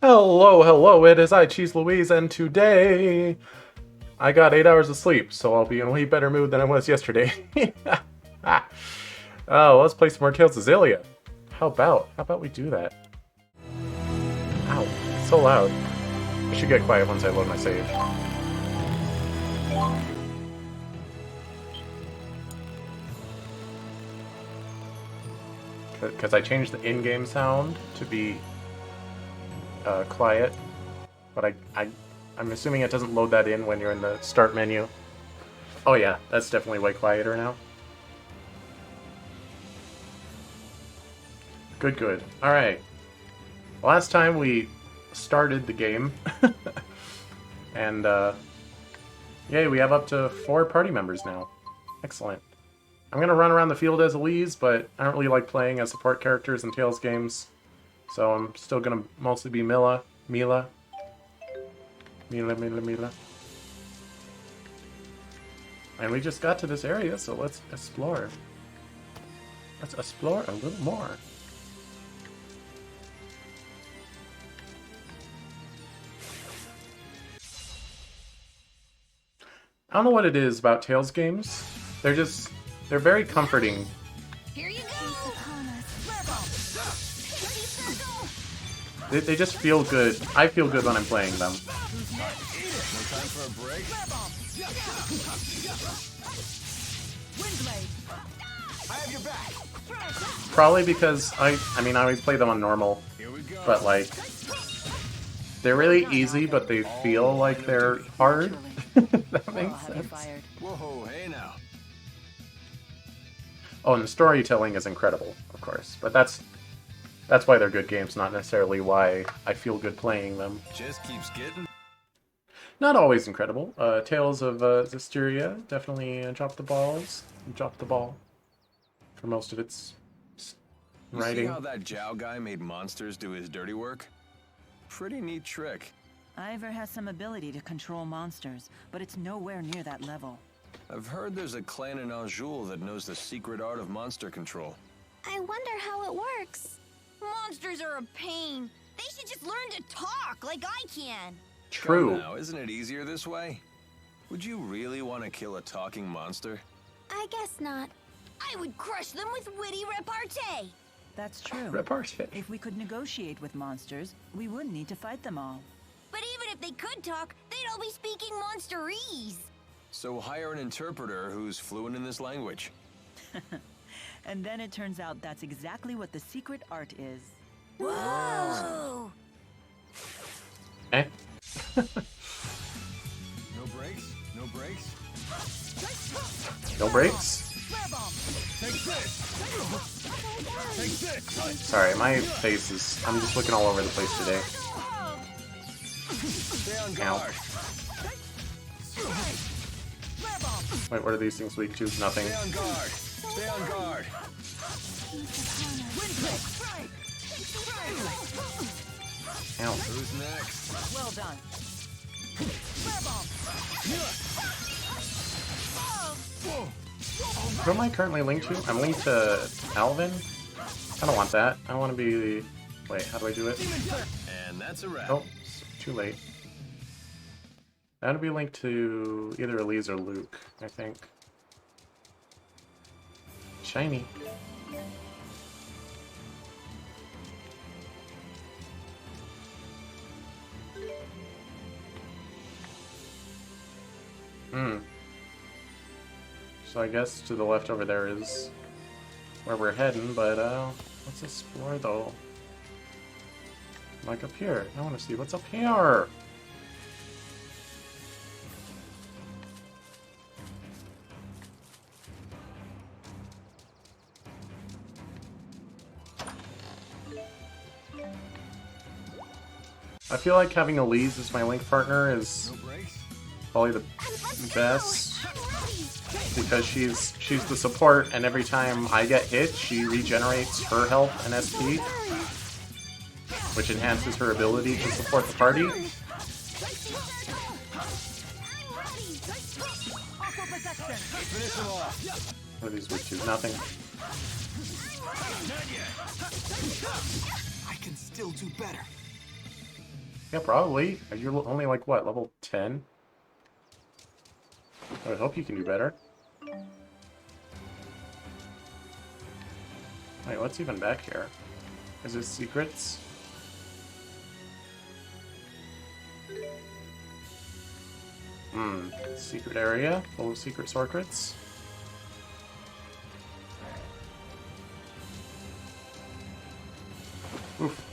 Hello, hello, it is I, Cheese Louise, and today I got 8 hours of sleep, so I'll be in a way better mood than I was yesterday. Oh, let's play some more Tales of Xillia. How about we do that? Ow, so loud. I should get quiet once I load my save. Because I changed the in-game sound to be quiet, but I'm assuming it doesn't load that in when you're in the start menu. Oh yeah, that's definitely way quieter now. Good, good. Alright. Last time we started the game, and yay, we have up to 4 party members now. Excellent. I'm gonna run around the field as Elise, but I don't really like playing as support characters in Tales games, so I'm still gonna mostly be Mila. And we just got to this area, so let's explore. Let's explore a little more. I don't know what it is about Tales games. They're very comforting. Here you go. They just feel good. I feel good when I'm playing them. Probably because I always play them on normal, but like they're really easy, but they feel like they're hard. That makes sense. Whoa, hey now. Oh, and the storytelling is incredible, of course, but that's why they're good games, not necessarily why I feel good playing them. Just keeps getting. Not always incredible. Tales of Xillia definitely dropped the ball for most of its writing. You see how that Zhao guy made monsters do his dirty work? Pretty neat trick. Ivor has some ability to control monsters, but it's nowhere near that level. I've heard there's a clan in Anjul that knows the secret art of monster control. I wonder how it works. Monsters are a pain. They should just learn to talk like I can. True. Come now, isn't it easier this way? Would you really want to kill a talking monster? I guess not. I would crush them with witty repartee. That's true. Repartee. If we could negotiate with monsters, we wouldn't need to fight them all. But even if they could talk, they'd all be speaking monsterese. So hire an interpreter who's fluent in this language. And then it turns out that's exactly what the secret art is. Whoa! Eh? No brakes? No brakes? No breaks? Take this! Take this! Sorry, my face is... I'm just looking all over the place today. Stay on Ow. guard! Wait, what are these things weak to? Nothing. Stay on guard! Stay on guard! Ow. Who's next? Well done. Who am I currently linked to? I'm linked to Alvin? I don't want that. I want to be... Wait, how do I do it? And that's a wrap. Oh, it's too late. I want to be linked to either Elise or Luke, I think. Shiny. So I guess to the left over there is where we're heading, but let's explore though. Like up here. I want to see what's up here. I feel like having Elise as my link partner is No brakes? probably the best because she's the support, and every time I get hit, she regenerates her health and SP, which enhances her ability to support the party. Finish them off! What are these weak to? Nothing. I can still do better. Yeah, probably. You're only like, what, level 10? I would hope you can do better. Wait, what's even back here? Is it secrets? Secret area full of secret secrets. Oof.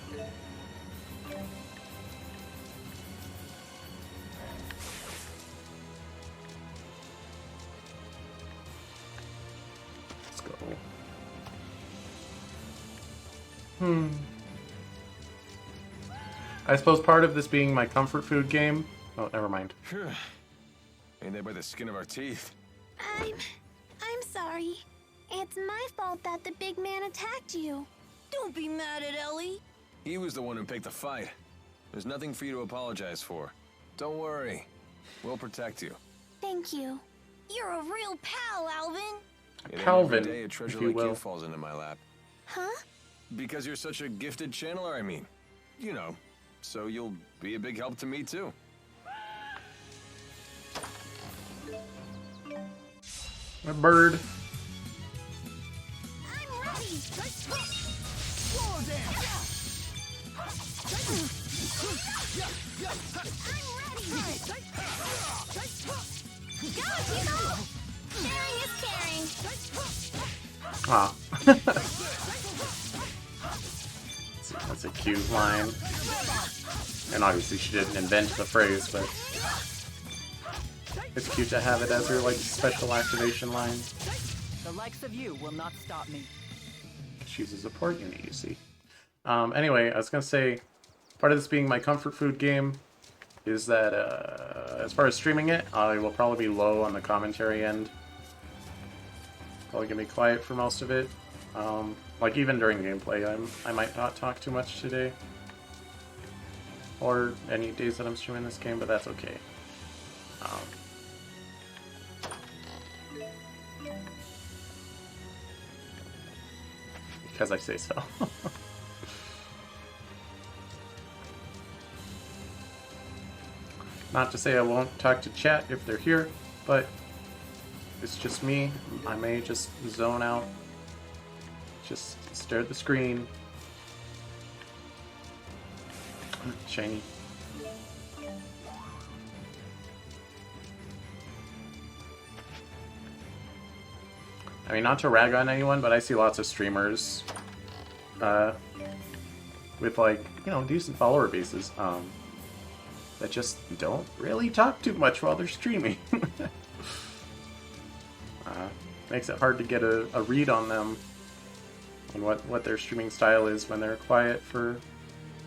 Let's go. I suppose part of this being my comfort food game. Oh, never mind. Ain't that by the skin of our teeth? I'm sorry. It's my fault that the big man attacked you. Don't be mad at Ellie. He was the one who picked the fight. There's nothing for you to apologize for. Don't worry. We'll protect you. Thank you. You're a real pal, Alvin. It ain't Calvin, every day a treasure if you like you will. falls into my lap. Huh? Because you're such a gifted channeler, I mean. You know, so you'll be a big help to me, too. A bird. I'm ready. Slow down! Go, Hugo! Sharing is caring. Ah. That's a cute line. And obviously she didn't invent the phrase, but it's cute to have it as her like special activation line. The likes of you will not stop me. She's a support unit, you see. Anyway, I was gonna say, part of this being my comfort food game is that as far as streaming it, I will probably be low on the commentary end. Probably gonna be quiet for most of it. Like even during gameplay, I might not talk too much today, or any days that I'm streaming this game, but that's okay. Because I say so. Not to say I won't talk to chat if they're here, but it's just me. I may just zone out, just stare at the screen. Shiny. I mean, not to rag on anyone, but I see lots of streamers with, like, you know, decent follower bases that just don't really talk too much while they're streaming. Makes it hard to get a read on them and what their streaming style is when they're quiet for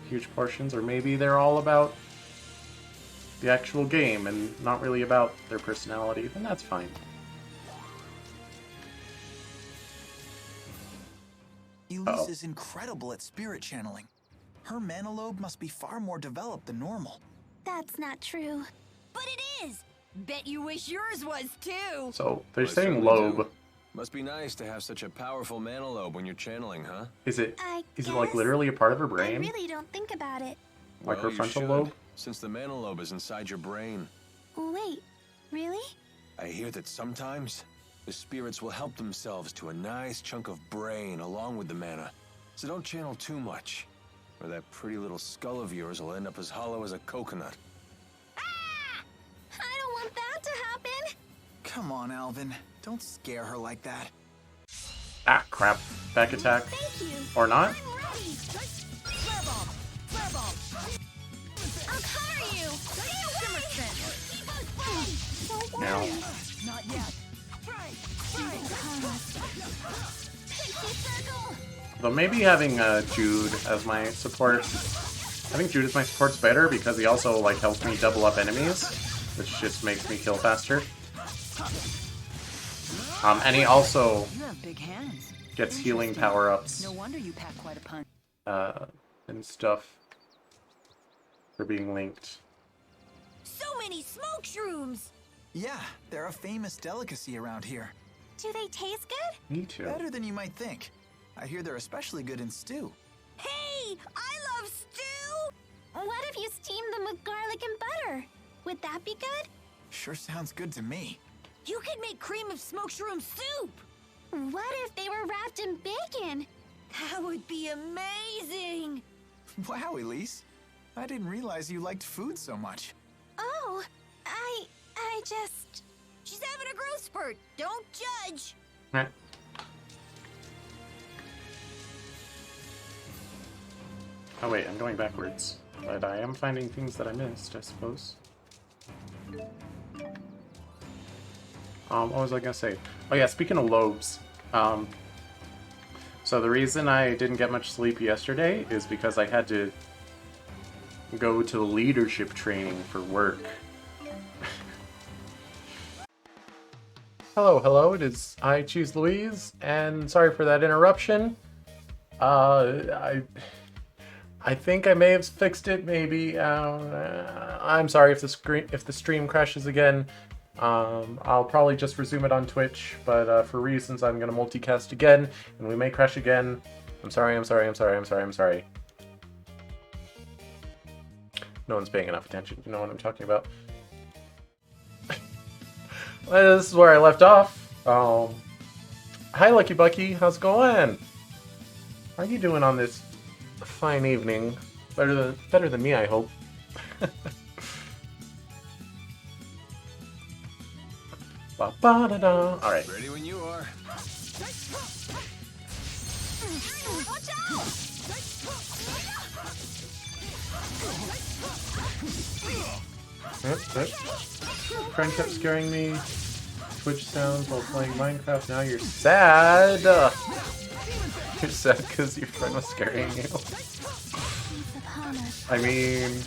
huge portions, or maybe they're all about the actual game and not really about their personality, then that's fine. Elise is incredible at spirit channeling. Her mana lobe must be far more developed than normal. That's not true. But it is! Bet you wish yours was too! So, they're Well, I saying certainly lobe. do. Must be nice to have such a powerful mana lobe when you're channeling, huh? Is it I like guess. literally a part of her I brain? really don't think about it. Like her you frontal should, lobe? Since the mana lobe is inside your brain. Wait, really? I hear that sometimes the spirits will help themselves to a nice chunk of brain along with the mana. So don't channel too much, or that pretty little skull of yours will end up as hollow as a coconut. Ah! I don't want that to happen! Come on, Alvin. Don't scare her like that. Ah, crap. Back attack. Thank you! Or not? I'm ready! Flare bomb! Flare bomb! I'll cover you! Stay away! Keep on fighting! Don't Now. worry! Not yet. Pixie circle! Though maybe having Jude as my support, I think Jude as my support's better because he also like helps me double up enemies, which just makes me kill faster. And he also You have big hands. gets healing Interesting. power-ups No wonder you pack quite a punch. and stuff for being linked. So many smoke shrooms! Yeah, they're a famous delicacy around here. Do they taste good? Me too. Better than you might think. I hear they're especially good in stew. Hey! I love stew! What if you steam with garlic and butter. Would that be good? Sure sounds good to me. You could make cream of smoked shroom soup! What if they were wrapped in bacon? That would be amazing! Wow, Elise. I didn't realize you liked food so much. Oh, I just... She's having a growth spurt. Don't judge. Meh. Oh wait, I'm going backwards. But I am finding things that I missed, I suppose. What was I gonna say? Oh yeah, speaking of lobes, so the reason I didn't get much sleep yesterday is because I had to go to leadership training for work. Hello, it is I Choose Louise, and sorry for that interruption. I think I may have fixed it, maybe. I'm sorry if the stream crashes again. I'll probably just resume it on Twitch, but for reasons I'm gonna multicast again, and we may crash again. I'm sorry. No one's paying enough attention to know what I'm talking about. This is where I left off. Hi, Lucky Bucky. How's it going? How are you doing on this fine evening? Better than me, I hope. Ba -ba -da -da. All right. Ready when you are. Watch out! Friend kept scaring me. Twitch sounds while playing Minecraft. Now you're sad. You're sad because your friend was scaring you. I mean...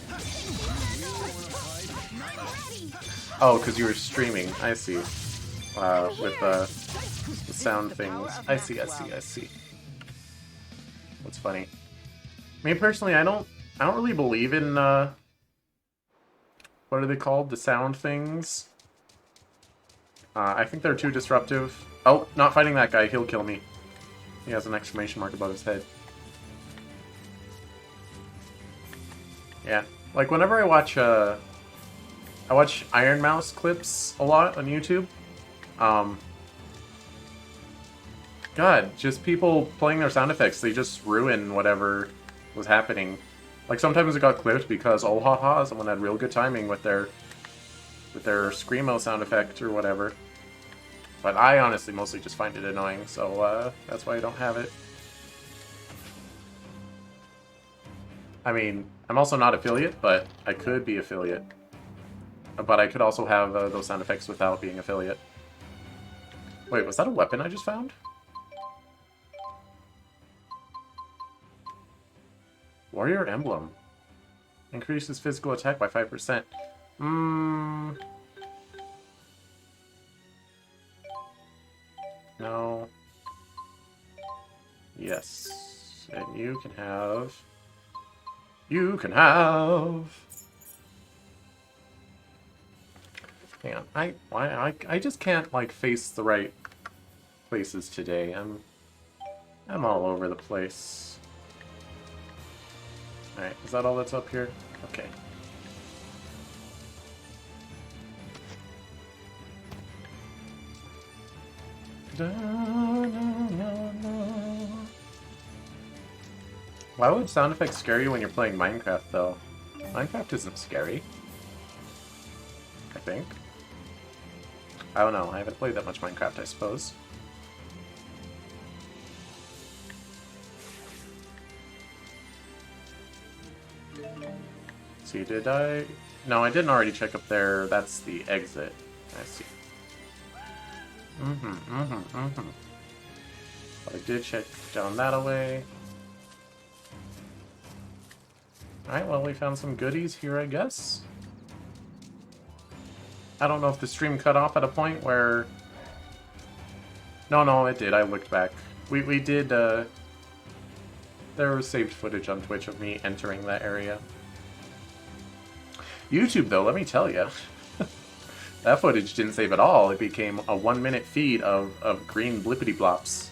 Oh, because you were streaming. I see. With the sound things. I see. That's funny. Me personally, I don't really believe in what are they called? The sound things. I think they're too disruptive. Oh, not fighting that guy. He'll kill me. He has an exclamation mark above his head. Yeah, like whenever I watch Iron Mouse clips a lot on YouTube. God, just people playing their sound effects, they just ruin whatever was happening. Like sometimes it got clipped because oh haha, someone had real good timing with their screamo sound effect or whatever. But I honestly mostly just find it annoying, so that's why I don't have it. I mean, I'm also not affiliate, but I could be affiliate. But I could also have those sound effects without being affiliate. Wait, was that a weapon I just found? Warrior Emblem. Increases physical attack by 5%. No. Yes. And you can have... Hang on. I just can't like face the right places today. I'm all over the place. Alright, is that all that's up here? Okay. Why would sound effects scare you when you're playing Minecraft, though? Minecraft isn't scary. I think. I don't know, I haven't played that much Minecraft, I suppose. See, did I... No, I didn't already check up there. That's the exit. I see. But I did check down that away. Alright, well, we found some goodies here, I guess. I don't know if the stream cut off at a point where... No, it did. I looked back. We did, There was saved footage on Twitch of me entering that area. YouTube, though, let me tell you. That footage didn't save at all. It became a 1-minute feed of green blippity-blops.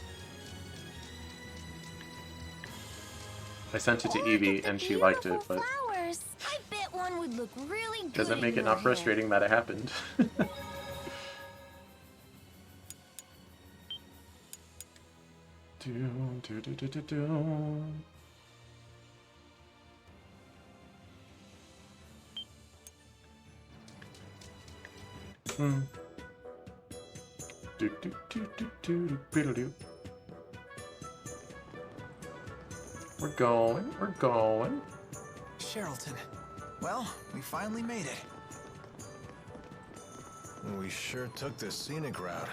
I sent it to Evie, and she liked it, but... Flowers. I bit one. one would look really good. Doesn't make in it your not hair. frustrating that it happened. Do, do, do, do, do, do. Hmm. Do, do, do, do, do, do, do. We're going, we're going. Sherrilton. Well, we finally made it. We sure took the scenic route.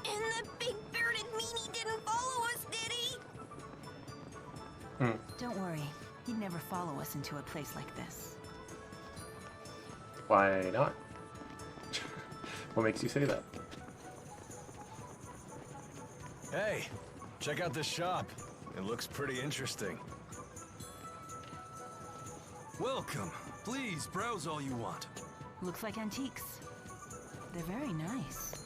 And the big bearded meanie didn't follow us, did he? Don't worry. He'd never follow us into a place like this. Why not? What makes you say that? Hey, check out this shop. It looks pretty interesting. Welcome. Please browse all you want. Looks like antiques. They're very nice.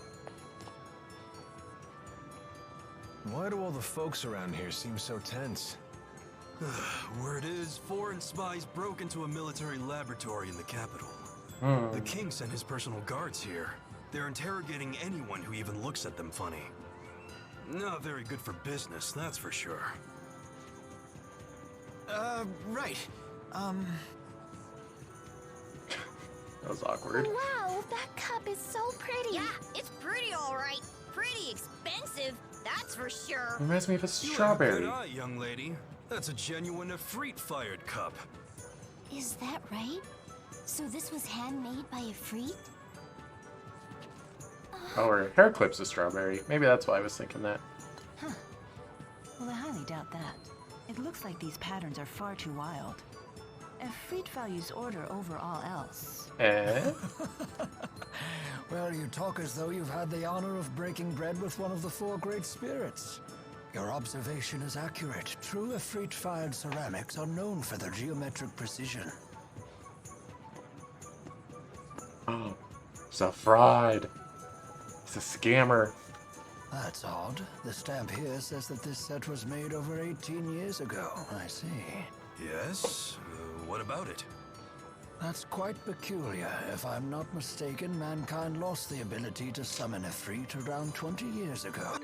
Why do all the folks around here seem so tense? Word is, foreign spies broke into a military laboratory in the capital. The king sent his personal guards here. They're interrogating anyone who even looks at them funny. Not very good for business, that's for sure. Right. That was awkward. Wow, that cup is so pretty. Yeah, it's pretty all right. Pretty expensive, that's for sure. Reminds me of a You have a strawberry. good eye, young lady. That's a genuine Efreet-fired cup. Is that right? So this was handmade by a Efreet? Oh, her hair clip's a strawberry. Maybe that's why I was thinking that. Well, I highly doubt that. It looks like these patterns are far too wild. Efreet values order over all else. Eh? Well, you talk as though you've had the honor of breaking bread with one of the four great spirits. Your observation is accurate. True Efreet-fired ceramics are known for their geometric precision. Oh, it's a fraud. It's a scammer. That's odd. The stamp here says that this set was made over 18 years ago. I see. Yes? What about it? That's quite peculiar. If I'm not mistaken, mankind lost the ability to summon Efreet around 20 years ago.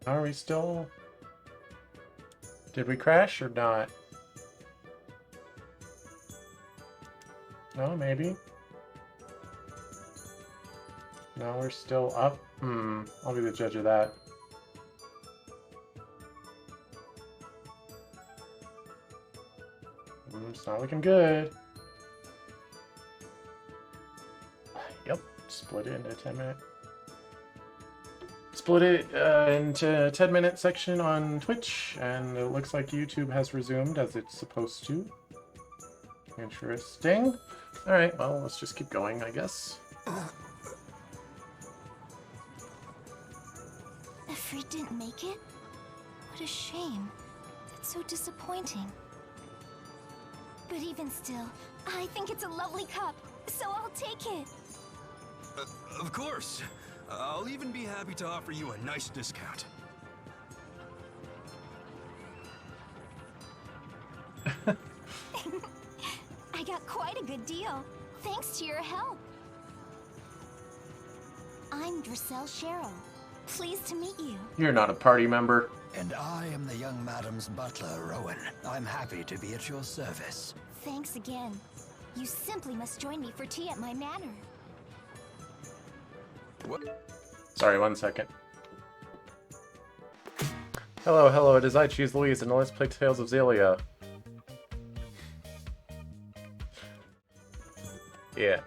Are we still... Did we crash or not? No, maybe. No, we're still up. I'll be the judge of that. It's not looking good. Yep, split it into 10-minute. Split it into a 10-minute section on Twitch, and it looks like YouTube has resumed as it's supposed to. Interesting. Alright, well, let's just keep going, I guess. Efreet didn't make it? What a shame. That's so disappointing. But even still, I think it's a lovely cup, so I'll take it. Of course. I'll even be happy to offer you a nice discount. I got quite a good deal, thanks to your help. I'm Drissel Cheryl. Pleased to meet you. You're not a party member. And I am the young madam's butler, Rowan. I'm happy to be at your service. Thanks again. You simply must join me for tea at my manor. Sorry, 1 second. Hello, hello, it is I, Choose Louise, and let's play Tales of Xillia. Yeah.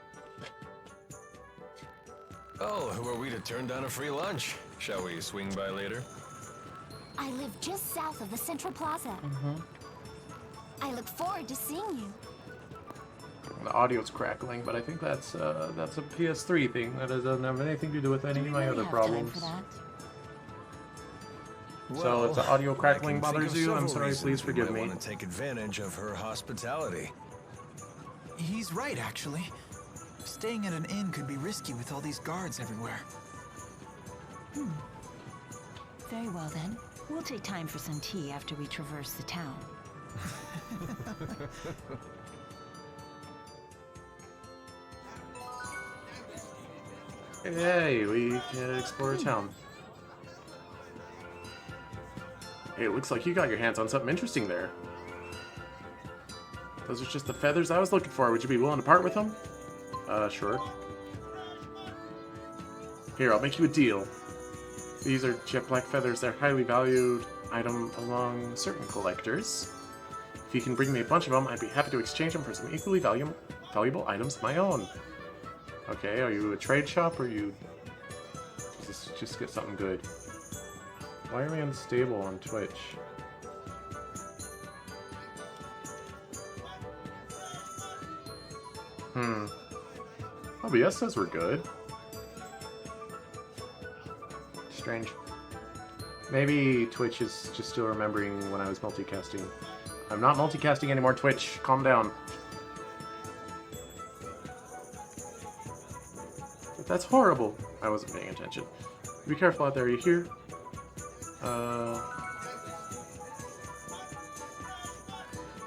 Oh, who are we to turn down a free lunch? Shall we swing by later? I live just south of the Central Plaza. I look forward to seeing you. The audio's crackling, but I think that's a PS3 thing. That doesn't have anything to do with any of my other problems. So if the audio crackling bothers you, I'm sorry, please forgive me. Want to take advantage of her hospitality. He's right, actually. Staying at an inn could be risky with all these guards everywhere. Very well then. We'll take time for some tea after we traverse the town. Hey, we can explore a town. Hey, it looks like you got your hands on something interesting there. Those are just the feathers I was looking for. Would you be willing to part with them? Sure. Here, I'll make you a deal. These are jet black feathers. They're a highly valued item among certain collectors. If you can bring me a bunch of them, I'd be happy to exchange them for some equally valuable items of my own. Okay, are you a trade shop or you just get something good? Why are we unstable on Twitch? OBS says we're good. Strange. Maybe Twitch is just still remembering when I was multicasting. I'm not multicasting anymore, Twitch. Calm down. But that's horrible. I wasn't paying attention. Be careful out there, you hear?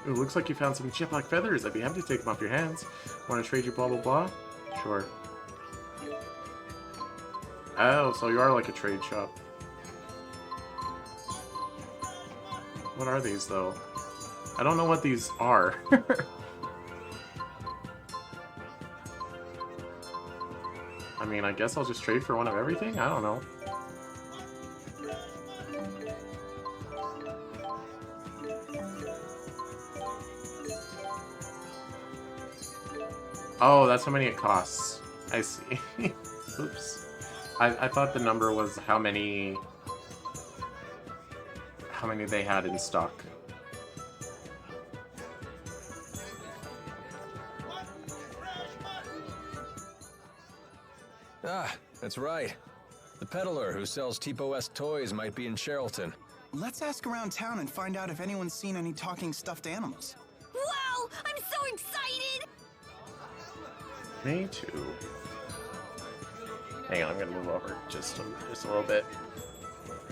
Ooh, looks like you found some jet black feathers. I'd be happy to take them off your hands. Want to trade you blah blah blah? Sure. Oh, so you are like a trade shop. What are these, though? I don't know what these are. I mean, I guess I'll just trade for one of everything? I don't know. Oh, that's how many it costs. I see. Oops. I thought the number was how many they had in stock. Ah, that's right. The peddler who sells Tipo-esque toys might be in Sherrilton. Let's ask around town and find out if anyone's seen any talking stuffed animals. Wow! I'm so excited! Me too. Hang on, I'm gonna move over just a little bit.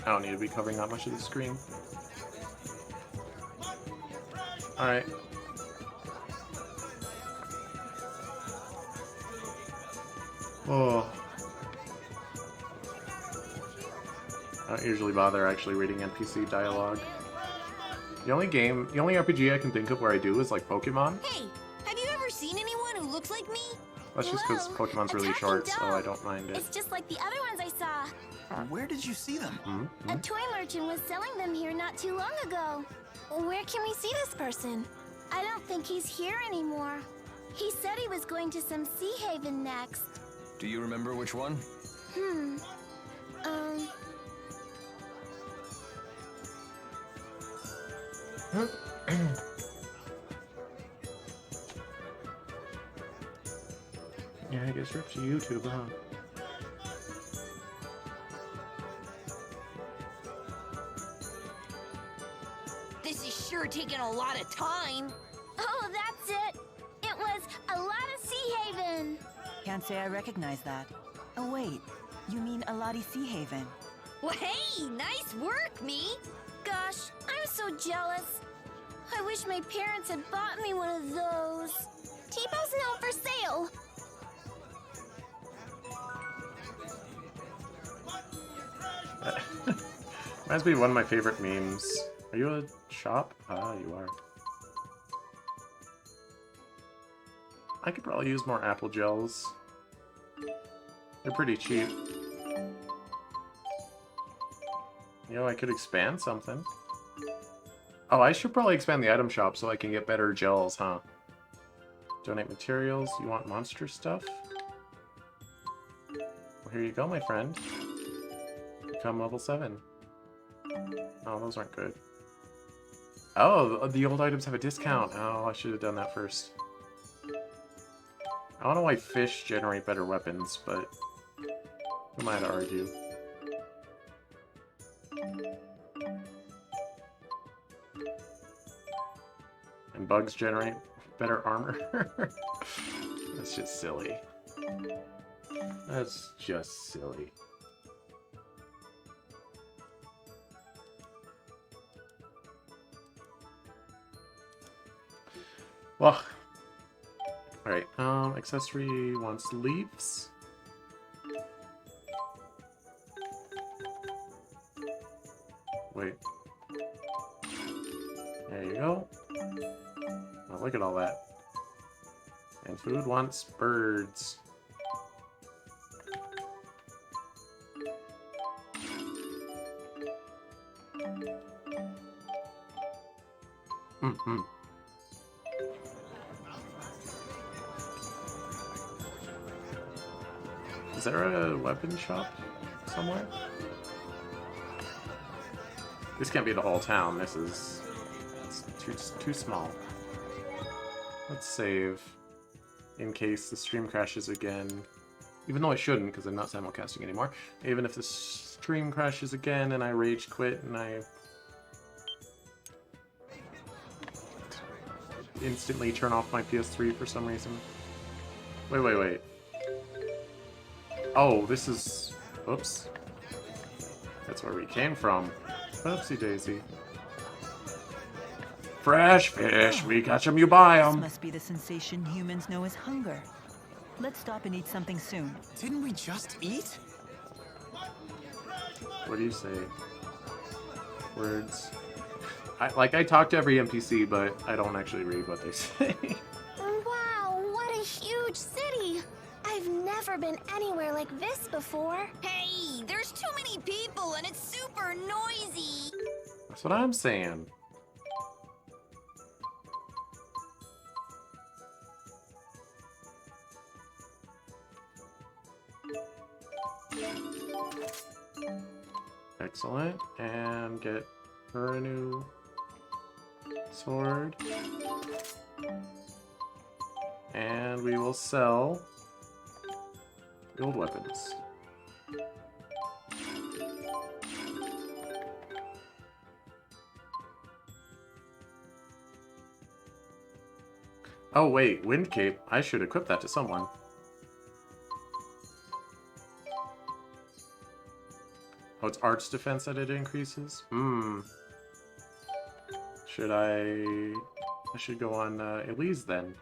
I don't need to be covering that much of the screen. Alright. Oh. I don't usually bother actually reading NPC dialogue. The only RPG I can think of where I do is like Pokemon. Hey, have you ever seen anyone who looks like me? That's just because Whoa, Pokemon's really attacking short, so dog. I don't mind it. It's just like the other ones I saw. Where did you see them? A toy merchant was selling them here not too long ago. Where can we see this person? I don't think he's here anymore. He said he was going to some sea haven next. Do you remember which one? Yeah, I guess you're up to YouTube, huh? This is sure taking a lot of time. Oh, that's it. It was a lot of Sea Haven. Can't say I recognize that. Oh wait, you mean Aladi Sea Haven. Well, hey, nice work, me. Gosh, I'm so jealous. I wish my parents had bought me one of those. T-Bow's now for sale. Reminds me of one of my favorite memes. Are you a shop? Ah, you are. I could probably use more apple gels. They're pretty cheap. You know, I could expand something. Oh, I should probably expand the item shop so I can get better gels, huh? Donate materials. You want monster stuff? Well, here you go, my friend. Become level 7. Oh, those aren't good. Oh, the old items have a discount. Oh, I should have done that first. I don't know why fish generate better weapons, but who am I to argue? And bugs generate better armor. That's just silly. That's just silly. Well, alright, accessory wants leaves. Wait. There you go. Oh, look at all that. And food wants birds. Mm-hmm. Is there a weapon shop somewhere? This can't be the whole town. This is too small. Let's save in case the stream crashes again. Even though it shouldn't, because I'm not simulcasting anymore. Even if the stream crashes again and I rage quit and I instantly turn off my PS3 for some reason. Wait. Oh, this is... Oops. That's where we came from. Oopsie daisy. Fresh fish, we catch 'em, you buy 'em. This must be the sensation humans know as hunger. Let's stop and eat something soon. Didn't we just eat? What do you say? Words. I talk to every NPC, but I don't actually read what they say. Wow, what a huge city! I've never been anywhere like this before. Hey, there's too many people and it's super noisy. That's what I'm saying. Excellent. And get her a new sword. And we will sell the old weapons. Oh wait, Wind Cape. I should equip that to someone. Oh, it's arts defense that it increases? Should I should go on Elise then.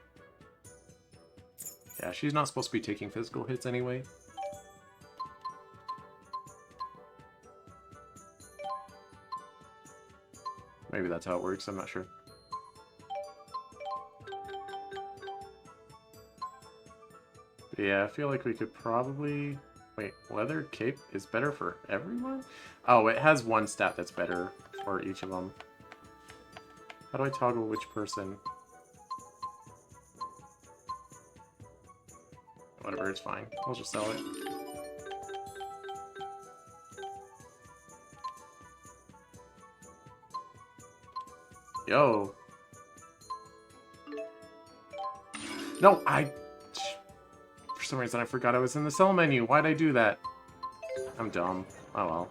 Yeah, she's not supposed to be taking physical hits anyway. Maybe that's how it works, I'm not sure. But yeah, I feel like we could probably... Wait, leather cape is better for everyone? Oh, it has one stat that's better for each of them. How do I toggle which person? Whatever, it's fine. We'll just sell it. Yo. No, for some reason I forgot I was in the sell menu. Why'd I do that? I'm dumb. Oh well.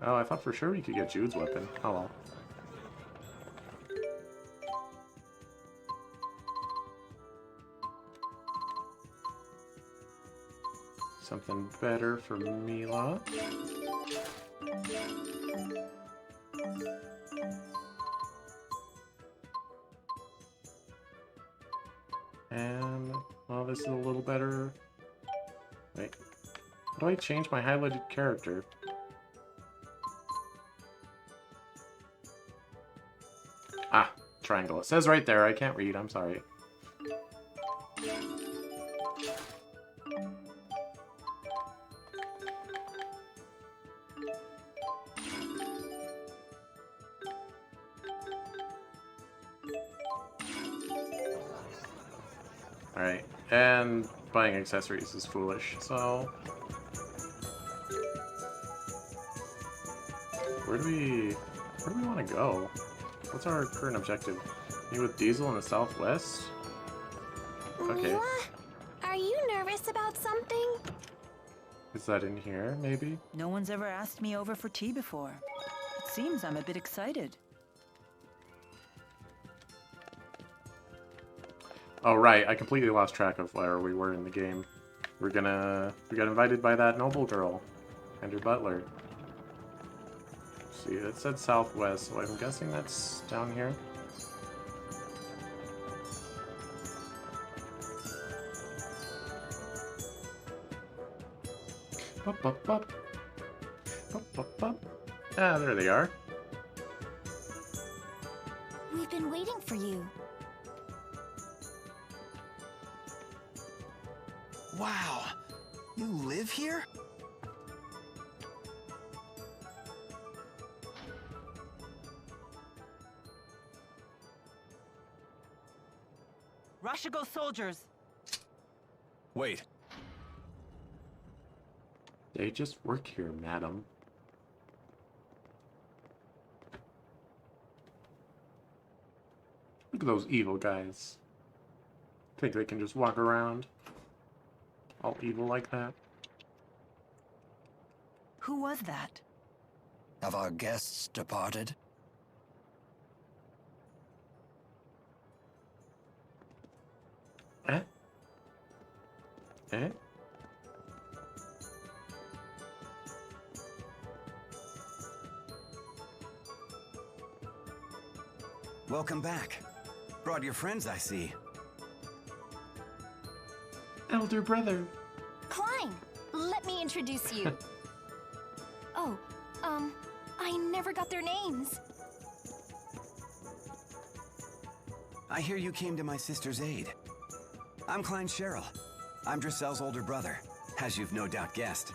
Oh, I thought for sure we could get Jude's weapon. Oh well. Something better for Mila. And, well, this is a little better. Wait. How do I change my highlighted character? Ah, triangle. It says right there. I can't read. I'm sorry. Alright, and buying accessories is foolish, so... Where do we... Where do we want to go? What's our current objective? Meet with Diesel in the southwest? Okay. Mila, are you nervous about something? Is that in here, maybe? No one's ever asked me over for tea before. It seems I'm a bit excited. Oh, right. I completely lost track of where we were in the game. We got invited by that noble girl and her butler. See, it said southwest, so I'm guessing that's down here. Bup, bup, bup. Bup, bup, bup. Ah, there they are. We've been waiting for you. Wow, you live here? Rashigo soldiers! Wait. They just work here, madam. Look at those evil guys. Think they can just walk around all evil like that? Who was that? Have our guests departed? Eh? Eh? Welcome back. Brought your friends, I see. Elder brother. Klein, let me introduce you. Oh, I never got their names. I hear you came to my sister's aid. I'm Klein Cheryl. I'm Drissel's older brother, as you've no doubt guessed.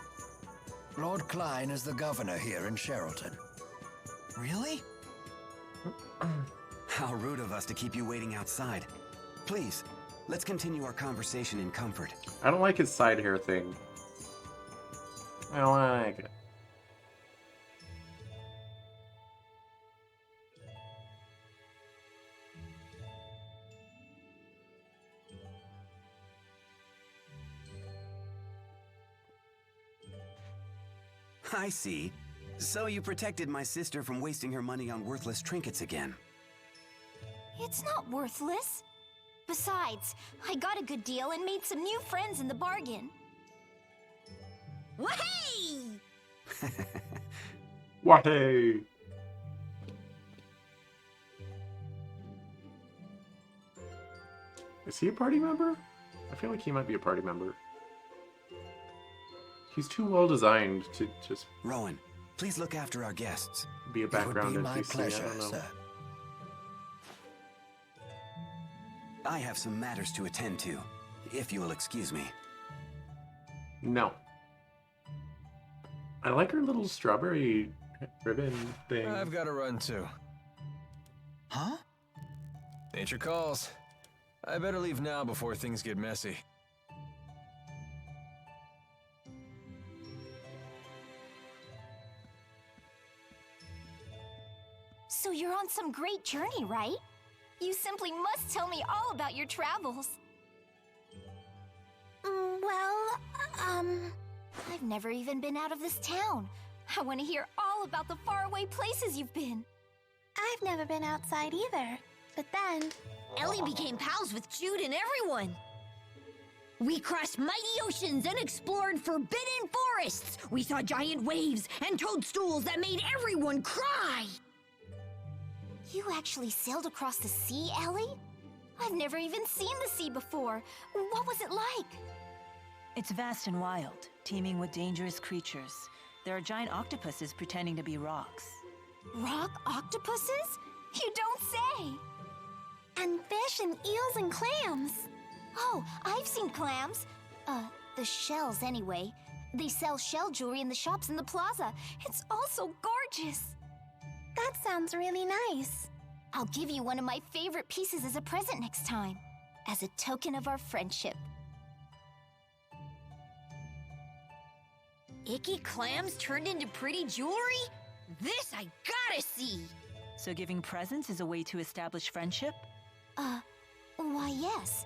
Lord Klein is the governor here in Sherrilton. Really? How rude of us to keep you waiting outside. Please, let's continue our conversation in comfort. I don't like his side hair thing. I don't like it. I see. So you protected my sister from wasting her money on worthless trinkets again. It's not worthless. Besides, I got a good deal and made some new friends in the bargain. Wahey! Wahey! Is he a party member? I feel like he might be a party member. He's too well designed to just Rowan, please look after our guests. be a It would background be my NPC. I pleasure, don't know. sir. I have some matters to attend to, if you will excuse me. No. I like her little strawberry ribbon thing. I've got to run too. Huh? Nature calls. I better leave now before things get messy. So you're on some great journey, right? You simply must tell me all about your travels. I've never even been out of this town. I want to hear all about the faraway places you've been. I've never been outside either, but then... Ellie became pals with Jude and everyone. We crossed mighty oceans and explored forbidden forests. We saw giant waves and toadstools that made everyone cry. You actually sailed across the sea, Ellie? I've never even seen the sea before. What was it like? It's vast and wild, teeming with dangerous creatures. There are giant octopuses pretending to be rocks. Rock octopuses? You don't say! And fish and eels and clams. Oh, I've seen clams. The shells anyway. They sell shell jewelry in the shops in the plaza. It's all so gorgeous. That sounds really nice. I'll give you one of my favorite pieces as a present next time, as a token of our friendship. Icky clams turned into pretty jewelry? This I gotta see! So giving presents is a way to establish friendship? Why yes.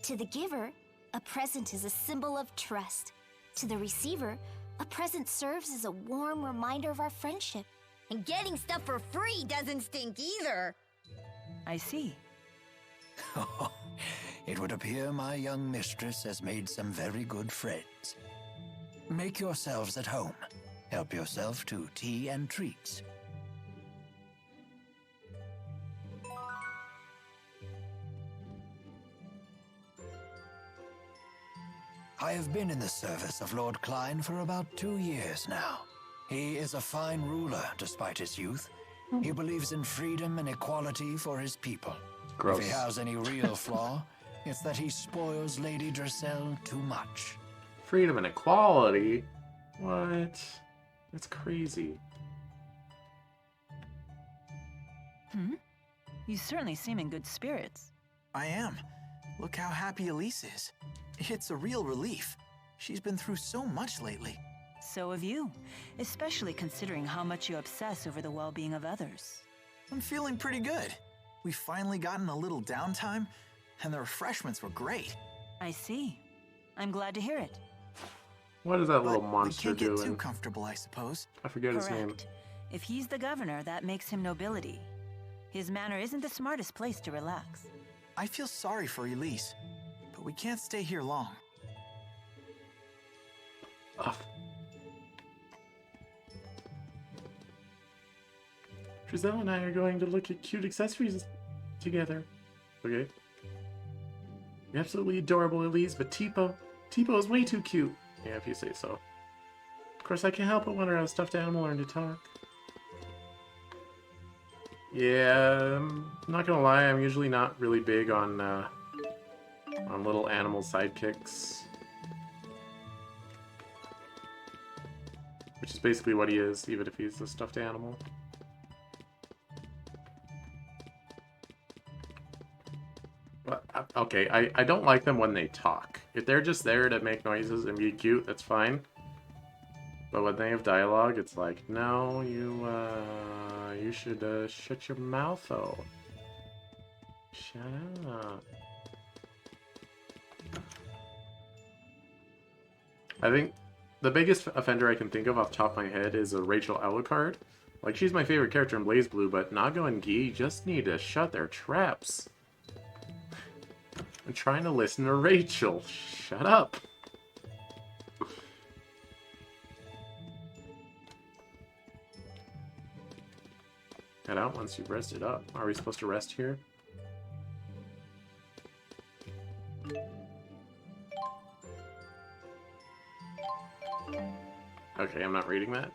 To the giver, a present is a symbol of trust. To the receiver, a present serves as a warm reminder of our friendship. And getting stuff for free doesn't stink either. I see. It would appear my young mistress has made some very good friends. Make yourselves at home. Help yourself to tea and treats. I have been in the service of Lord Klein for about 2 years now. He is a fine ruler despite his youth. He believes in freedom and equality for his people. Gross. If he has any real flaw, it's that he spoils Lady Dressel too much. Freedom and equality? What? That's crazy. You certainly seem in good spirits. I am. Look how happy Elise is. It's a real relief. She's been through so much lately. So have you, especially considering how much you obsess over the well-being of others. I'm feeling pretty good. We've finally gotten a little downtime, and the refreshments were great. I see. I'm glad to hear it. What is that But little monster we can't get doing? too comfortable, I suppose. I forget his name. Correct. If he's the governor, that makes him nobility. His manor isn't the smartest place to relax. I feel sorry for Elise, but we can't stay here long. Ugh. Giselle and I are going to look at cute accessories together. Okay. You're absolutely adorable, Elise, but Tipo is way too cute. Yeah, if you say so. Of course, I can't help but wonder how a stuffed animal learned to talk. Yeah, I'm not gonna lie, I'm usually not really big on little animal sidekicks. Which is basically what he is, even if he's a stuffed animal. But, okay, I don't like them when they talk. If they're just there to make noises and be cute, that's fine. But when they have dialogue, it's like, no, you should shut your mouth, oh. Shut up. I think the biggest offender I can think of off the top of my head is a Rachel Alucard. Like, she's my favorite character in BlazBlue, but Nago and Guy just need to shut their traps. I'm trying to listen to Rachel. Shut up. Head out once you've rested up. Are we supposed to rest here? Okay, I'm not reading that.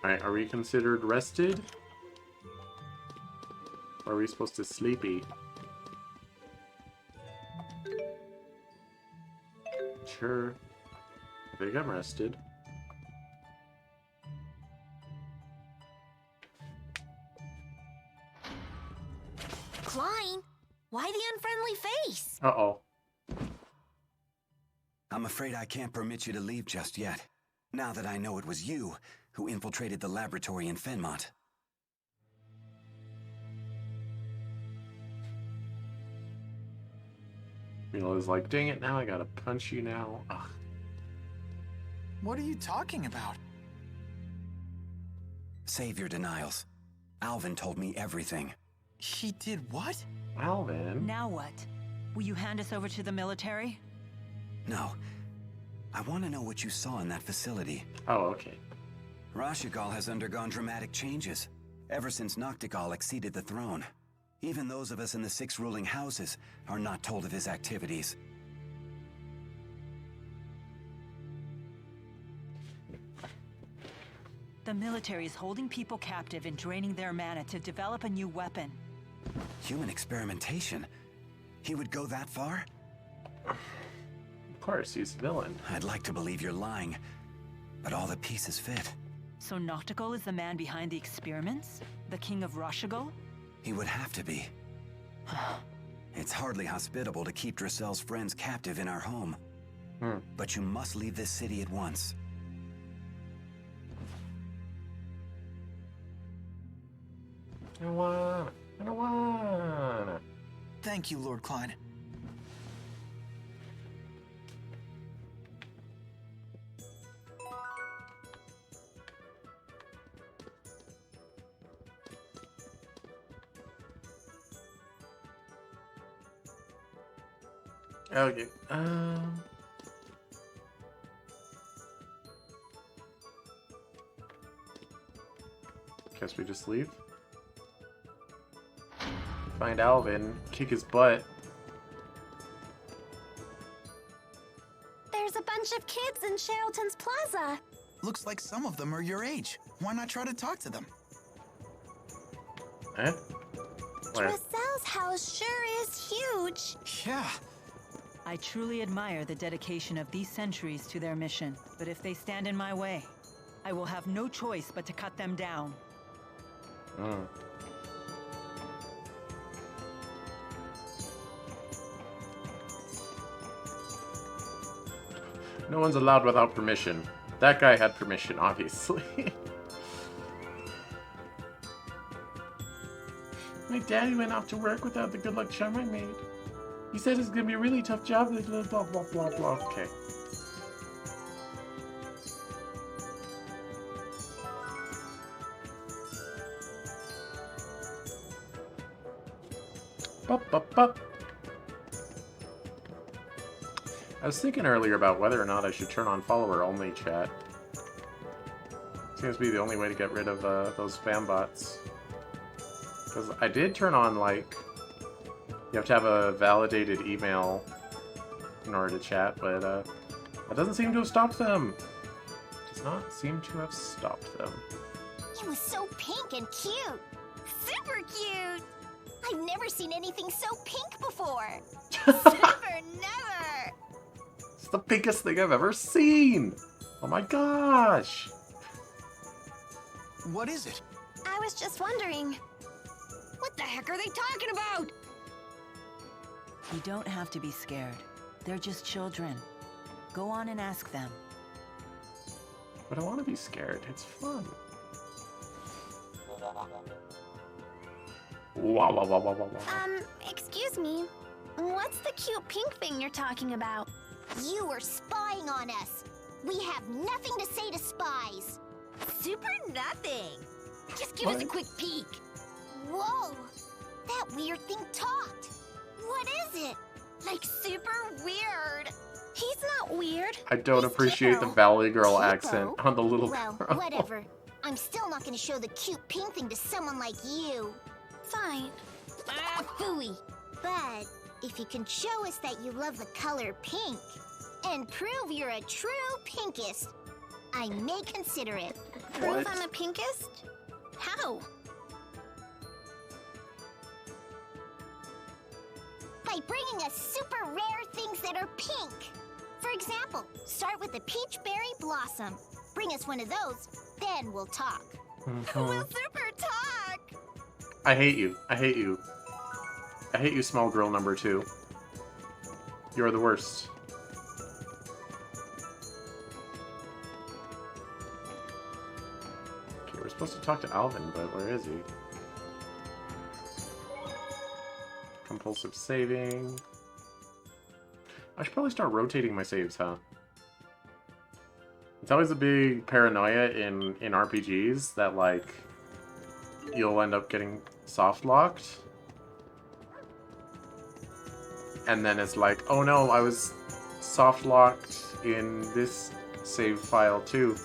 Alright, are we considered rested? Or are we supposed to sleepy? Sure. I think I'm rested. Klein, why the unfriendly face? Uh-oh. I'm afraid I can't permit you to leave just yet, now that I know it was you who infiltrated the laboratory in Fenmont. Mila's like, dang it, now I gotta punch you now. Ugh. What are you talking about? Save your denials. Alvin told me everything. He did what? Alvin? Now what? Will you hand us over to the military? No. I want to know what you saw in that facility. Oh, okay. Rashigal has undergone dramatic changes, ever since Noctigal acceded the throne. Even those of us in the 6 ruling houses are not told of his activities. The military is holding people captive and draining their mana to develop a new weapon. Human experimentation? He would go that far? Of course, he's a villain. I'd like to believe you're lying, but all the pieces fit. So Noctigal is the man behind the experiments? The king of Rashigal? He would have to be. It's hardly hospitable to keep Dressel's friends captive in our home. But you must leave this city at once. I don't wanna. Thank you, Lord Klein. Okay. Guess we just leave. Find Alvin, kick his butt. There's a bunch of kids in Sheraton's Plaza. Looks like some of them are your age. Why not try to talk to them? Eh? Where? Dressel's house sure is huge. Yeah. I truly admire the dedication of these sentries to their mission, but if they stand in my way, I will have no choice but to cut them down. Mm. No one's allowed without permission. That guy had permission, obviously. My daddy went off to work without the good luck charm I made. He said it's gonna be a really tough job, blah blah blah blah blah. Okay. Bup, bup, bup. I was thinking earlier about whether or not I should turn on follower-only chat. Seems to be the only way to get rid of those spam bots. Because I did turn on, like, you have to have a validated email in order to chat, but that doesn't seem to have stopped them. Does not seem to have stopped them. He was so pink and cute. Super cute. I've never seen anything so pink before. Super never. It's the pinkest thing I've ever seen. Oh my gosh. What is it? I was just wondering. What the heck are they talking about? You don't have to be scared. They're just children. Go on and ask them. But I want to be scared. It's fun. Wow, wow, wow, wow, wow, wow. Excuse me. What's the cute pink thing you're talking about? You were spying on us. We have nothing to say to spies. Super nothing. Just give us a quick peek. Whoa! That weird thing talked. What is it? Like super weird. He's not weird. I don't He's appreciate the Tipo. Valley Girl Tipo? accent on the little Well, girl. whatever. I'm still not gonna show the cute pink thing to someone like you. Fine. Ah, phooey. But if you can show us that you love the color pink and prove you're a true pinkist, I may consider it. Prove I'm a pinkist? How? By bringing us super rare things that are pink. For example, start with the peach berry blossom. Bring us one of those, then we'll talk. We'll super talk. I hate you. I hate you. I hate you, small girl number 2. You're the worst. Okay, we're supposed to talk to Alvin, but where is he? Compulsive saving. I should probably start rotating my saves, huh? It's always a big paranoia in RPGs that, like, you'll end up getting soft-locked. And then it's like, oh no, I was soft-locked in this save file too.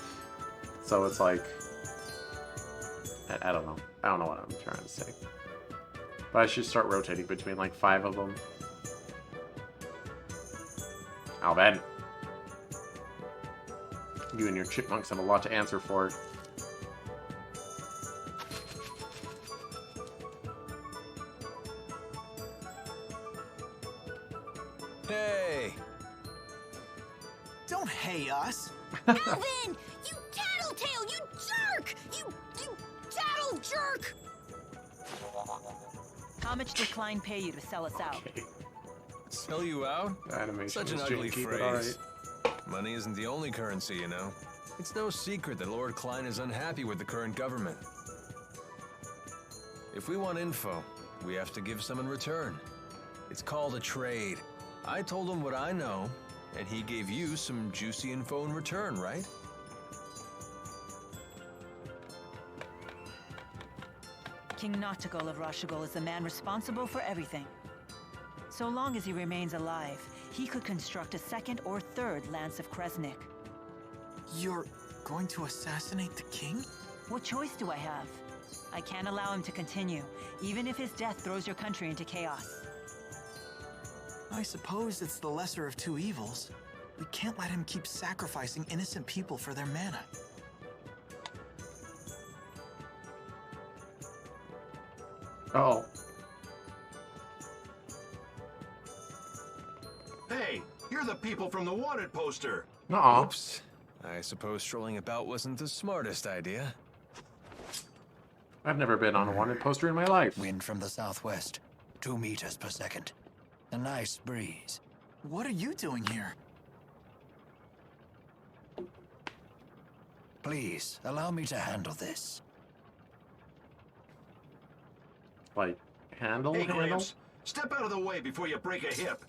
So it's like, I don't know. I don't know what I'm trying to say. But I should start rotating between like 5 of them. Alvin. You and your chipmunks have a lot to answer for. Hey! Don't hey us. Alvin, you tattletale, you jerk! You tattle jerk! How much did Klein pay you to sell us out? Okay. Sell you out? The animation Such an is ugly janky, but phrase. alright. Money isn't the only currency, you know. It's no secret that Lord Klein is unhappy with the current government. If we want info, we have to give some in return. It's called a trade. I told him what I know, and he gave you some juicy info in return, right? King Noctigal of Rashigal is the man responsible for everything. So long as he remains alive, he could construct a second or third Lance of Kresnik. You're going to assassinate the king? What choice do I have? I can't allow him to continue, even if his death throws your country into chaos. I suppose it's the lesser of two evils. We can't let him keep sacrificing innocent people for their mana. Oh. Hey, you're the people from the wanted poster. Nuh-uh. Oops. I suppose strolling about wasn't the smartest idea. I've never been on a wanted poster in my life. Wind from the southwest, 2 meters per second. A nice breeze. What are you doing here? Please, allow me to handle this. Like, handle? Hey, Gramps, step out of the way before you break a hip.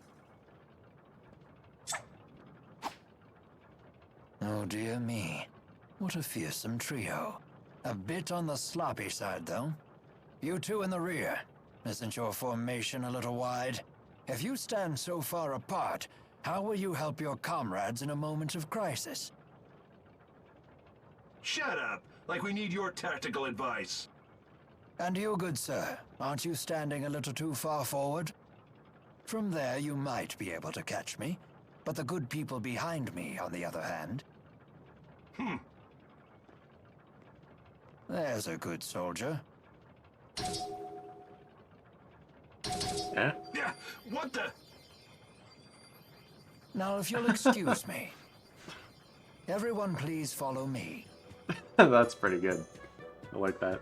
Oh dear me. What a fearsome trio. A bit on the sloppy side, though. You two in the rear. Isn't your formation a little wide? If you stand so far apart, how will you help your comrades in a moment of crisis? Shut up, like we need your tactical advice. And you, good sir, aren't you standing a little too far forward? From there, you might be able to catch me, but the good people behind me, on the other hand... There's a good soldier. Eh? Yeah, what the? Now, if you'll excuse me. Everyone please follow me. That's pretty good. I like that.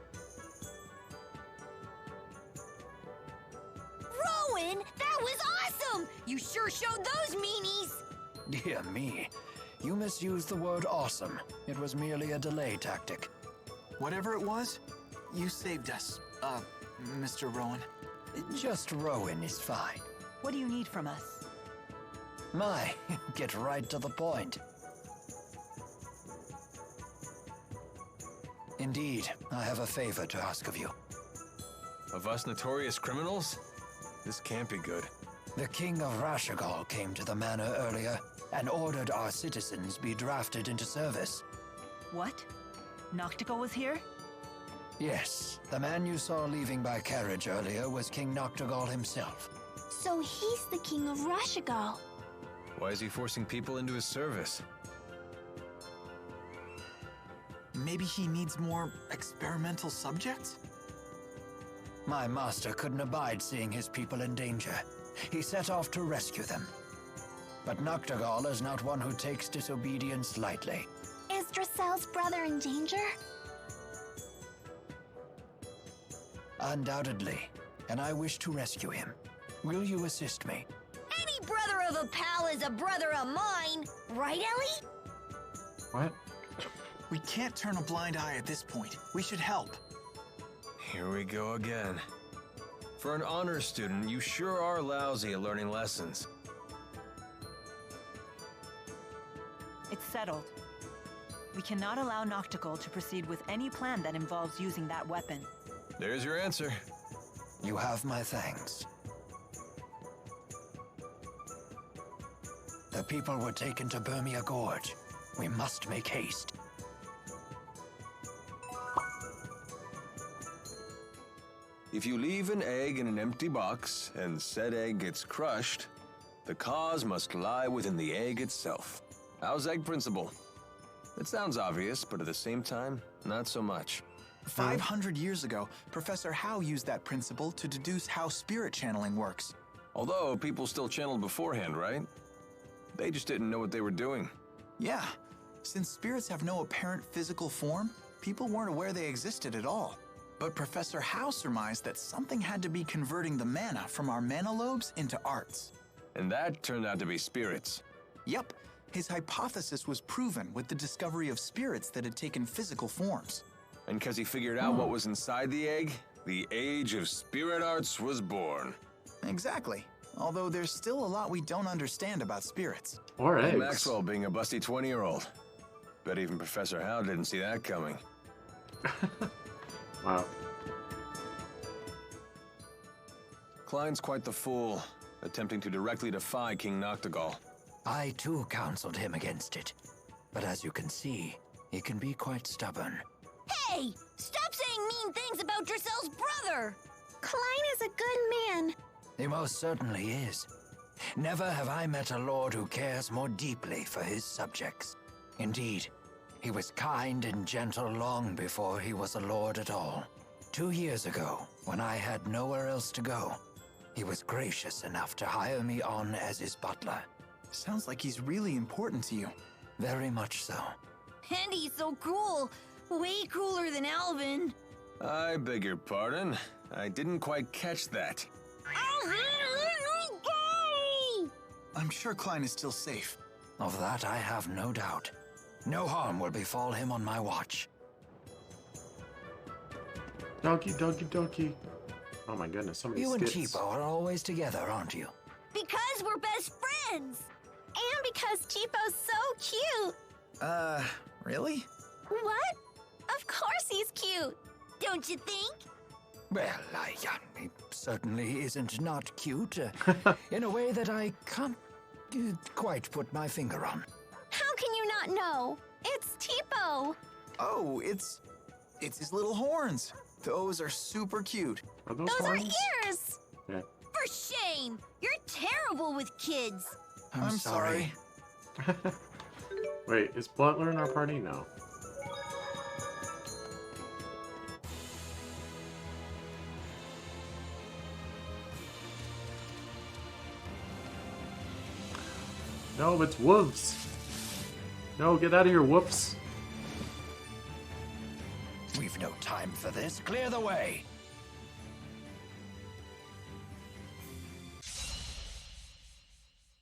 Rowan, that was awesome! You sure showed those meanies! Dear me. You misused the word awesome. It was merely a delay tactic. Whatever it was, you saved us, Mr. Rowan. Just Rowan is fine. What do you need from us? My, get right to the point. Indeed, I have a favor to ask of you. Of us notorious criminals? This can't be good. The King of Rashigal came to the manor earlier and ordered our citizens be drafted into service. What? Noctigal was here? Yes, the man you saw leaving by carriage earlier was King Noctigal himself. So he's the king of Rashigal. Why is he forcing people into his service? Maybe he needs more experimental subjects? My master couldn't abide seeing his people in danger. He set off to rescue them. But Noctigal is not one who takes disobedience lightly. Is Dracel's brother in danger? Undoubtedly, and I wish to rescue him. Will you assist me? Any brother of a pal is a brother of mine, right, Ellie? What? We can't turn a blind eye at this point. We should help. Here we go again. For an honors student, you sure are lousy at learning lessons. It's settled. We cannot allow Noctigal to proceed with any plan that involves using that weapon. There's your answer. You have my thanks. The people were taken to Burmia Gorge. We must make haste. If you leave an egg in an empty box, and said egg gets crushed, the cause must lie within the egg itself. How's egg principle? It sounds obvious, but at the same time, not so much. 500 years ago, Professor Howe used that principle to deduce how spirit channeling works. Although people still channeled beforehand, right? They just didn't know what they were doing. Yeah, since spirits have no apparent physical form, people weren't aware they existed at all. But Professor Howe surmised that something had to be converting the mana from our mana lobes into arts. And that turned out to be spirits. Yep, his hypothesis was proven with the discovery of spirits that had taken physical forms. And because he figured out what was inside the egg, the age of spirit arts was born. Exactly. Although there's still a lot we don't understand about spirits. Or eggs. And Maxwell being a busty 20-year-old. Bet even Professor Howe didn't see that coming. Wow. Klein's quite the fool, attempting to directly defy King Noctigal. I too counseled him against it. But as you can see, he can be quite stubborn. Hey! Stop saying mean things about Dracel's brother! Klein is a good man. He most certainly is. Never have I met a lord who cares more deeply for his subjects. Indeed, he was kind and gentle long before he was a lord at all. 2 years ago, when I had nowhere else to go, he was gracious enough to hire me on as his butler. Sounds like he's really important to you. Very much so. And he's so cool. Way cooler than Alvin. I beg your pardon. I didn't quite catch that. I'm sure Klein is still safe. Of that I have no doubt. No harm will befall him on my watch. Donkey, donkey, donkey. Oh my goodness, so many You and skits. Cheapo are always together, aren't you? Because we're best friends. And because Cheapo's so cute. Really? What? Of course he's cute. Don't you think? Well, he certainly isn't not cute, in a way that I can't quite put my finger on. How can you not know? It's Cheapo. Oh, it's his little horns. Those are super cute. Are those Those are horns? ears. Yeah. For shame! You're terrible with kids. I'm sorry. Wait, is Butler in our party? No. No, it's wolves. No, get out of here, whoops. We've no time for this. Clear the way.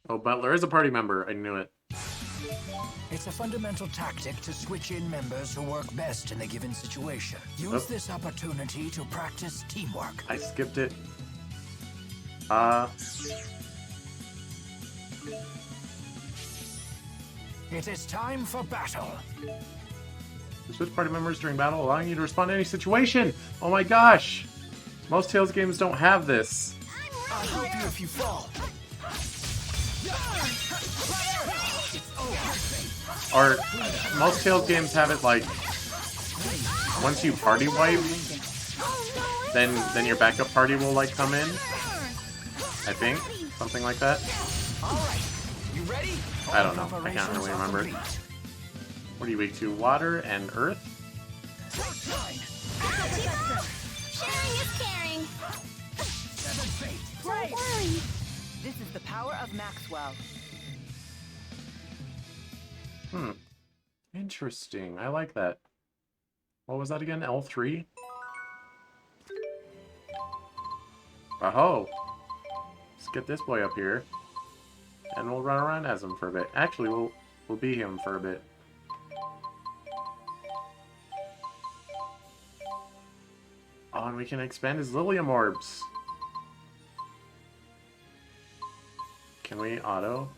Oh, Butler is a party member. I knew it. It's a fundamental tactic to switch in members who work best in a given situation. Use this opportunity to practice teamwork. I skipped it. It is time for battle. Switch party members during battle, allowing you to respond to any situation. Oh my gosh. Most Tales games don't have this. I'll help you if you fall. Or most Tales games have it like once you party wipe, then your backup party will like come in. I think something like that. You ready? I don't know. I can't really remember. What are you weak to? Water and earth? Sharing is caring. Don't worry. This is the power of Maxwell. Interesting. I like that. What was that again? L3? Oh, let's get this boy up here, and we'll run around as him for a bit. Actually, we'll be him for a bit. Oh, and we can expand his Lilium orbs. Can we auto?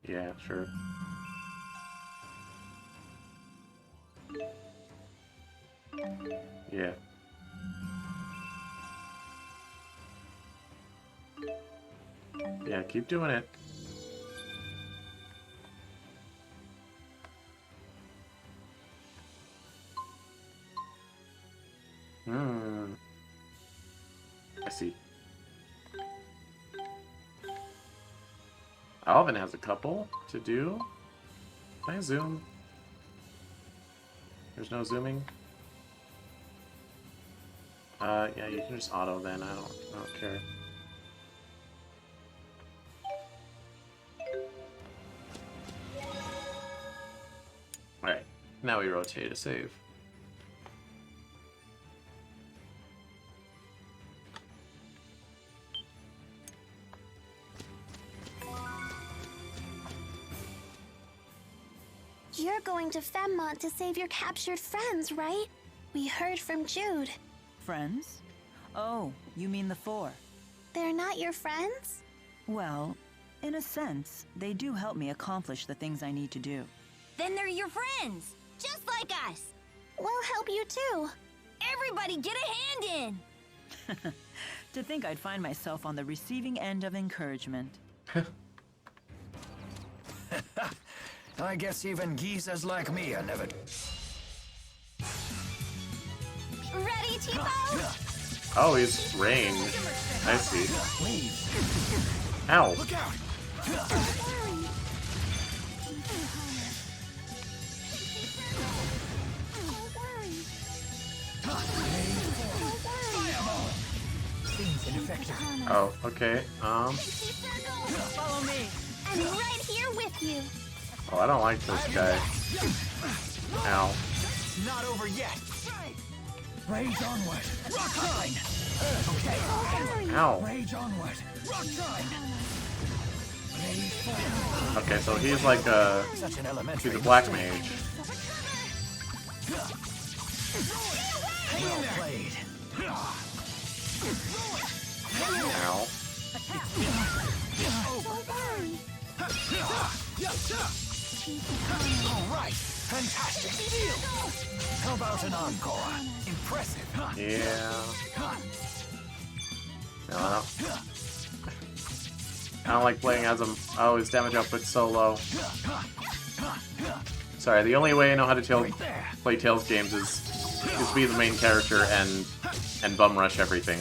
Yeah, sure. Yeah. Yeah, keep doing it. I see. Alvin has a couple to do. Can I zoom? There's no zooming. Yeah, you can just auto then. I don't care. Alright, now we rotate to save. You're going to Femmont to save your captured friends, right? We heard from Jude. Friends? Oh, you mean the four. They're not your friends? Well, in a sense, they do help me accomplish the things I need to do. Then they're your friends, just like us. We'll help you too. Everybody get a hand in. To think I'd find myself on the receiving end of encouragement. I guess even geezers like me are never... Ready, Tipo? Oh, he's rain. I see. Ow. Look out! Oh, okay. Follow me. I'm right here with you. Oh, I don't like this guy. Ow. Not over yet. Rage onward! Rock line! Okay. Ow. Rage onward! Rock line! Okay, so he's like Such an elementary. he's a black mage. Well played. Ow. All right. Fantastic. How about an encore? Impressive. Yeah. No, I don't like playing as him. Oh, his damage output's so low. Sorry, the only way I know how to play Tales games is be the main character and bum rush everything.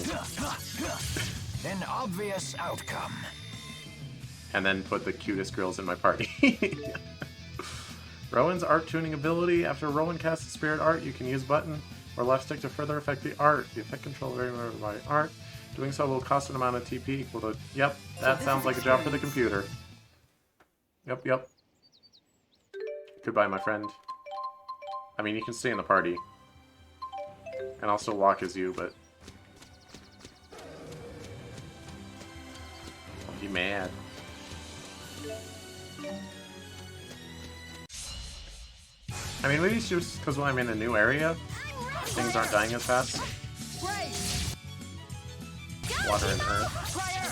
An obvious outcome. And then put the cutest girls in my party. Rowan's art tuning ability. After Rowan casts a spirit art, you can use button or left stick to further affect the art. The effect control very much by art. Doing so will cost an amount of TP equal to... Yep, that sounds like a job for the computer. Yep. Goodbye, my friend. I mean, you can stay in the party. And I'll still walk as you, but... I'll be mad. I mean, maybe it's just because when I'm in a new area, things aren't dying as fast. Water and earth.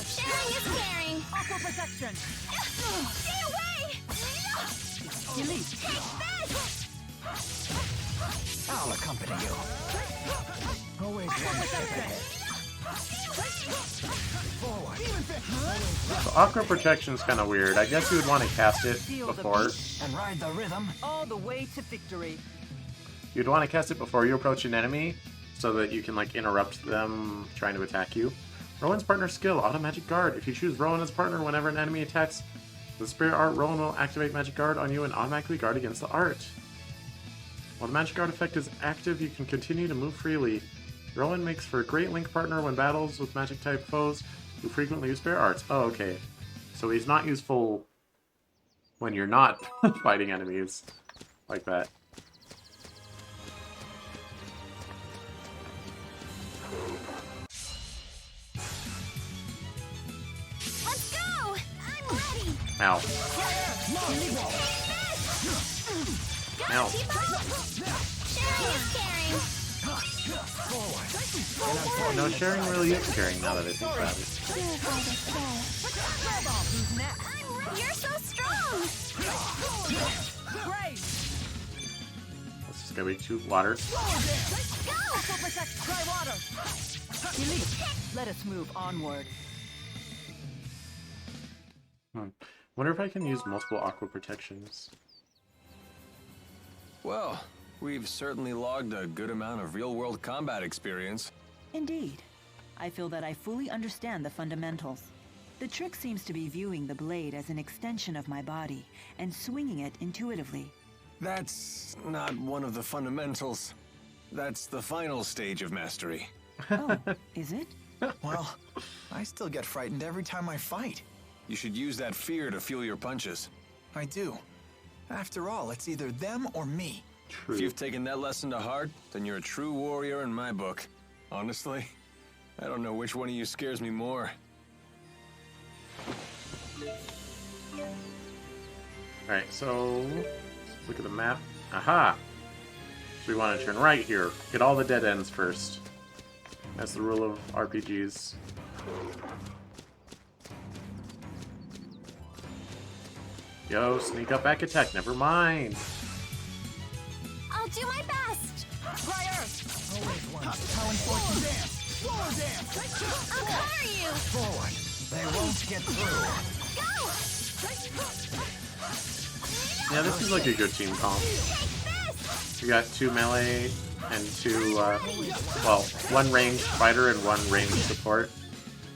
Sharing is caring. Aqua protection. Stay away! Take this! I'll accompany you. Always one step ahead. Forward. So Aqua Protection's kind of weird. I guess you would want to cast it before. And ride the rhythm. All the way to victory. You'd want to cast it before you approach an enemy, so that you can like interrupt them trying to attack you. Rowan's partner skill, Auto Magic Guard. If you choose Rowan as partner whenever an enemy attacks the spirit art, Rowan will activate Magic Guard on you and automatically guard against the art. While the Magic Guard effect is active, you can continue to move freely. Rowan makes for a great link partner when battles with magic type foes who frequently use spirit arts. Oh, okay. So he's not useful when you're not fighting enemies like that. Let's go! I'm ready! Ow. Ow. Sharing is caring. No, sharing really is caring now that I think about it. You're so strong! Great. Let's just go with 2 water. Aqua protect. Try water. Elite. Let us move onward. Wonder if I can use multiple aqua protections. Well, we've certainly logged a good amount of real-world combat experience. Indeed. I feel that I fully understand the fundamentals. The trick seems to be viewing the blade as an extension of my body and swinging it intuitively. That's not one of the fundamentals. That's the final stage of mastery. Oh, is it? Well, I still get frightened every time I fight. You should use that fear to fuel your punches. I do. After all, it's either them or me. True. If you've taken that lesson to heart, then you're a true warrior in my book. Honestly, I don't know which one of you scares me more. Alright, so look at the map. Aha! We want to turn right here. Get all the dead ends first. That's the rule of RPGs. Yo, sneak up back attack. Never mind. I'll do my best. I'll cover you. Forward. They won't get through. Go. Yeah, this is like a good team comp. We got 2 melee and 2, well, 1 ranged fighter and 1 ranged support.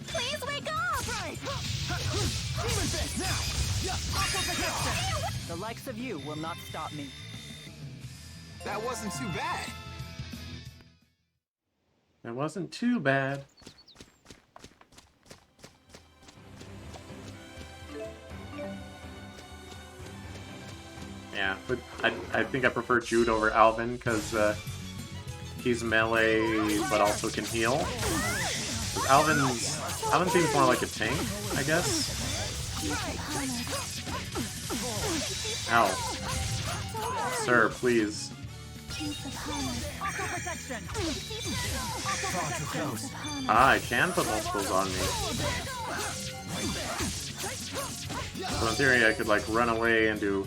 Please wake up. The likes of you will not stop me. That wasn't too bad. It wasn't too bad. Yeah, but I think I prefer Jude over Alvin because he's melee but also can heal. 'Cause Alvin seems more like a tank, I guess. Ow. Sir, please. Ah, I can put multiples on me. So in theory, I could like run away and do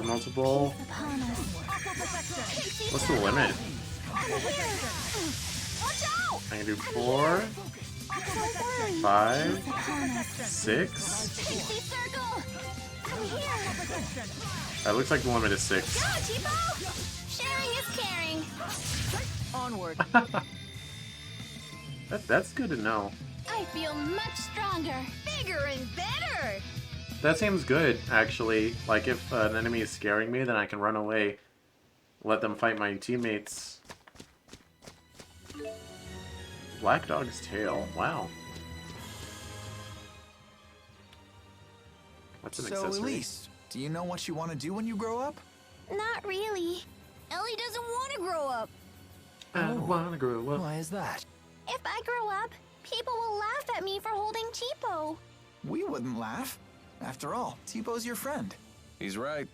multiple. What's the limit? I can do 4, 5, 6. It looks like the limit is 6. Go, Tipo! Sharing is caring. Onward. That's good to know. I feel much stronger, bigger, and better. That seems good, actually. Like, if an enemy is scaring me, then I can run away. Let them fight my teammates. Black Dog's tail. Wow. What's an accessory? So, Elise, do you know what you want to do when you grow up? Not really. Ellie doesn't want to grow up. I don't wanna grow up. Why is that? If I grow up, people will laugh at me for holding Tipo. We wouldn't laugh. After all, Tipo's your friend. He's right.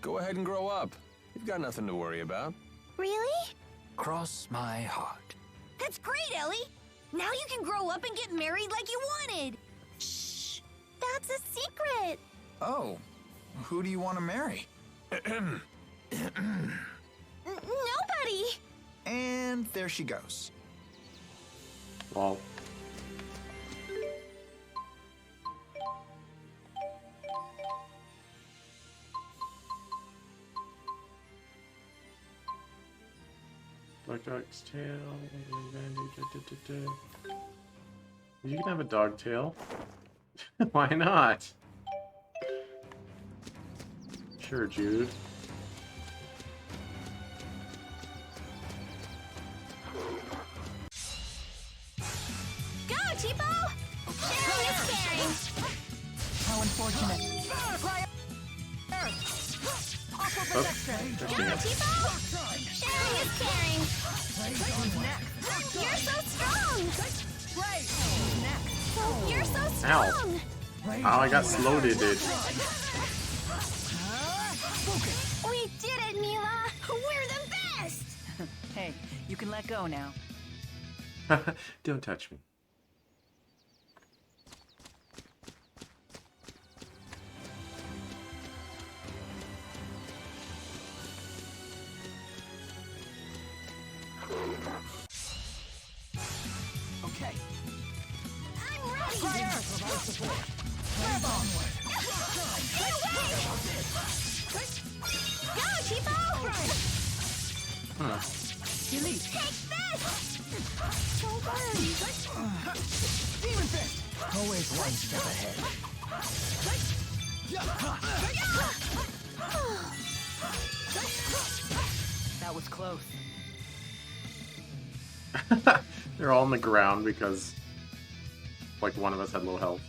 Go ahead and grow up. You've got nothing to worry about. Really? Cross my heart. That's great, Ellie. Now you can grow up and get married like you wanted. Shh. That's a secret. Oh, who do you want to marry? Nobody. And there she goes. Well. Black Dog's tail. You can have a dog tail. Why not? Sure, Jude. Go, Tipo. Sharing is caring. How unfortunate. Oh, Go, Tipo. Sharing is caring. You're so strong. You're so strong. Ow, I got slow-did. We did it, Mila. We're the best. Hey, you can let go now. Don't touch me. Okay. I'm ready. Go, Tipo. Huh. Take this. Don't worry. Demon Fist! Always one step ahead. That was close. They're all on the ground because, like, one of us had low health.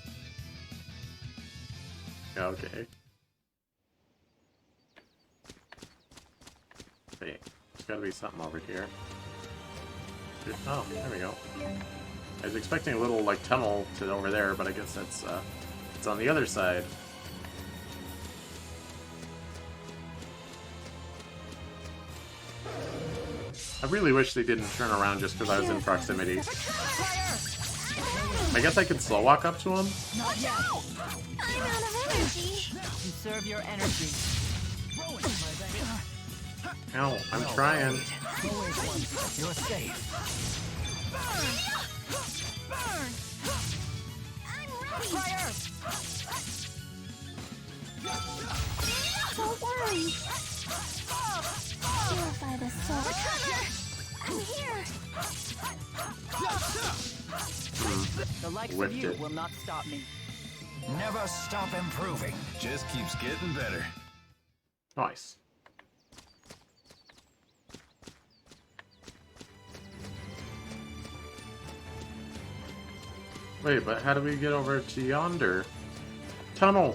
Yeah, okay. Wait, there's gotta be something over here. Oh, there we go. I was expecting a little, like, tunnel to over there, but I guess that's, it's on the other side. I really wish they didn't turn around just because I was in proximity. I guess I could slow walk up to him. Not yet. I'm out of energy. Conserve your energy. Ow, I'm trying. You're safe. Burn! I'm ready. Fire! Don't worry. Purify the soul. I'm here. The likes Whipped of you it. will not stop me. Never stop improving. Just keeps getting better. Nice. Wait, but how do we get over to yonder? Tunnel!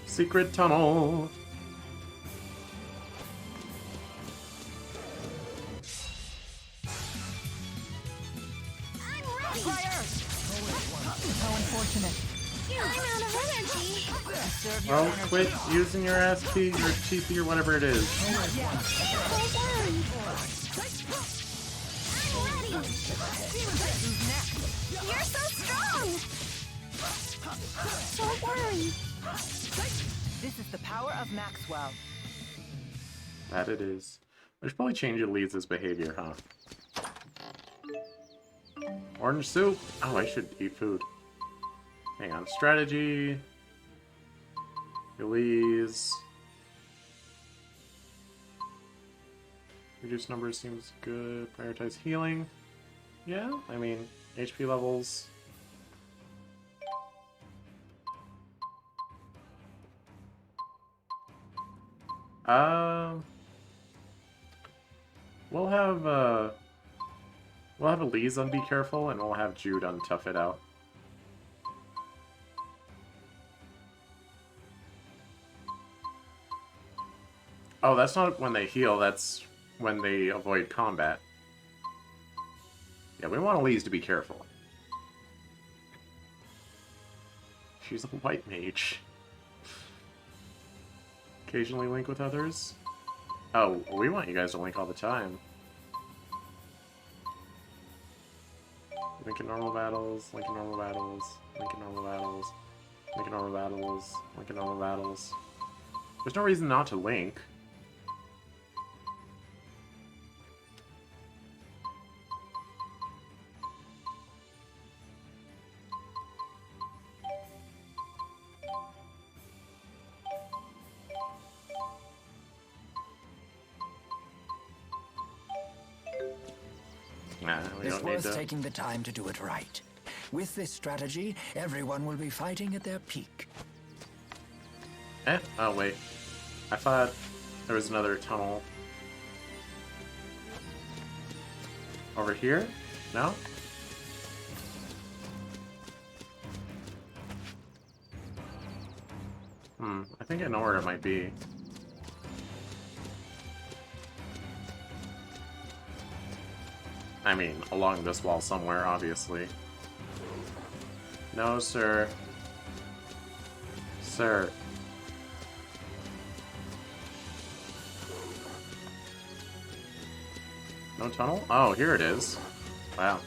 Secret tunnel! I'm ready. Fire! How unfortunate. I'm out of energy. Conserve your Oh, energy. quit using your ass key, or TP, or whatever it is. Don't worry. I'm ready. Who's next? You're so strong. Don't worry. This is the power of Maxwell. That it is. I should probably change Elise's behavior, huh? Orange soup? Oh, I should eat food. Hang on. Strategy. Elise. Reduce numbers seems good. Prioritize healing. Yeah, I mean, HP levels. We'll have Elise on Be Careful, and we'll have Jude on Tough It Out. Oh, that's not when they heal, that's when they avoid combat. Yeah, we want Elise to be careful. She's a white mage. Occasionally link with others. Oh, we want you guys to link all the time. Link in normal battles, link in normal battles, link in normal battles, link in normal battles, link in normal battles. There's no reason not to link. Nah, we It's don't need worth to. taking the time to do it right. With this strategy, everyone will be fighting at their peak. Oh wait. I thought there was another tunnel. Over here? No? I think I know where it might be. I mean, along this wall somewhere, obviously. No, sir. Sir. No tunnel? Oh, here it is. Wow.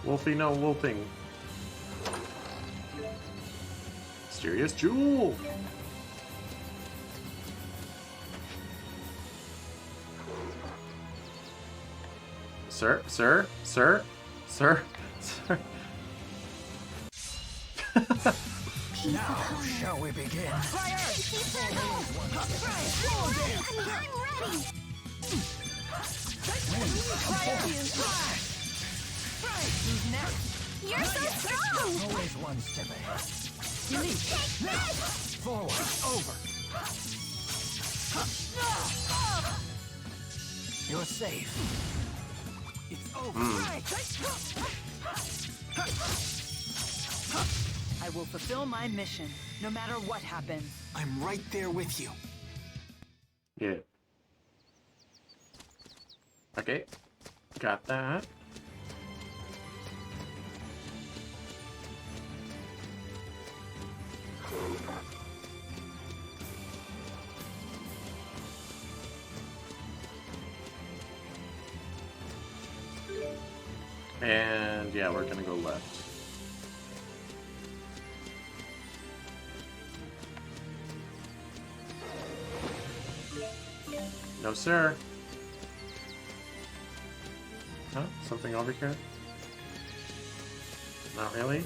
Wolfie, no wolfing. Mysterious jewel! Sir, sir, sir, sir, sir. Now, shall we begin? I'm ready. Who's next? You're so strong. Always one step ahead. Take this. Forward, over. You're safe. It's over. I will fulfill my mission, no matter what happens. I'm right there with you. Yeah. Okay. Got that. And yeah, we're gonna go left. No, sir. Huh? Something over here? Not really.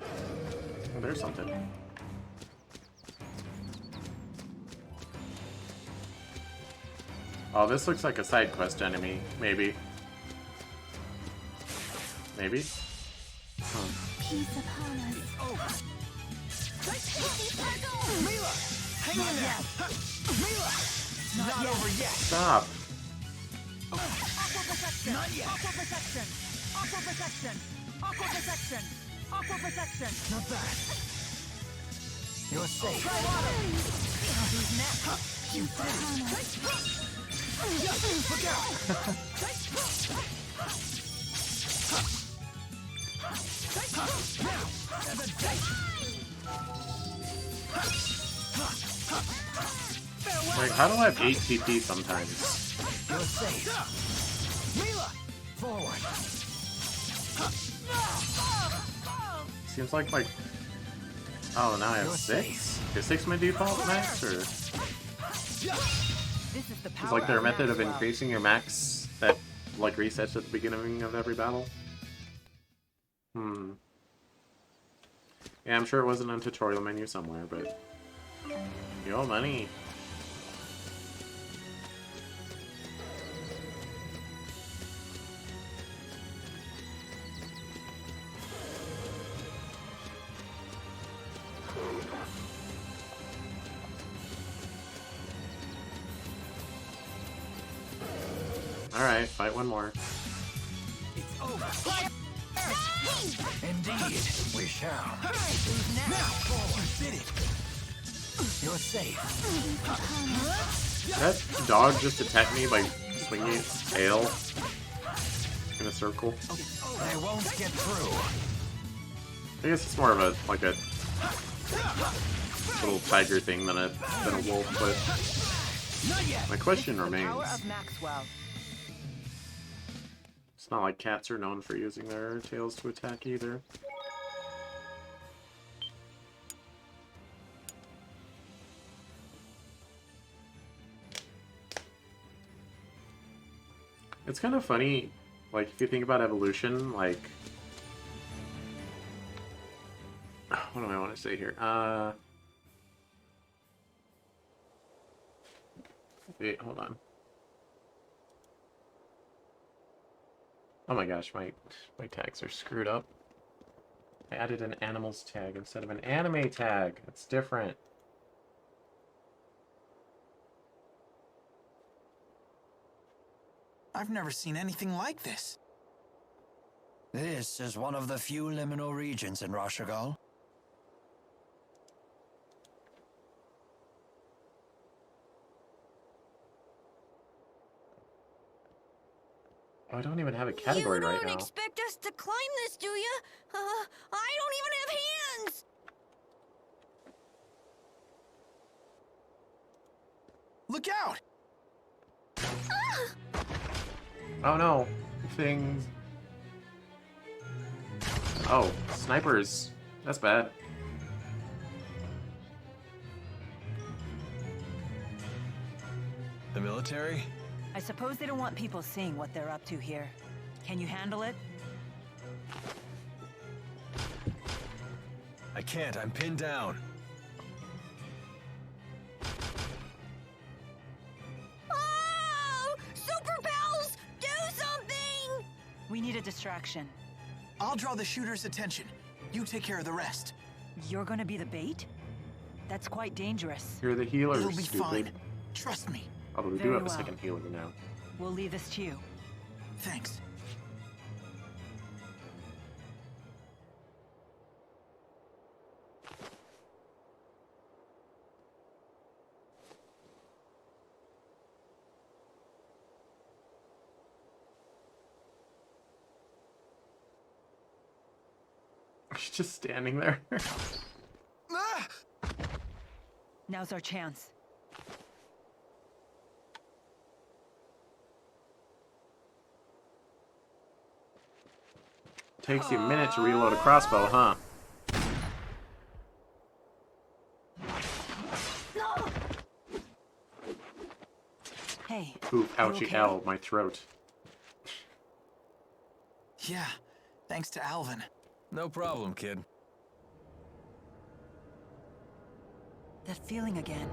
Oh, there's something. Oh, this looks like a side quest enemy. Maybe. Maybe? Huh. Peace upon us. Mila! Hang in there! Mila! Not over yet! Stop! Aqua protection! Not yet! Aqua protection! Aqua protection! Aqua protection! Aqua protection! Not bad. You're safe. Try water! Who's next? You did it! Look out! Like, how do I have 8 TP sometimes? You're safe. Mila! Forward. Seems like oh, now I have 6? Is 6 my default max, or? This is the power Is like there a of method of Maxwell. increasing your max that like resets at the beginning of every battle? Hmm. Yeah, I'm sure it wasn't on tutorial menu somewhere, but yo, money. Alright, fight one more. It's over. Indeed, we shall. Now, forward. You did it. You're safe. Did that dog just attack me by swinging its tail in a circle? They won't get through. I guess it's more of a like a little tiger thing than a wolf, but my question Power remains. of Maxwell. It's not like cats are known for using their tails to attack either. It's kind of funny, like, if you think about evolution, like... What do I want to say here? Wait, hold on. Oh my gosh, my tags are screwed up. I added an animals tag instead of an anime tag. It's different. I've never seen anything like this. This is one of the few liminal regions in Rashagal. I don't even have a category right now. You don't expect us to climb this, do you? I don't even have hands! Look out! Oh no, things. Oh, snipers. That's bad. The military? I suppose they don't want people seeing what they're up to here. Can you handle it? I can't, I'm pinned down. Oh! Super Pals, do something! We need a distraction. I'll draw the shooter's attention. You take care of the rest. You're gonna be the bait? That's quite dangerous. You're the healer, It'll be stupid. fine. Trust me. Although we do Very have a well. second healer now. We'll leave this to you. Thanks. She's just standing there. Ah! Now's our chance. Takes you a minute to reload a crossbow, huh? Hey. Ooh, ouchie, okay? ow, my throat. Yeah, thanks to Alvin. No problem, kid. That feeling again.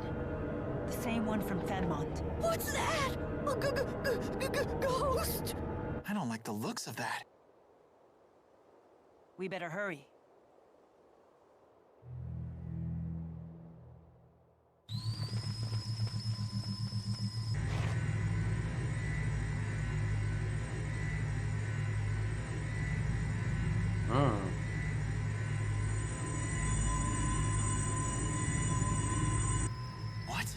The same one from Fenmont. What's that? A ghost? I don't like the looks of that. We better hurry. What?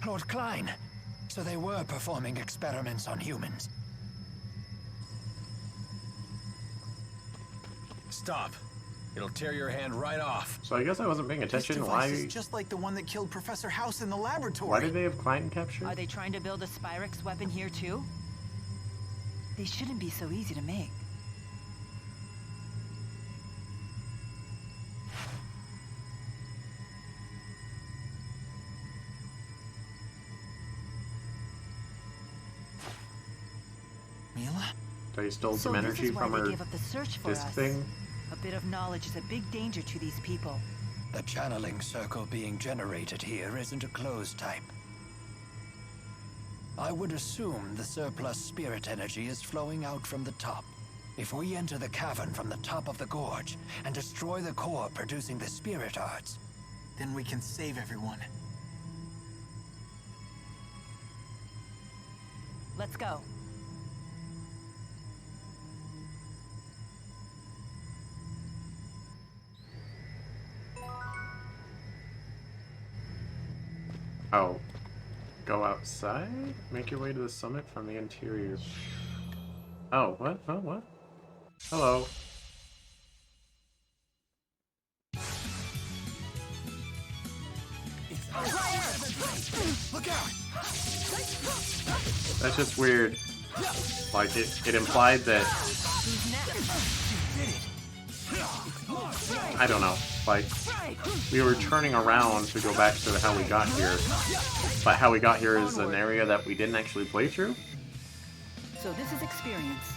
Lord Klein, so they were performing experiments on humans. Stop. It'll tear your hand right off. So I guess I wasn't paying This attention. device Why? is just like the one that killed Professor House in the laboratory. Why did they have Klein captured? Are they trying to build a Spyrex weapon here too? They shouldn't be so easy to make. Mila? They stole So some energy this is why from they her gave up the search for disc us. thing. A bit of knowledge is a big danger to these people. The channeling circle being generated here isn't a closed type. I would assume the surplus spirit energy is flowing out from the top. If we enter the cavern from the top of the gorge and destroy the core producing the spirit arts, Then we can save everyone. Let's go. Oh. Go outside? Make your way to the summit from the interior. Oh, what? Oh, what? Hello. Look out! That's just weird. Like, it implied that... I don't know. Like, we were turning around to go back to how we got here. But how we got here is an area that we didn't actually play through? So this is experience.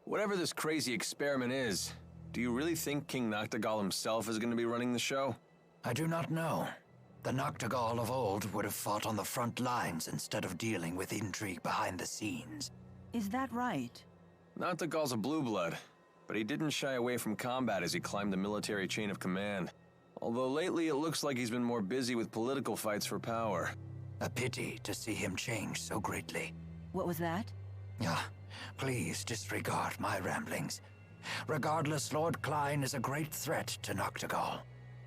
Whatever this crazy experiment is, do you really think King Noctigal himself is going to be running the show? I do not know. The Noctigal of old would have fought on the front lines instead of dealing with intrigue behind the scenes. Is that right? Noctigal's a blue blood, but he didn't shy away from combat as he climbed the military chain of command. Although lately it looks like he's been more busy with political fights for power. A pity to see him change so greatly. What was that? Ah, please disregard my ramblings. Regardless, Lord Klein is a great threat to Noctigal.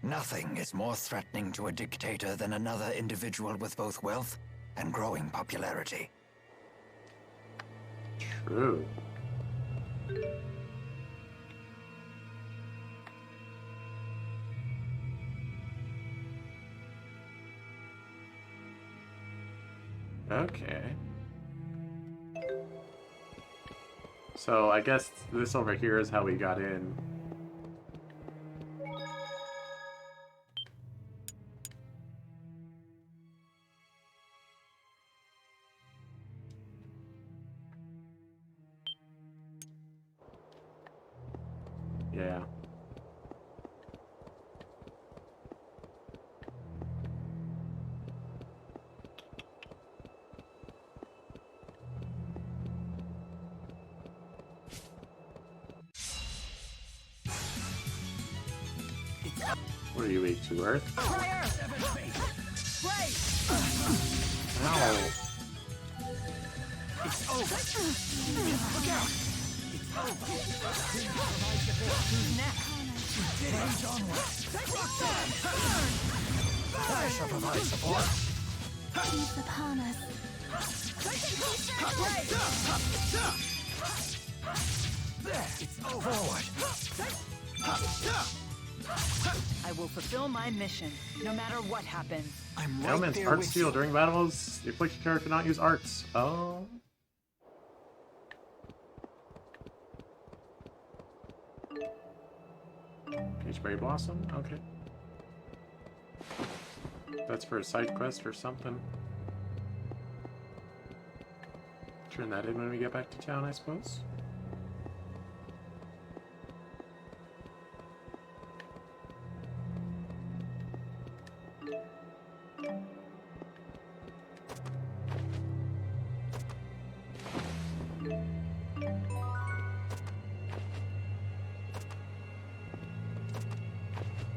Nothing is more threatening to a dictator than another individual with both wealth and growing popularity. True. Okay. So I guess this over here is how we got in. Yeah. What are you, weak to Earth? Ow. It's over. Look out! It's over. Rage onward. I shall provide support. He's upon us. It's forward. I will fulfill my mission, no matter what happens. I'm right Ailments, there art with steal. you. During battles, the afflicted character cannot use arts. Oh. Peachberry Blossom? Okay. That's for a side quest or something. Turn that in when we get back to town, I suppose.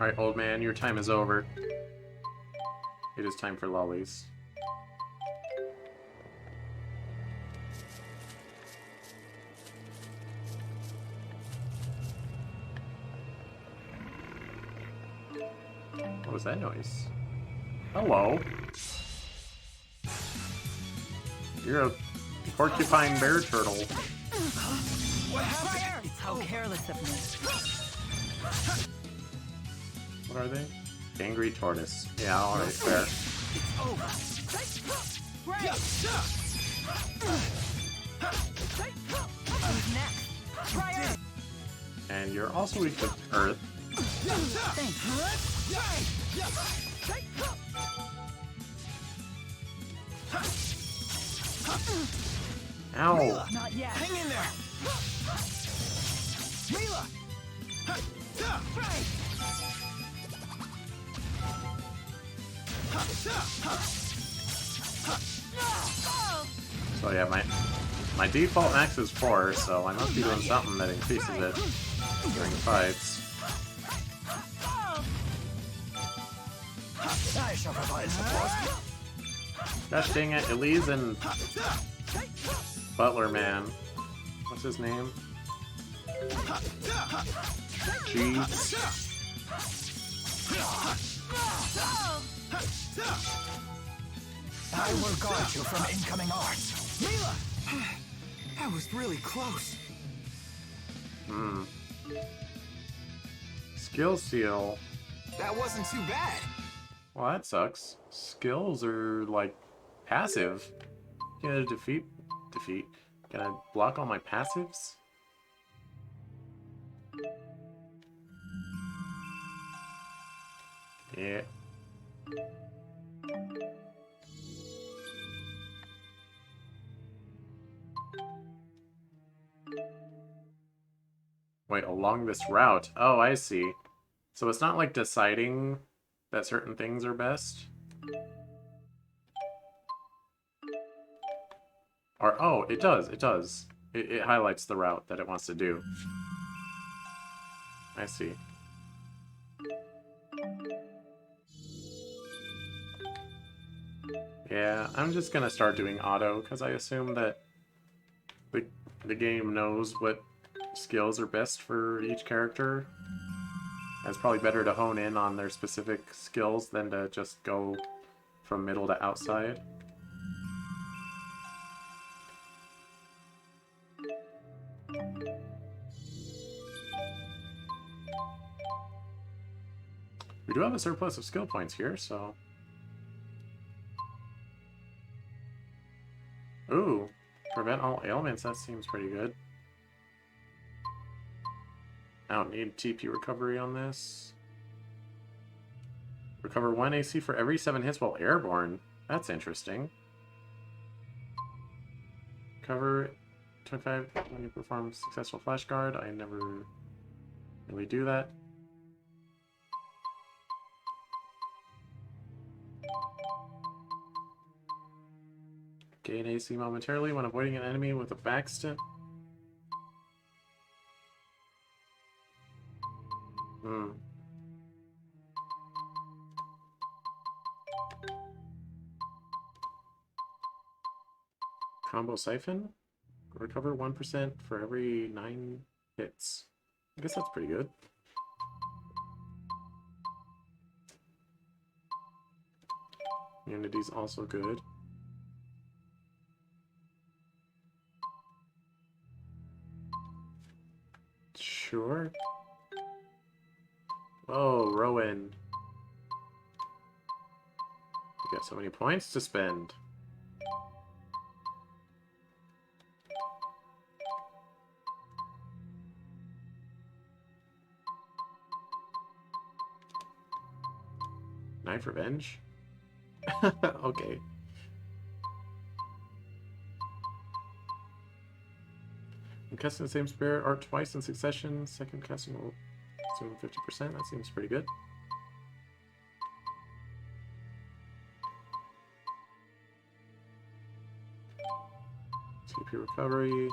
Alright, old man, your time is over. It is time for lollies. What was that noise? Hello. You're a porcupine bear turtle. What happened? How careless of me. What are they? Angry tortoise. Yeah, alright, fair. Who's next? Try it. And you're also weak to earth. Ow! Not yet. Hang in there. Mila. So yeah, my default max is 4, so I must be doing something that increases it during fights. I shall provide support. Gosh dang it, Elise and Butler Man. What's his name? Jeez. I will guard you from incoming arts. Mila! That was really close. Skill seal. That wasn't too bad. Well, that sucks. Skills are, like, passive. Gonna defeat. Gonna block all my passives? Yeah. Wait, along this route. Oh, I see. So it's not like deciding that certain things are best? Or, oh, it does. It highlights the route that it wants to do. I see. Yeah, I'm just gonna start doing auto, because I assume that the game knows what skills are best for each character. And it's probably better to hone in on their specific skills than to just go from middle to outside. We do have a surplus of skill points here, so... Ooh, prevent all ailments, that seems pretty good. I don't need TP recovery on this. Recover 1 AC for every 7 hits while airborne. That's interesting. Cover 25 when you perform successful flash guard. I never really do that. Gain AC momentarily when avoiding an enemy with a backstep. Combo Siphon? Recover 1% for every 9 hits. I guess that's pretty good. Unity's also good. Sure. Oh, Rowan. You got so many points to spend. Knife Revenge? Okay. I'm casting the same spirit art twice in succession. Second casting will assume 50%. That seems pretty good. TP recovery.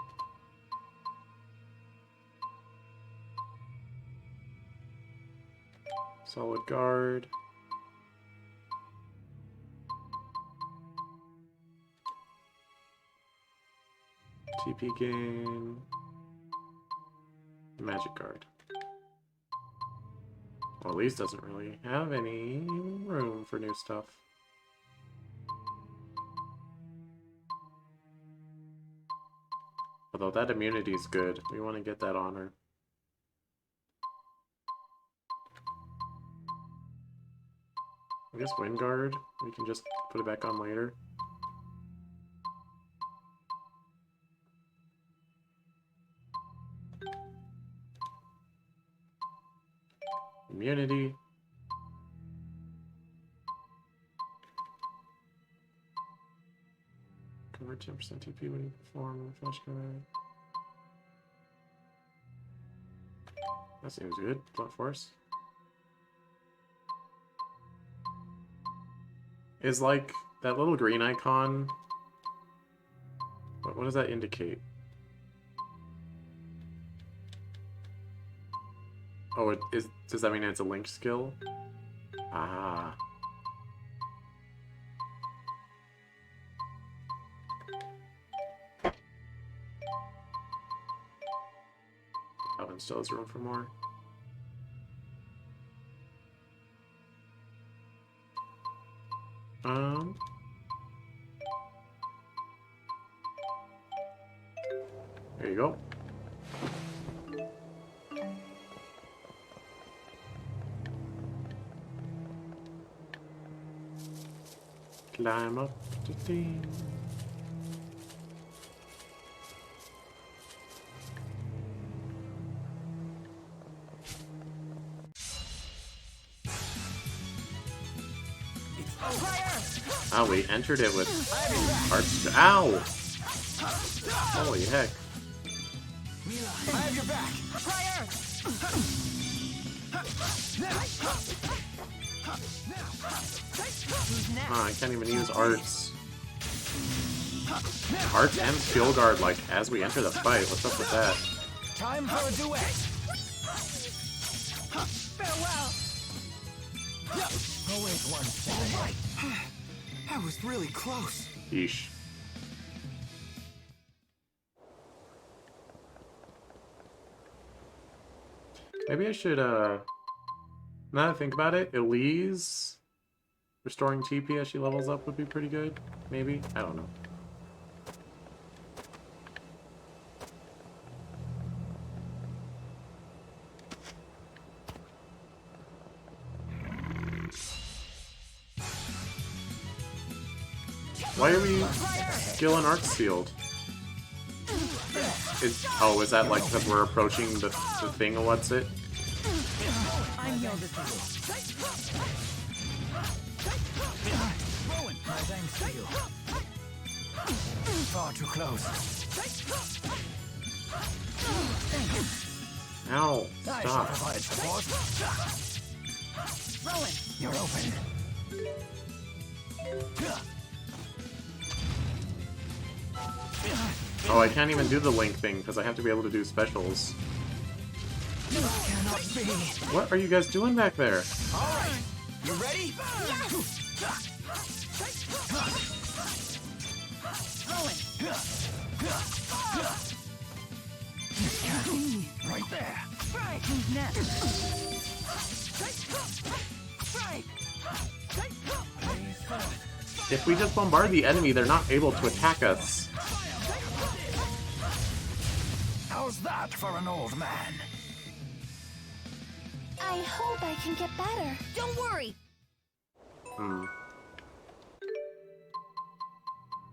Solid guard. TP gain. Magic guard. Well, Elise doesn't really have any room for new stuff. Although that immunity is good. We want to get that on her. I guess Wind Guard. We can just put it back on later. Immunity. Convert 10% TP when you perform a flash command. That seems good. Blunt force. Is like that little green icon. What does that indicate? Oh, it is. Does that mean it's a linked skill? Ah. Alvin still has room for more. There you go. Climb up the thing. Oh, we entered it with hearts. Ow! Holy heck. I have your back. Oh, I can't even use arts. Arts and skill guard, like, as we enter the fight. What's up with that? Time for a duet. Farewell. Oh, wait one second. That was really close. Yeesh. Maybe I should, now that I think about it, Elise restoring TP as she levels up would be pretty good. Maybe? I don't know. Why are we skill and arc sealed? Is that like because we're approaching the thing or what's it? I'm here to Rowan, my thanks to you. Far too close. Ow! I shall Stop. provide support. Rowan. You're open. Oh, I can't even do the link thing because I have to be able to do specials. Cannot be. What are you guys doing back there? All right. You ready? Right there. Right, who's next? If we just bombard the enemy, they're not able to attack us. How's that for an old man? I hope I can get better. Don't worry. You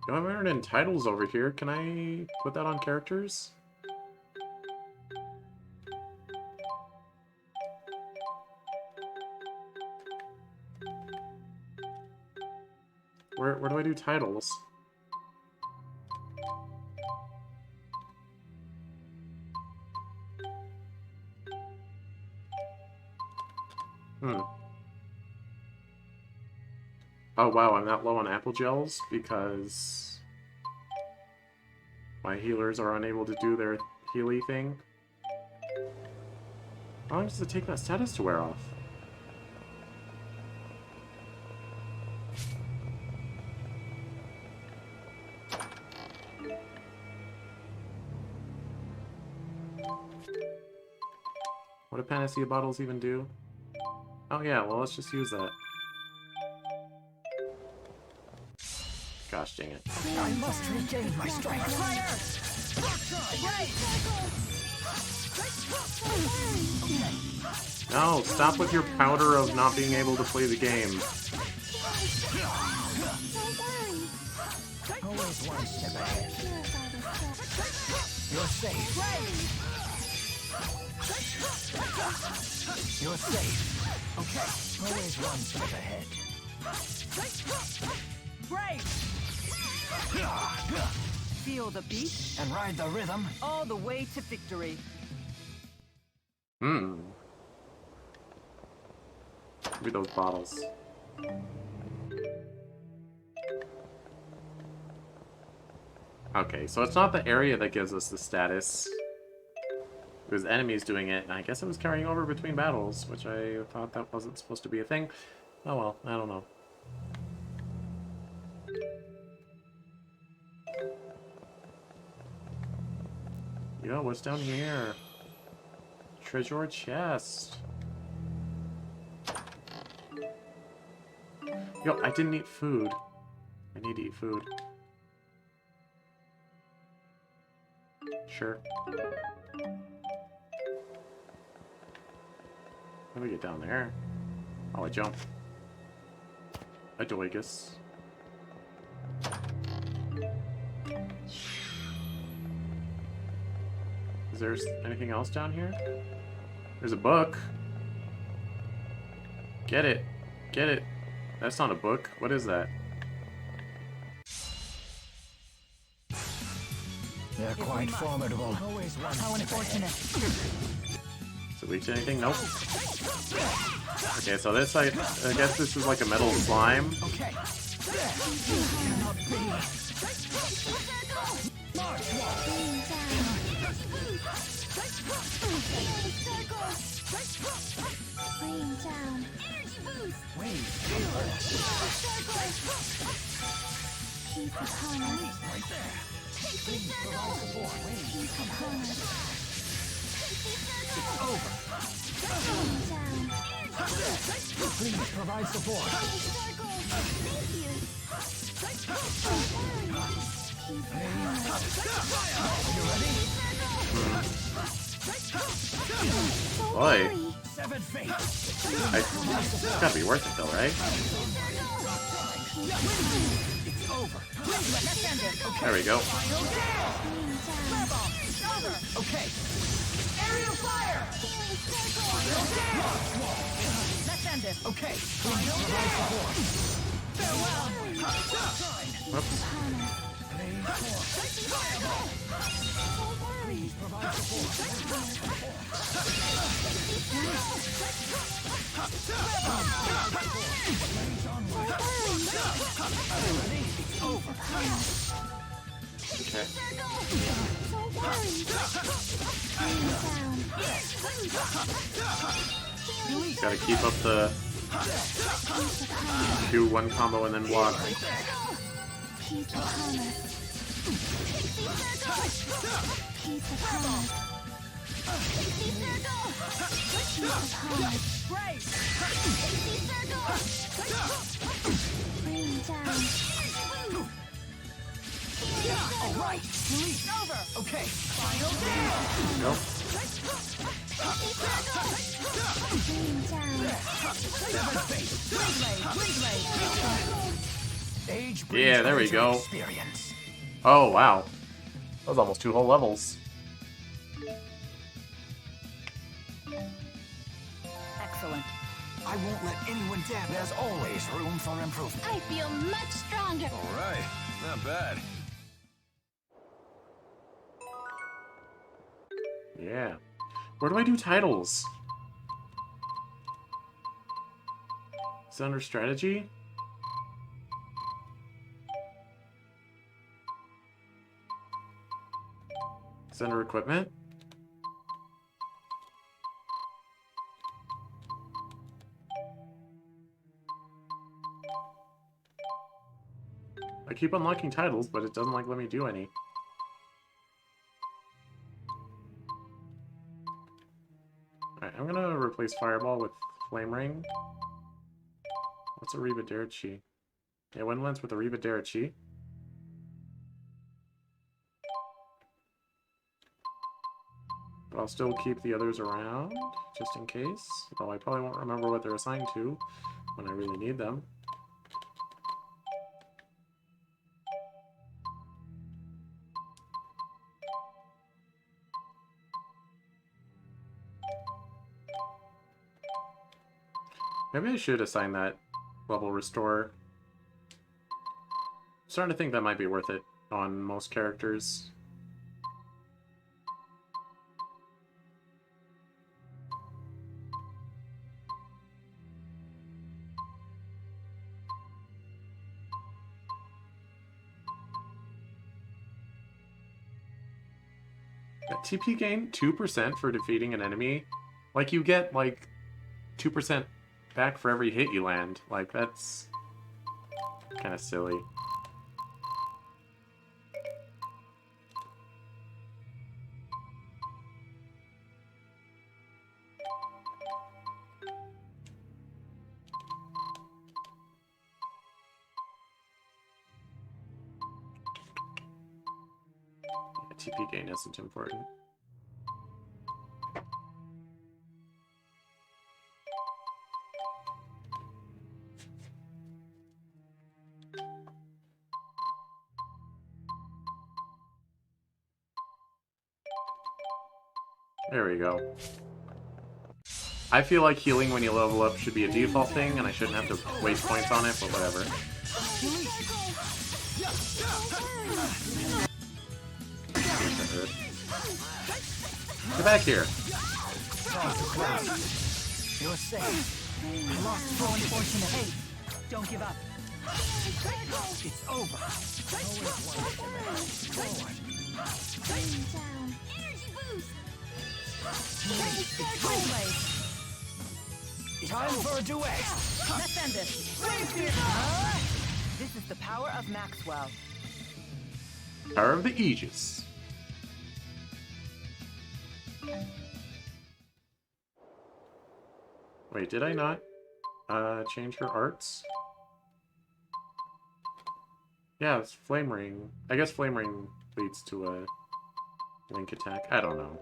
know, I've earned in titles over here. Can I put that on characters? Where do I do titles? Oh wow, I'm not low on apple gels because my healers are unable to do their healy thing. How long does it take that status to wear off? What do panacea bottles even do? Oh yeah, well let's just use that. Gosh dang it. I must regain my strength. No, stop with your powder of not being able to play the game. Always one step ahead. You're safe. You're safe. Okay, always one step ahead. Brave! Feel the beat And ride the rhythm. all the way to victory. Give me those bottles. Okay, so it's not the area that gives us the status. It was enemies doing it, and I guess it was carrying over between battles, which I thought that wasn't supposed to be a thing. Oh well, I don't know. Yo, what's down here? Treasure chest. Yo, I didn't eat food. I need to eat food. Sure. How do we get down there? Oh, I jump. A doigus. Is there anything else down here? There's a book. Get it. Get it. That's not a book. What is that? They're quite formidable. Always one How unfortunate. Is it weak to anything? Nope. Okay, so this, I guess this is like a metal slime. Okay. Cannot be. Rain down. Energy boost. Peace upon us. Right there. Peace upon us. It's over. Rain down. Please provide support. Thank you. Peace upon us. Are you ready? Boy, Severed fate. it's gotta be worth it though, right? It's over. Let's end it. There we go. Okay. Aerial fire! Let's end it. Okay. Please provide support. Whoops. Please provide support. It's over. Okay. Don't worry. Rain down. Gotta keep up the do one combo and then block. Peace upon us. Peace upon us. Peace upon us. Rain down. All right. Release. Over. Okay. Final Nope. Rain Age brings Yeah, there we greater go. Experience. Oh, wow. That was almost 2 whole levels. Excellent. I won't let anyone damage. There's always room for improvement. I feel much stronger. All right, not bad. Yeah. Where do I do titles? Is it under strategy? Is it under equipment? I keep unlocking titles, but it doesn't like let me do any. Alright, I'm gonna replace Fireball with Flame Ring. What's a Reba Darachi? Yeah, one lens with a Reba Darachi. But I'll still keep the others around, just in case. Though I probably won't remember what they're assigned to when I really need them. Maybe I should assign that level restore. I'm starting to think that might be worth it on most characters. Yeah, TP gain 2% for defeating an enemy. Like, you get, like, 2% back for every hit you land. Like, that's kind of silly. Yeah, TP gain isn't important. There we go. I feel like healing when you level up should be a default thing, and I shouldn't have to waste points on it, but whatever. Get back here! You're safe. We lost 4 unfortunate. Hey, don't give up. It's over. Down. Energy boost. Time for a duet. Let's end this. This is the power of Maxwell. Power of the Aegis. Wait, did I not change her arts? Yeah, it's Flame Ring. I guess Flame Ring leads to a link attack. I don't know.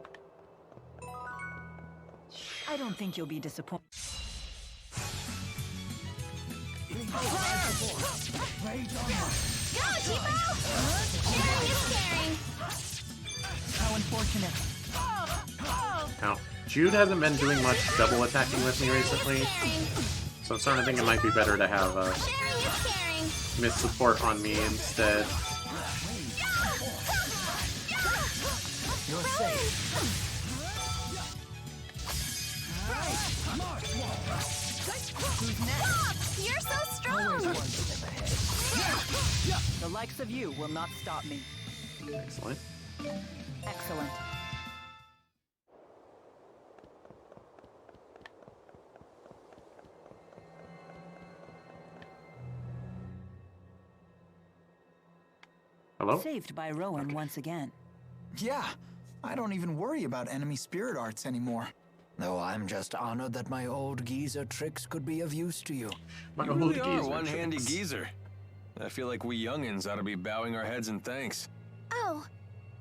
I don't think you'll be disappointed. Go, Tipo! Sharing is caring. How unfortunate. Now, Jude hasn't been doing much double attacking with me recently, so I'm starting to think it might be better to have Sharing is caring. Miss support on me instead. You're safe. You're so strong. The likes of you will not stop me. Excellent. Excellent. Hello? Saved by Rowan once again. Yeah, I don't even worry about enemy spirit arts anymore. No, I'm just honored that my old geezer tricks could be of use to you. My You old really are geezer one-handy tricks. geezer. I feel like we youngins ought to be bowing our heads in thanks. Oh,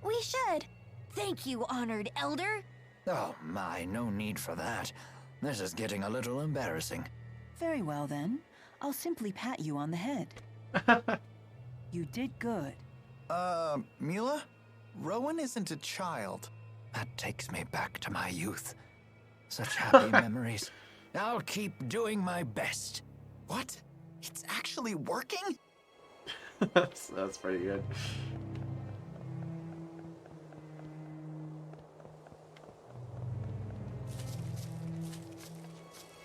we should. Thank you, honored elder. Oh my, no need for that. This is getting a little embarrassing. Very well then. I'll simply pat you on the head. You did good. Mila? Rowan isn't a child. That takes me back to my youth. Such happy memories. I'll keep doing my best. What? It's actually working? That's pretty good.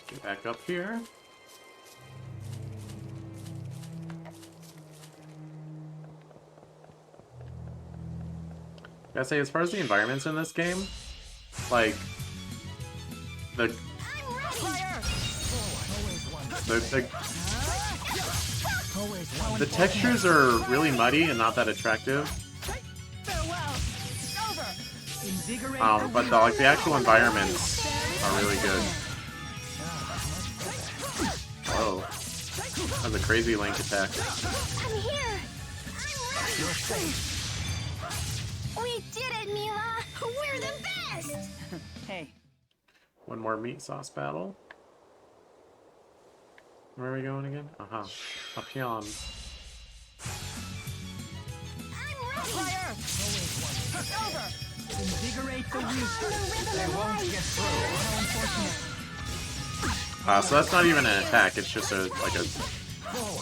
Get back up here. Gotta say, as far as the environments in this game, like the textures are really muddy and not that attractive. But the actual environments are really good. Whoa, that's a crazy Link attack. I'm here! I'm ready! We did it, Mila! We're the best! Hey. One more meat sauce battle. Where are we going again? Up here. I'm ready! Over! Invigorate the weak. They won't get through. How unfortunate. So that's not even an attack, it's just a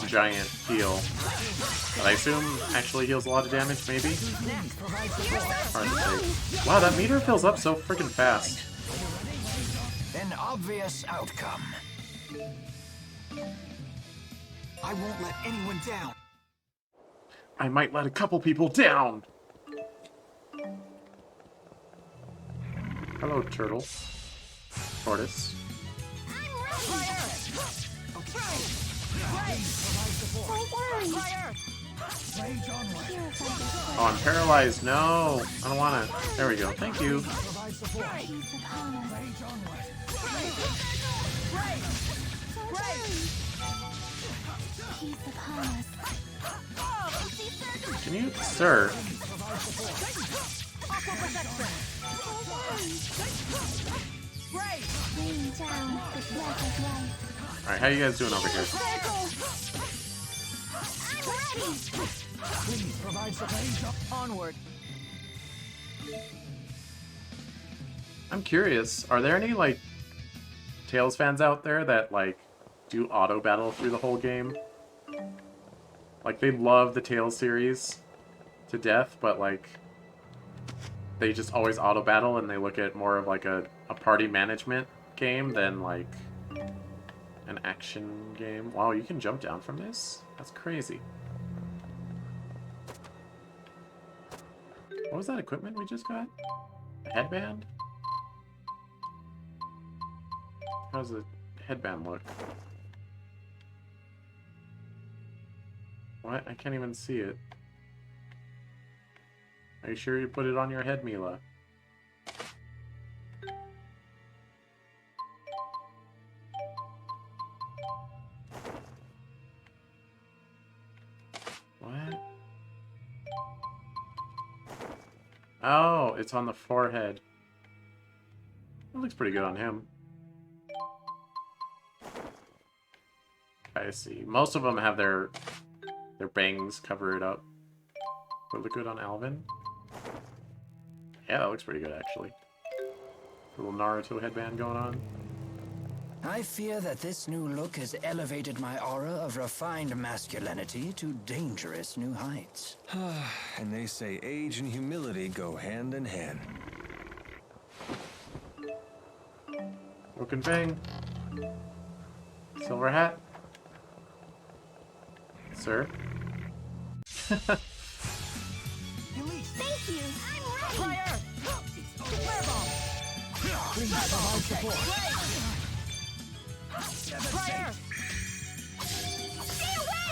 giant heal. That I assume actually heals a lot of damage, maybe? Hard to say. Wow, that meter fills up so freaking fast. An obvious outcome. I won't let anyone down. I might let a couple people down! Hello, turtle. Tortoise. Don't worry. Oh, I'm paralyzed. No! I don't wanna. There we go. Thank you. Can you, sir? Alright, how you guys doing over here? Please provide support. Onward. I'm curious, are there any, like, Tales fans out there that, like, do auto battle through the whole game? Like, they love the Tales series to death, but, like, they just always auto battle and they look at more of, like, a party management game than, like, an action game. Wow, you can jump down from this? That's crazy. What was that equipment we just got? A headband? How does the headband look? What? I can't even see it. Are you sure you put it on your head, Mila? What? Oh, it's on the forehead. It looks pretty good on him. I see. Most of them have their bangs cover it up. But look good on Alvin. Yeah, that looks pretty good, actually. Little Naruto headband going on. I fear that this new look has elevated my aura of refined masculinity to dangerous new heights. And they say age and humility go hand in hand. Broken Fang. Silver hat. Sir. Thank you. I'm ready. Flare ball. Please provide support. Fire. Stay away!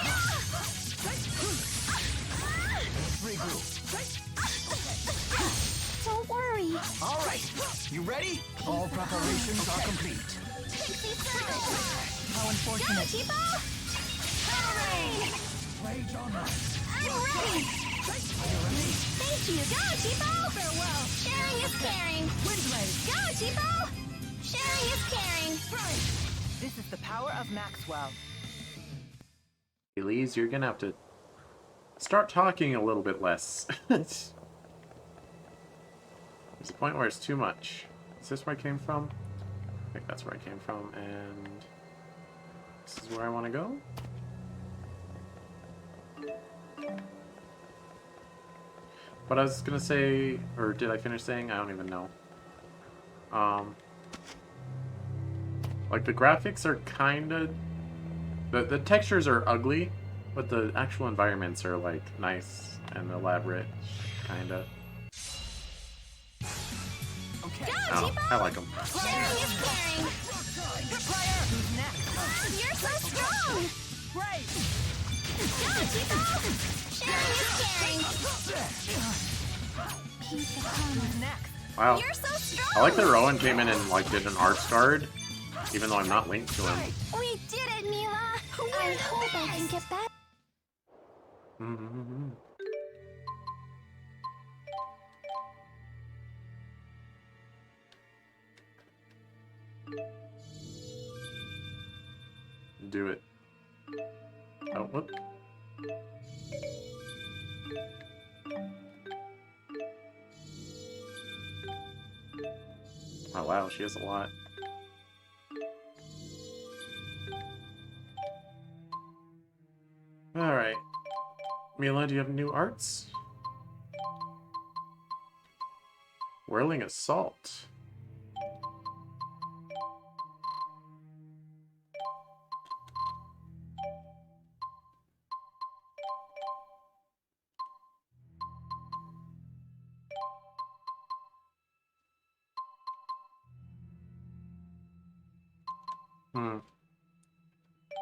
Don't worry. All right, you ready? All preparations are complete. How unfortunate. Go, Chipo! Hooray! Rage onward. I'm ready. Thank you. Go, Chipo! Farewell. Sharing is caring. Windblade. Go, Chipo! Sharing is caring. This is the power of Maxwell. Elise, you're gonna have to Start talking a little bit less. There's a point where it's too much. Is this where I came from? I think that's where I came from, and this is where I want to go. But I was gonna say, or did I finish saying? I don't even know. Like the graphics are kind of, the textures are ugly, but the actual environments are like nice and elaborate, kind of. Oh, I like them. Sharing is caring. You're so strong. Right. Go, Tipo! Sharing is caring. Keep the calm. Wow. You're so strong. I like that Rowan came in and like did an arts guard, even though I'm not linked to him. We did it, Mila. I hope I can get back. Do it. Oh, whoop. Oh wow, she has a lot. Alright. Mila, do you have new arts? Whirling Assault.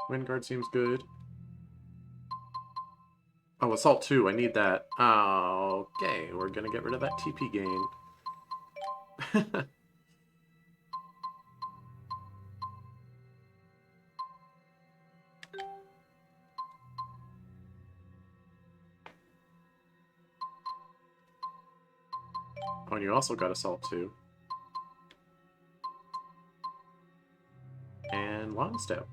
Windguard seems good. Oh, Assault 2, I need that. Okay, we're gonna get rid of that TP gain. Oh, and you also got Assault 2. And Long Step.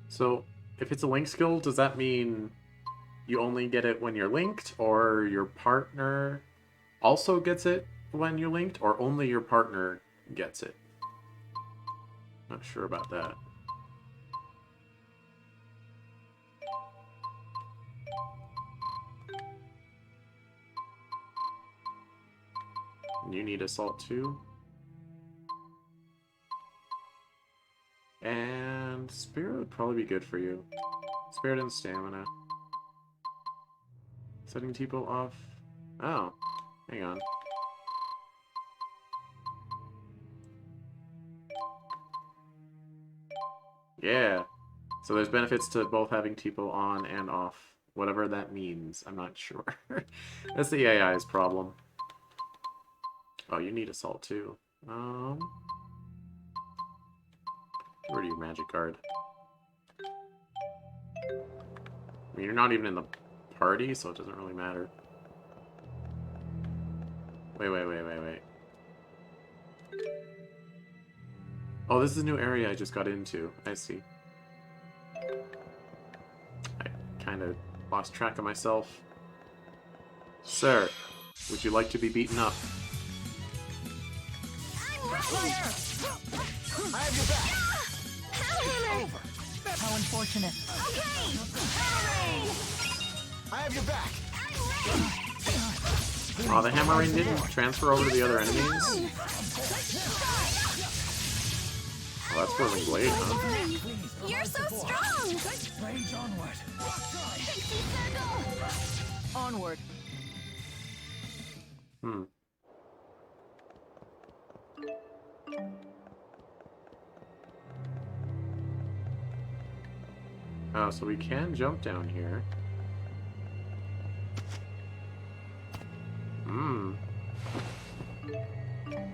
So, if it's a link skill, does that mean you only get it when you're linked, or your partner also gets it when you're linked, or only your partner gets it? Not sure about that. You need Assault 2. And Spirit would probably be good for you. Spirit and Stamina. Setting Tipo off. Oh, hang on. Yeah. So there's benefits to both having Tipo on and off. Whatever that means. I'm not sure. That's the AI's problem. Oh, you need Assault too. Where do you magic guard? I mean, you're not even in the party, so it doesn't really matter. Wait. Oh, this is a new area I just got into. I see. I kind of lost track of myself. Sir, would you like to be beaten up? I have your back. Over. How unfortunate. Okay. I have your back. Oh, the hammer rain didn't transfer over to the other enemies? Oh, that's Whirling Blade, huh? You're so strong. Rage onward. Pixie circle. Onward. Oh, so we can jump down here.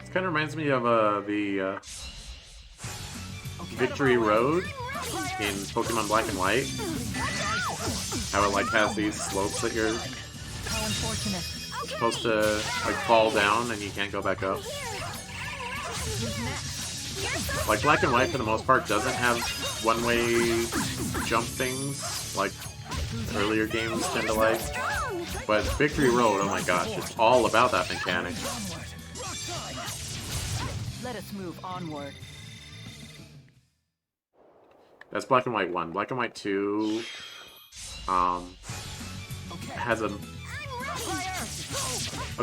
This kind of reminds me of the Victory Road in Pokemon Black and White. How it like has these slopes that you're How unfortunate. supposed to like fall down and you can't go back up. Like, black and white, for the most part, doesn't have one-way jump things like earlier games tend to like. But Victory Road, oh my gosh, it's all about that mechanic. Let us move onward. That's Black and White 1. Black and White 2 has a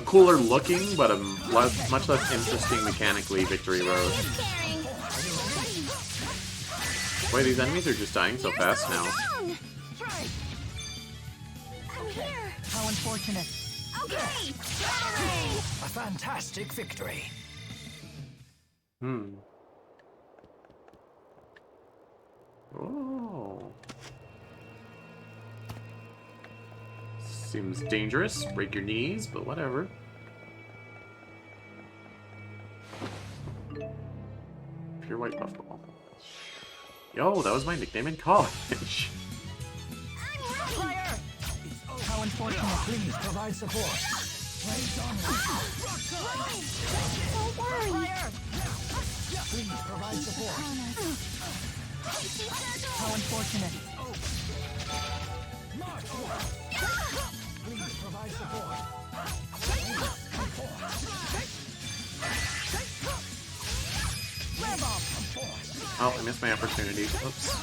cooler looking, but a much less interesting mechanically Victory Road. Boy, these enemies are just dying so fast now. How unfortunate. Okay. A fantastic victory. Oh. Seems dangerous. Break your knees, but whatever. Pure white puffball. Yo, that was my nickname in college. How unfortunate. Please provide support. Don't worry. Please provide support. How unfortunate. Please provide support. Oh, I missed my opportunity. Oops.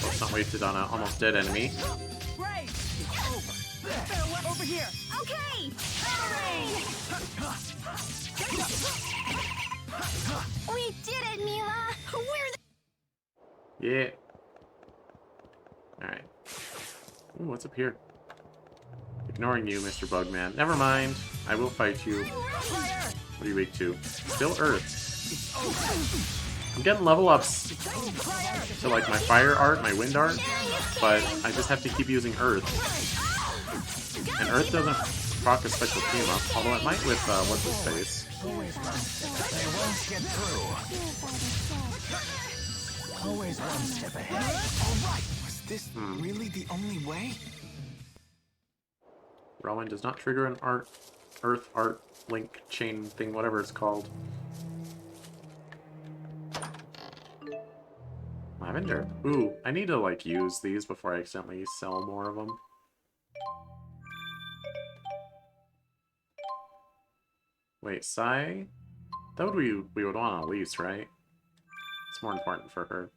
Let's not wasted on an almost dead enemy. Right. Over here. Okay. We did it, Mila. We're the Yeah. Alright. Ooh, what's up here? Ignoring you, Mr. Bugman. Never mind. I will fight you. What are you weak to? Still Earth. I'm getting level ups to like my fire art, my wind art, but I just have to keep using Earth. And Earth doesn't proc a special team up, although it might with what's his face. They won't get through. Always one step ahead. All right. Was this really the only way? Rowan does not trigger an Earth art link chain thing, whatever it's called. Lavender. Ooh, I need to like use these before I accidentally sell more of them. Wait, Sai? That would we would want to lease, right? It's more important for her.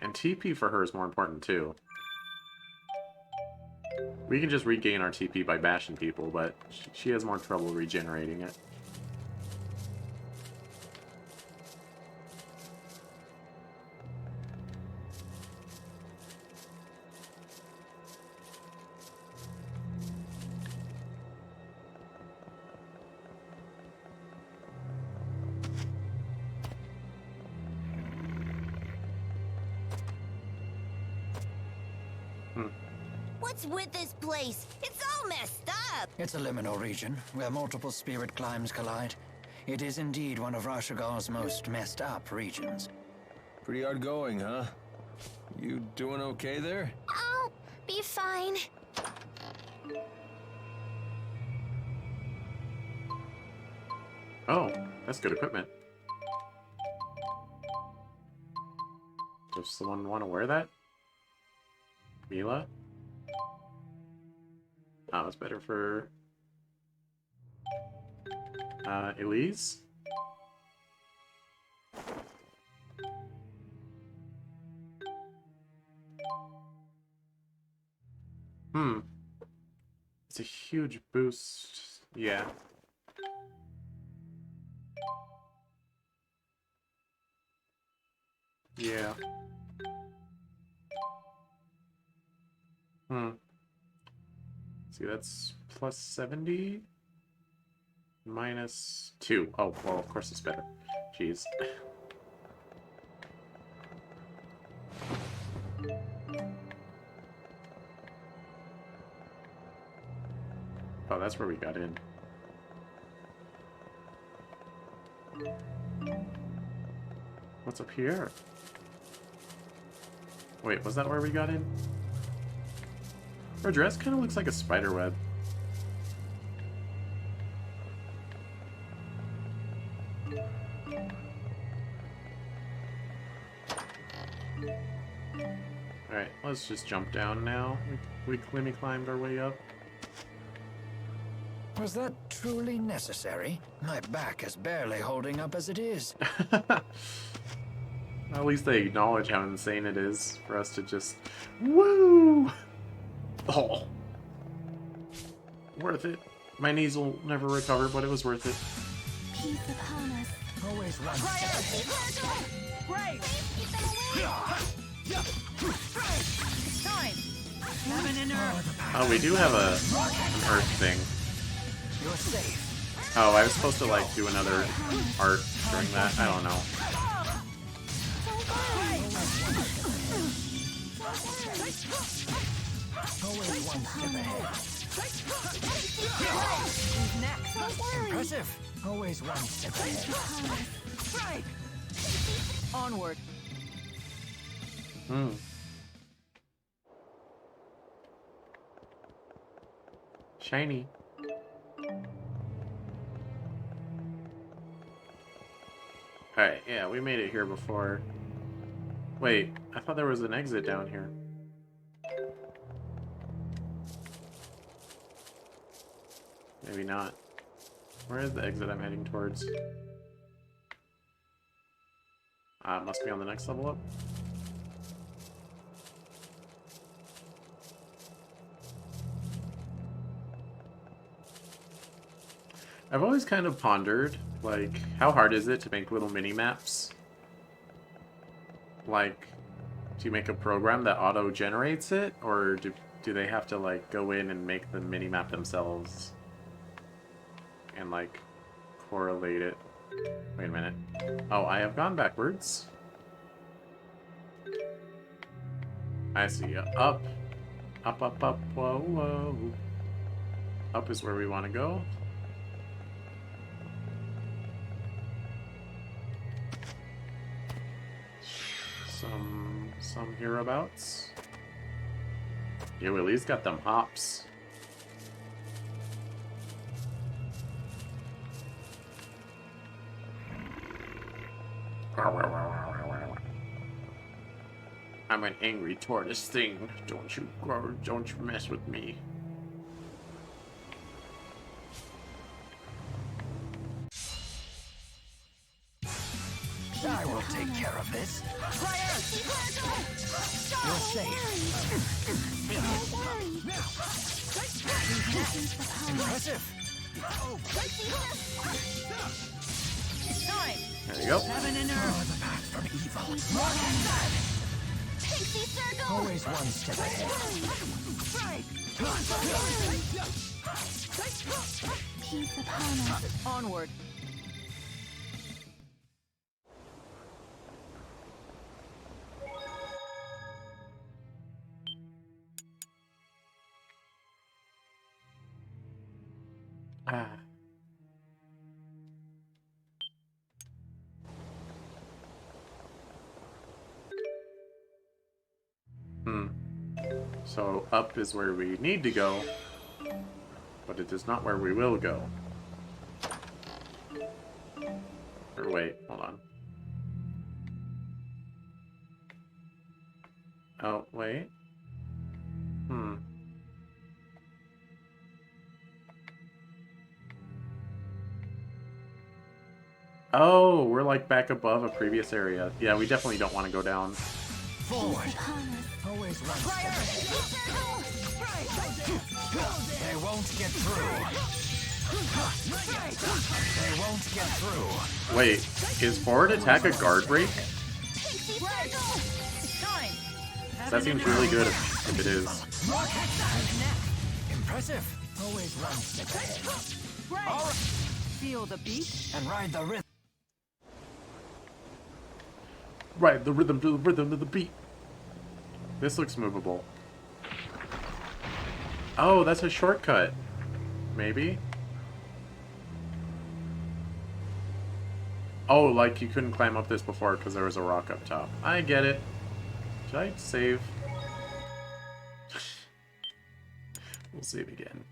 And TP for her is more important too. We can just regain our TP by bashing people, but she has more trouble regenerating it. What's with this place? It's all messed up. It's a liminal region where multiple spirit climes collide. It is indeed one of Rashagal's most messed up regions. Pretty hard going, huh? You doing okay there? I'll be fine. Oh, that's good equipment. Does someone want to wear that? Mila? Oh, it's better for... Elise? It's a huge boost. Yeah. Yeah. See, that's plus 70? Minus 2. Oh, well, of course it's better. Jeez. Oh, that's where we got in. What's up here? Wait, was that where we got in? Her dress kind of looks like a spider web. Let's just jump down now. We climbed our way up. Was that truly necessary? My back is barely holding up as it is. At least they acknowledge how insane it is for us to just... Woo! Oh. Worth it. My knees will never recover, but it was worth it. Peace upon us. Always one step ahead. Right! It's time! Have an earth. Oh, we do have an earth thing. You're safe. Oh, I was supposed to, like, do another art during that. I don't know. Always one step ahead. Who's next? Impressive. Always one step ahead. Right! Onward. Shiny. Alright, yeah, we made it here before. Wait, I thought there was an exit down here. Maybe not. Where is the exit I'm heading towards? It must be on the next level up. I've always kind of pondered, like, how hard is it to make little mini-maps? Like, do you make a program that auto-generates it, or do they have to, like, go in and make the mini-map themselves? And, like, correlate it? Wait a minute. Oh, I have gone backwards. I see. Up. Up, up, up. Whoa, whoa. Up is where we want to go. Some hereabouts. Yeah, Willie's got them hops. I'm an angry tortoise thing. Don't you mess with me. I will take care of this. You're safe. Impressive. Time! There you go. Heaven and Oh, earth. the path from evil. Pixie circle. Always one step ahead. Peace upon us. Onward. Ah. So up is where we need to go, but it is not where we will go. Or wait, hold on. Oh, wait. Oh, we're like back above a previous area. Yeah, we definitely don't want to go down. Forward. Always one step ahead. They won't get through. They won't get through. Wait, is forward attack a guard break? Time! That seems really good if it is. Impressive. Always one step ahead. Right! Feel the beat? And ride the rhythm. Right, the rhythm to the rhythm to the beat. This looks movable. Oh, that's a shortcut. Maybe? Oh, like you couldn't climb up this before because there was a rock up top. I get it. Should I save? We'll save again.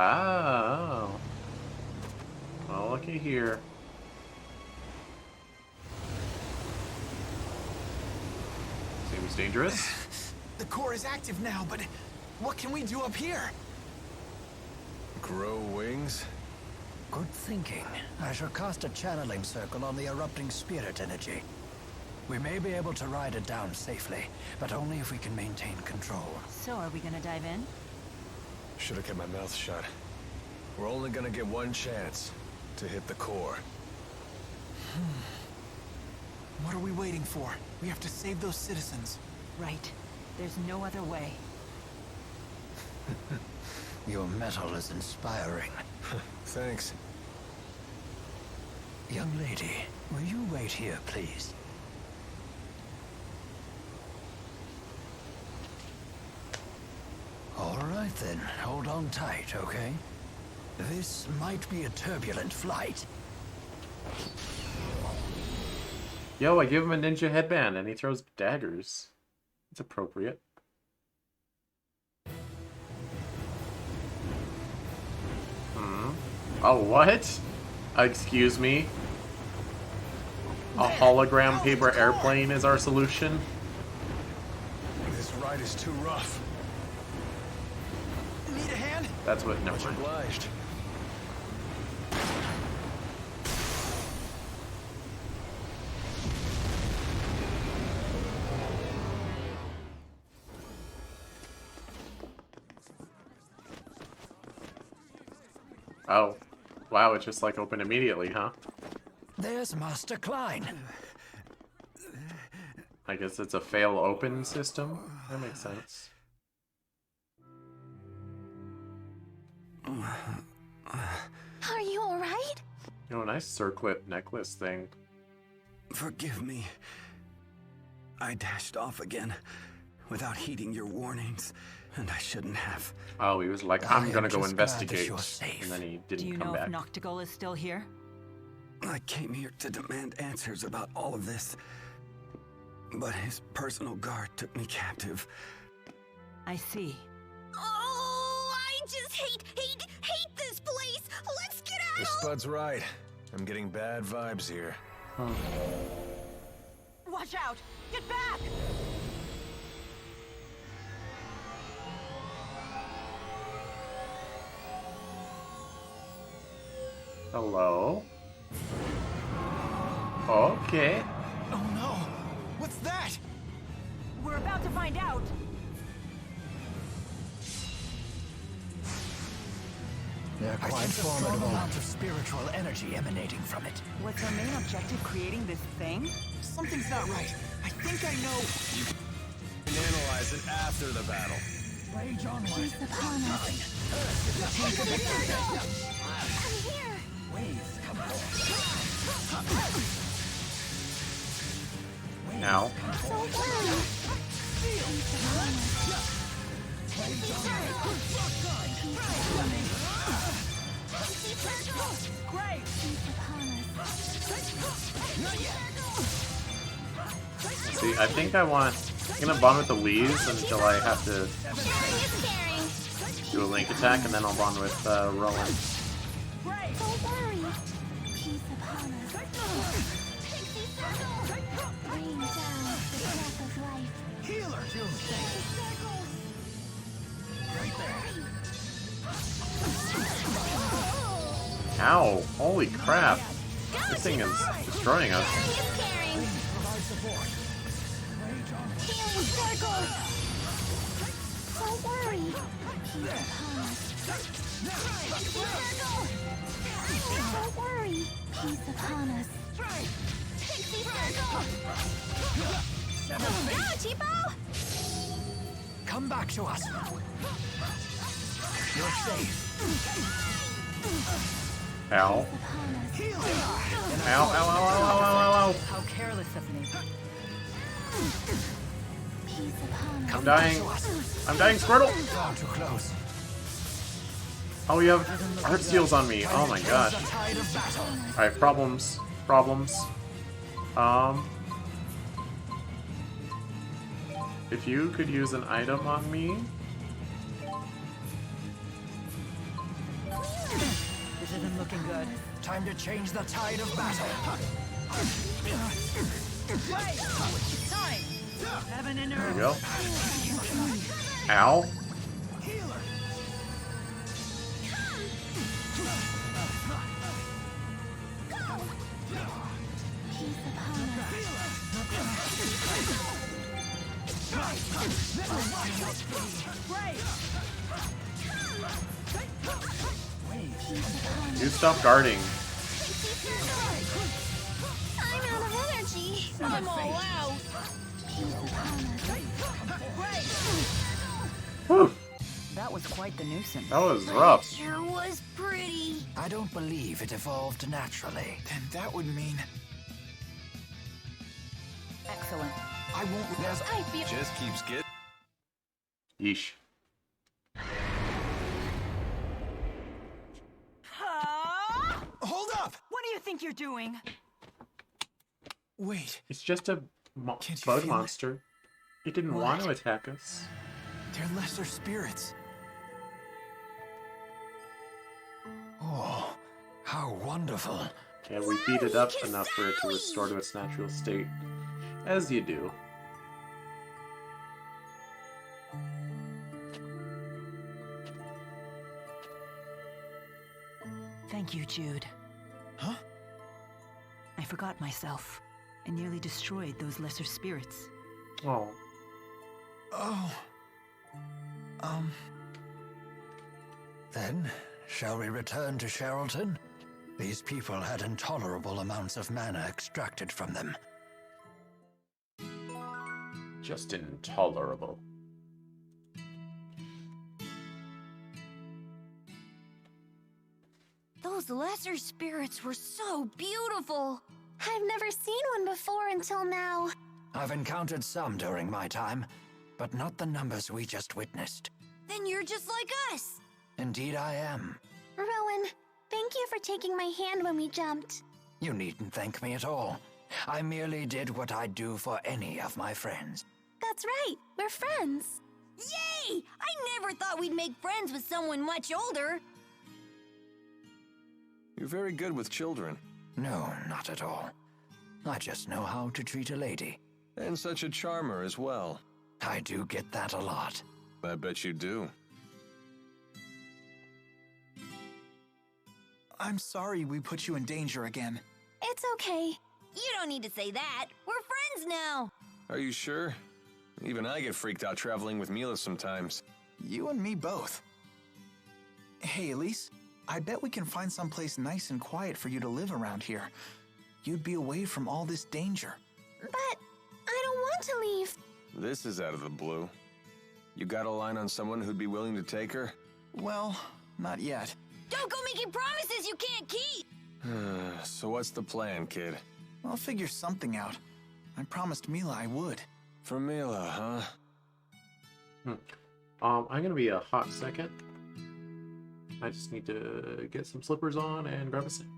Oh. Well, looky here. Seems dangerous. The core is active now, but what can we do up here? Grow wings? Good thinking. I shall cast a channeling circle on the erupting spirit energy. We may be able to ride it down safely, but only if we can maintain control. So, are we gonna dive in? Should have kept my mouth shut. We're only gonna get one chance to hit the core. What are we waiting for? We have to save those citizens. Right. There's no other way. Your metal is inspiring. Thanks. Young lady, will you wait here, please? All right then, hold on tight, okay? This might be a turbulent flight. Yo, I give him a ninja headband and he throws daggers. It's appropriate. Oh, what? Excuse me? A hologram paper airplane is our solution? This ride is too rough. Need a hand? That's what... Never Much mind. obliged. Oh. Wow, it just like opened immediately, huh? There's Master Klein. I guess it's a fail open system? That makes sense. Are you alright? You know, a nice circlet necklace thing. Forgive me. I dashed off again without heeding your warnings, and I shouldn't have. Oh, he was like, I I'm am gonna go just glad that investigate. you're safe. And then he Do didn't you come know back. if Noctigol is still here? I came here to demand answers about all of this, but his personal guard took me captive. I see. Oh, I just hate this place. Let's get The out. Spud's right. I'm getting bad vibes here. Watch out! Get back! Hello? Okay. Oh no! What's that? We're about to find out. They're quite formidable. Amount of spiritual energy emanating from it. Was our main objective creating this thing? Something's not right. I think I know. And analyze it after the battle. Rage onward. He's upon us. I'm here. Waves come out. Now. Don't worry. He's upon us. Great! He's upon us. See, I think I'm gonna bond with the Lees until I have to do a link attack, and then I'll bond with Rowan. Don't worry. He's upon us. Rain down the breath of life. Healer! Right there. Ow! Holy crap! This thing is destroying us. Don't worry. He's upon us. Don't worry. He's upon us. Pixie circle. Go, Cheapo! Come back to us. You're safe. Ow. Ow, ow, ow, ow, ow, ow, ow. How careless of me. He's upon us. I'm dying. I'm dying, Squirtle! Far too close. Oh, you have heart steals on me. Oh my gosh. Tide of battle. Alright, problems. Problems. If you could use an item on me. This isn't looking good. Time to change the tide of battle. Wait! Time! Heaven and There earth. we go. Ow. You stop guarding. I'm out of energy. I'm all out. Whew. That was quite the nuisance. That was rough. Sure was pretty. I don't believe it evolved naturally. Then that would mean Excellent. I won't. There's. I feel. Just keeps getting. Yeesh. Hold up! What do you think you're doing? Wait, It's just a Can't you bug feel it? monster. He didn't What? want to attack us. they're lesser spirits. Oh, how wonderful. Yeah, we beat it up enough for it to restore to its natural state. As you do. Thank you, Jude. Huh? I forgot myself and nearly destroyed those lesser spirits. Oh. Oh. Then, shall we return to Sherrilton? These people had intolerable amounts of mana extracted from them. Just intolerable. Those lesser spirits were so beautiful. I've never seen one before until now. I've encountered some during my time, but not the numbers we just witnessed. Then you're just like us. Indeed I am. Rowan, thank you for taking my hand when we jumped. You needn't thank me at all. I merely did what I'd do for any of my friends. That's right, we're friends. Yay! I never thought we'd make friends with someone much older. You're very good with children. No, not at all. I just know how to treat a lady. And such a charmer as well. I do get that a lot. I bet you do. I'm sorry we put you in danger again. It's okay. You don't need to say that. We're friends now. Are you sure? Even I get freaked out traveling with Mila sometimes. You and me both. Hey, Elise, I bet we can find someplace nice and quiet for you to live around here. You'd be away from all this danger. But I don't want to leave. This is out of the blue. You got a line on someone who'd be willing to take her? Well, not yet. Don't go making promises you can't keep. So what's the plan, kid? I'll figure something out. I promised Mila I would. For Mila, huh? I'm gonna be a hot second. I just need to get some slippers on and grab a snack.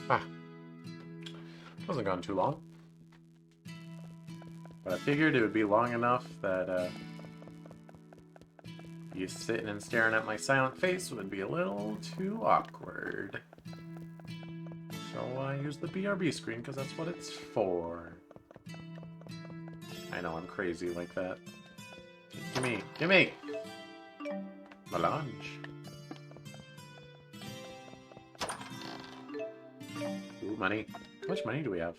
Ah. Wasn't gone too long. But I figured it would be long enough that, you sitting and staring at my silent face would be a little too awkward. So I use the BRB screen because that's what it's for. I know, I'm crazy like that. Gimme! Gimme! Melange. Ooh, money. How much money do we have?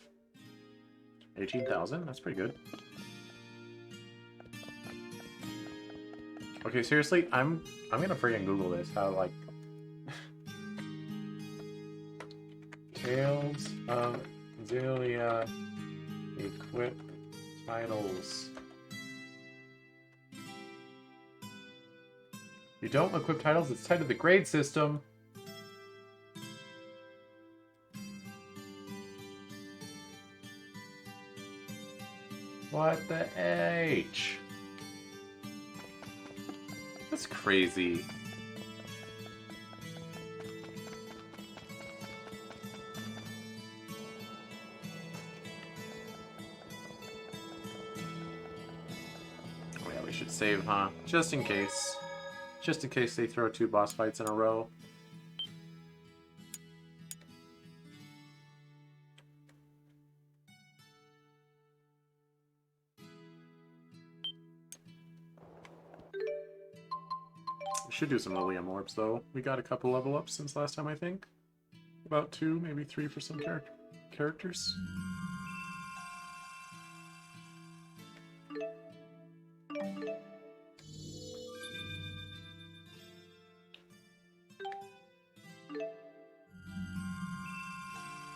18,000? That's pretty good. Okay, seriously, I'm gonna freaking Google this. How, like... Tales of Xillia equip titles. You don't equip titles, it's tied to the grade system. What the H? That's crazy. Oh yeah, we should save, huh? Just in case. Just in case they throw 2 boss fights in a row. We should do some Lilium orbs, though. We got a couple level ups since last time, I think. About 2, maybe 3 for some characters.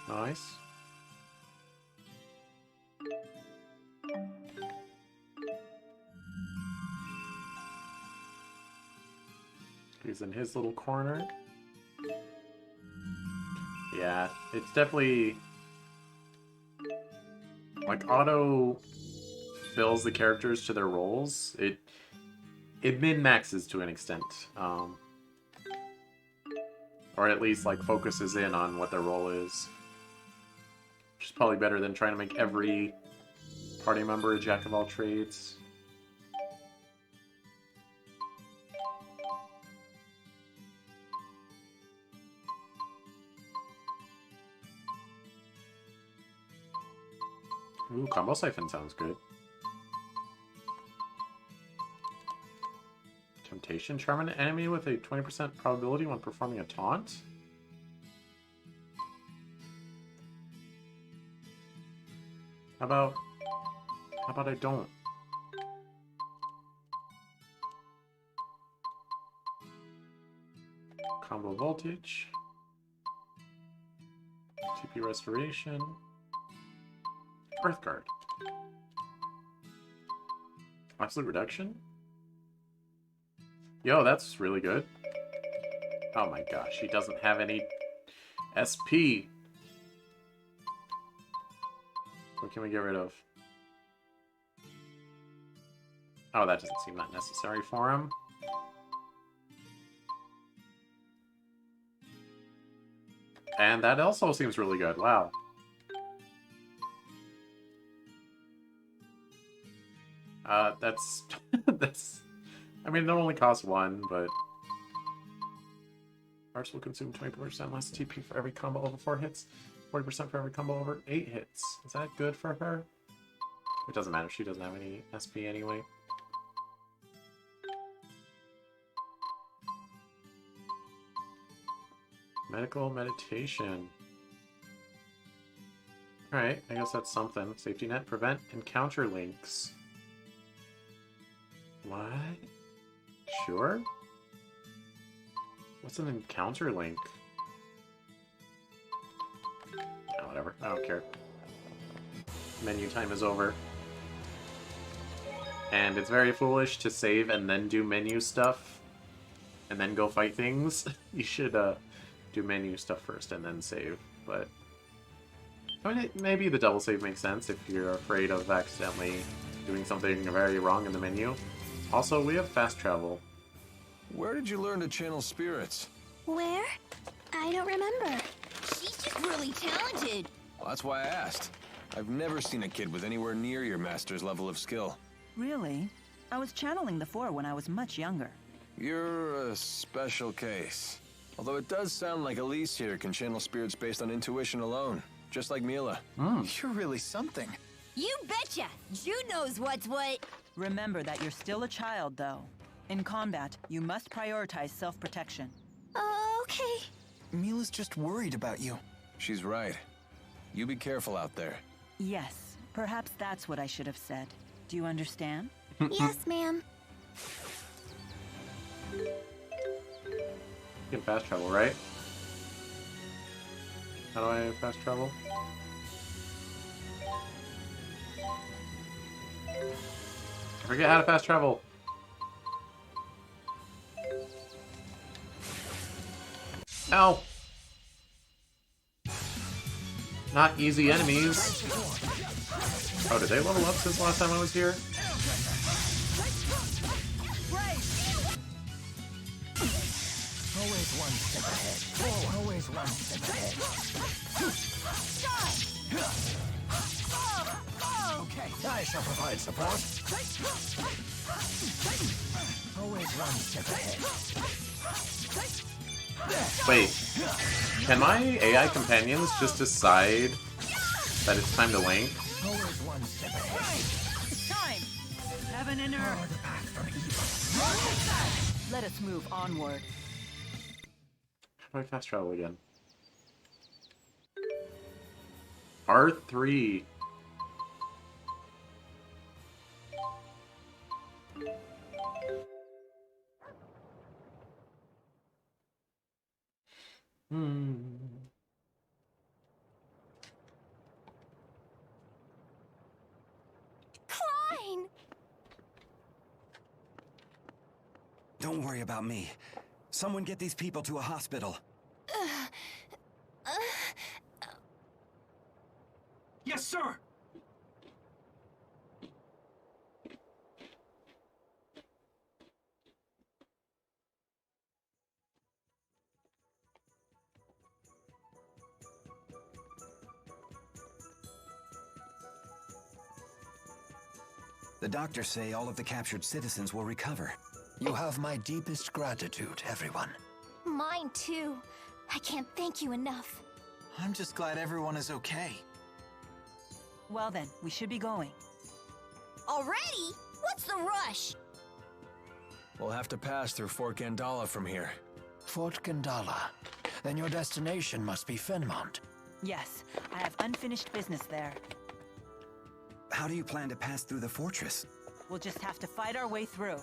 Nice. He's in his little corner. Yeah, it's definitely... like, auto fills the characters to their roles. It min-maxes to an extent. Or at least, like, focuses in on what their role is. Which is probably better than trying to make every party member a jack of all trades. Ooh, combo siphon sounds good. Temptation. Charm an enemy with a 20% probability when performing a taunt? How about I don't? Combo voltage. TP restoration. Earth guard. Absolute reduction? Yo, that's really good. Oh my gosh, he doesn't have any SP. What can we get rid of? Oh, that doesn't seem that necessary for him. And that also seems really good. Wow. That's... that's... I mean, it only costs 1, but... Hearts will consume 20% less TP for every combo over 4 hits. 40% for every combo over 8 hits. Is that good for her? It doesn't matter. She doesn't have any SP anyway. Medical meditation. Alright, I guess that's something. Safety net. Prevent encounter links. What? Sure? What's an encounter link? Oh, whatever. I don't care. Menu time is over. And it's very foolish to save and then do menu stuff. And then go fight things. You should do menu stuff first and then save. But I mean, maybe the double save makes sense if you're afraid of accidentally doing something very wrong in the menu. Also, we have fast travel. Where did you learn to channel spirits? Where? I don't remember. She's just really talented. Well, that's why I asked. I've never seen a kid with anywhere near your master's level of skill. Really? I was channeling the Four when I was much younger. You're a special case. Although it does sound like Elise here can channel spirits based on intuition alone, just like Mila. You're really something. You betcha! Jude knows what's what. Remember that you're still a child, though. In combat, you must prioritize self-protection. Okay. Mila's just worried about you. She's right. You be careful out there. Yes, perhaps that's what I should have said. Do you understand? Yes, ma'am. You can fast travel, right? How do I fast travel? I forget how to fast travel. Ow! Not easy enemies. Oh, did they level up since last time I was here? Always one step ahead. Always one step ahead. Okay, I shall provide support. Always one step ahead. Wait, can my AI companions just decide that it's time to link? Always one step ahead. It's time! Heaven and earth! The path from evil. Let us move onward. How do I fast travel again? R3. Klein! Don't worry about me. Someone get these people to a hospital. Yes, sir! The doctors say all of the captured citizens will recover. You have my deepest gratitude, everyone. Mine too. I can't thank you enough. I'm just glad everyone is okay. Well then, we should be going. Already? What's the rush? We'll have to pass through Fort Gandala from here. Fort Gandala. Then your destination must be Fenmont. Yes, I have unfinished business there. How do you plan to pass through the fortress? We'll just have to fight our way through.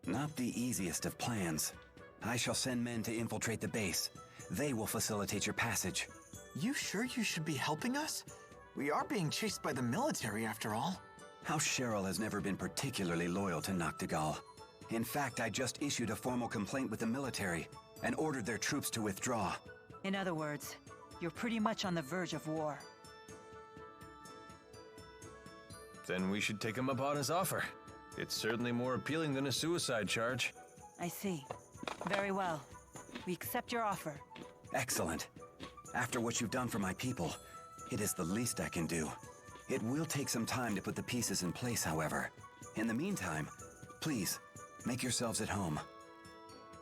Not the easiest of plans. I shall send men to infiltrate the base. They will facilitate your passage. You sure you should be helping us? We are being chased by the military after all. House Cheryl has never been particularly loyal to Noctigal. In fact, I just issued a formal complaint with the military and ordered their troops to withdraw. In other words, you're pretty much on the verge of war. Then we should take him up on his offer. It's certainly more appealing than a suicide charge. I see. Very well. We accept your offer. Excellent. After what you've done for my people, it is the least I can do. It will take some time to put the pieces in place, however. In the meantime, please, make yourselves at home.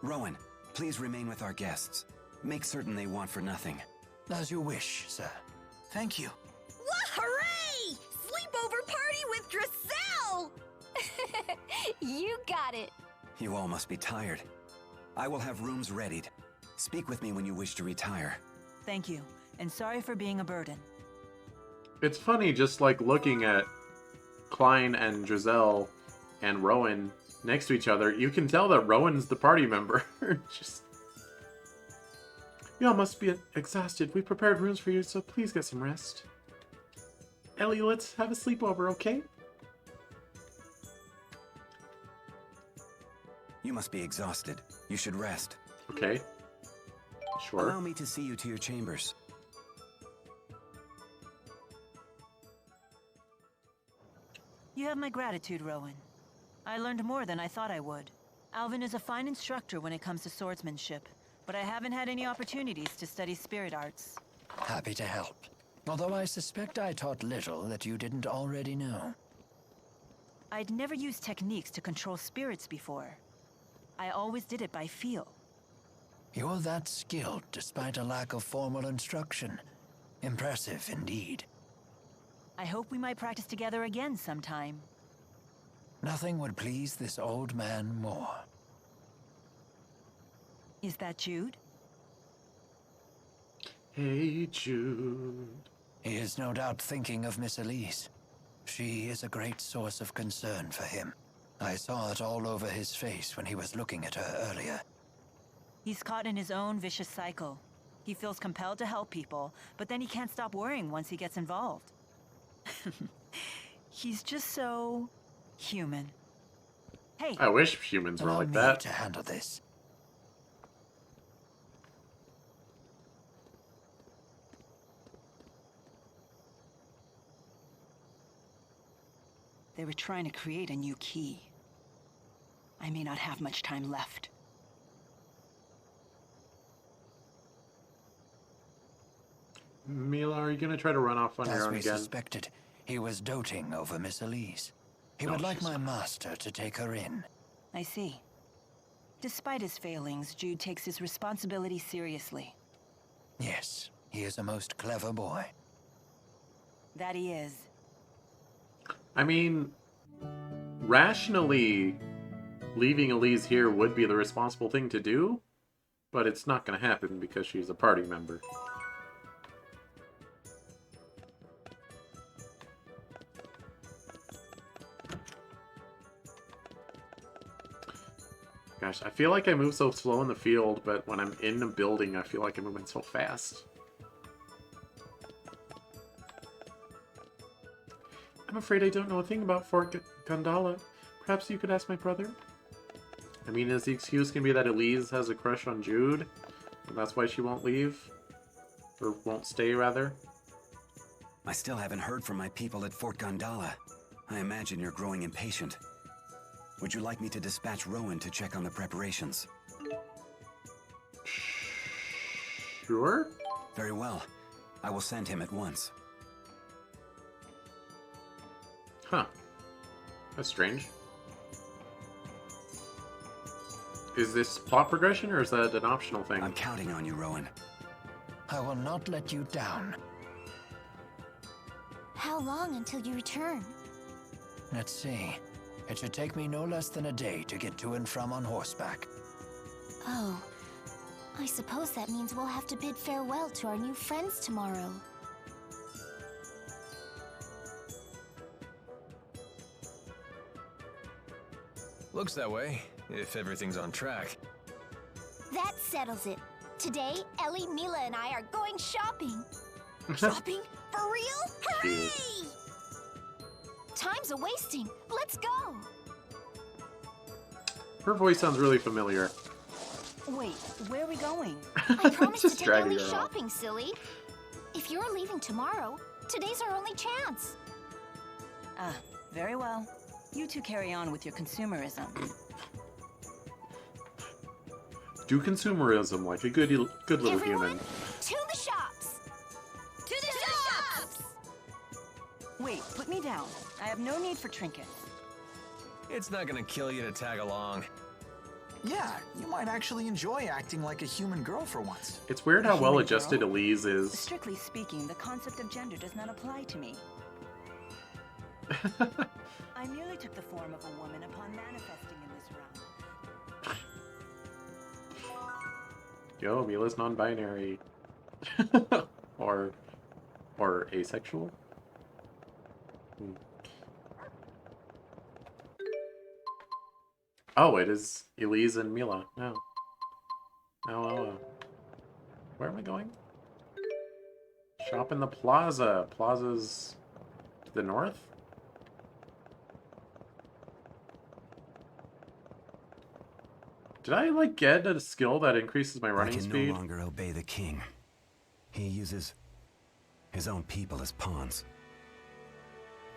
Rowan, please remain with our guests. Make certain they want for nothing. As you wish, sir. Thank you. Wah, hooray! Sleepover party with Dressel! You got it. You all must be tired. I will have rooms readied. Speak with me when you wish to retire. Thank you, and sorry for being a burden. It's funny just like looking at Klein and Giselle and Rowan next to each other. You can tell that Rowan's the party member. Just... Y'all must be exhausted. We prepared rooms for you, so please get some rest. Ellie, let's have a sleepover, okay? You must be exhausted. You should rest. Okay. Sure. Allow me to see you to your chambers. You have my gratitude, Rowan. I learned more than I thought I would. Alvin is a fine instructor when it comes to swordsmanship, but I haven't had any opportunities to study spirit arts. Happy to help. Although I suspect I taught little that you didn't already know. I'd never used techniques to control spirits before. I always did it by feel. You're that skilled despite a lack of formal instruction. Impressive indeed. I hope we might practice together again sometime. Nothing would please this old man more. Is that Jude? Hey, Jude. He is no doubt thinking of Miss Elise. She is a great source of concern for him. I saw it all over his face when he was looking at her earlier. He's caught in his own vicious cycle. He feels compelled to help people, but then he can't stop worrying once he gets involved. He's just so... human. Hey! I wish humans were Allow like me that. to handle this. They were trying to create a new key. I may not have much time left. Mila, are you gonna try to run off on your As own we again? suspected, he was doting over Miss Elise. He Oh, would like she's my fine. master to take her in. I see. Despite his failings, Jude takes his responsibility seriously. Yes, he is a most clever boy. That he is. I mean, rationally, leaving Elise here would be the responsible thing to do, but it's not going to happen because she's a party member. Gosh, I feel like I move so slow in the field, but when I'm in a building, I feel like I'm moving so fast. I'm afraid I don't know a thing about Fort Gondala. Perhaps you could ask my brother? I mean, is the excuse going to be that Elise has a crush on Jude? And that's why she won't leave? Or won't stay, rather? I still haven't heard from my people at Fort Gondala. I imagine you're growing impatient. Would you like me to dispatch Rowan to check on the preparations? Sure? Very well. I will send him at once. Huh. That's strange. Is this plot progression, or is that an optional thing? I'm counting on you, Rowan. I will not let you down. How long until you return? Let's see. It should take me no less than a day to get to and from on horseback. Oh, I suppose that means we'll have to bid farewell to our new friends tomorrow. Looks that way, if everything's on track. That settles it. Today, Ellie, Mila, and I are going shopping. Shopping? For real? Hooray! Time's a-wasting. Let's go! Her voice sounds really familiar. Wait, where are we going? I promised to Just take dragging Ellie her off. shopping, silly. If you're leaving tomorrow, today's our only chance. Ah, very well. You two carry on with your consumerism. Do consumerism like a good little Everyone, human. to the shops! To the shops! Wait, put me down. I have no need for trinkets. It's not gonna kill you to tag along. Yeah, you might actually enjoy acting like a human girl for once. It's weird how Human well adjusted girl? Elise is. Strictly speaking, the concept of gender does not apply to me. I merely took the form of a woman upon manifesting in this realm. Yo, Mila's non-binary. or asexual? Hmm. Oh, it is Elise and Mila. No. No, where am I going? Shop in the plaza. Plaza's to the north? Did I, like, get a skill that increases my I running can speed? no longer obey the king. He uses his own people as pawns.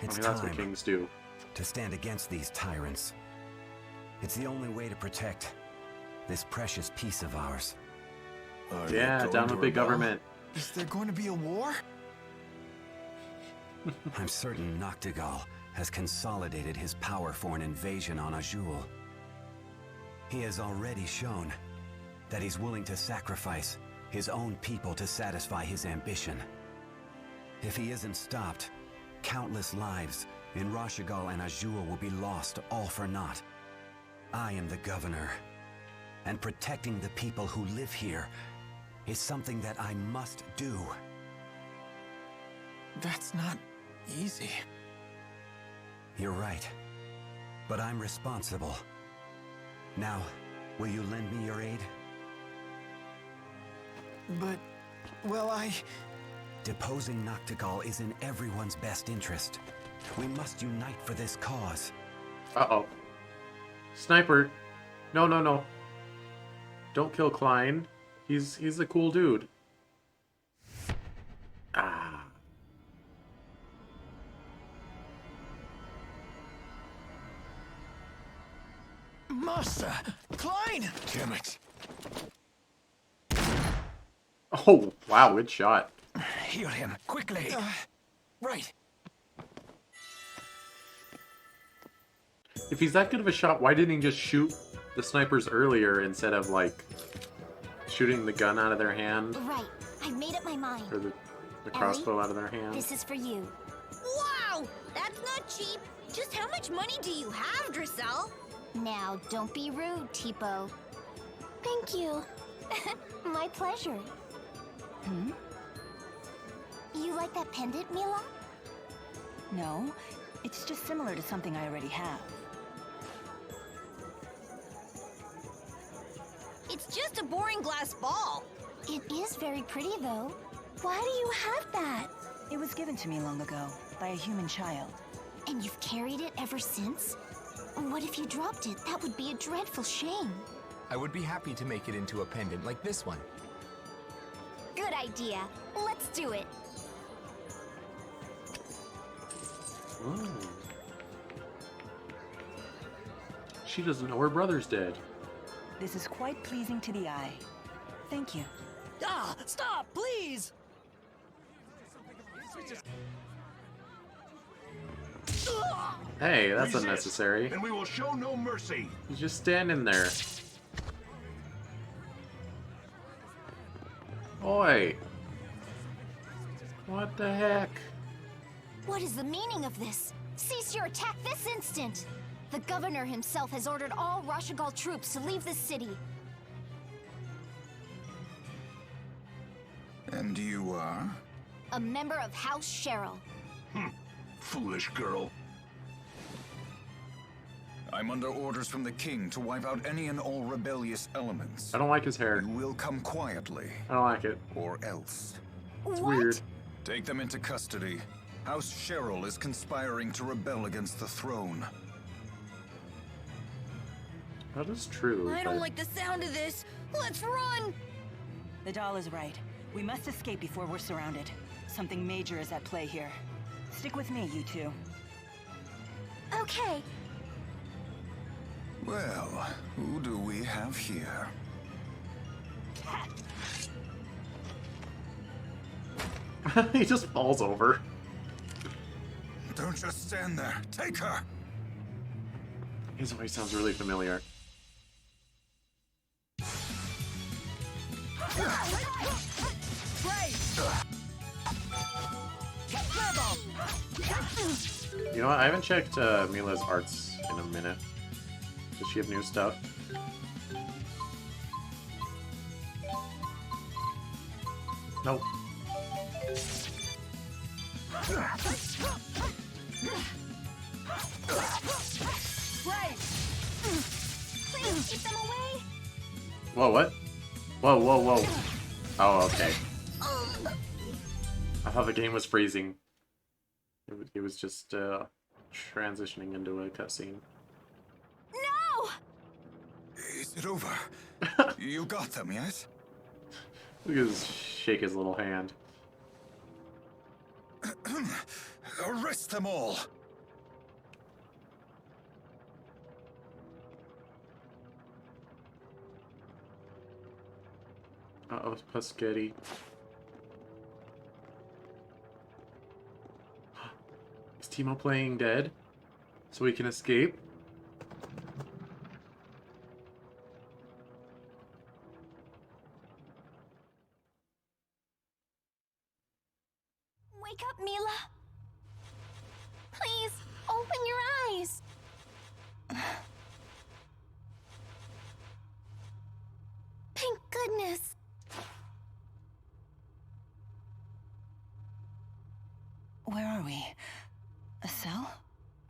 I It's mean, that's what time kings do. to stand against these tyrants It's the only way to protect this precious piece of ours. Yeah, down with big government. Is there going to be a war? I'm certain Noctigal has consolidated his power for an invasion on Azul. He has already shown that he's willing to sacrifice his own people to satisfy his ambition. If he isn't stopped, countless lives in Rashigal and Azul will be lost all for naught. I am the governor, and protecting the people who live here is something that I must do. That's not easy. You're right, but I'm responsible. Now, will you lend me your aid? But, well, Deposing Noctigal is in everyone's best interest. We must unite for this cause. Uh-oh. Sniper. No, no, no. Don't kill Klein. He's a cool dude. Ah. Master! Klein! Damn it. Oh, wow, good shot. Heal him, quickly! Right. If he's that good of a shot, why didn't he just shoot the snipers earlier instead of, like, shooting the gun out of their hand? Right. I've made up my mind. Or the crossbow Ellie, out of their hand? This is for you. Wow! That's not cheap! Just how much money do you have, Drissel? Now, don't be rude, Tipo. Thank you. My pleasure. Hmm? You like that pendant, Mila? No, it's just similar to something I already have. It's just a boring glass ball. It is very pretty, though. Why do you have that? It was given to me long ago by a human child. And you've carried it ever since? What if you dropped it? That would be a dreadful shame. I would be happy to make it into a pendant like this one. Good idea. Let's do it. Ooh. She doesn't know her brother's dead. This is quite pleasing to the eye. Thank you. Ah! Stop, please! Hey, that's Resist, unnecessary. And we will show no mercy. He's just standing there. Oi! What the heck? What is the meaning of this? Cease your attack this instant! The governor himself has ordered all Rashigal troops to leave the city. And you are? A member of House Cheryl. Foolish girl. I'm under orders from the king to wipe out any and all rebellious elements. I don't like his hair. You will come quietly, I don't like it. or else. It's What? weird. Take them into custody. House Cheryl is conspiring to rebel against the throne. That is true. I don't but- like the sound of this. Let's run! The doll is right. We must escape before we're surrounded. Something major is at play here. Stick with me, you two. Okay. Well, who do we have here? He just falls over. Don't just stand there. Take her! His voice sounds really familiar. You know what? I haven't checked Mila's arts in a minute. Does she have new stuff? Nope. Please keep them away. Whoa, what? Whoa, whoa, whoa. Oh, okay. I thought the game was freezing. It was just transitioning into a cutscene. No! Is it over? You got them, yes? Look at his shake his little hand. Arrest them all! Uh-oh, Pasquetti. Is Timo playing dead? So we can escape? Wake up, Mila. Please, open your eyes. Thank goodness. Where are we? A cell?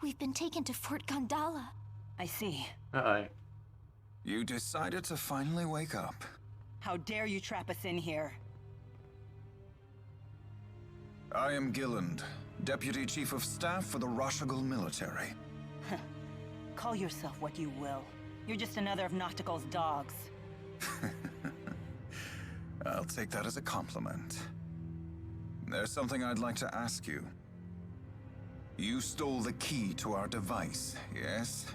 We've been taken to Fort Gondala. I see. Uh-oh. You decided to finally wake up. How dare you trap us in here? I am Gilland, Deputy Chief of Staff for the Rashugul military. Call yourself what you will. You're just another of Noctical's dogs. I'll take that as a compliment. There's something I'd like to ask you. You stole the key to our device, yes?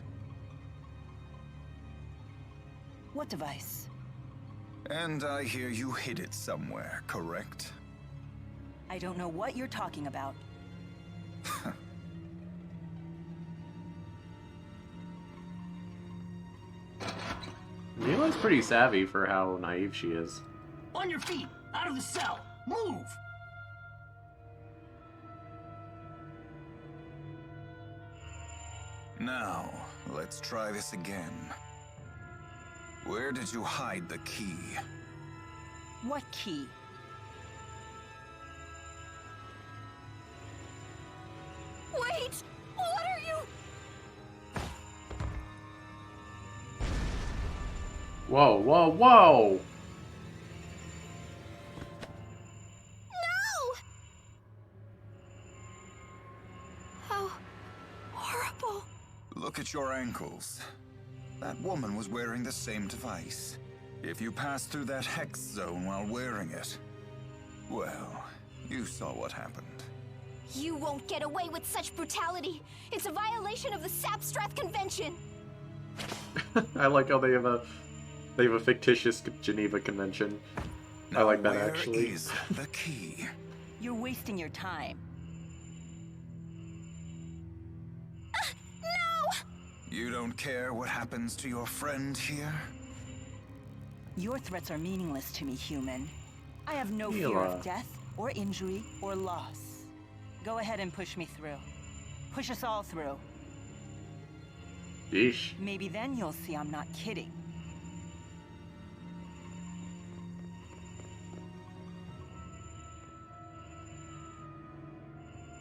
What device? And I hear you hid it somewhere, correct? I don't know what you're talking about. Mila's pretty savvy for how naive she is. On your feet! Out of the cell! Move! Now, let's try this again. Where did you hide the key? What key? Wait! What are you? Whoa, whoa, whoa! No! How horrible. Look at your ankles. That woman was wearing the same device. If you passed through that hex zone while wearing it, well, you saw what happened. You won't get away with such brutality. It's a violation of the Sapstrath Convention. I like how they have a fictitious Geneva Convention. Now, I like that where actually. is the key? You're wasting your time. No! You don't care what happens to your friend here? Your threats are meaningless to me, human. I have no fear Mila. of death, or injury, or loss. Go ahead and push me through. Push us all through. Yeesh. Maybe then you'll see I'm not kidding.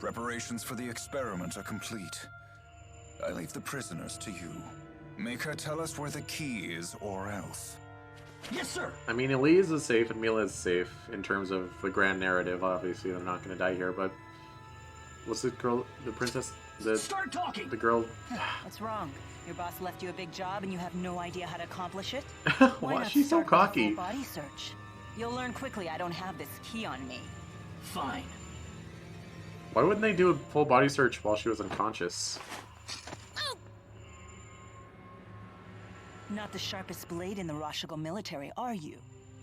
Preparations for the experiment are complete. I leave the prisoners to you. Make her tell us where the key is, or else. Yes, sir! I mean, Elise is safe and Mila is safe in terms of the grand narrative. Obviously, they're not going to die here, but... What's the girl, the princess, Start talking! the girl... What's wrong? Your boss left you a big job and you have no idea how to accomplish it? Why not is she so start with a cocky? full body search? You'll learn quickly I don't have this key on me. Fine. Why wouldn't they do a full body search while she was unconscious? Not the sharpest blade in the Rashugul military, are you?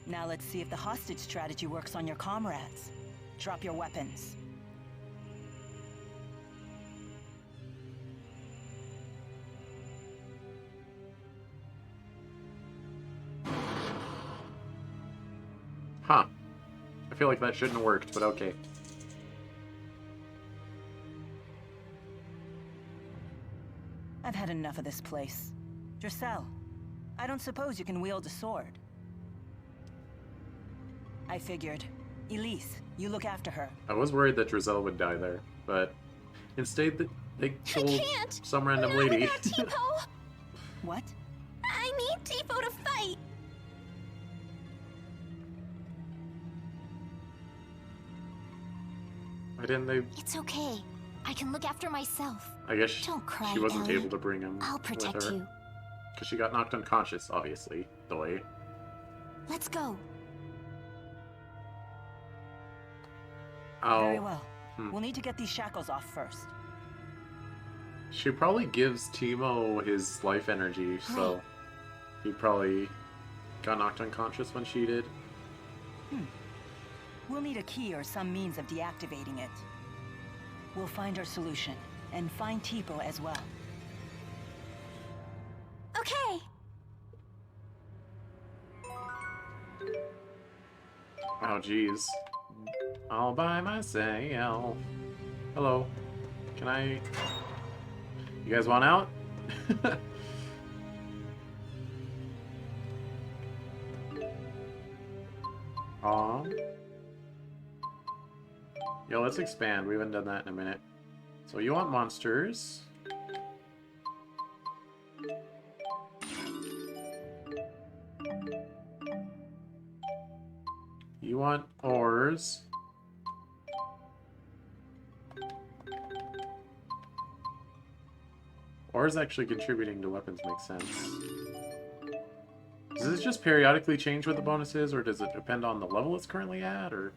Now let's see if the hostage strategy works on your comrades. Drop your weapons. Huh. I feel like that shouldn't have worked, but okay. I've had enough of this place. Dressel, I don't suppose you can wield a sword. I figured. Elise, you look after her. I was worried that Drizel would die there, but instead they killed some random lady. Without Tipo. What? I need Tipo to fight. Why didn't they... It's okay. I can look after myself. I guess Don't cry, she wasn't Ellie. able to bring him I'll with protect her. you. Because she got knocked unconscious, obviously. Doy. Let's go. Oh. Very well. We'll need to get these shackles off first. She probably gives Timo his life energy, so he probably got knocked unconscious when she did. We'll need a key or some means of deactivating it. We'll find our solution, and find Tipo as well. Okay. Oh, geez. All by myself. Hello. Can I... You guys want out? Aw. Yo, let's expand. We haven't done that in a minute. So you want monsters. You want ores. Ores actually contributing to weapons makes sense. Does this just periodically change what the bonus is, or does it depend on the level it's currently at, or...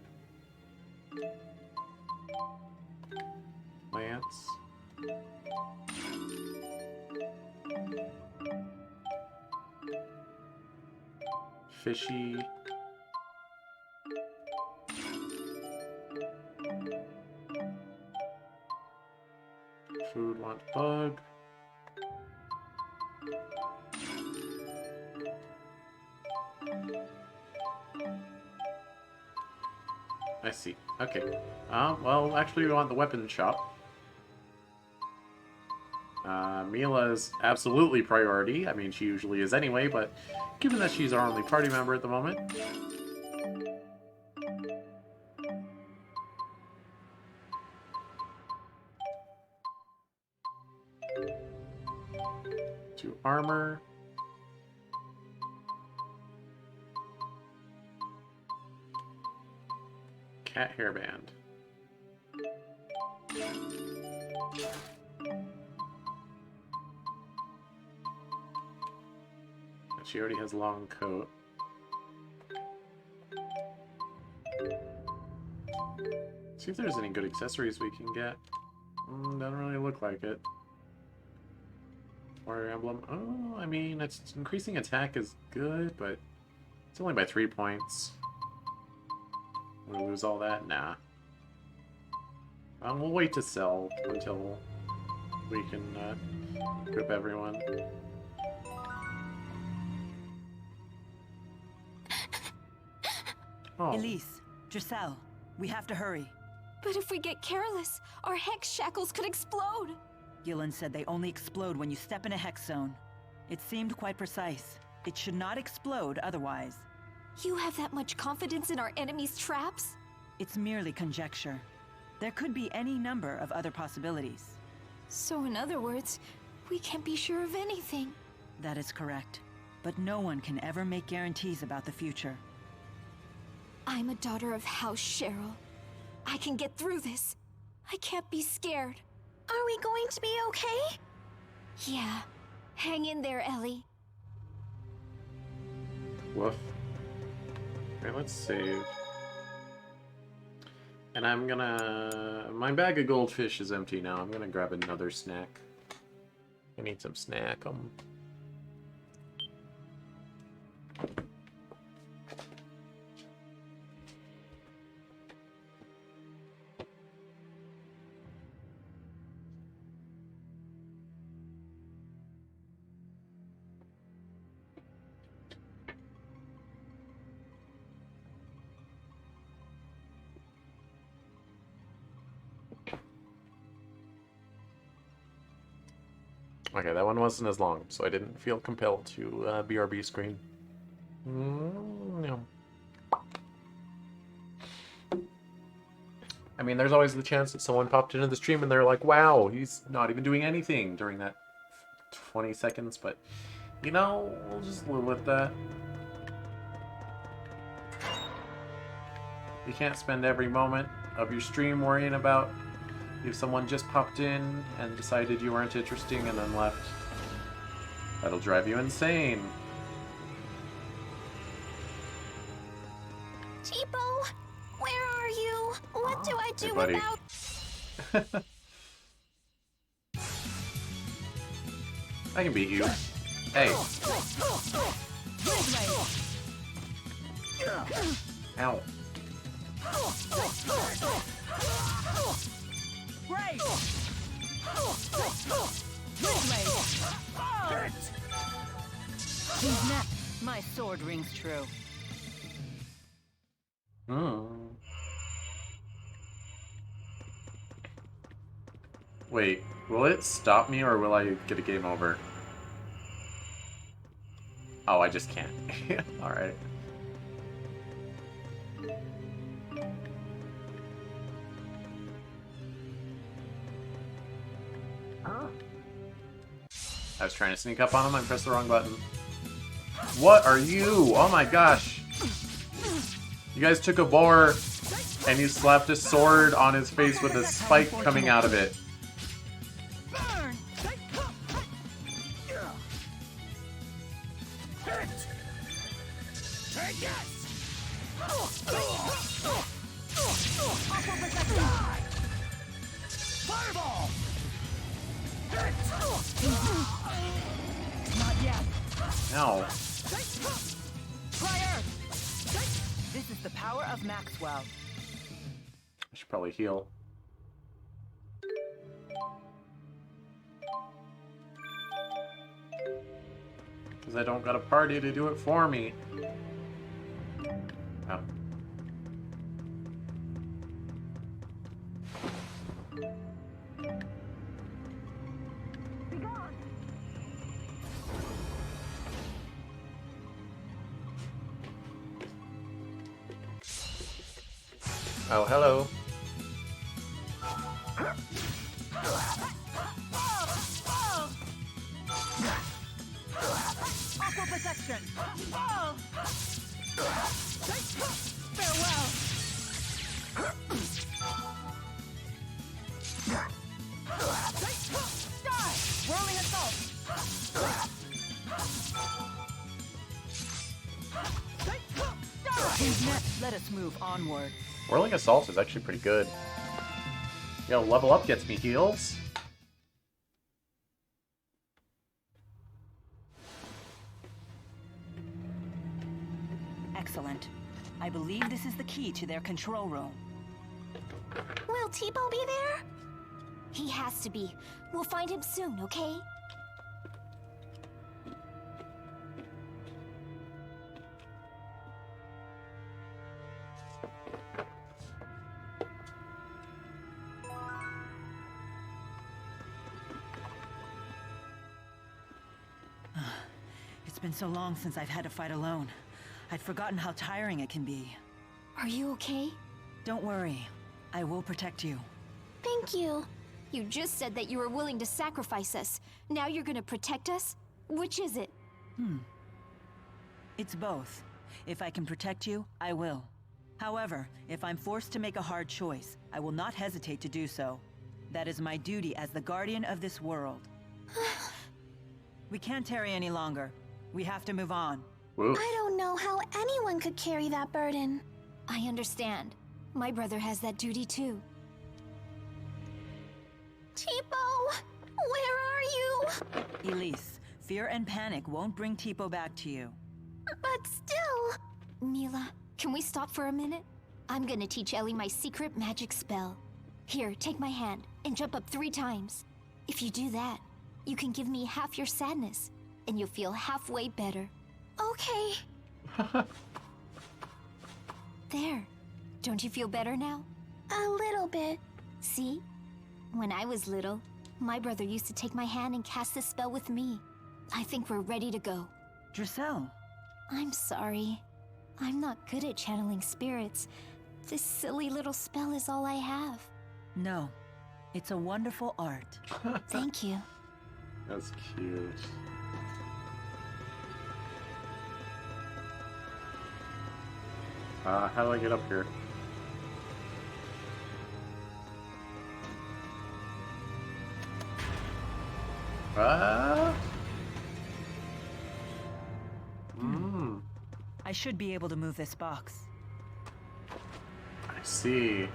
Lance. Fishy. Food wants bug. I see. Okay. Well, actually, we want the weapon shop. Mila is absolutely priority. I mean, she usually is anyway, but given that she's our only party member at the moment... To armor... Cat hairband. She already has long coat. See if there's any good accessories we can get. Doesn't really look like it. Warrior emblem. Oh, I mean, it's increasing attack is good, but it's only by 3 points. We'll lose all that? Nah. We'll wait to sell until we can equip everyone. Oh. Elise, Giselle, we have to hurry. But if we get careless, our hex shackles could explode. Gillen said they only explode when you step in a hex zone. It seemed quite precise. It should not explode otherwise. You have that much confidence in our enemy's traps? It's merely conjecture. There could be any number of other possibilities. So in other words, we can't be sure of anything. That is correct. But no one can ever make guarantees about the future. I'm a daughter of House Cheryl. I can get through this. I can't be scared. Are we going to be okay? Yeah. Hang in there, Ellie. Woof. Okay, let's save. And I'm gonna... My bag of goldfish is empty now. I'm gonna grab another snack. I need some snack. Okay, that one wasn't as long, so I didn't feel compelled to BRB screen. No. I mean, there's always the chance that someone popped into the stream and they're like, wow, he's not even doing anything during that 20 seconds, but, you know, we'll just live with that. You can't spend every moment of your stream worrying about if someone just popped in and decided you weren't interesting and then left. That'll drive you insane. Tipo, where are you? What do I do Hey, buddy. without... I can beat you. Hey. Ow. Right. Who's next? My sword rings true. Wait, will it stop me or will I get a game over? Oh, I just can't. Alright. Huh? I was trying to sneak up on him, I pressed the wrong button. What are you? Oh my gosh. You guys took a boar and you slapped a sword on his face with a spike coming out of it. Fireball! Not yet. Ow. Fire! This is the power of Maxwell. I should probably heal. Because I don't got a party to do it for me. Oh. Oh, hello. Aqua protection. Farewell. Die! Whirling assault. Who's next? Let us move onward. Whirling Assault is actually pretty good. Yo, level up gets me heals. Excellent. I believe this is the key to their control room. Will T-Bone be there? He has to be. We'll find him soon, okay? It's been so long since I've had to fight alone. I'd forgotten how tiring it can be. Are you okay? Don't worry. I will protect you. Thank you. You just said that you were willing to sacrifice us. Now you're gonna protect us? Which is it? It's both. If I can protect you, I will. However, if I'm forced to make a hard choice, I will not hesitate to do so. That is my duty as the guardian of this world. We can't tarry any longer. We have to move on. Whoa. I don't know how anyone could carry that burden. I understand. My brother has that duty too. Tipo, where are you? Elise, fear and panic won't bring Tipo back to you. But still... Mila, can we stop for a minute? I'm gonna teach Ellie my secret magic spell. Here, take my hand and jump up 3 times. If you do that, you can give me half your sadness, and you'll feel halfway better. Okay. There. Don't you feel better now? A little bit. See? When I was little, my brother used to take my hand and cast this spell with me. I think we're ready to go. Giselle. I'm sorry. I'm not good at channeling spirits. This silly little spell is all I have. No. It's a wonderful art. Thank you. That's cute. How do I get up here? I should be able to move this box. I see.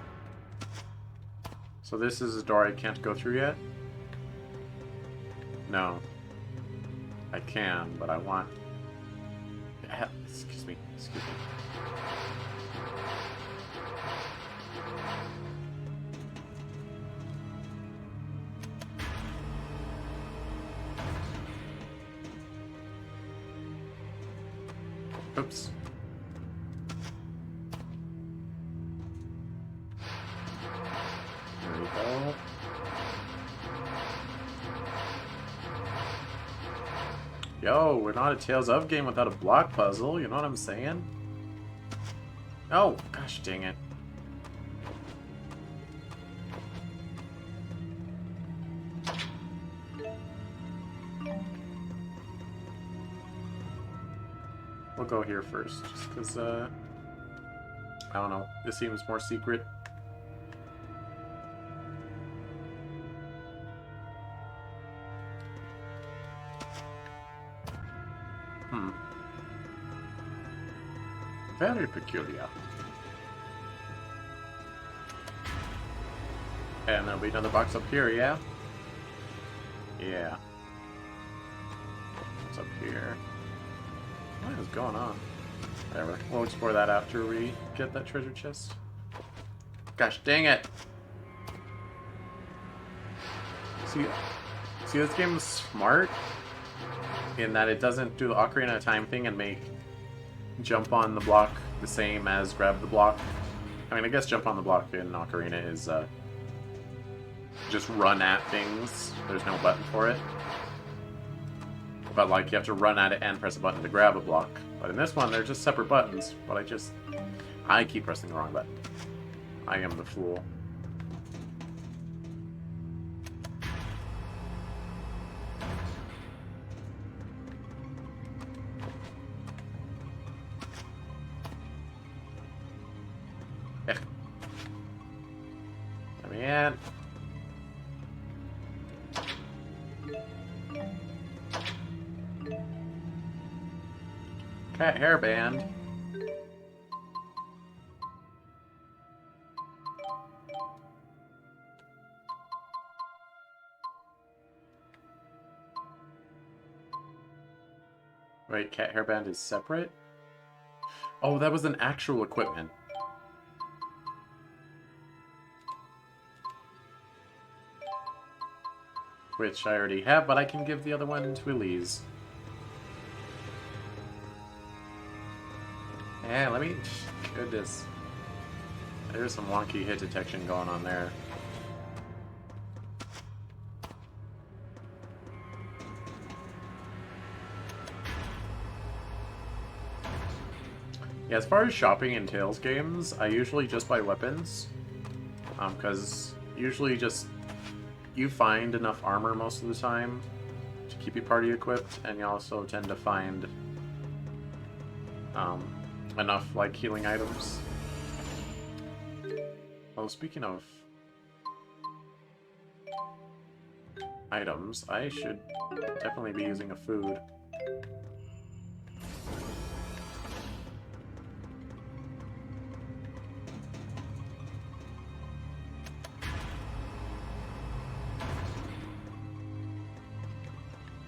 So this is a door I can't go through yet? No. I can, but I want... Excuse me. Excuse me. Oops. There we go. Yo, we're not a Tales of game without a block puzzle, you know what I'm saying? Oh, gosh dang it. We'll go here first, just because, I don't know, this seems more secret. Very peculiar. And there'll be another box up here, yeah? Yeah. What's up here? What is going on? Whatever. We'll explore that after we get that treasure chest. Gosh dang it! See, this game is smart in that it doesn't do the Ocarina of Time thing and make jump on the block the same as grab the block. I mean, I guess jump on the block in Ocarina is just run at things. There's no button for it. But, like, you have to run at it and press a button to grab a block. But in this one, they're just separate buttons. But I keep pressing the wrong button. I am the fool. Let me in. Cat hairband. Wait, cat hairband is separate? Oh, that was an actual equipment. Which I already have, but I can give the other one to Elise. Yeah, let me... Goodness. There's some wonky hit detection going on there. Yeah, as far as shopping in Tales games, I usually just buy weapons. Because usually just... You find enough armor most of the time to keep your party equipped, and you also tend to find enough, like, healing items. Well, speaking of items, I should definitely be using a food.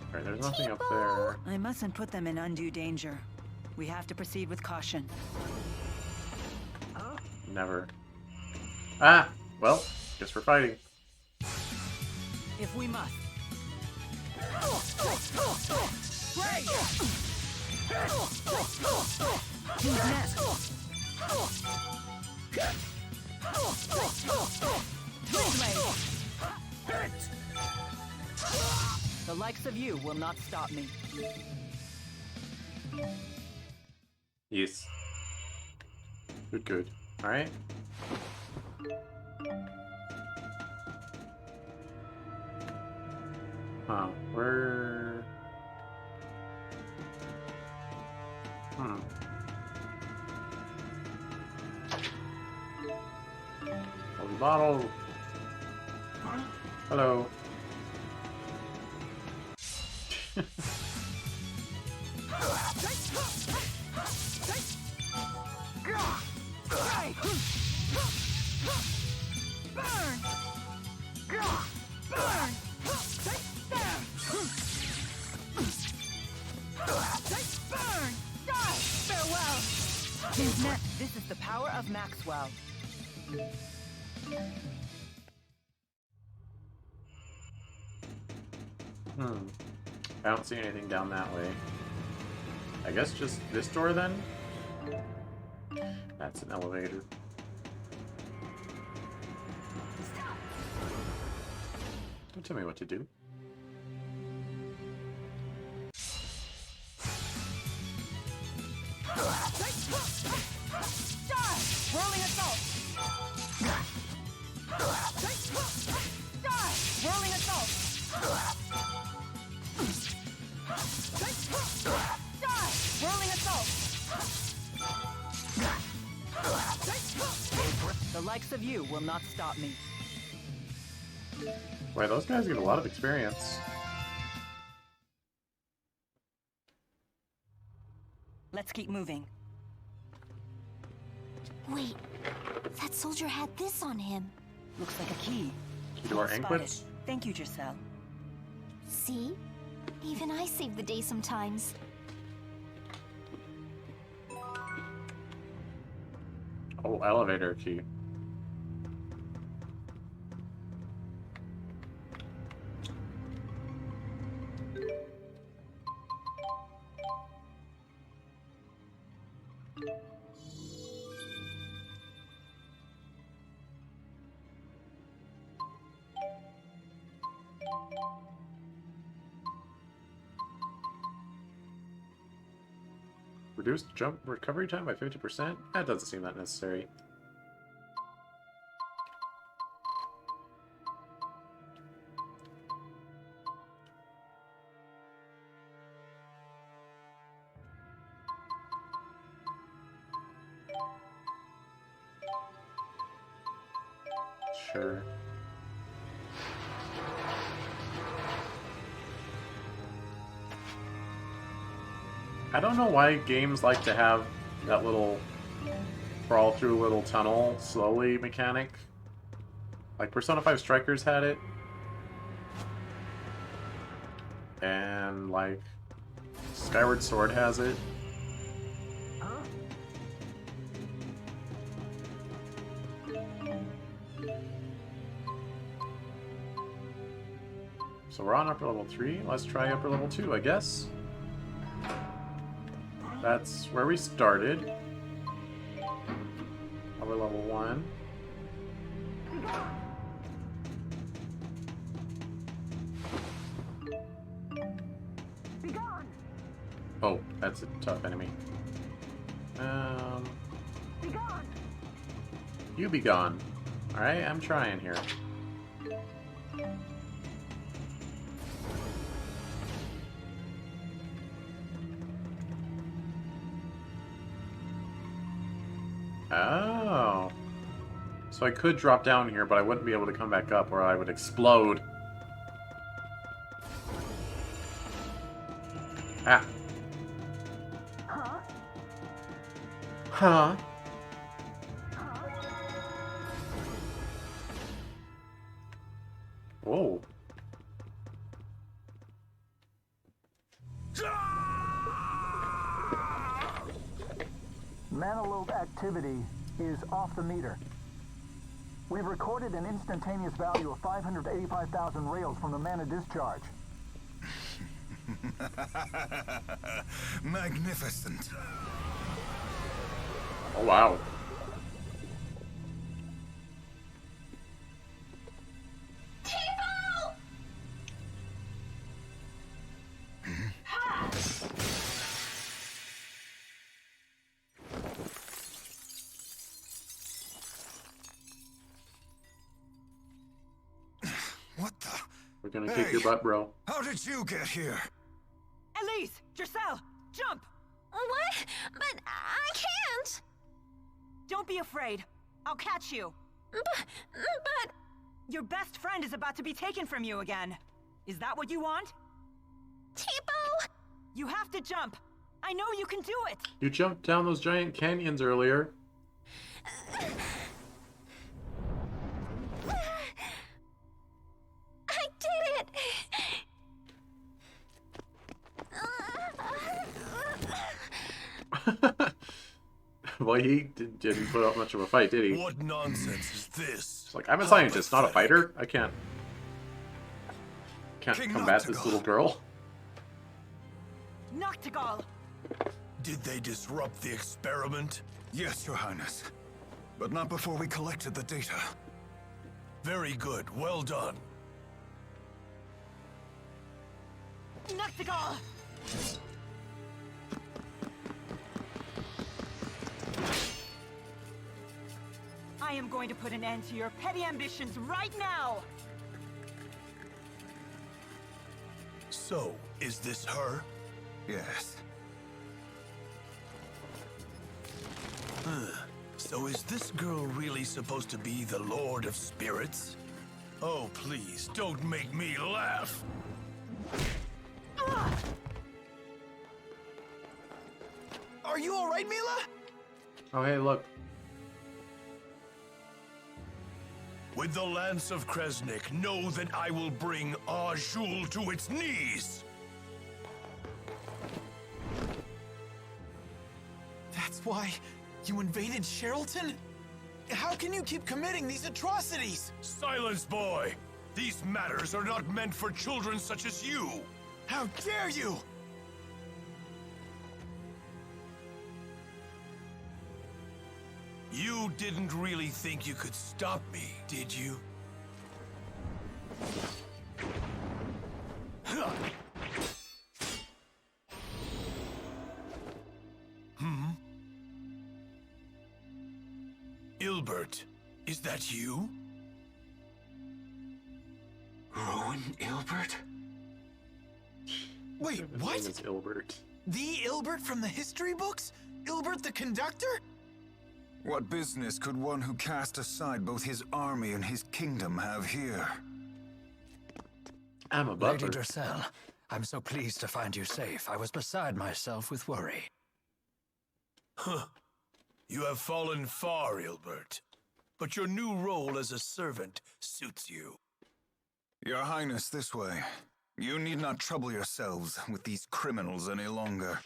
Alright, there's nothing up there. I mustn't put them in undue danger. We have to proceed with caution. Never. Ah! Well, guess we're fighting. If we must. Who's next? The likes of you will not stop me. Yes. Good, good. Alright. Huh, we're... Holy bottle. Hello. Who's next? This is the power of Maxwell. I don't see anything down that way. I guess just this door then? That's an elevator. Don't tell me what to do. Whirling assault! Whirling assault! Whirling assault! The likes of you will not stop me. Wait, those guys get a lot of experience. Let's keep moving. Wait, that soldier had this on him. Looks like a key. Key to our inklets? Thank you, Giselle. See? Even I save the day sometimes. Oh, elevator key. Reduced jump recovery time by 50%? That doesn't seem that necessary. Sure. I don't know why games like to have that little crawl through a little tunnel slowly mechanic. Like Persona 5 Strikers had it. And like Skyward Sword has it. So we're on upper level 3. Let's try upper level 2, I guess. That's where we started. Upper level 1. Oh, that's a tough enemy. You be gone. Alright, I'm trying here. Oh. So I could drop down here, but I wouldn't be able to come back up or I would explode. Ah. Huh? Whoa. Mana lobe activity is off the meter. We've recorded an instantaneous value of 585,000 rails from the mana discharge. Magnificent. Oh, wow. What the? We're gonna kick your butt, bro. How did you get here? Elise! Giselle! Jump! What? But I can't! Don't be afraid. I'll catch you. But... Your best friend is about to be taken from you again. Is that what you want? Tipo! You have to jump. I know you can do it. You jumped down those giant canyons earlier. I did it! Well, he didn't put up much of a fight, did he? What nonsense is this? It's like, I'm a scientist, not a fighter. I can't King combat this Noctigal. little girl. Noctigal! Did they disrupt the experiment? Yes, Your Highness. But not before we collected the data. Very good. Well done. Nachtigall! I am going to put an end to your petty ambitions right now! So, is this her? Yes. So is this girl really supposed to be the Lord of Spirits? Oh, please, don't make me laugh! Are you alright, Mila? Oh, hey, look. With the Lance of Kresnik, know that I will bring Azul to its knees! That's why you invaded Sherrilton? How can you keep committing these atrocities? Silence, boy! These matters are not meant for children such as you! How dare you! You didn't really think you could stop me, did you? Ilbert, is that you? Rowan Ilbert? Wait, His what? name is Ilbert. The Ilbert from the history books? Ilbert the conductor? What business could one who cast aside both his army and his kingdom have here? I'm a Lady buffer. Dressel, I'm so pleased to find you safe. I was beside myself with worry. Huh. You have fallen far, Ilbert. But your new role as a servant suits you. Your Highness, this way. You need not trouble yourselves with these criminals any longer.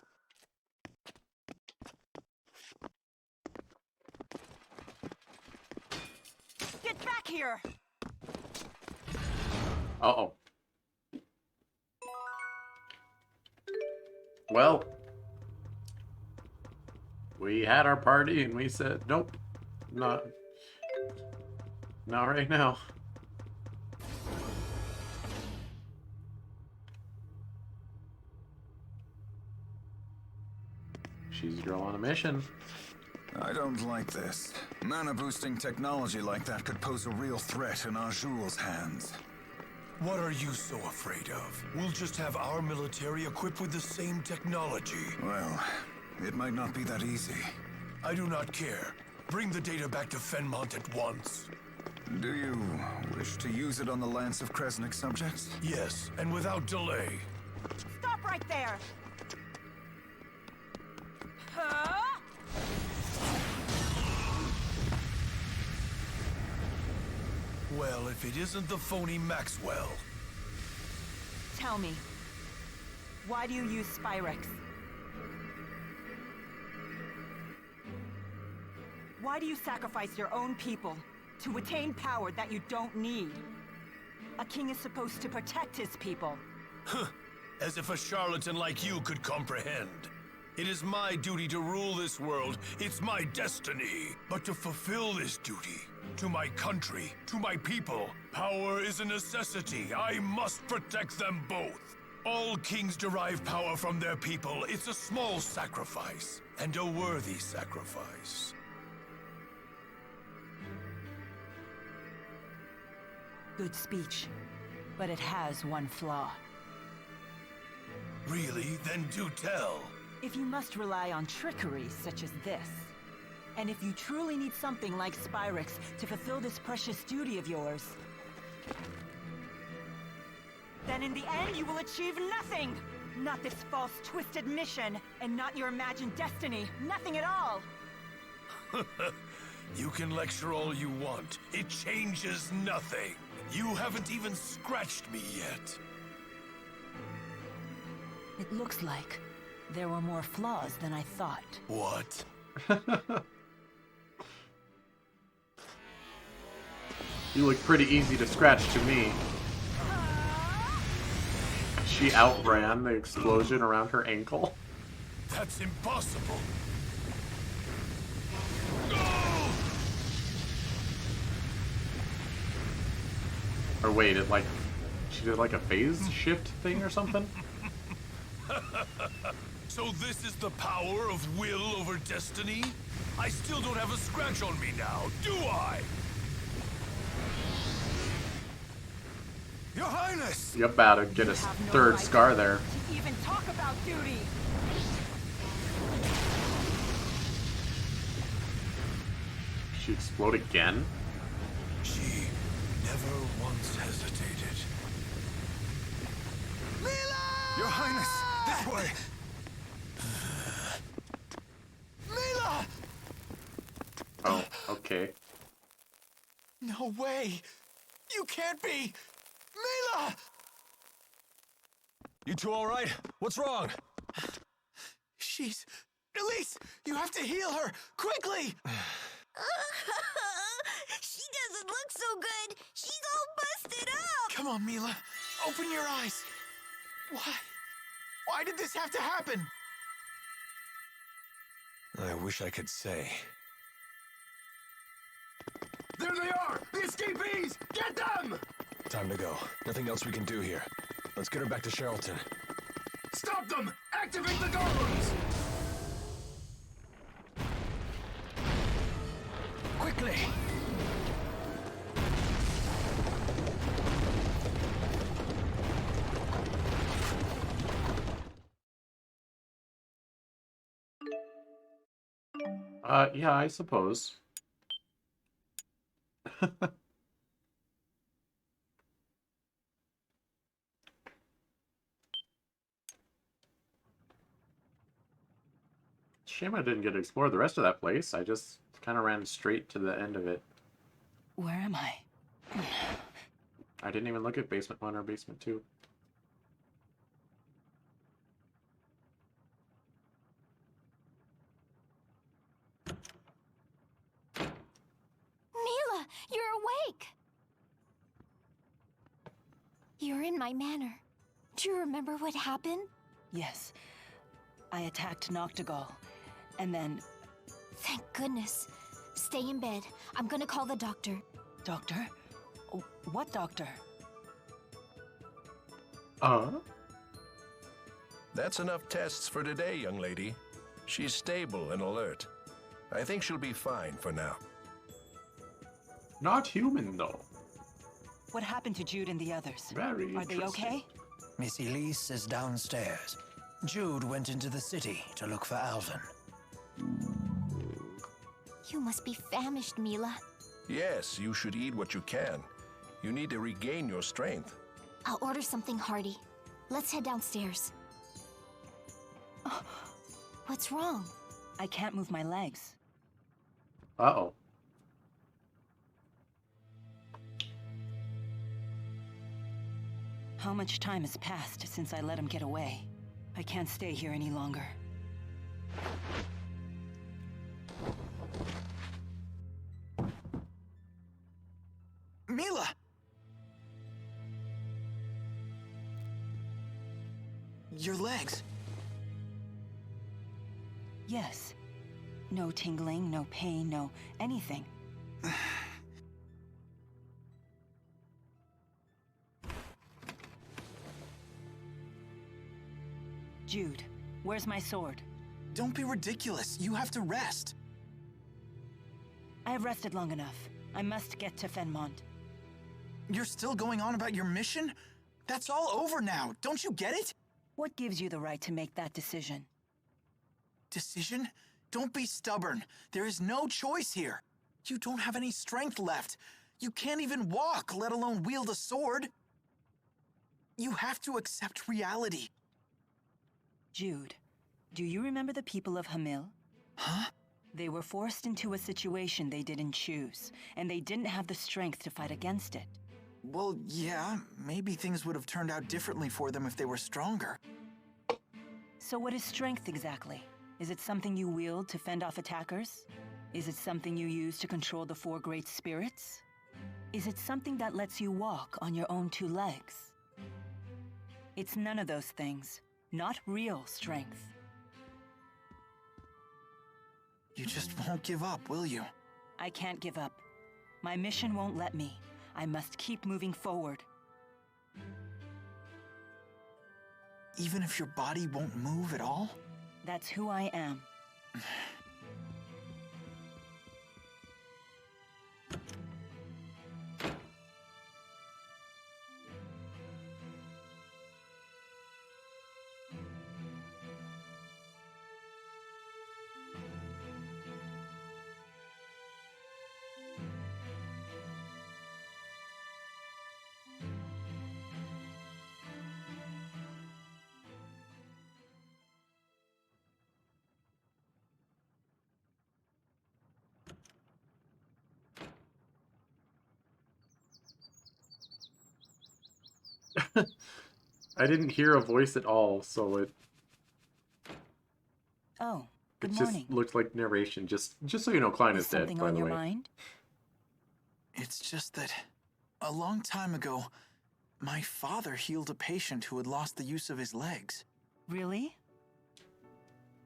Get back here! Uh-oh. Well, we had our party and we said, nope, not right now. She's a girl on a mission. I don't like this. Mana-boosting technology like that could pose a real threat in Azul's hands. What are you so afraid of? We'll just have our military equipped with the same technology. Well, it might not be that easy. I do not care. Bring the data back to Fenmont at once. Do you wish to use it on the Lance of Kresnik subjects? Yes, and without delay. Stop right there! Huh? Well, if it isn't the phony Maxwell. Tell me, why do you use Spyrex? Why do you sacrifice your own people to attain power that you don't need? A king is supposed to protect his people. Huh. As if a charlatan like you could comprehend. It is my duty to rule this world. It's my destiny. But to fulfill this duty, to my country, to my people, power is a necessity. I must protect them both. All kings derive power from their people. It's a small sacrifice, and a worthy sacrifice. Good speech, but it has one flaw. Really? Then do tell. If you must rely on trickery such as this, and if you truly need something like Spyrex to fulfill this precious duty of yours, then in the end you will achieve nothing! Not this false, twisted mission, and not your imagined destiny. Nothing at all! You can lecture all you want. It changes nothing. You haven't even scratched me yet. It looks like there were more flaws than I thought. What? You look pretty easy to scratch to me. She outran the explosion around her ankle. That's impossible. Or wait, it like she did like a phase shift thing or something? So this is the power of will over destiny? I still don't have a scratch on me now, do I? Your Highness! You're about to get a third scar there. To even talk about duty. She explode again? She never once hesitated. Mila! Your Highness, this way! Mila! Oh, okay. No way! You can't be! Mila! You two all right? What's wrong? She's... Elise, you have to heal her! Quickly! She doesn't look so good. She's all busted up. Come on, Mila. Open your eyes. Why? Why did this have to happen? I wish I could say. There they are! The escapees! Get them! Time to go. Nothing else we can do here. Let's get her back to Charlton. Stop them! Activate the golems! Quickly! Yeah, I suppose. Shame I didn't get to explore the rest of that place. I just kind of ran straight to the end of it. Where am I? I didn't even look at basement 1 or basement 2. Mila, you're awake! You're in my manor. Do you remember what happened? Yes. I attacked Noctigal, and then... Thank goodness. Stay in bed. I'm gonna call the doctor. Doctor? What doctor? That's enough tests for today, young lady. She's stable and alert. I think she'll be fine for now. Not human, though. What happened to Jude and the others? Very Are they okay? Miss Elise is downstairs. Jude went into the city to look for Alvin. You must be famished, Mila. Yes, you should eat what you can. You need to regain your strength. I'll order something hearty. Let's head downstairs. What's wrong? I can't move my legs. Uh-oh. How much time has passed since I let him get away? I can't stay here any longer. Mila! Your legs. Yes. No tingling, no pain, no anything. Jude, where's my sword? Don't be ridiculous. You have to rest. I have rested long enough. I must get to Fenmont. You're still going on about your mission? That's all over now. Don't you get it? What gives you the right to make that decision? Decision? Don't be stubborn. There is no choice here. You don't have any strength left. You can't even walk, let alone wield a sword. You have to accept reality. Jude, do you remember the people of Hamil? Huh? They were forced into a situation they didn't choose, and they didn't have the strength to fight against it. Well, yeah, maybe things would have turned out differently for them if they were stronger. So what is strength exactly? Is it something you wield to fend off attackers? Is it something you use to control the 4 great spirits? Is it something that lets you walk on your own 2 legs? It's none of those things. Not real strength. You just won't give up, will you? I can't give up. My mission won't let me. I must keep moving forward. Even if your body won't move at all? That's who I am. I didn't hear a voice at all, so it Oh, good just morning. looked like narration. Just so you know, Klein is dead, Something by on the your way. mind? It's just that a long time ago, my father healed a patient who had lost the use of his legs. Really?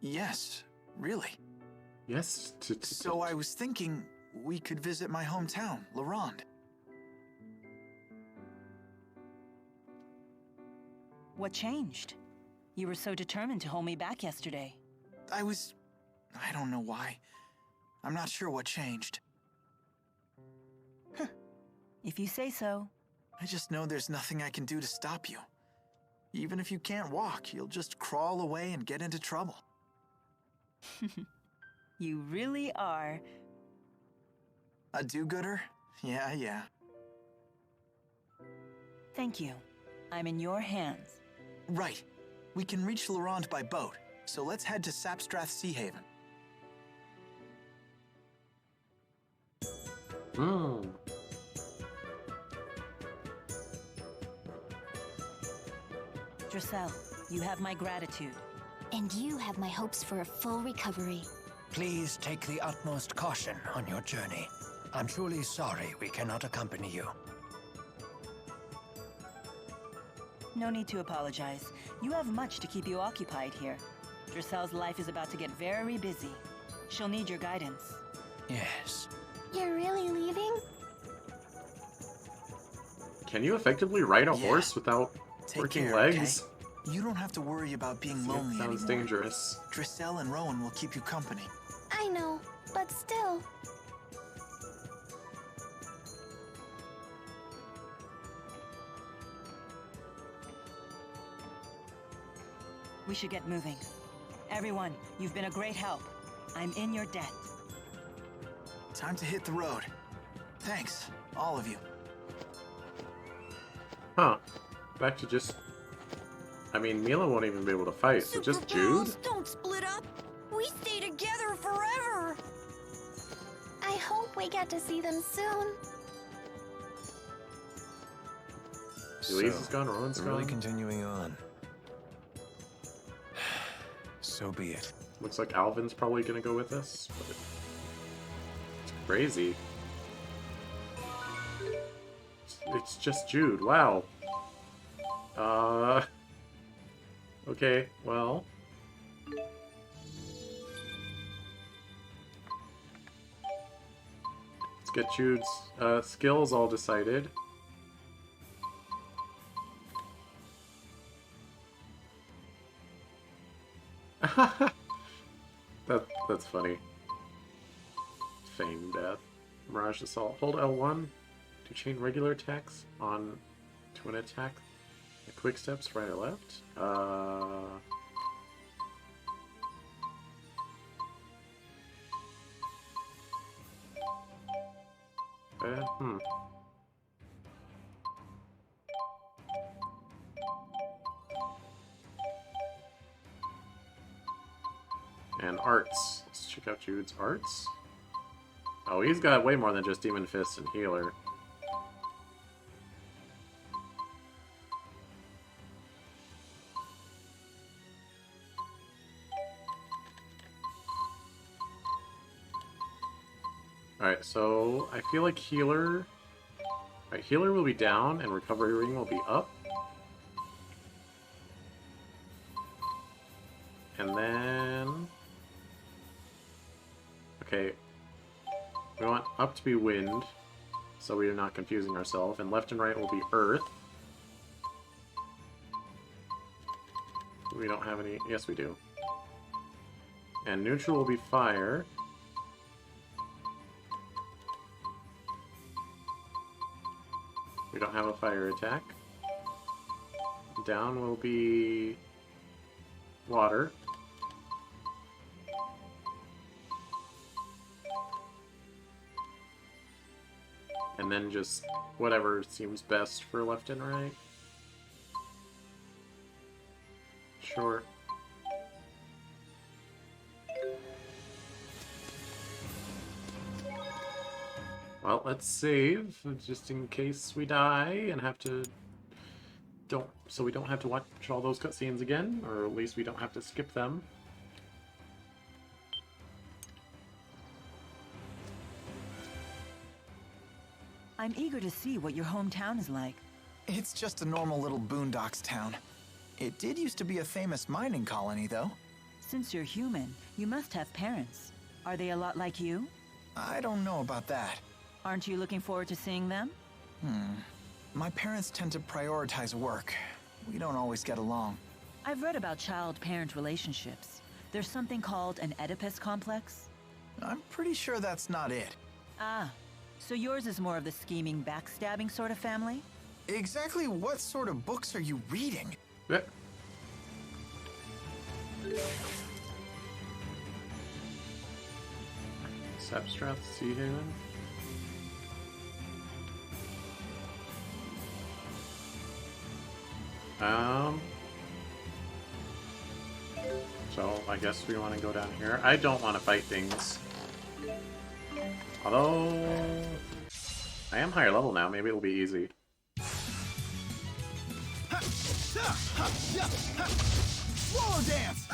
Yes, really. Yes. So I was thinking we could visit my hometown, Laurent. What changed? You were so determined to hold me back yesterday. I don't know why. I'm not sure what changed. If you say so. I just know there's nothing I can do to stop you. Even if you can't walk, you'll just crawl away and get into trouble. You really are. A do-gooder? Yeah. Thank you. I'm in your hands. Right. We can reach Laurent by boat, so let's head to Sapstrath Sea Haven. Dressel, you have my gratitude. And you have my hopes for a full recovery. Please take the utmost caution on your journey. I'm truly sorry we cannot accompany you. No need to apologize. You have much to keep you occupied here. Dressel's life is about to get very busy. She'll need your guidance. Yes. You're really leaving? Can you effectively ride a horse without working legs? Okay? You don't have to worry about being lonely anymore. Sounds dangerous. Dressel and Rowan will keep you company. I know, but still. We should get moving. Everyone, you've been a great help. I'm in your debt. Time to hit the road. Thanks, all of you. Huh. Back to just... I mean, Mila won't even be able to fight, so just Jude? Don't split up. We stay together forever. I hope we get to see them soon. Louise is gone, Rowan's really gone. continuing on. So be it. Looks like Alvin's probably gonna go with us, but it's crazy. It's just Jude. Wow. Okay, well. Let's get Jude's skills all decided. That's funny. Fame Death. Mirage Assault. Hold L1 to chain regular attacks on to an attack. The quick steps right or left. And arts. Let's check out Jude's arts. Oh, he's got way more than just Demon Fist and Healer. Alright, so I feel like Healer... Alright, Healer will be down and Recovery Ring will be up. And then... Okay. We want up to be wind, so we are not confusing ourselves, and left and right will be earth. We don't have any... Yes, we do. And neutral will be fire. We don't have a fire attack. Down will be water. And then just whatever seems best for left and right. Sure. Well, let's save, just in case we die and have to... So we don't have to watch all those cutscenes again, or at least we don't have to skip them. I'm eager to see what your hometown is like. It's just a normal little boondocks town. It did used to be a famous mining colony, though. Since you're human, you must have parents. Are they a lot like you? I don't know about that. Aren't you looking forward to seeing them? My parents tend to prioritize work. We don't always get along. I've read about child-parent relationships. There's something called an Oedipus complex. I'm pretty sure that's not it. Ah, so yours is more of the scheming, backstabbing sort of family? Exactly what sort of books are you reading? Yeah. Sepstrath, Sea Haven. So I guess we want to go down here. I don't want to fight things. Although I am higher level now, maybe it'll be easy. Swallow dance!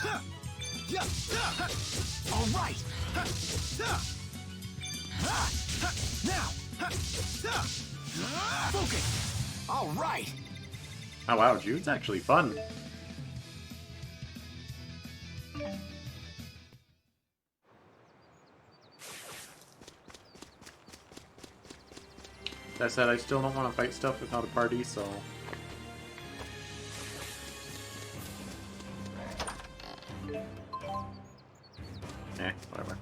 All right! Now! Focus! All right! Oh wow, Jude's actually fun. That said, I still don't want to fight stuff without a party, so... whatever.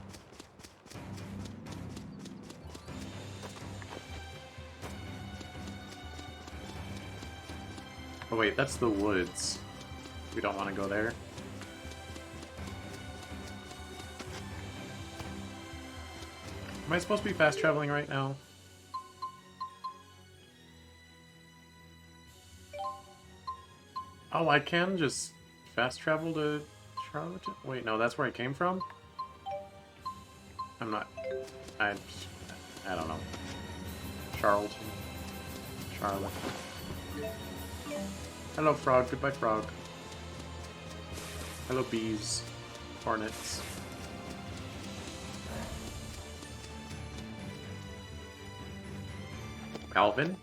Oh wait, that's the woods. We don't want to go there. Am I supposed to be fast traveling right now? Oh, I can just fast travel to Charlotte? Wait, no, that's where I came from? I'm not... I don't know. Charlton. Charlotte. Hello, frog. Goodbye, frog. Hello, bees. Hornets. Alvin?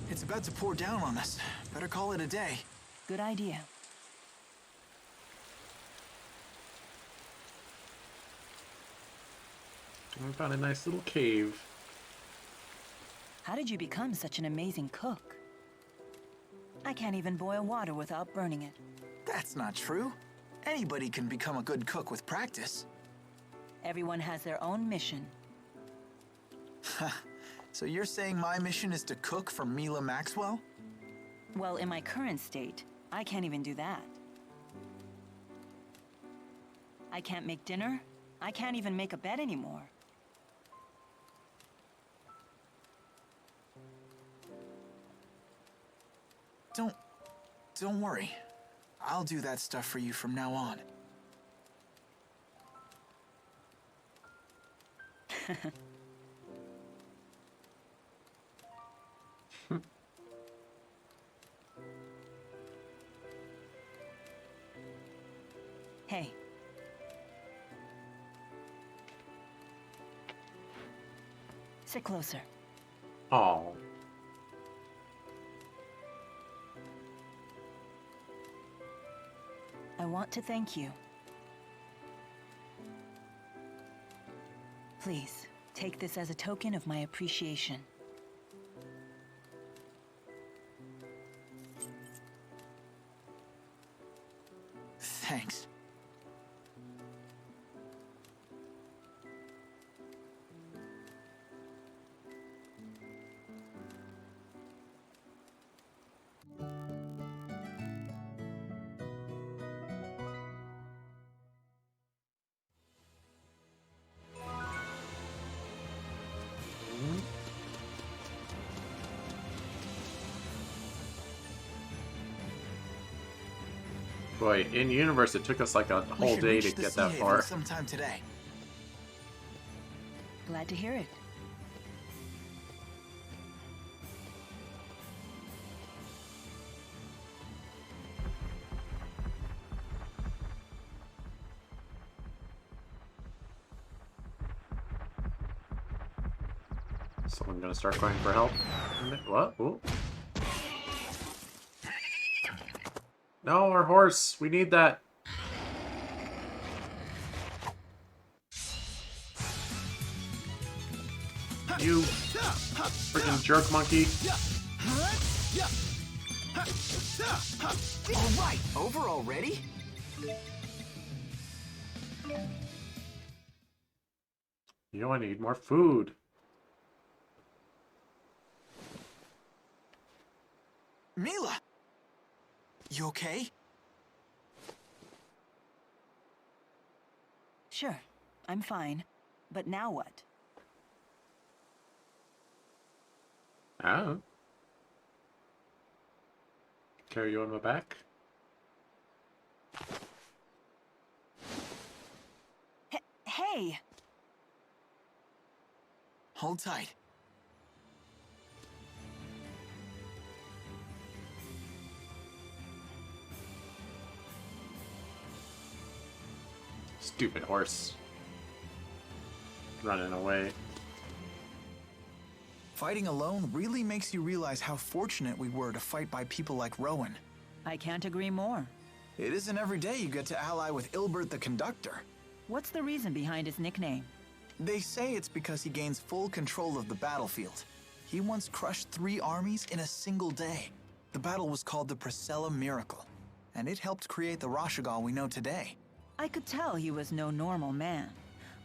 It's about to pour down on us. Better call it a day. Good idea. I found a nice little cave. How did you become such an amazing cook? I can't even boil water without burning it. That's not true. Anybody can become a good cook with practice. Everyone has their own mission. So you're saying my mission is to cook for Mila Maxwell? Well, in my current state, I can't even do that. I can't make dinner. I can't even make a bed anymore. Don't worry. I'll do that stuff for you from now on. Hey. Sit closer. Oh. I want to thank you. Please, take this as a token of my appreciation. Thanks. Boy, in universe, it took us like a whole day to get that far. Sometime today. Glad to hear it. Someone gonna start crying for help? What? Ooh. No, our horse. We need that. You freaking jerk monkey. All right, over already? You know I need more food. Mila! You okay? Sure, I'm fine. But now what? Oh. Carry you on my back? Hey! Hold tight. Stupid horse. Running away. Fighting alone really makes you realize how fortunate we were to fight by people like Rowan. I can't agree more. It isn't every day you get to ally with Ilbert the Conductor. What's the reason behind his nickname? They say it's because he gains full control of the battlefield. He once crushed 3 armies in a single day. The battle was called the Priscilla Miracle, and it helped create the Rashagal we know today. I could tell he was no normal man,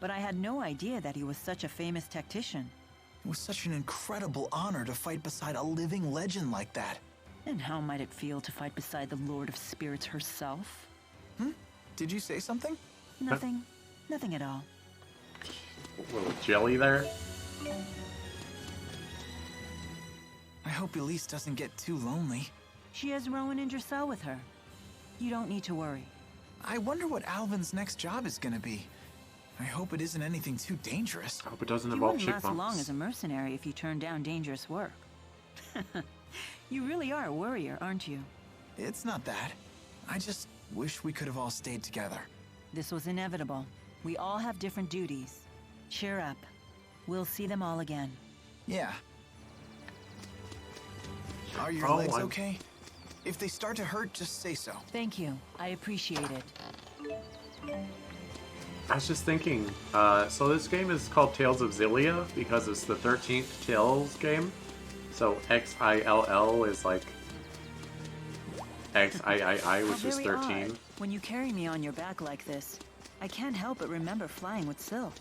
but I had no idea that he was such a famous tactician. It was such an incredible honor to fight beside a living legend like that. And how might it feel to fight beside the Lord of Spirits herself? Did you say something? Nothing. Nothing at all. A little jelly there. I hope Elise doesn't get too lonely. She has Rowan and Dressel with her. You don't need to worry. I wonder what Alvin's next job is gonna be. I hope it isn't anything too dangerous. I hope it doesn't You involve wouldn't chick last bumps. long as a mercenary if you turned down dangerous work. You really are a worrier, aren't you? It's not that. I just wish we could have all stayed together. This was inevitable. We all have different duties. Cheer up. We'll see them all again. Yeah. Are your legs okay? If they start to hurt, just say so. Thank you. I appreciate it. I was just thinking, so this game is called Tales of Xillia because it's the 13th Tales game. So Xill is like XIII, which is 13. Odd. When you carry me on your back like this, I can't help but remember flying with Syl.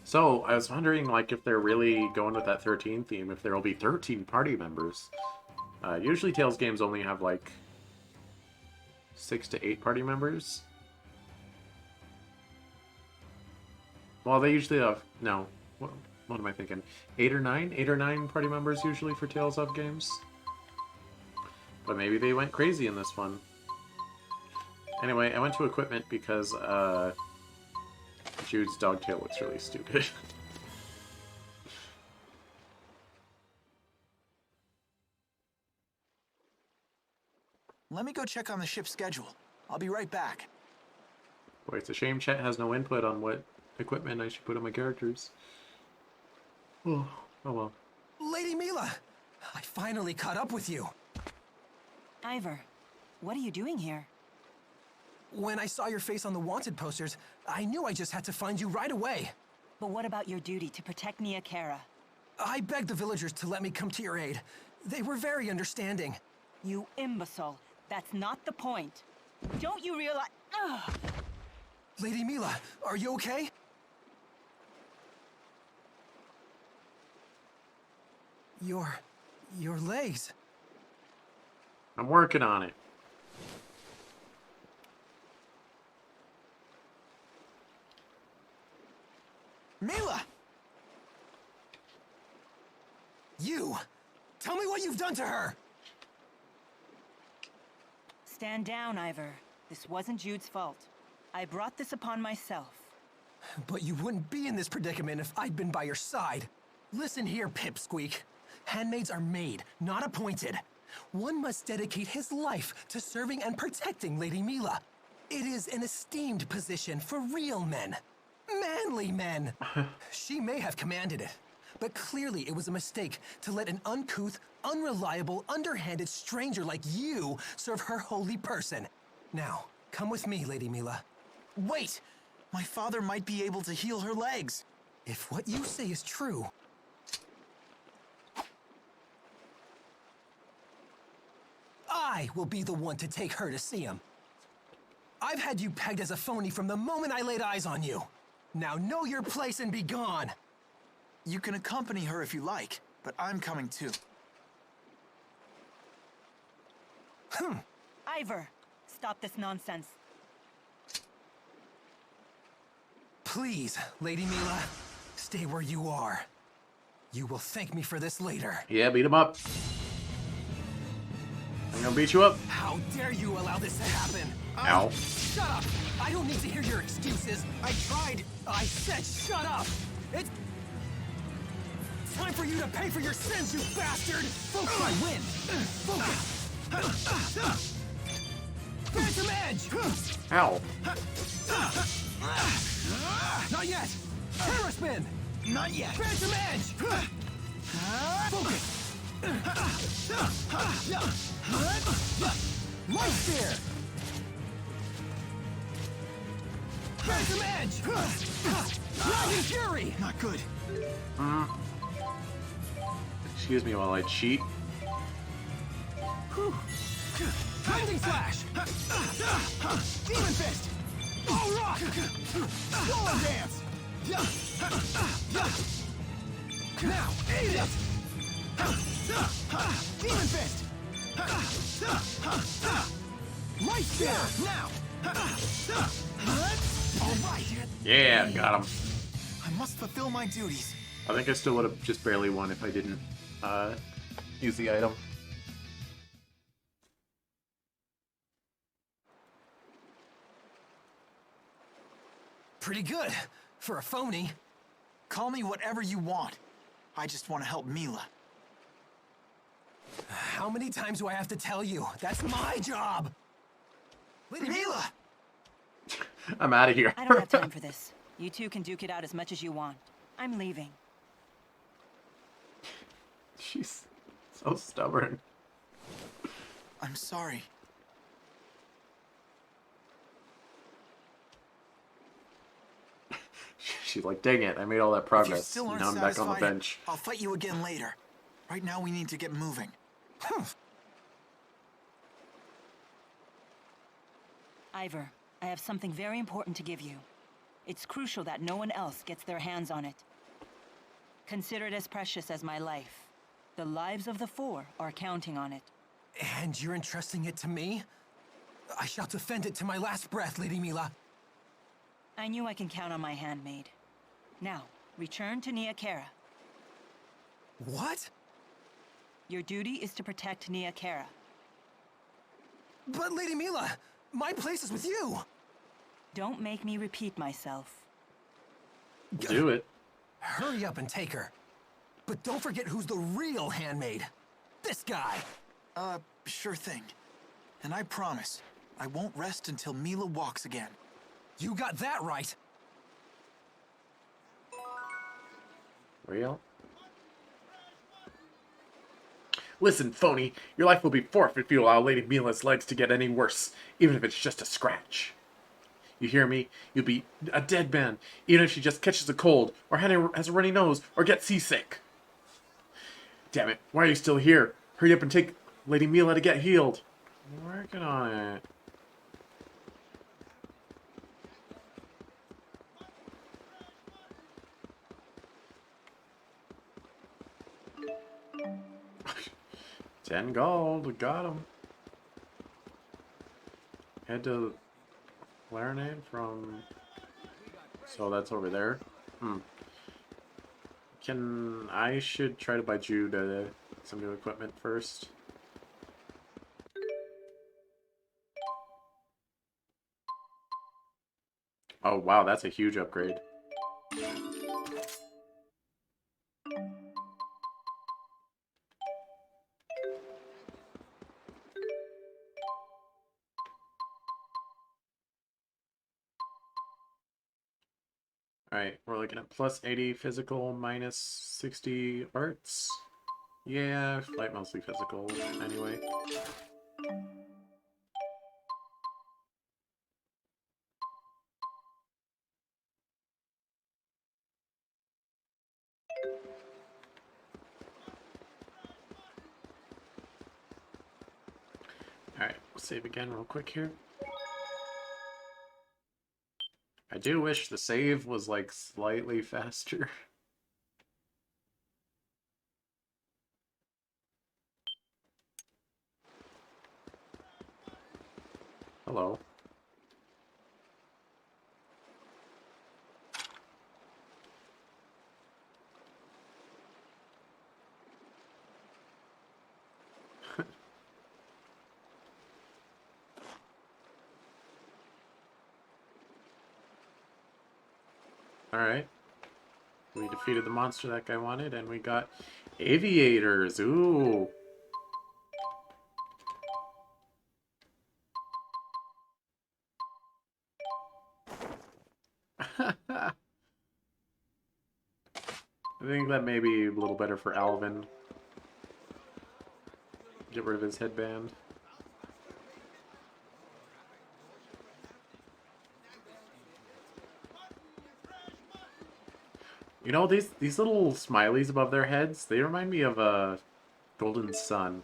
So I was wondering, like, if they're really going with that 13 theme, if there will be 13 party members. Usually Tales games only have, like, 6 to 8 party members. Well, they usually have, no, what am I thinking? 8 or 9? 8 or 9 party members usually for Tales of games. But maybe they went crazy in this one. Anyway, I went to equipment because, Jude's dog tail looks really stupid. Let me go check on the ship's schedule. I'll be right back. Boy, it's a shame chat has no input on what equipment I should put on my characters. Oh well. Lady Mila! I finally caught up with you. Ivor, what are you doing here? When I saw your face on the wanted posters, I knew I just had to find you right away. But what about your duty to protect Nia Khera? I begged the villagers to let me come to your aid. They were very understanding. You imbecile. That's not the point. Don't you realize— Ugh. Lady Mila, are you okay? Your legs. I'm working on it. Mila! You! Tell me what you've done to her! Stand down, Ivor. This wasn't Jude's fault. I brought this upon myself. But you wouldn't be in this predicament if I'd been by your side. Listen here, Pipsqueak. Handmaids are made, not appointed. One must dedicate his life to serving and protecting Lady Mila. It is an esteemed position for real men. Manly men. She may have commanded it, but clearly it was a mistake to let an uncouth, unreliable, underhanded stranger like you serve her holy person. Now, come with me, Lady Mila. Wait! My father might be able to heal her legs. If what you say is true, I will be the one to take her to see him. I've had you pegged as a phony from the moment I laid eyes on you. Now know your place and be gone. You can accompany her if you like, but I'm coming too. Ivor, stop this nonsense. Please, Lady Mila, stay where you are. You will thank me for this later. Yeah, beat him up. I'm gonna beat you up. How dare you allow this to happen? Ow. Shut up! I don't need to hear your excuses. I tried. I said shut up! It's time for you to pay for your sins, you bastard! Focus, I win! Focus! Phantom Edge! Ow. Not yet! Terror Spin! Not yet! Phantom Edge! Focus! Light Spear! Phantom Edge! Dragon Fury! Not good. Excuse me while I cheat. Lightning Flash! Demon Fist! All Rock! Stolen Dance! Now, eat it! Demon Fist! Light Spear! Now! All right. Yeah, got him. I must fulfill my duties. I think I still would have just barely won if I didn't use the item. Pretty good, for a phony. Call me whatever you want. I just want to help Mila. How many times do I have to tell you? That's my job! Lady Mila! I'm out of here. I don't have time for this. You two can duke it out as much as you want. I'm leaving. She's so stubborn. I'm sorry. She's like, dang it, I made all that If you progress. still aren't Now I'm back on the satisfied, bench. I'll fight you again later. Right now we need to get moving. Ivor, I have something very important to give you. It's crucial that no one else gets their hands on it. Consider it as precious as my life. The lives of the four are counting on it. And you're entrusting it to me? I shall defend it to my last breath, Lady Mila. I knew I can count on my handmaid. Now, return to Nia Khera. What? Your duty is to protect Nia Khera. But Lady Mila, my place is with you! Don't make me repeat myself. Do it. Hurry up and take her. But don't forget who's the real handmaid. This guy! Sure thing. And I promise, I won't rest until Mila walks again. You got that right! Real? Listen, phony, your life will be forfeit if you allow Lady Mila's legs to get any worse, even if it's just a scratch. You hear me? You'll be a dead man, even if she just catches a cold, or has a runny nose, or gets seasick. Damn it, why are you still here? Hurry up and take Lady Mila to get healed. I'm working on it. $10 gold, got him. Head to Laranade from... So that's over there. I should try to buy Jude some new equipment first. Oh wow, that's a huge upgrade. Alright, we're looking at plus 80 physical, minus 60 arts. Yeah, fight mostly physical, anyway. Alright, we'll save again real quick here. I do wish the save was, like, slightly faster. Hello. Alright. We defeated the monster that guy wanted, and we got aviators. Ooh. I think that may be a little better for Alvin. Get rid of his headband. You know, these little smileys above their heads, they remind me of a golden sun.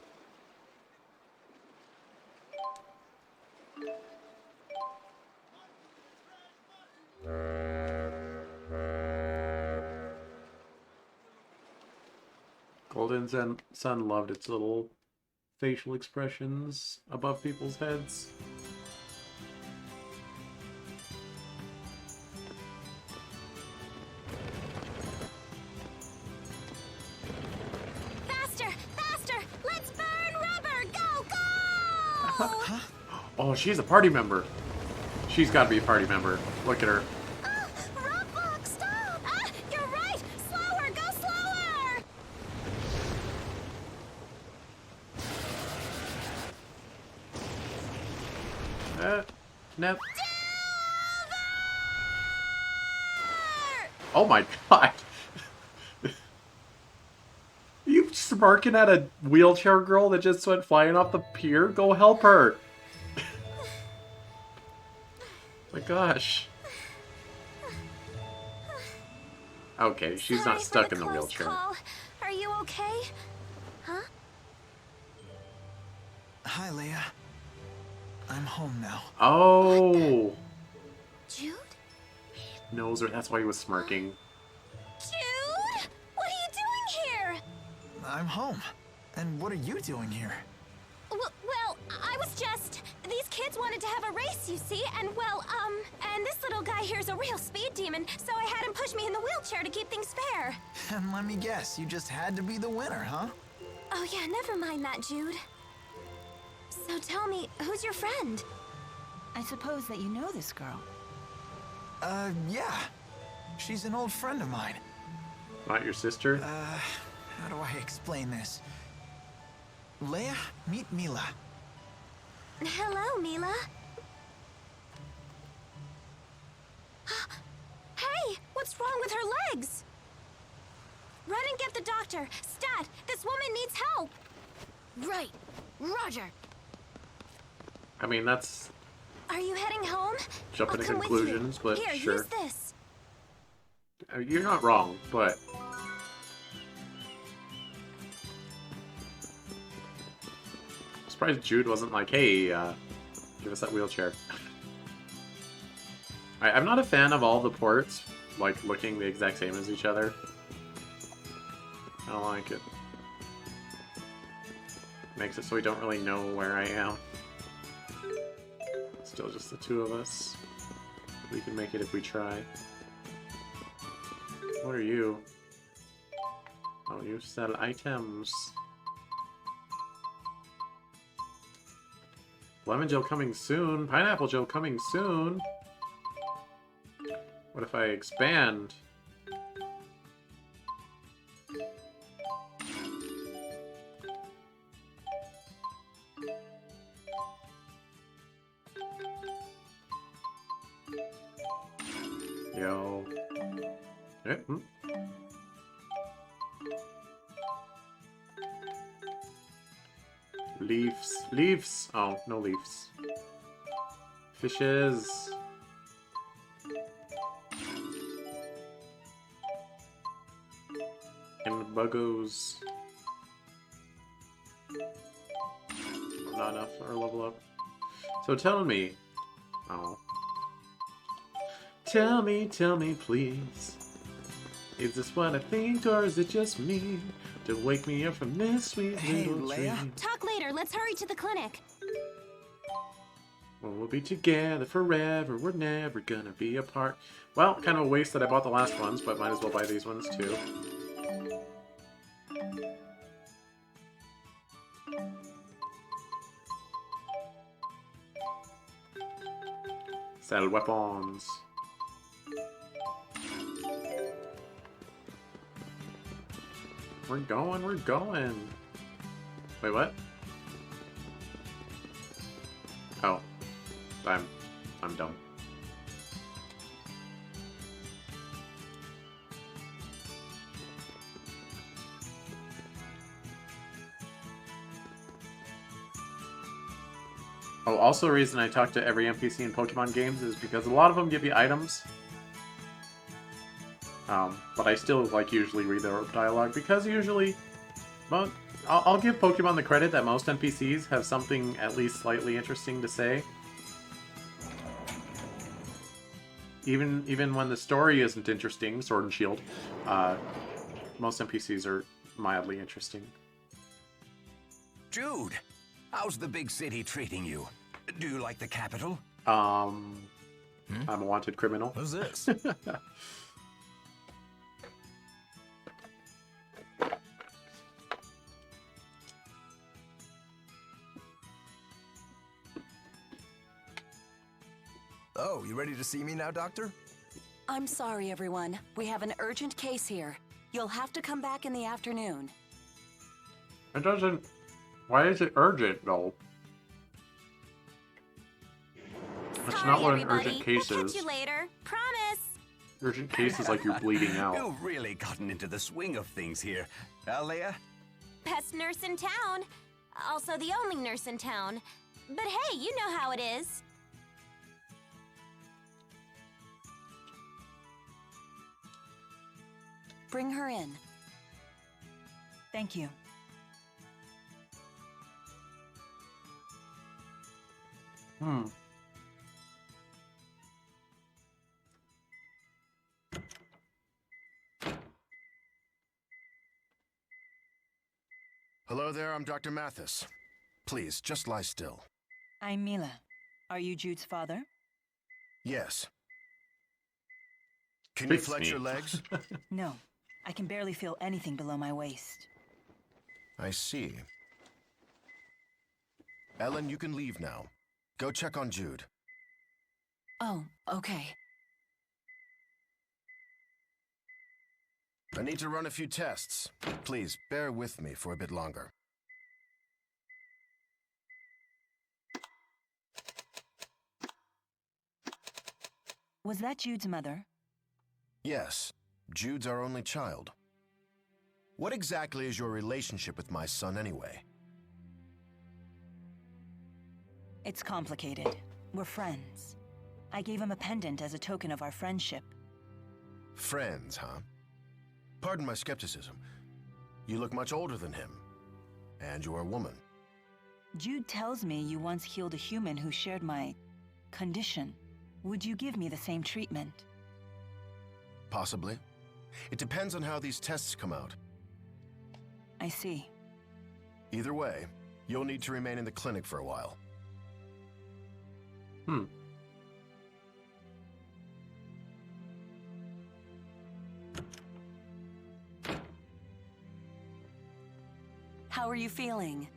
Golden Sun loved its little facial expressions above people's heads. Faster! Faster! Let's burn rubber! Go! Go! Oh, she's a party member. She's got to be a party member. Look at her. Roadblock, stop! You're right! Slower! Go slower! Nope. Oh my god. You smirking at a wheelchair girl that just went flying off the pier? Go help her. My gosh. Okay, she's not stuck in the wheelchair. Call. Are you okay? Huh? Hi, Leia. I'm home now. Oh. Jude? Knows her. That's why he was smirking. Jude? What are you doing here? I'm home. And what are you doing here? Well, I was just... These kids wanted to have a race, you see, and and this little guy here's a real speed demon, so I had him push me in the wheelchair to keep things fair. And let me guess, you just had to be the winner, huh? Oh yeah, never mind that, Jude. So tell me, who's your friend? I suppose that you know this girl. Yeah. She's an old friend of mine. Not your sister? How do I explain this? Leia, meet Mila. Hello, Mila. Hey, what's wrong with her legs? Run and get the doctor. Stat, this woman needs help. Right. Roger. I mean, that's Are you heading home? jumping I'll to come with conclusions, you. but Here, sure. use this. You're not wrong, but I'm surprised Jude wasn't like, hey, give us that wheelchair. I'm not a fan of all the ports, like, looking the exact same as each other. I don't like it. Makes it so we don't really know where I am. Still just the two of us. We can make it if we try. What are you? Oh, you sell items. Lemon gel coming soon. Pineapple gel coming soon. What if I expand? Yo. Yeah. Leaves. Leaves! Oh, no leaves. Fishes. And buggos. Not enough for a level up. So tell me. Oh. Tell me, please. Is this what I think, or is it just me? To wake me up from this sweet little dream. Talk later. Let's hurry to the clinic. Well, we'll be together forever. We're never gonna be apart. Well, kind of a waste that I bought the last ones, but might as well buy these ones too. Sell weapons. We're going, we're going. Wait, what? Oh. I'm dumb. Oh, also a reason I talk to every NPC in Pokemon games is because a lot of them give you items. But I still, like, usually read their dialogue because usually... Well, I'll give Pokemon the credit that most NPCs have something at least slightly interesting to say. Even when the story isn't interesting, Sword and Shield, most NPCs are mildly interesting. Jude, how's the big city treating you? Do you like the capital? I'm a wanted criminal. Who's this? Oh, you ready to see me now, Doctor? I'm sorry, everyone. We have an urgent case here. You'll have to come back in the afternoon. It doesn't... Why is it urgent, though? That's not what an urgent case We'll is. catch you later. Promise. Urgent case is like you're bleeding out. You've really gotten into the swing of things here. Leia? Best nurse in town. Also the only nurse in town. But hey, you know how it is. Bring her in. Thank you. Hello there, I'm Dr. Mathis. Please, just lie still. I'm Mila. Are you Jude's father? Yes. Can you flex your legs? No. I can barely feel anything below my waist. I see. Ellen, you can leave now. Go check on Jude. Oh, okay. I need to run a few tests. Please, bear with me for a bit longer. Was that Jude's mother? Yes, Jude's our only child. What exactly is your relationship with my son anyway? It's complicated. We're friends. I gave him a pendant as a token of our friendship. Friends, huh? Pardon my skepticism. You look much older than him. And you're a woman. Jude tells me you once healed a human who shared my condition. Would you give me the same treatment? Possibly. It depends on how these tests come out. I see. Either way, you'll need to remain in the clinic for a while. How are you feeling?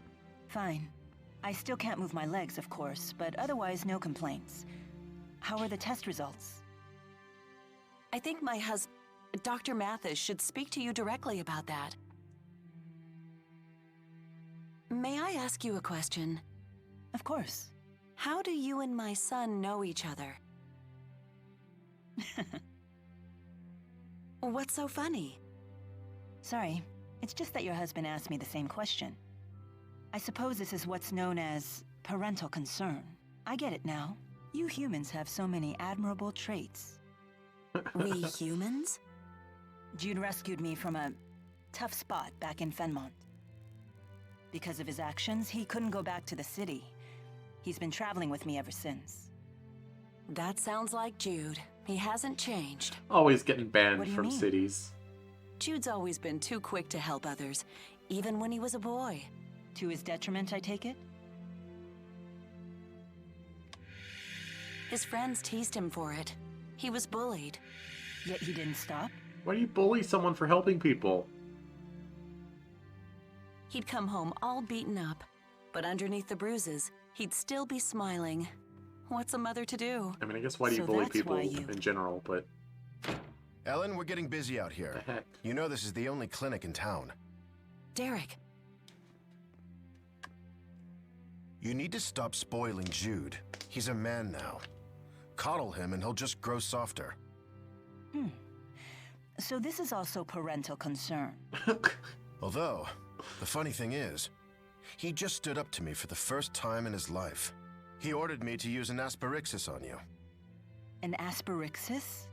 Fine. I still can't move my legs, of course, but otherwise no complaints. How are the test results? I think my Dr. Mathis should speak to you directly about that. May I ask you a question? Of course. How do you and my son know each other? What's so funny? Sorry, it's just that your husband asked me the same question. I suppose this is what's known as parental concern. I get it now. You humans have so many admirable traits. We humans? Jude rescued me from a tough spot back in Fenmont. Because of his actions, he couldn't go back to the city. He's been traveling with me ever since. That sounds like Jude. He hasn't changed. Always getting banned What do you from mean? cities. Jude's always been too quick to help others, even when he was a boy. To his detriment, I take it? His friends teased him for it. He was bullied. Yet he didn't stop? Why do you bully someone for helping people? He'd come home all beaten up, but underneath the bruises, he'd still be smiling. What's a mother to do? I mean, I guess why do you bully people in general, but... Ellen, we're getting busy out here. You know this is the only clinic in town. Derek. You need to stop spoiling Jude. He's a man now. Coddle him and he'll just grow softer. So this is also parental concern. Although, the funny thing is, he just stood up to me for the first time in his life. He ordered me to use an asperixis on you. An asperixis?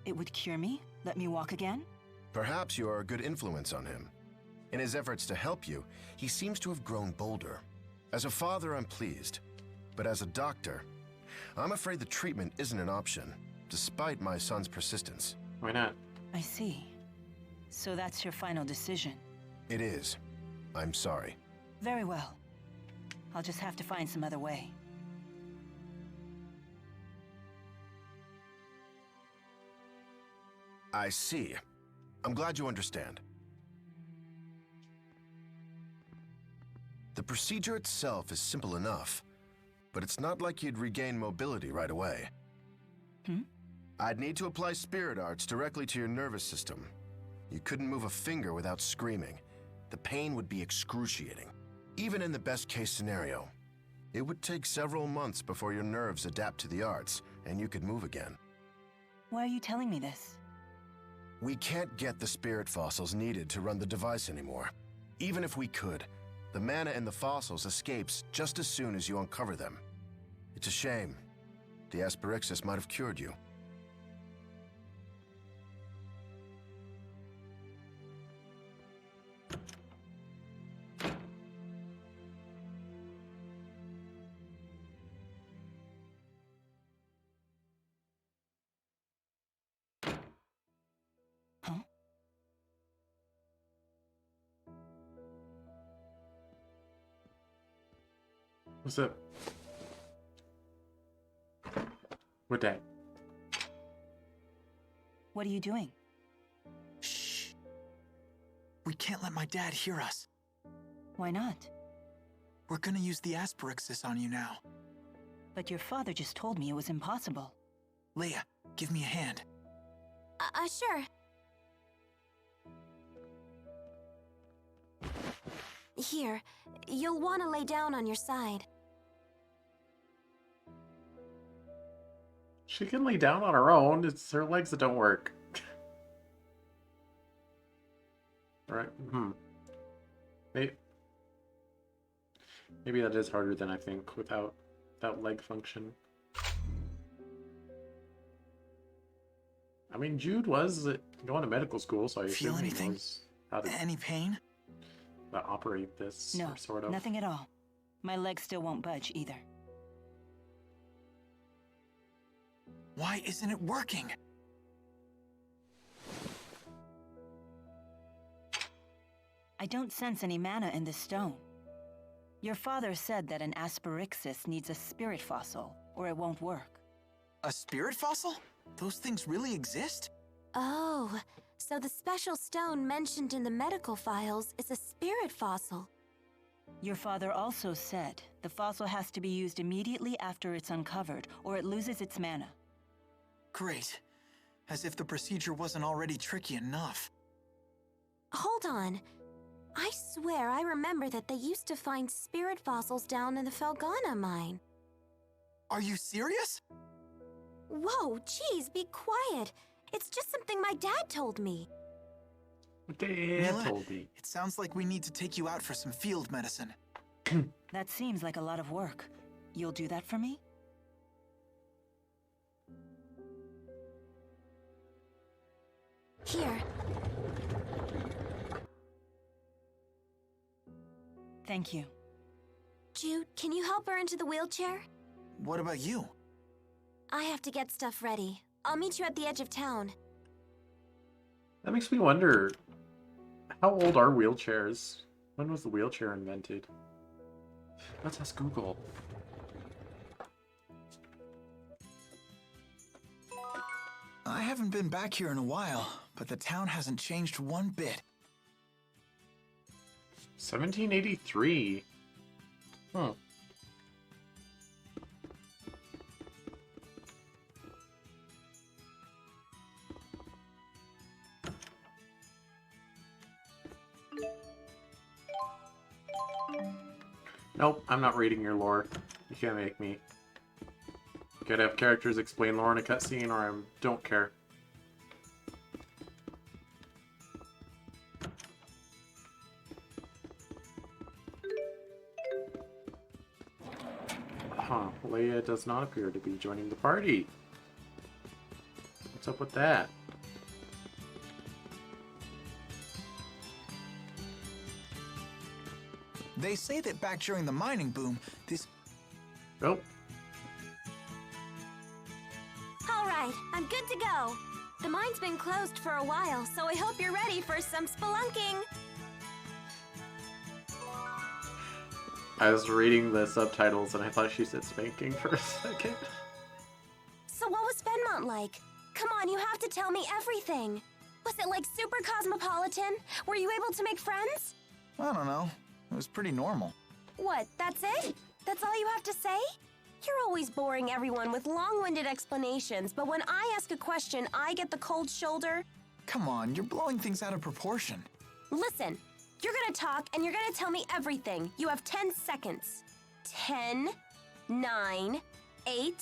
It would cure me? Let me walk again? Perhaps you are a good influence on him. In his efforts to help you, he seems to have grown bolder. As a father, I'm pleased. But as a doctor, I'm afraid the treatment isn't an option, despite my son's persistence. Why not? I see. So that's your final decision. It is. I'm sorry. Very well. I'll just have to find some other way. I see. I'm glad you understand. The procedure itself is simple enough, but it's not like you'd regain mobility right away. I'd need to apply spirit arts directly to your nervous system. You couldn't move a finger without screaming. The pain would be excruciating. Even in the best-case scenario, it would take several months before your nerves adapt to the arts, and you could move again. Why are you telling me this? We can't get the spirit fossils needed to run the device anymore. Even if we could, the mana in the fossils escapes just as soon as you uncover them. It's a shame. The asperixis might have cured you. What's up? What day? What are you doing? Shh. We can't let my dad hear us. Why not? We're gonna use the asperixis on you now. But your father just told me it was impossible. Leia, give me a hand. Sure. Here, you'll want to lay down on your side. She can lay down on her own. It's her legs that don't work. Right? Maybe that is harder than I think without that leg function. I mean, Jude was going to medical school, so I Feel assume he anything? knows how to Any pain? operate this, No, or sort of. nothing at all. My leg still won't budge either. Why isn't it working? I don't sense any mana in this stone. Your father said that an Asperixis needs a spirit fossil, or it won't work. A spirit fossil? Those things really exist? Oh, so the special stone mentioned in the medical files is a spirit fossil. Your father also said the fossil has to be used immediately after it's uncovered, or it loses its mana. Great. As if the procedure wasn't already tricky enough. Hold on. I swear I remember that they used to find spirit fossils down in the Felgana mine. Are you serious? Whoa, geez, be quiet. It's just something my dad told me. Dad told me. It sounds like we need to take you out for some field medicine. That seems like a lot of work. You'll do that for me? Here. Thank you. Jude, can you help her into the wheelchair? What about you? I have to get stuff ready. I'll meet you at the edge of town. That makes me wonder, how old are wheelchairs? When was the wheelchair invented? Let's ask Google. I haven't been back here in a while, but the town hasn't changed one bit. 1783. Huh. Nope, I'm not reading your lore. You can't make me. You gotta have characters explain lore in a cutscene, or I don't care. Huh, Leia does not appear to be joining the party. What's up with that? They say that back during the mining boom, this... Nope. All right, I'm good to go. The mine's been closed for a while, so I hope you're ready for some spelunking. I was reading the subtitles and I thought she said spanking for a second. So what was Fenmont like? Come on, you have to tell me everything. Was it like super cosmopolitan? Were you able to make friends? I don't know. It was pretty normal. What, that's it? That's all you have to say? You're always boring everyone with long-winded explanations, but when I ask a question, I get the cold shoulder. Come on, you're blowing things out of proportion. Listen, you're gonna talk and you're gonna tell me everything. You have 10 seconds. 10, 9, 8...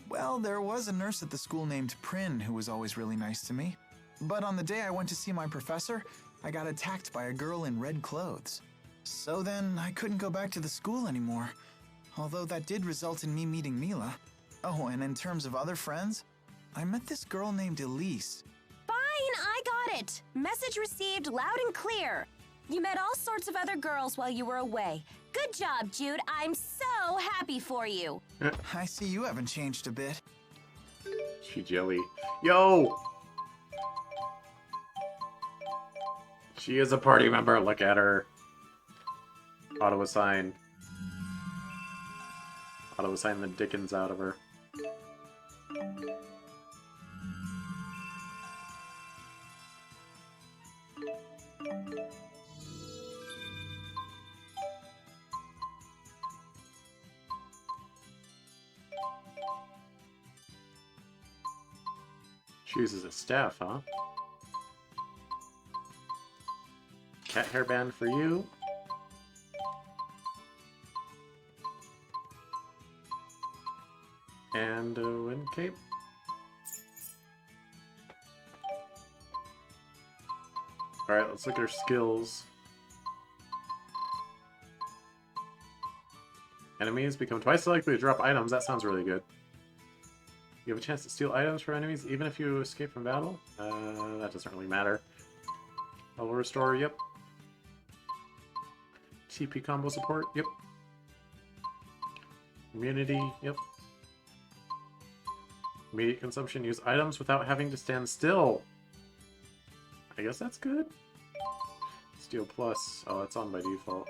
Well, there was a nurse at the school named Prin who was always really nice to me. But on the day I went to see my professor, I got attacked by a girl in red clothes. So then, I couldn't go back to the school anymore. Although that did result in me meeting Mila. Oh, and in terms of other friends, I met this girl named Elise. Fine, I got it. Message received loud and clear. You met all sorts of other girls while you were away. Good job, Jude. I'm so happy for you. I see you haven't changed a bit. She jelly. Yo! She is a party member. Look at her. Auto-assign. Auto-assign the dickens out of her. She uses a staff, huh? Cat hairband for you. And a wind cape. Alright, let's look at her skills. Enemies become twice as likely to drop items. That sounds really good. You have a chance to steal items from enemies even if you escape from battle? That doesn't really matter. Level restore, yep. TP combo support, yep. Immunity, yep. Immediate consumption, use items without having to stand still. I guess that's good. Steal plus, oh, that's on by default.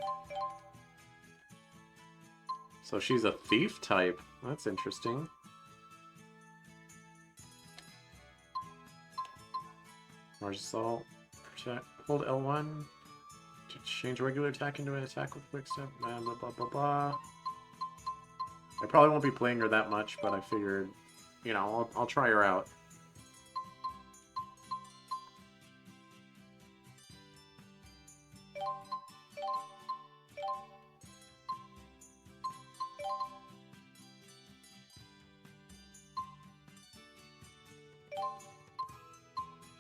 So she's a thief type. That's interesting. Large assault. Protect. Hold L1 to change a regular attack into an attack with quick step. Blah, blah, blah, blah, blah. I probably won't be playing her that much, but I figured, you know, I'll try her out.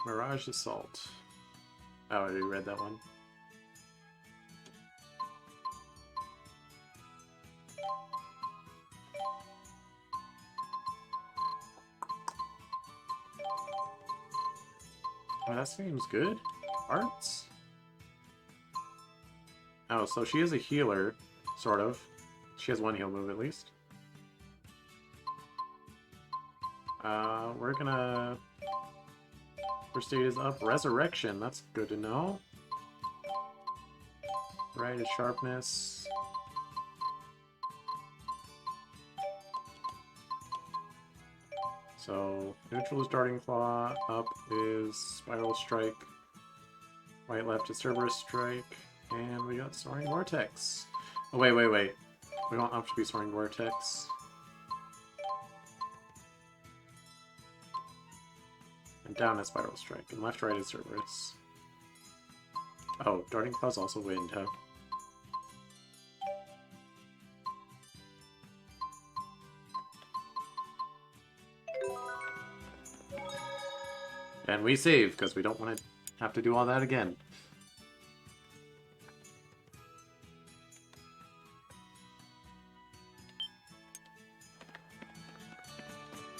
Mirage Assault. Oh, I already read that one. Oh, that seems good. Arts? Oh, so she is a healer, sort of. She has one heal move at least. We're gonna... First aid is up. Resurrection, that's good to know. Right, is sharpness. So, neutral is Darting Claw, up is Spiral Strike, right left is Cerberus Strike, and we got Soaring Vortex. Oh, wait. We don't have to be Soaring Vortex. And down is Spiral Strike, and left, right is Cerberus. Oh, Darting Claw's also wind, huh? And we save, because we don't want to have to do all that again.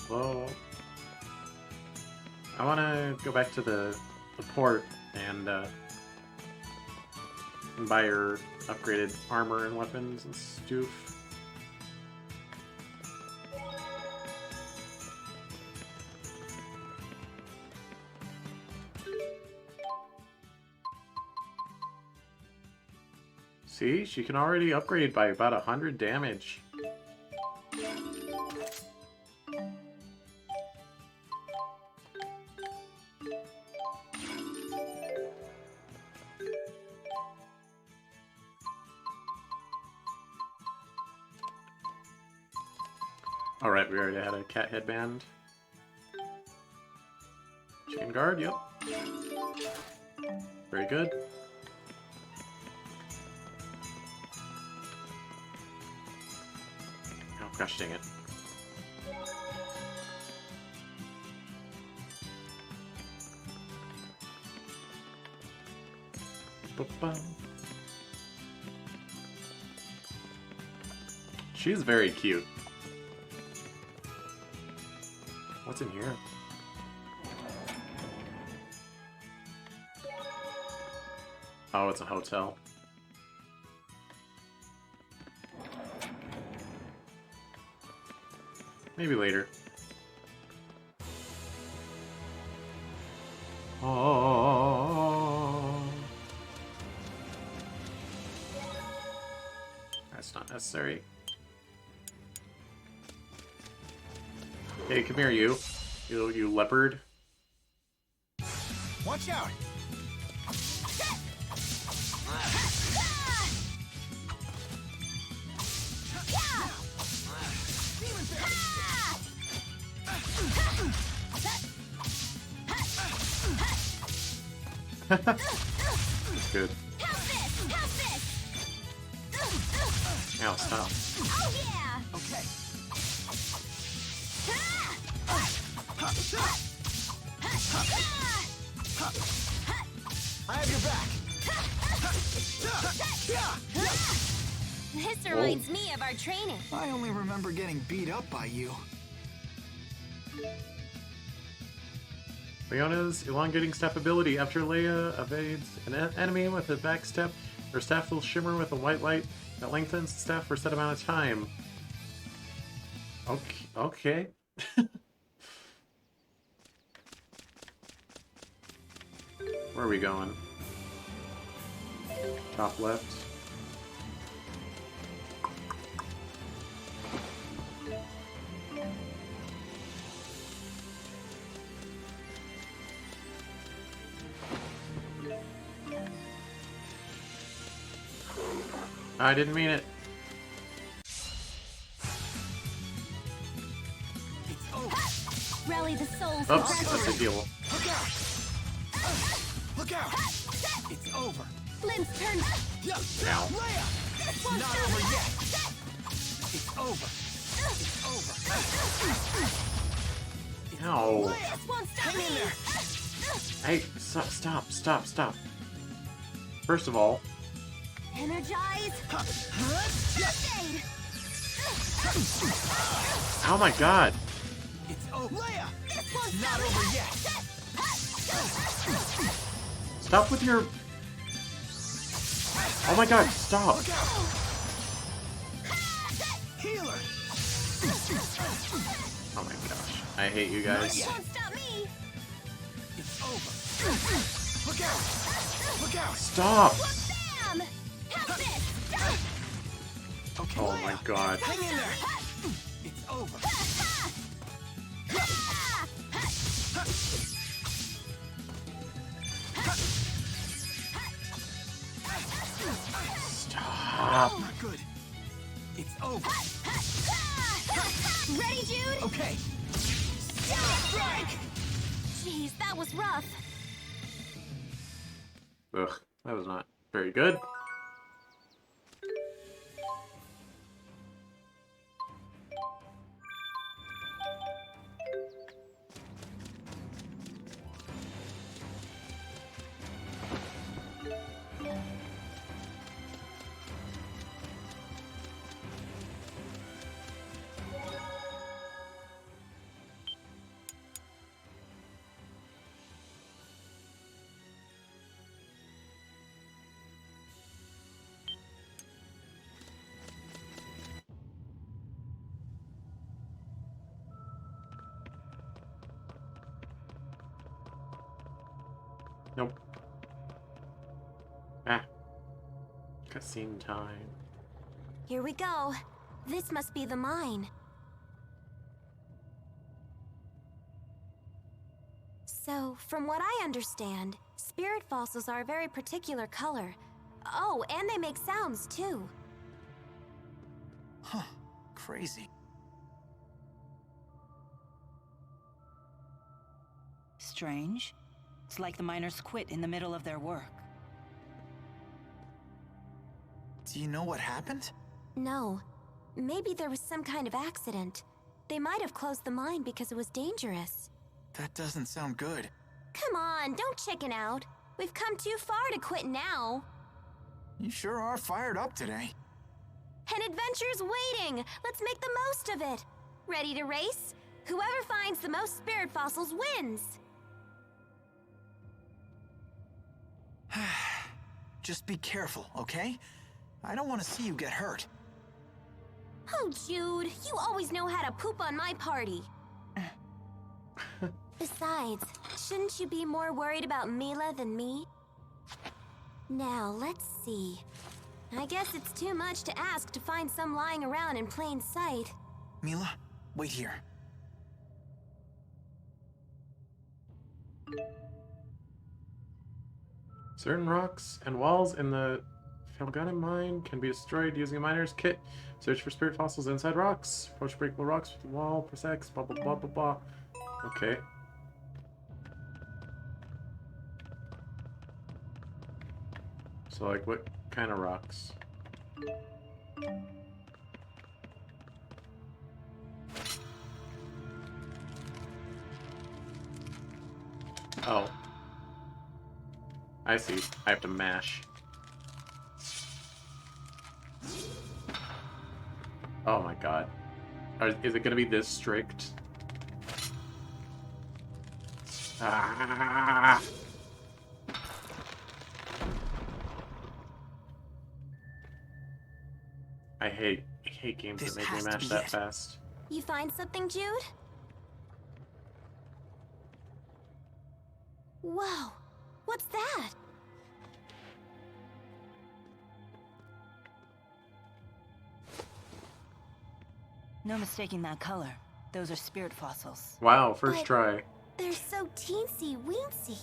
Well, I want to go back to the port and buy her upgraded armor and weapons and stoof. See, she can already upgrade by about 100 damage. Alright, we already had a cat headband. Chain guard, yep. Very good. Oh gosh dang it. Ba-bum. She's very cute. What's in here? Oh, it's a hotel. Maybe later. Oh. That's not necessary. Hey, come here, you leopard. Watch out! That's good. Ow, stop. Oh yeah! Okay. I have your back. This reminds me of our training. I only remember getting beat up by you. Leona's elongating step ability. After Leia evades an enemy with a back step, her staff will shimmer with a white light that lengthens the staff for a set amount of time. Okay. Where are we going? Top left. I didn't mean it. Rally the souls. Oops, that's a deal. Look out! Look out! It's over. Lynn's turn. Ow. Leia! It's not over yet. It's over. It's over. Ow. This won't stop Hang in me. there. Hey, stop. First of all, Energize. Shade. oh my god. It's over. Leia! This won't Not stop over me. yet. Stop with your... Oh my god, stop. Look out! Healer! Oh my gosh. I hate you guys. This won't stop me. It's over. Look out! Look out! Stop. Bam! How's this? Okay, Oh my god. hang in there. It's over. Stop. Not good. It's over. Ready, Jude? Okay. Strike! Jeez, that was rough. Ugh, that was not very good. Nope. Ah. Cutscene time. Here we go. This must be the mine. So, from what I understand, spirit fossils are a very particular color. Oh, and they make sounds, too. Huh. Crazy. Strange. It's like the miners quit in the middle of their work. Do you know what happened? No. Maybe there was some kind of accident. They might have closed the mine because it was dangerous. That doesn't sound good. Come on, don't chicken out. We've come too far to quit now. You sure are fired up today. An adventure's waiting. Let's make the most of it. Ready to race? Whoever finds the most spirit fossils wins. Just be careful, okay? I don't want to see you get hurt. Oh, Jude, you always know how to poop on my party. Besides, shouldn't you be more worried about Mila than me? Now, let's see. I guess it's too much to ask to find some lying around in plain sight. Mila, wait here. Certain rocks and walls in the Felgana mine can be destroyed using a miner's kit. Search for spirit fossils inside rocks. Approach breakable rocks with the wall. Press X. Blah blah blah blah blah. Okay. So like, what kind of rocks? Oh. I see. I have to mash. Oh my god. Is it gonna be this strict? Ah! I hate games that make me mash that fast. You find something, Jude? Whoa, what's that? No mistaking that color. Those are spirit fossils. Wow, first try. They're so teensy-weensy.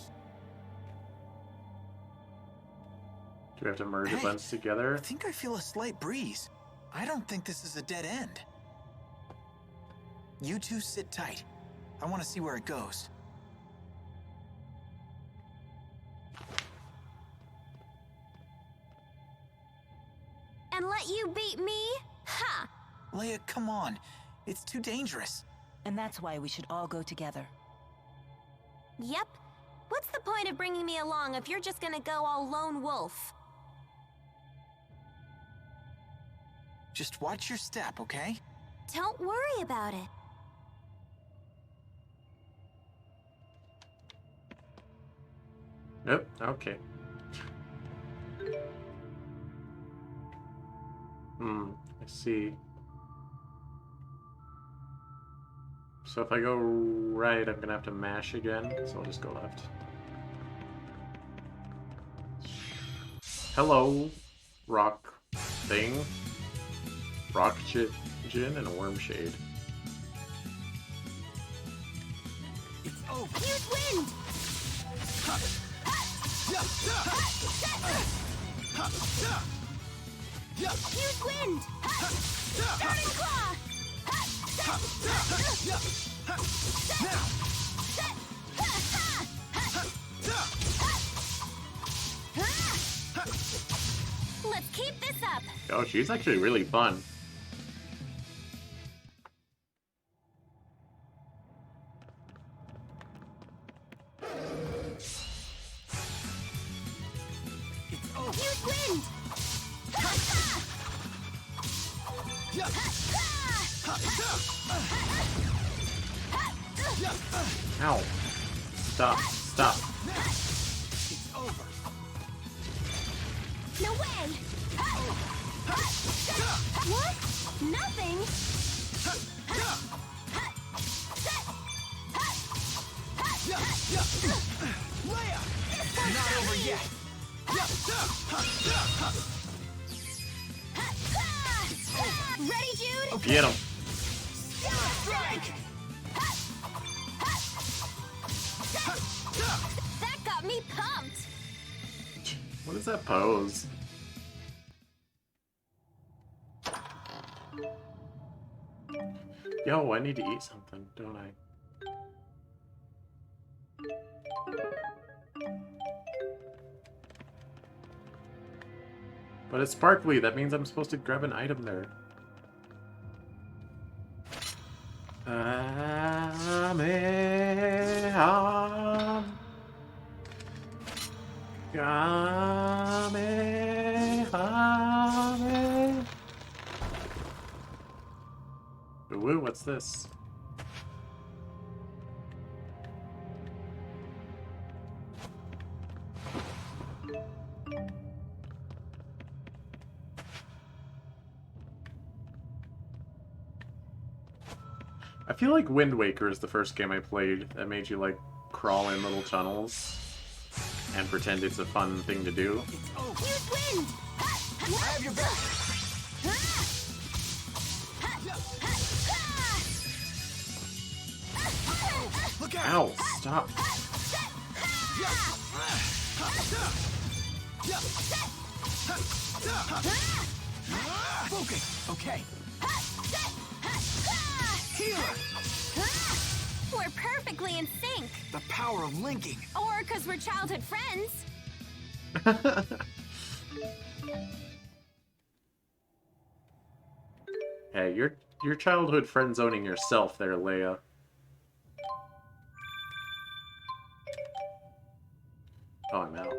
Do we have to merge a bunch together? I think I feel a slight breeze. I don't think this is a dead end. You two sit tight. I want to see where it goes. And let you beat me? Ha! Leia, come on. It's too dangerous. And that's why we should all go together. Yep. What's the point of bringing me along if you're just gonna go all lone wolf? Just watch your step, okay? Don't worry about it. Nope, okay. I see. So if I go right, I'm gonna have to mash again, so I'll just go left. Hello, rock thing. Rock gin and a worm shade. It's over. Huge wind! Huge wind! Starting claw! Let's keep this up. Oh, she's actually really fun. Huge wind! Ow. Stop. Stop. It's over. No way! What? Nothing? Leia! Not over yet! Ready, Jude? Okay. Get him. Strike! That got me pumped. What is that pose? Yo, I need to eat something, don't I? But it's sparkly, that means I'm supposed to grab an item there. Ooh, what's this? I feel like Wind Waker is the first game I played that made you, like, crawl in little tunnels and pretend it's a fun thing to do. Huge wind! I have your back! Look out! Ow, stop. Focus! Okay. Healer! We're perfectly in sync. The power of linking. Or because we're childhood friends. Hey, you're childhood friend zoning yourself there, Leia. Oh, I'm out.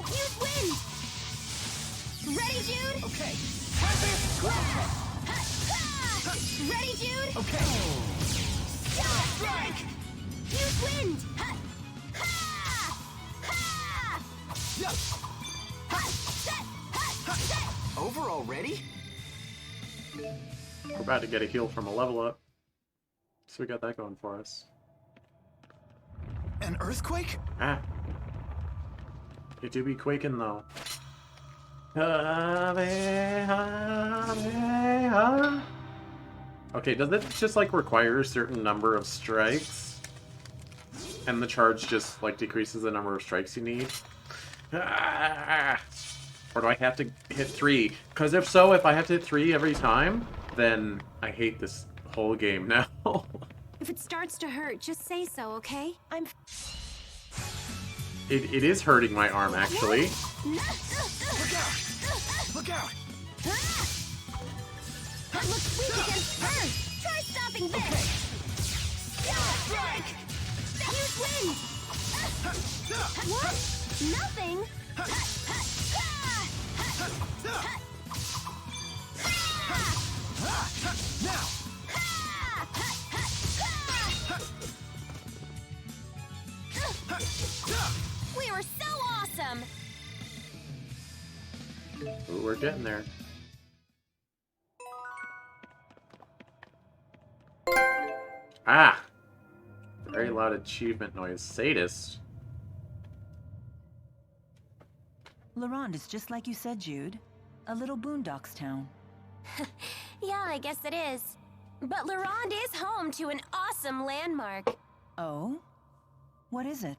Use wind! Ready, Jude? Okay. Ready, Jude? Okay. Strike! Use wind! Over already? We're about to get a heal from a level up. So we got that going for us. An earthquake? Ah. It do be quaking though. Okay, does it just like require a certain number of strikes? And the charge just like decreases the number of strikes you need? Or do I have to hit 3? Because if so, if I have to hit 3 every time, then I hate this whole game now. If it starts to hurt, just say so, okay? It is hurting my arm, actually. Look out! Look out! That looks weak against Earth! Try stopping this! Okay. Strike! Use wind! What? Nothing? Now! We were so awesome! Ooh, we're getting there. Ah! Very loud achievement noise. Sadist. Laronde is just like you said, Jude. A little boondocks town. Yeah, I guess it is. But Laronde is home to an awesome landmark. Oh? What is it?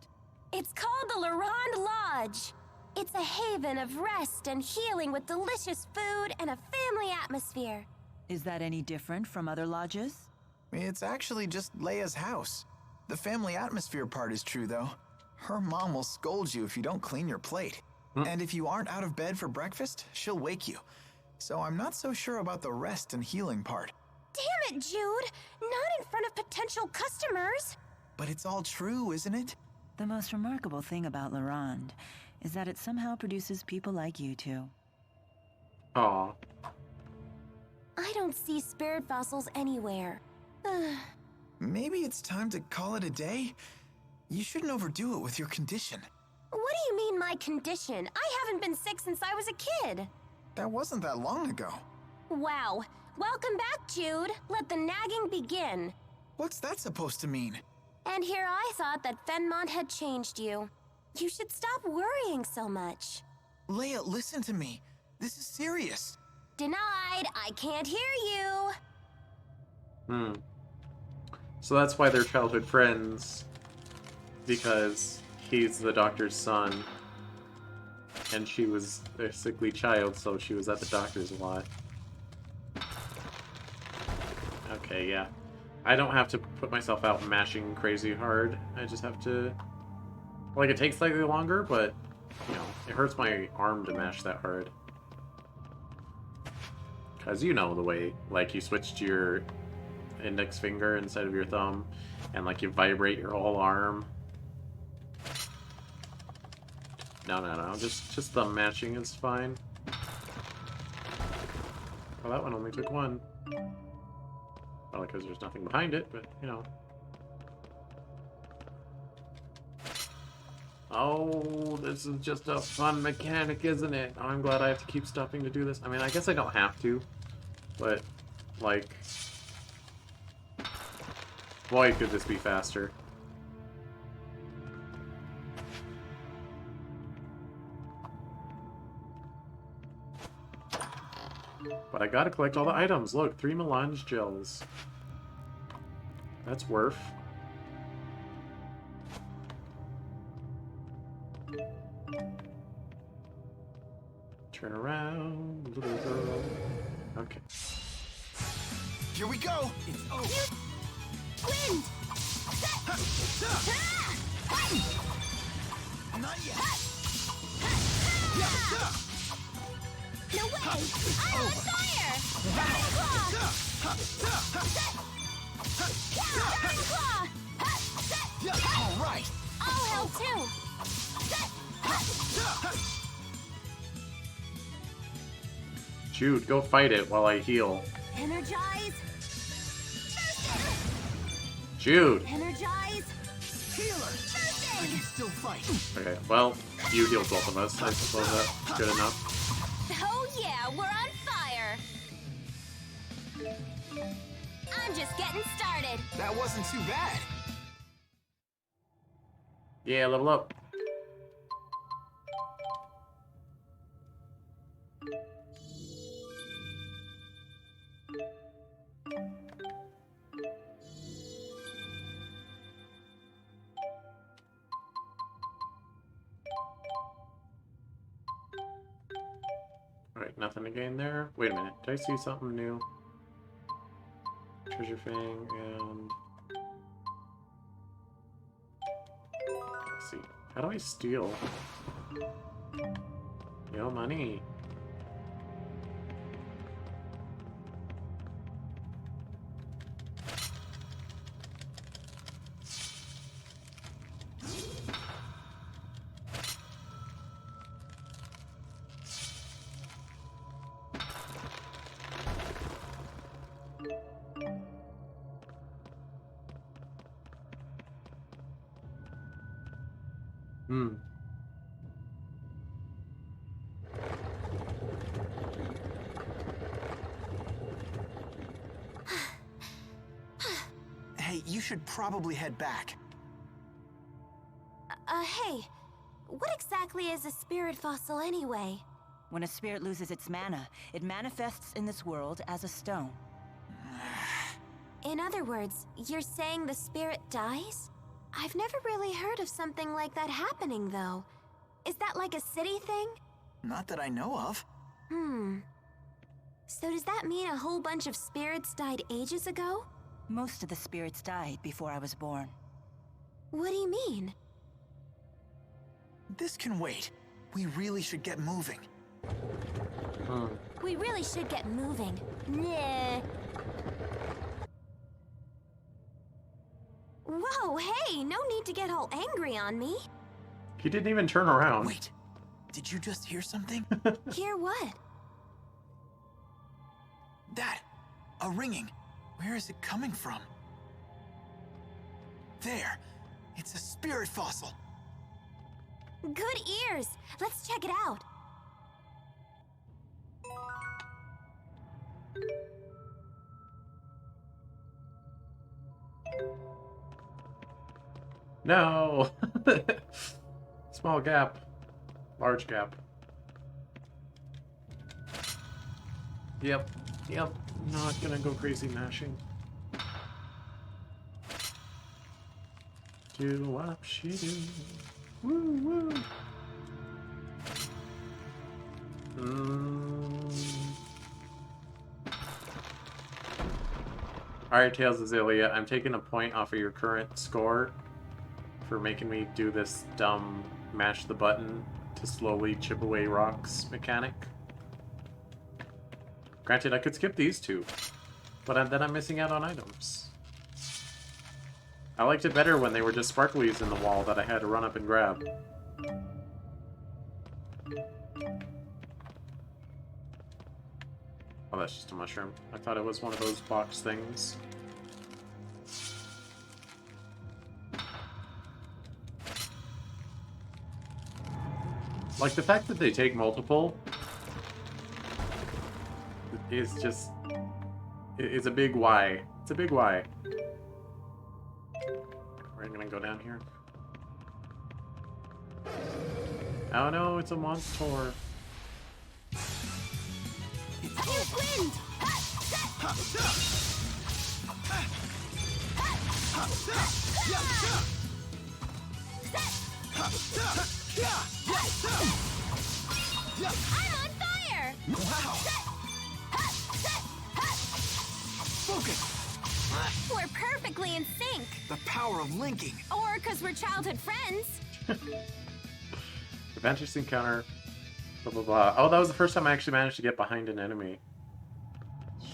It's called the Laronde Lodge. It's a haven of rest and healing with delicious food and a family atmosphere. Is that any different from other lodges? It's actually just Leia's house. The family atmosphere part is true, though. Her mom will scold you if you don't clean your plate. And if you aren't out of bed for breakfast, she'll wake you. So I'm not so sure about the rest and healing part. Damn it, Jude! Not in front of potential customers! But it's all true, isn't it? The most remarkable thing about Laronde is that it somehow produces people like you two. Aw. I don't see spirit fossils anywhere. Maybe it's time to call it a day? You shouldn't overdo it with your condition. What do you mean, my condition? I haven't been sick since I was a kid. That wasn't that long ago. Wow. Welcome back, Jude. Let the nagging begin. What's that supposed to mean? And here I thought that Fenmont had changed you. You should stop worrying so much. Leia, listen to me. This is serious. Denied. I can't hear you. So that's why they're childhood friends. Because he's the doctor's son. And she was a sickly child, so she was at the doctor's a lot. Okay, yeah. I don't have to put myself out mashing crazy hard. I just have to... Like, it takes slightly longer, but, you know, it hurts my arm to mash that hard. Because you know the way, like, you switch to your index finger instead of your thumb, and, like, you vibrate your whole arm. No. Just thumb matching is fine. Well, that one only took 1. Well, because there's nothing behind it, but, you know. Oh, this is just a fun mechanic, isn't it? Oh, I'm glad I have to keep stopping to do this. I mean, I guess I don't have to, but, like... Boy, could this be faster. But I gotta collect all the items. Look, 3 melange gels. That's worth. Turn around, little girl. Okay. Here we go! It's over! Wind! Not yet! No way! I'm on fire! Dragon Claw! Dragon Claw! All right! I'll help too! Jude, go fight it while I heal. Energize. Jude! Energize. Healer! I can still fight. Okay, well, you healed both of us. I suppose that's good enough. Oh yeah, we're on fire. I'm just getting started. That wasn't too bad. Yeah, level up. Alright, nothing to gain there. Wait a minute, did I see something new? Treasure Fang and... Let's see. How do I steal? Yo, money. Hey, you should probably head back. Hey, what exactly is a spirit fossil anyway? When a spirit loses its mana, it manifests in this world as a stone. In other words, you're saying the spirit dies? I've never really heard of something like that happening, though. Is that like a city thing? Not that I know of. So does that mean a whole bunch of spirits died ages ago? Most of the spirits died before I was born. What do you mean? This can wait. We really should get moving. We really should get moving. Nah. Whoa, hey, no need to get all angry on me. He didn't even turn around. Wait, did you just hear something? Hear what? That, a ringing. Where is it coming from? There, it's a spirit fossil. Good ears. Let's check it out. No! Small gap. Large gap. Yep. Not gonna go crazy mashing. Do wop she do. Woo woo. Alright, Tales of Xillia, I'm taking a point off of your current score for making me do this dumb mash the button to slowly chip away rocks mechanic. Granted, I could skip these two, but then I'm missing out on items. I liked it better when they were just sparklies in the wall that I had to run up and grab. Oh, that's just a mushroom. I thought it was one of those box things. Like, the fact that they take multiple is just... it's a big why. It's a big why. We're gonna go down here. Oh no, it's a monster. Wind! I'm on fire! Wow! Focus! We're perfectly in sync. The power of linking. Or because we're childhood friends. Advantage encounter. Blah blah blah. Oh, that was the first time I actually managed to get behind an enemy.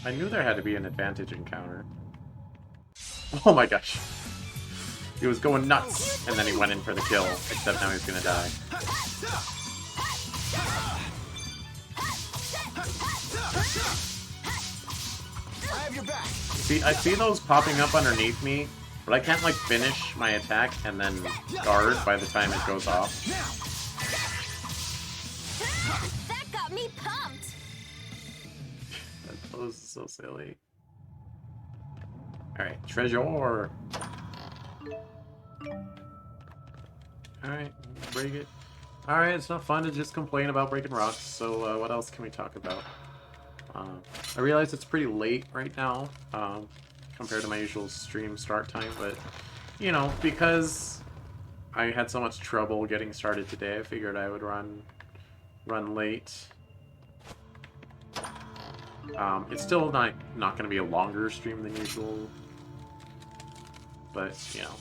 I knew there had to be an advantage encounter. Oh my gosh. He was going nuts, and then he went in for the kill, except now he's gonna die. I have your back. See, I see those popping up underneath me, but I can't, like, finish my attack and then guard by the time it goes off. That got me pumped. That was so silly. Alright, treasure. Alright, break it. Alright, it's not fun to just complain about breaking rocks, so what else can we talk about? I realize it's pretty late right now, compared to my usual stream start time, but, you know, because I had so much trouble getting started today, I figured I would run late. It's still not going to be a longer stream than usual, but, you know.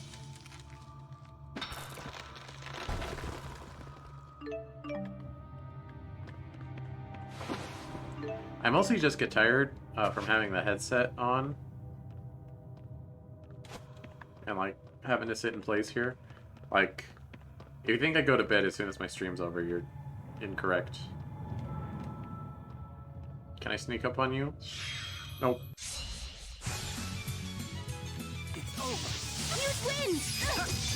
I mostly just get tired from having the headset on and, like, having to sit in place here. Like, if you think I go to bed as soon as my stream's over, you're incorrect. Can I sneak up on you? Nope. It's over. Huge win!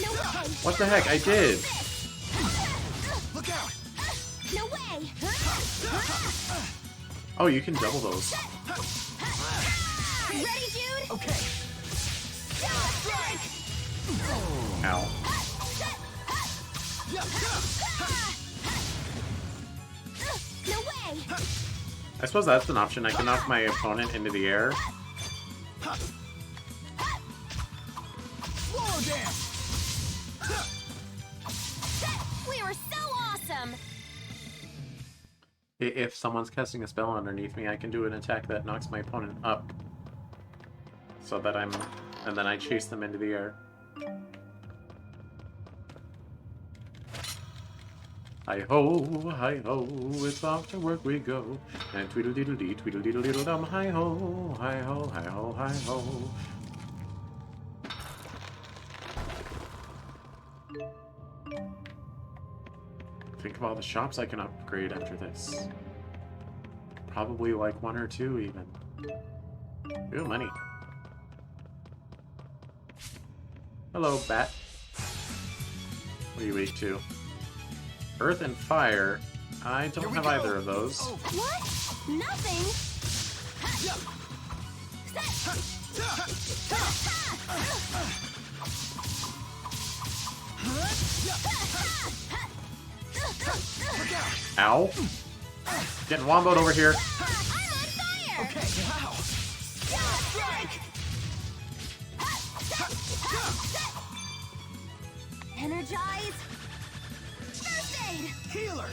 No way! What the heck? I did! Look out! No way! Oh, you can double those. Ready, Jude? Okay. Ow. No way! I suppose that's an option. I can knock my opponent into the air. Slow down. We were so awesome! If someone's casting a spell underneath me, I can do an attack that knocks my opponent up. So that and then I chase them into the air. Hi-ho, it's off to work we go. And tweedle-deedle-dee, tweedle-deedle-deedle-dum, hi-ho, hi-ho, hi-ho, hi-ho. Think of all the shops I can upgrade after this. Probably like 1 or 2 even. Ooh, money. Hello, bat. What are you weak to? Earth and fire. I don't have either of those. What? Nothing? Ow. Getting womboed over here. Okay, wow. Energize. First aid. Healer.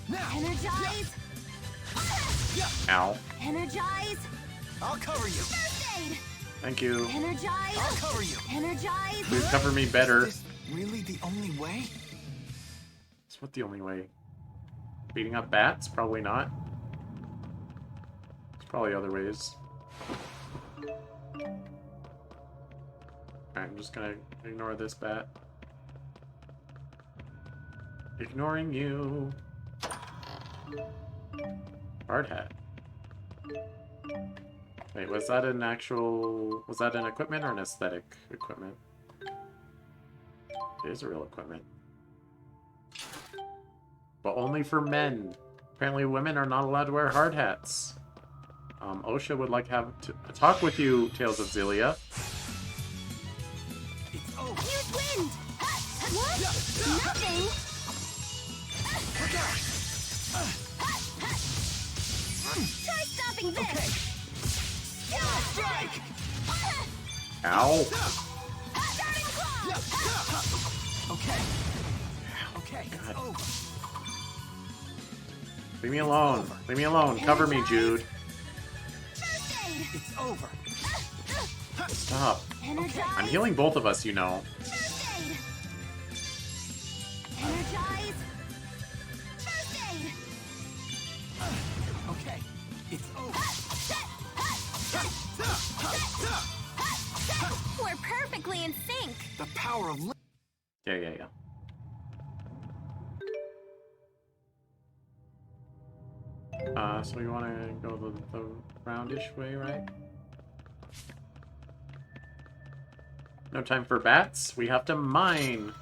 Now. Energize. Ow. Energize. I'll cover you. First aid. Thank you. Energize. I'll cover you. Energize. Please cover me better. Is this really the only way? It's what the only way. Beating up bats? Probably not. There's probably other ways. Alright, I'm just gonna ignore this bat. Ignoring you. Hard hat. Wait, was that an actual... Was that an equipment or an aesthetic equipment? It is a real equipment. But only for men. Apparently women are not allowed to wear hard hats. OSHA would like to have a talk with you, Tales of Xillia. Huge wind! What? Nothing? Try stopping this! Okay. Strike! Ow! Starting claw! Okay. Okay, it's over. Leave me alone. Leave me alone. Cover me, Jude. First aid! It's over. Stop. Energize. I'm healing both of us, you know. First aid! Energize! First aid! Okay, it's over. We're perfectly in power of... Yeah. So we want to go the roundish way, right? No time for bats. We have to mine.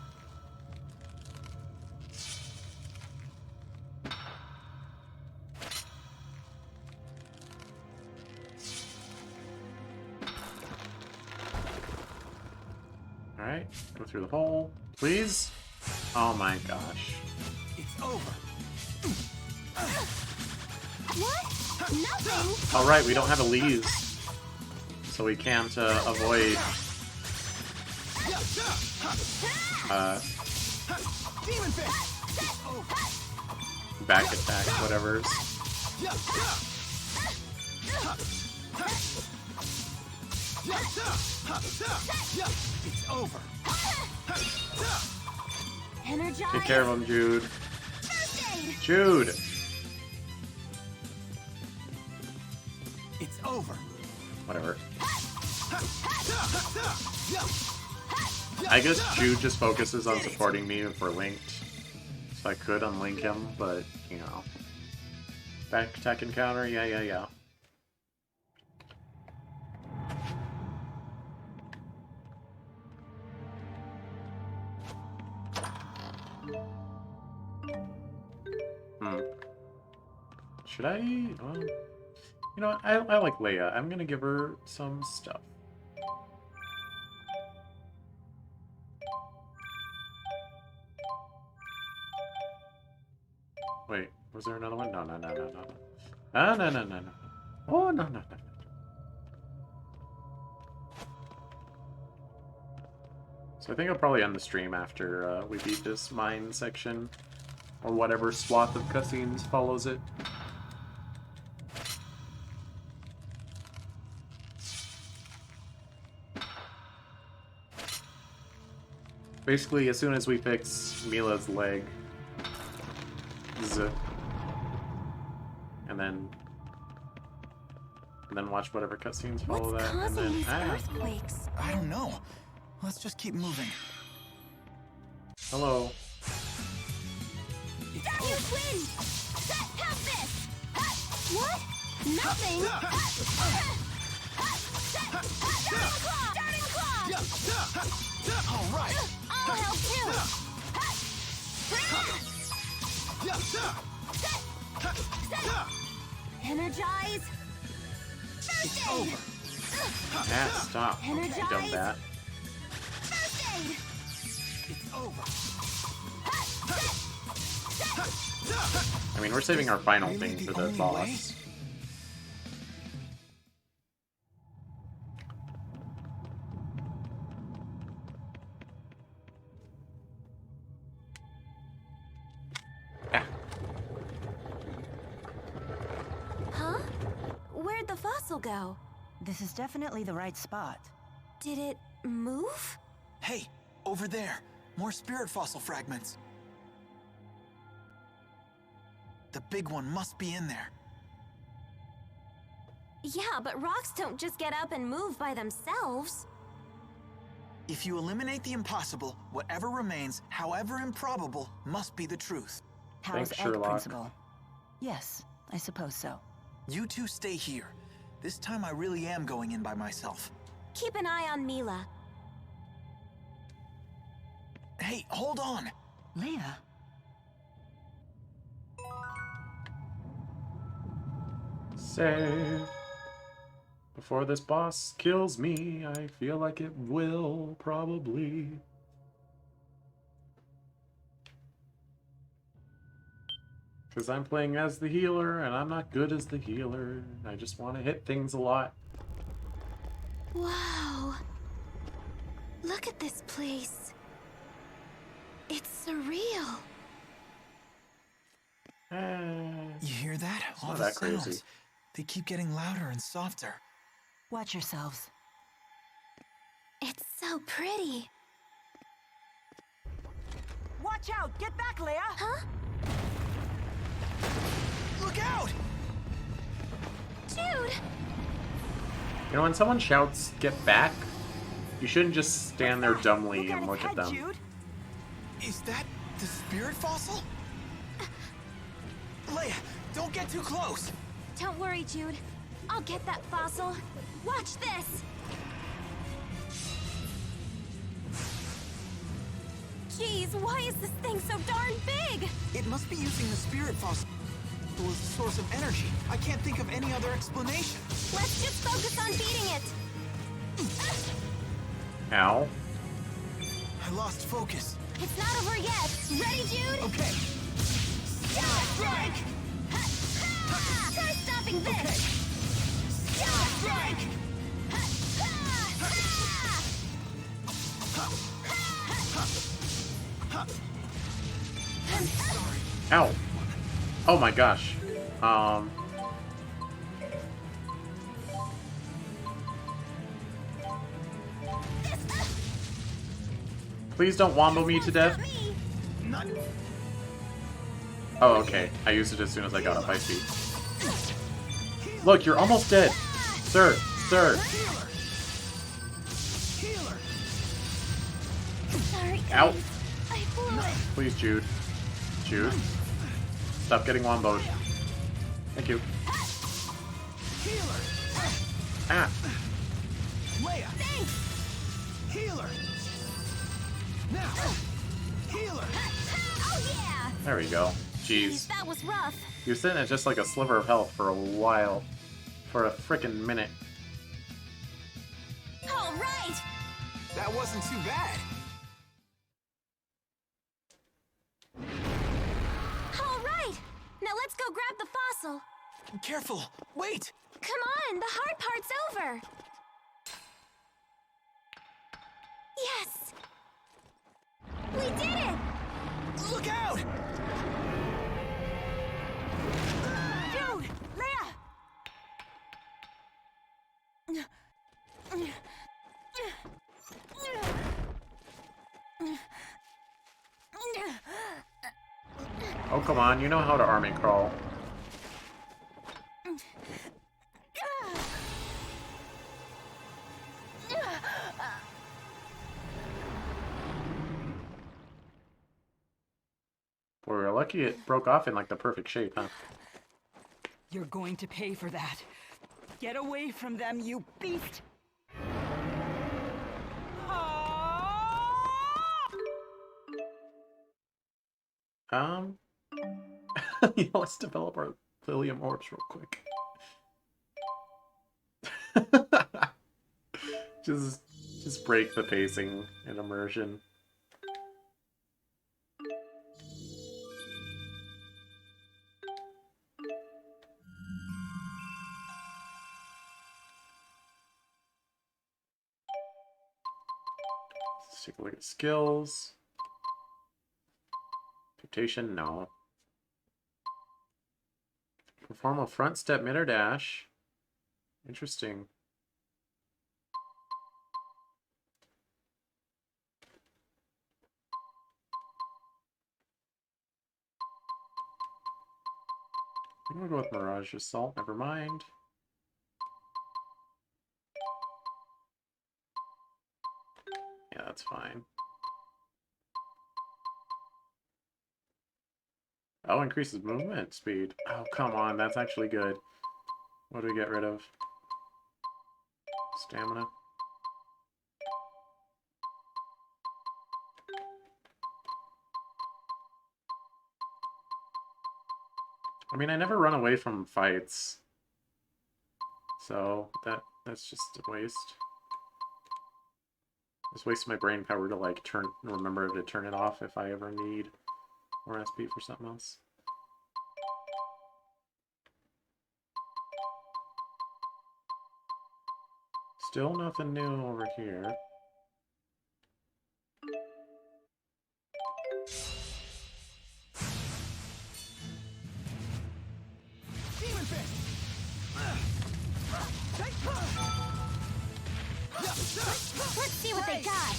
Alright, go through the hole, please. Oh my gosh. It's over. What? Nothing? Alright, we don't have a leave. So we can't avoid... back attack, whatever's. It's over. Energize. Take care of him, Jude. Jude! It's over. Whatever. I guess Jude just focuses on supporting me if we're linked. So I could unlink him, but, you know. Back attack and counter, yeah. Should I? Well, you know what? I like Leia. I'm gonna give her some stuff. Wait, was there another one? No. Ah, no. Oh, no. So I think I'll probably end the stream after we beat this mine section. Or whatever swath of cutscenes follows it. Basically, as soon as we fix Mila's leg, and then watch whatever cutscenes follow that, and then these earthquakes? I don't know. Let's just keep moving. Hello. Damn you, twin! Have this! What? Nothing? Starting claw! All right. I'll help too! Energize! It's over. Ah, stop. Energize. You dumb bat. First aid! It's over. I mean, we're saving our final thing for the boss. Huh? Where'd the fossil go? This is definitely the right spot. Did it move? Hey, over there. More spirit fossil fragments. The big one must be in there. Yeah, but rocks don't just get up and move by themselves. If you eliminate the impossible, whatever remains, however improbable, must be the truth. How's Thanks, egg Sherlock. principle? Yes, I suppose so. You two stay here. This time I really am going in by myself. Keep an eye on Mila. Hey, hold on. Leia? Save. Before this boss kills me, I feel like it will, probably. Because I'm playing as the healer, and I'm not good as the healer. I just want to hit things a lot. Wow. Look at this place. It's surreal. You hear that? It's All not the that sounds. crazy. They keep getting louder and softer. Watch yourselves. It's so pretty. Watch out! Get back, Leia! Huh? Look out! Jude! You know, when someone shouts, "Get back," You shouldn't just stand there dumbly and look at them. Jude? Is that the spirit fossil? Leia, don't get too close. Don't worry, Jude. I'll get that fossil. Watch this! Jeez, why is this thing so darn big? It must be using the spirit fossil as a source of energy. I can't think of any other explanation. Let's just focus on beating it. Ow. I lost focus. It's not over yet. Ready, Jude? Okay. Strike! Try stopping this! Okay. Strike! I'm sorry. Ow. Oh my gosh. Please don't wombo me to death. Oh, okay. I used it as soon as I got up high speed. Look, you're almost dead. Sir, sir. Sorry, Ow. I blew it. Please, Jude. Jude. Stop getting womboed. Thank you. Ah. Leia. Thanks. Healer. Now. Healer. Oh yeah. There we go. Jeez. That was rough. You're sitting at just like a sliver of health for a while. For a frickin' minute. All right. That wasn't too bad. All right. Now let's go grab the fossil. Careful. Wait. Come on, the hard part's over. Yes. We did it. Look out. Dude, Leia. Oh, come on. You know how to army crawl. Boy, we're lucky it broke off in like the perfect shape, huh? You're going to pay for that. Get away from them, you beast! Yeah, let's develop our Lilium orbs real quick. just break the pacing and immersion. Let's take a look at skills. Dictation, no. Perform a front step, mid or dash. Interesting. I'm gonna go with Mirage Assault, never mind. Yeah, that's fine. Oh, increases movement speed. Oh, come on, that's actually good. What do we get rid of? Stamina. I mean, I never run away from fights. So, that's just a waste. Just waste my brain power to, like, remember to turn it off if I ever need more SP for something else. Still nothing new over here. Let's see what they got.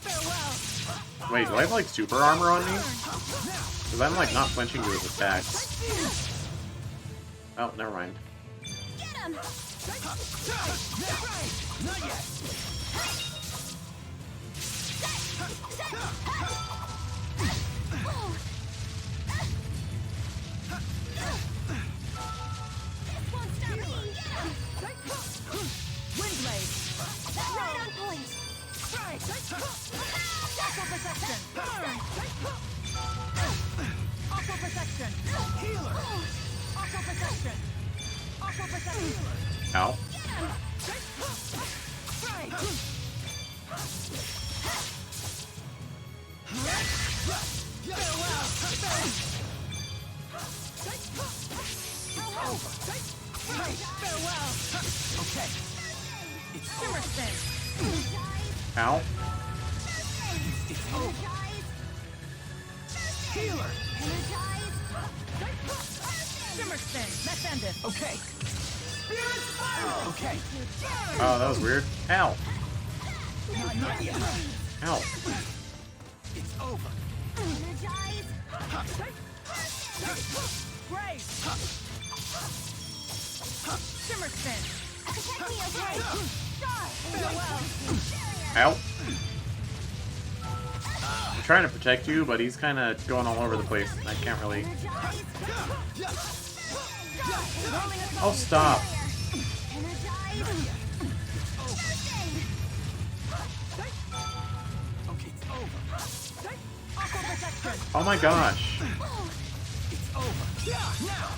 Farewell. Wait, do I have like super armor on me? Because I'm like not flinching to his attacks. Oh, never mind. Get him! Not yet! Won't stop me! Get him! Windblade! Right on point! Aqua protection! Aqua protection! Healer! Aqua protection! Aqua protection! Ow. Farewell! Okay. It's Shimmer spin! Ow. It's over. Healer! Shimmer spin! Let's end it! Okay. Okay. Oh, that was weird. Ow. Not yet. Ow. It's over. Great! Shimmer spin! Farewell! Ow. I'm trying to protect you, but he's kind of going all over the place. I can't really. Oh, stop. Okay, it's over. Aqua protection! Oh my gosh. It's over. Now.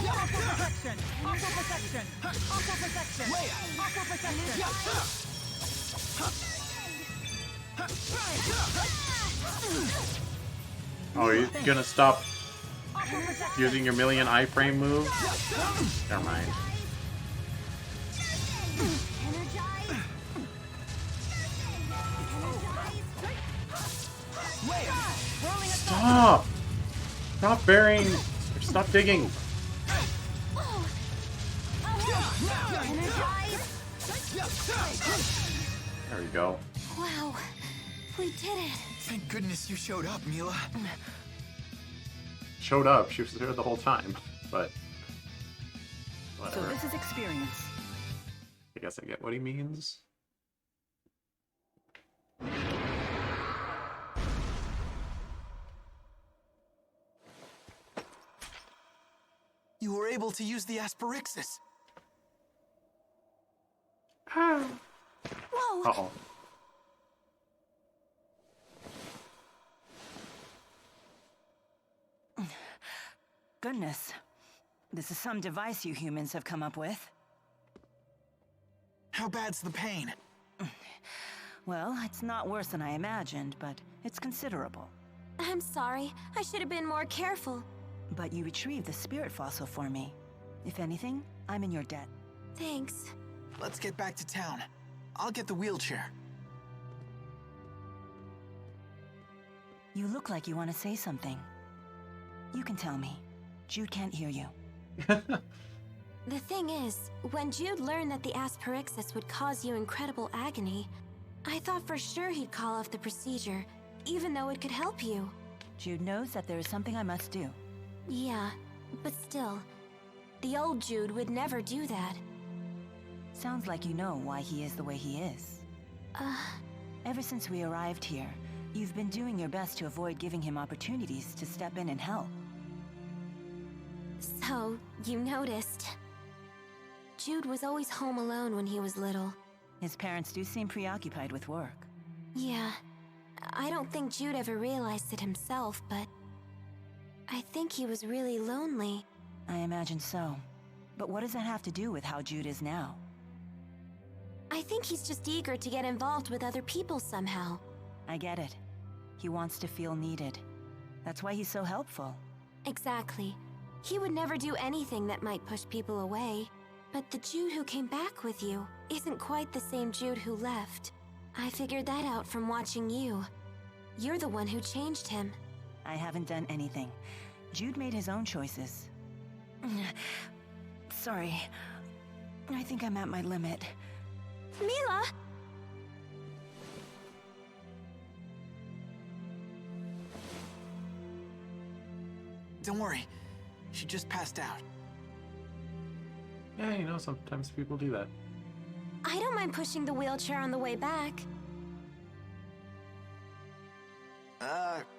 Aqua protection! Aqua protection! Aqua protection! Aqua protection! Oh, you're gonna stop using your million iframe move? Never mind. Stop! Stop burying! Stop digging! There we go. Wow, we did it. Thank goodness you showed up, Mila. Showed up. She was there the whole time, but So whatever. this is experience. I guess I get what he means. You were able to use the Asperixis. Whoa! Uh-oh. Goodness. This is some device you humans have come up with. How bad's the pain? Well, it's not worse than I imagined, but it's considerable. I'm sorry. I should have been more careful. But you retrieved the spirit fossil for me. If anything, I'm in your debt. Thanks. Let's get back to town. I'll get the wheelchair. You look like you want to say something. You can tell me. Jude can't hear you. The thing is, when Jude learned that the Asperixis would cause you incredible agony, I thought for sure he'd call off the procedure, even though it could help you. Jude knows that there is something I must do. Yeah, but still, the old Jude would never do that. Sounds like you know why he is the way he is. Ever since we arrived here, you've been doing your best to avoid giving him opportunities to step in and help. So, you noticed. Jude was always home alone when he was little. His parents do seem preoccupied with work. Yeah, I don't think Jude ever realized it himself, but I think he was really lonely. I imagine so. But what does that have to do with how Jude is now? I think he's just eager to get involved with other people somehow. I get it. He wants to feel needed. That's why he's so helpful. Exactly. He would never do anything that might push people away. But the Jude who came back with you isn't quite the same Jude who left. I figured that out from watching you. You're the one who changed him. I haven't done anything. Jude made his own choices. Sorry. I think I'm at my limit. Mila! Don't worry. She just passed out. Yeah, you know, sometimes people do that. I don't mind pushing the wheelchair on the way back.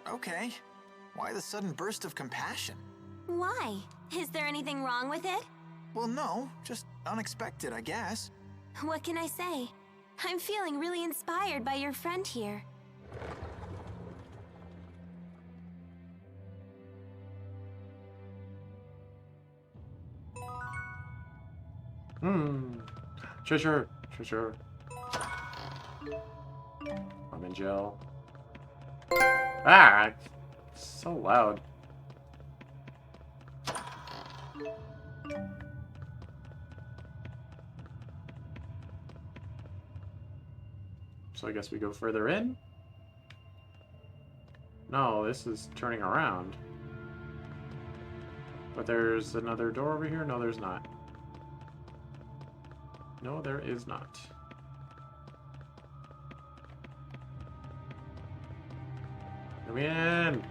Okay. Why the sudden burst of compassion? Why? Is there anything wrong with it? Well, no. Just unexpected, I guess. What can I say? I'm feeling really inspired by your friend here. Treasure. I'm in jail. Ah! So loud. So I guess we go further in? No, this is turning around. But there's another door over here? No, there's not. No, there is not. Come in!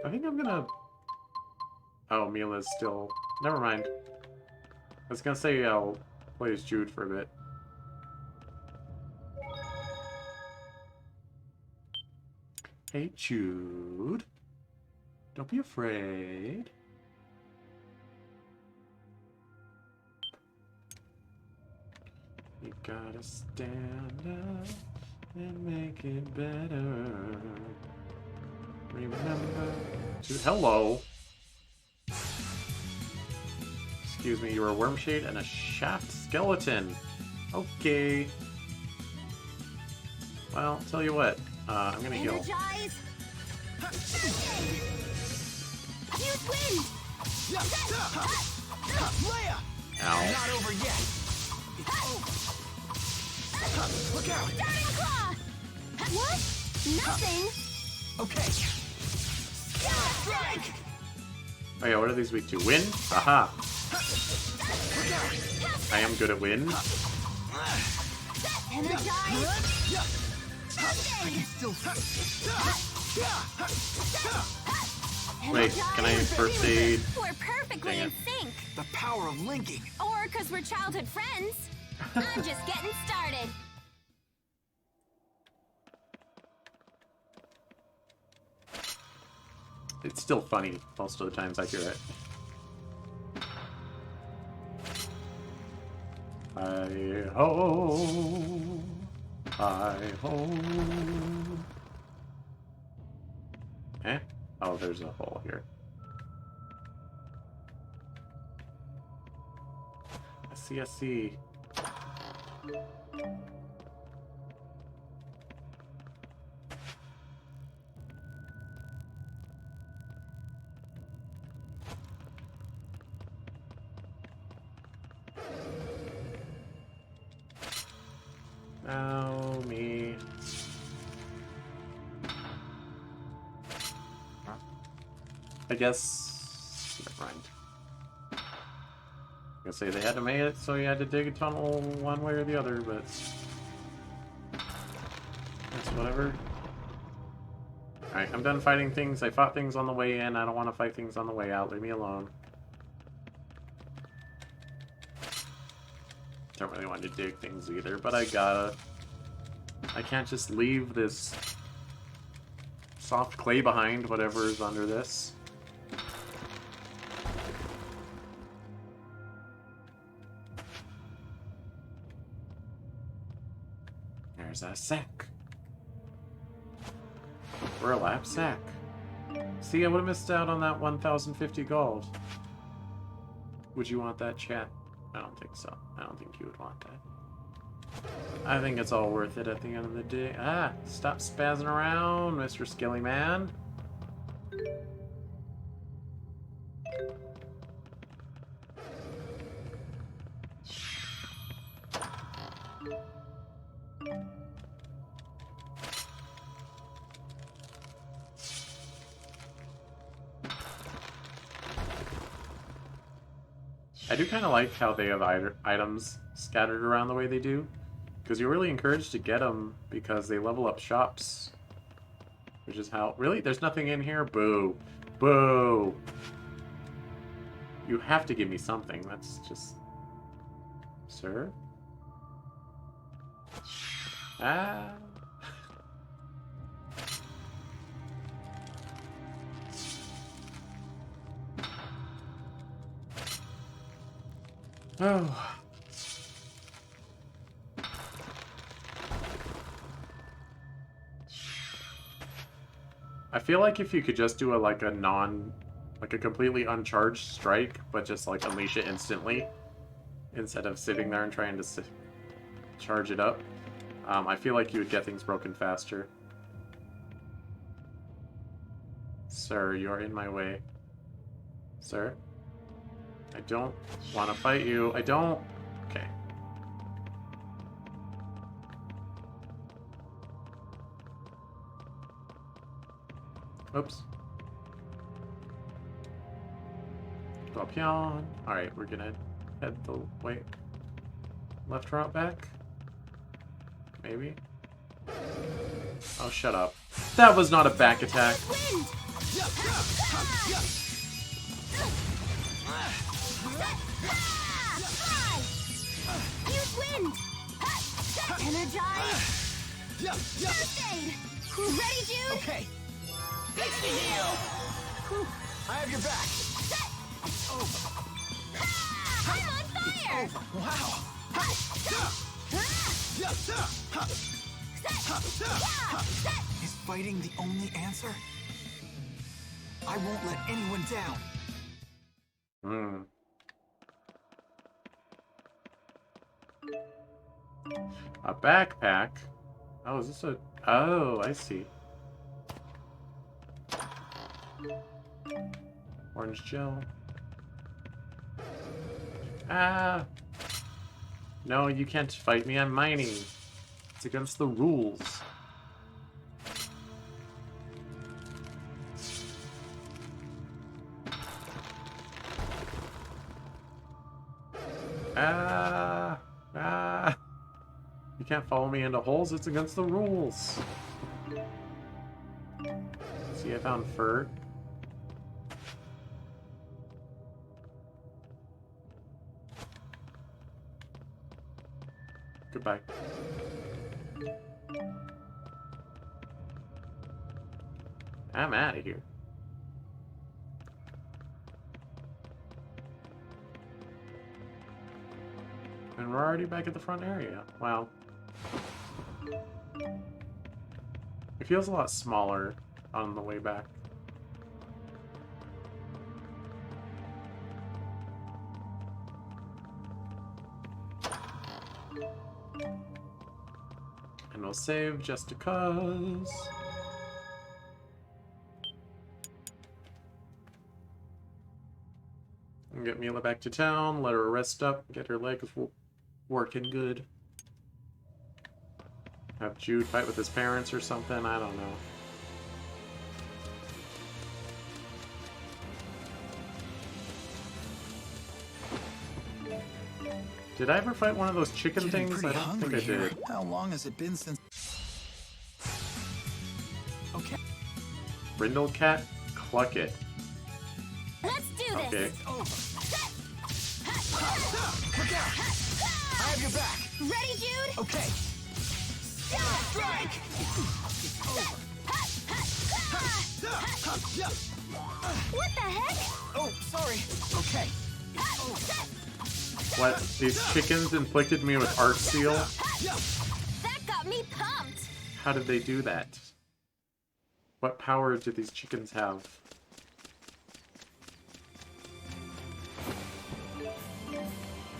I think I'm gonna... Oh, Mila's still... Never mind. I was gonna say I'll play as Jude for a bit. Hey, Jude. Don't be afraid. You gotta stand up and make it better. Remember to... Hello! Excuse me, you're a wormshade and a shaft skeleton. Okay. Well, tell you what, I'm gonna heal. Energize! Use wind! Leia! Ow. Not over yet. Look out! Starting claw! What? Nothing? Okay. Strike! Oh yeah, what are these weak to? Wind? Aha! I am good at wind. Energize! Wait, can I first aid? We're perfectly in sync. The power of linking. Or because we're childhood friends. I'm just getting started. It's still funny most of the times I hear it. Hi-ho, hi-ho. Eh? Oh, there's a hole here. I see. Now me. I guess. Never mind. I was gonna say they had to make it so you had to dig a tunnel one way or the other, but that's whatever. Alright, I'm done fighting things. I fought things on the way in. I don't want to fight things on the way out. Leave me alone. Don't really want to dig things either, but I gotta. I can't just leave this soft clay behind, whatever is under this. There's a sack. Burlap sack. See, I would have missed out on that 1,050 gold. Would you want that, chat? I don't think so. I don't think you would want that. I think it's all worth it at the end of the day. Ah, stop spazzing around, Mr. Skilly Man. I do kind of like how they have items scattered around the way they do, because you're really encouraged to get them because they level up shops, which is how... Really? There's nothing in here? Boo. Boo! You have to give me something. That's just... Sir? Ah... Oh... I feel like if you could just do like a completely uncharged strike, but just like unleash it instantly, instead of sitting there and trying to charge it up, I feel like you would get things broken faster. Sir, you are in my way. Sir? I don't want to fight you. I don't... Okay. Oops. Scorpion. Alright, we're gonna head the way. Left route back? Maybe? Oh, shut up. That was not a back attack. Use wind! Energize! First aid! Ready, Jude? Okay. Fix the heal! I have your back. I'm on fire! Wow. Is fighting the only answer? I won't let anyone down. A backpack? Oh, is this a... Oh, I see. Orange gel. Ah! No, you can't fight me, I'm mining. It's against the rules. Ah! Ah! You can't follow me into holes, it's against the rules. See, I found fur. Goodbye. I'm out of here. And we're already back at the front area. Wow. It feels a lot smaller on the way back. And we'll save just because. And get Mila back to town, let her rest up, get her legs working good. Have Jude fight with his parents or something, I don't know. Did I ever fight one of those chicken things? I don't think I did. How long has it been since... Okay. Brindle cat, cluck it. Let's do this! Okay. Look out! I have your back! Ready, Jude? Okay. Strike! What the heck? Oh, sorry. Okay. What? These chickens inflicted me with Arc Seal? That got me pumped! How did they do that? What power do these chickens have?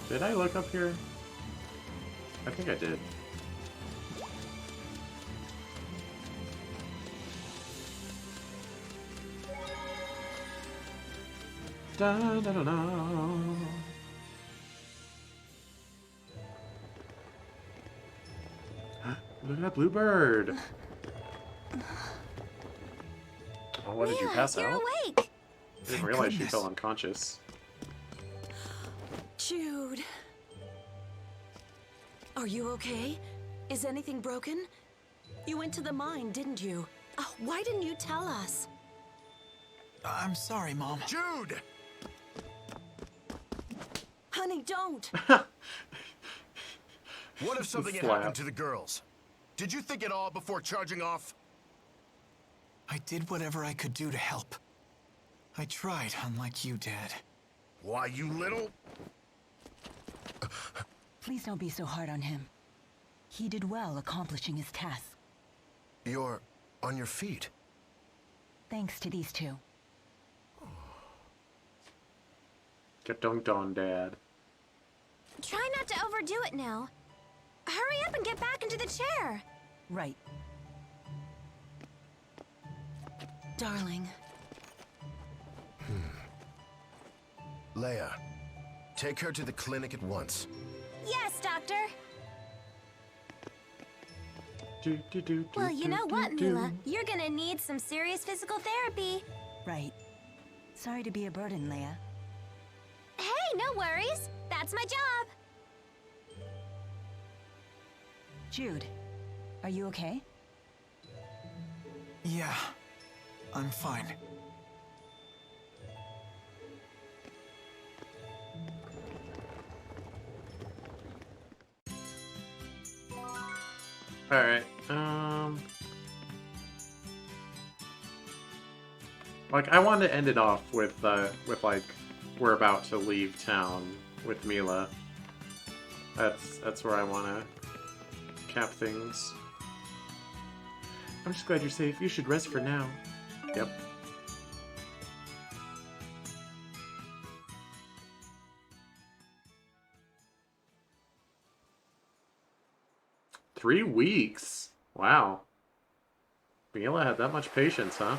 Did I look up here? I think I did. Da, da, da, da. Look at that blue bird. Oh, what, did you pass you're out? Awake. I didn't realize she fell unconscious. Jude. Are you okay? Is anything broken? You went to the mine, didn't you? Oh, why didn't you tell us? I'm sorry, Mom. Jude! Honey, don't! What if something had happened to the girls? Did you think it all before charging off? I did whatever I could do to help. I tried, unlike you, Dad. Why, you little... Please don't be so hard on him. He did well accomplishing his task. You're on your feet. Thanks to these two. Get dunked on, Dad. Try not to overdo it now. Hurry up and get back into the chair. Right. Darling. Leia, take her to the clinic at once. Yes, Doctor. Well, you know what, Mila? You're gonna need some serious physical therapy. Right. Sorry to be a burden, Leia. Hey, no worries. That's my job. Jude, are you okay? Yeah, I'm fine. Alright, like, I wanted to end it off with like, we're about to leave town with Mila. That's where I want to cap things. I'm just glad you're safe. You should rest for now. Yep. Three weeks? Wow. Mila had that much patience, huh?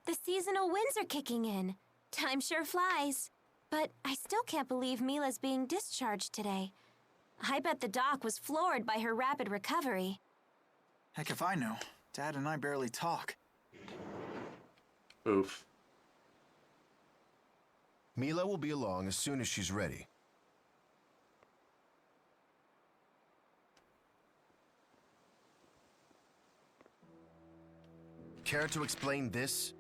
The seasonal winds are kicking in. Time sure flies. But I still can't believe Mila's being discharged today. I bet the doc was floored by her rapid recovery. Heck if I know. Dad and I barely talk. Oof. Mila will be along as soon as she's ready. Care to explain this?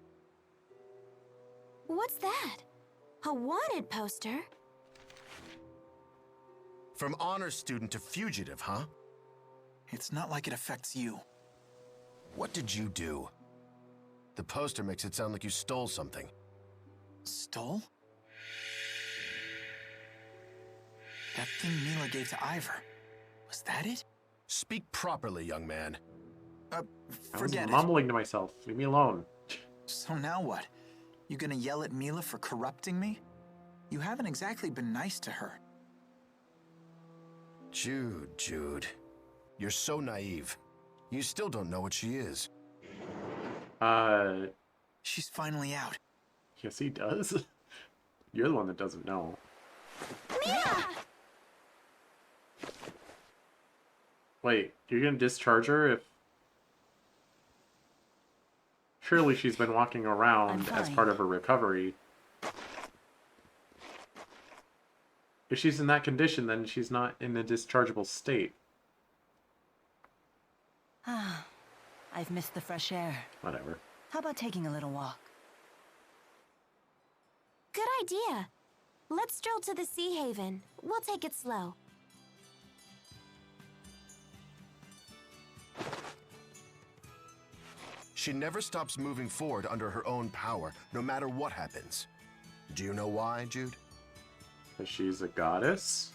What's that? A wanted poster? From honor student to fugitive, huh? It's not like it affects you. What did you do? The poster makes it sound like you stole something. Stole? That thing Mila gave to Ivor. Was that it? Speak properly, young man. Forget it. I was mumbling to myself. Leave me alone. So now what? You gonna yell at Mila for corrupting me? You haven't exactly been nice to her. Jude. You're so naive. You still don't know what she is. She's finally out. Yes, he does. You're the one that doesn't know. Mila! Wait, you're gonna discharge her if... Surely she's been walking around as part of her recovery. If she's in that condition, then she's not in a dischargeable state. Ah, I've missed the fresh air. Whatever. How about taking a little walk? Good idea. Let's stroll to the Sea Haven. We'll take it slow. She never stops moving forward under her own power, no matter what happens. Do you know why, Jude? Because she's a goddess?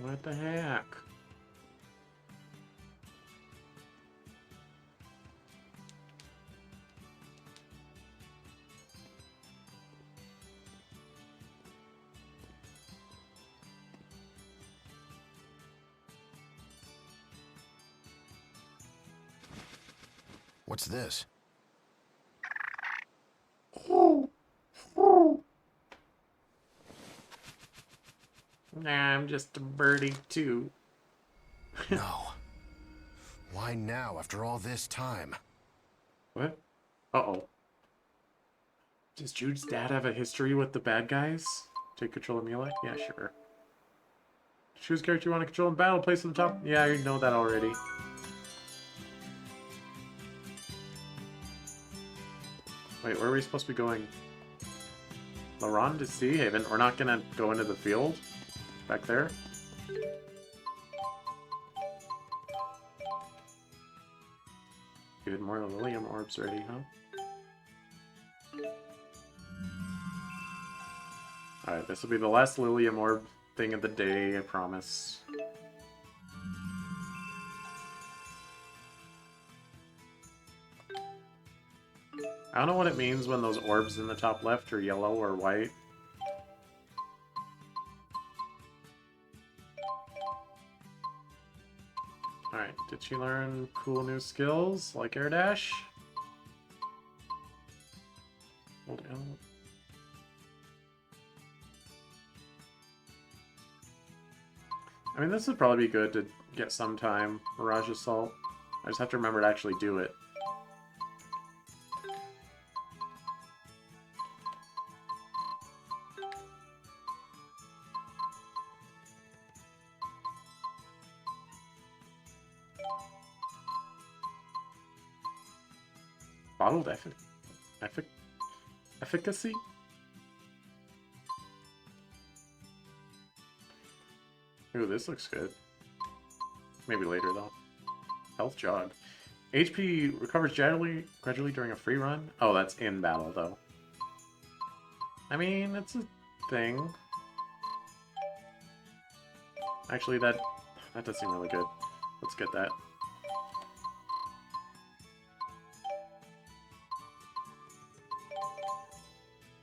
What the heck? What's this? Nah, I'm just a birdie too. No. Why now, after all this time? What? Uh-oh. Does Jude's dad have a history with the bad guys? Take control of Mila? Yeah, sure. Choose character you want to control in battle, place at the top. Yeah, you know that already. Wait, where are we supposed to be going? Laron to Sea Haven? We're not gonna go into the field? Back there? Good, more Lilium orbs ready, huh? Alright, this will be the last Lilium orb thing of the day, I promise. I don't know what it means when those orbs in the top left are yellow or white. Alright, did she learn cool new skills like air dash? Hold on. I mean, this would probably be good to get some time. Mirage Assault. I just have to remember to actually do it. Bottled efficacy? Ooh, this looks good. Maybe later, though. Health jog. HP recovers gradually during a free run? Oh, that's in battle, though. I mean, it's a thing. Actually, that does seem really good. Let's get that.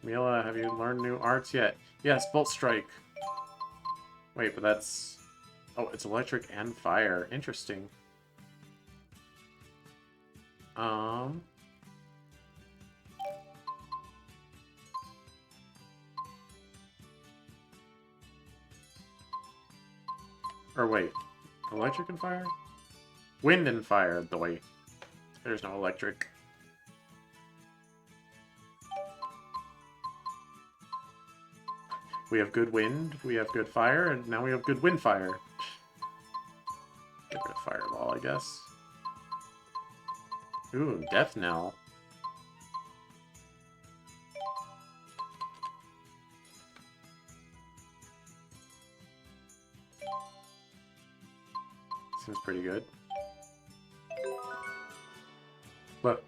Mila, have you learned new arts yet? Yes, Bolt Strike. Wait, but that's... Oh, it's electric and fire. Interesting. Or wait. Electric and fire? Wind and fire, boy. There's no electric. We have good wind, we have good fire, and now we have good wind fire. Get rid of fireball, I guess. Ooh, death knell. Seems pretty good. But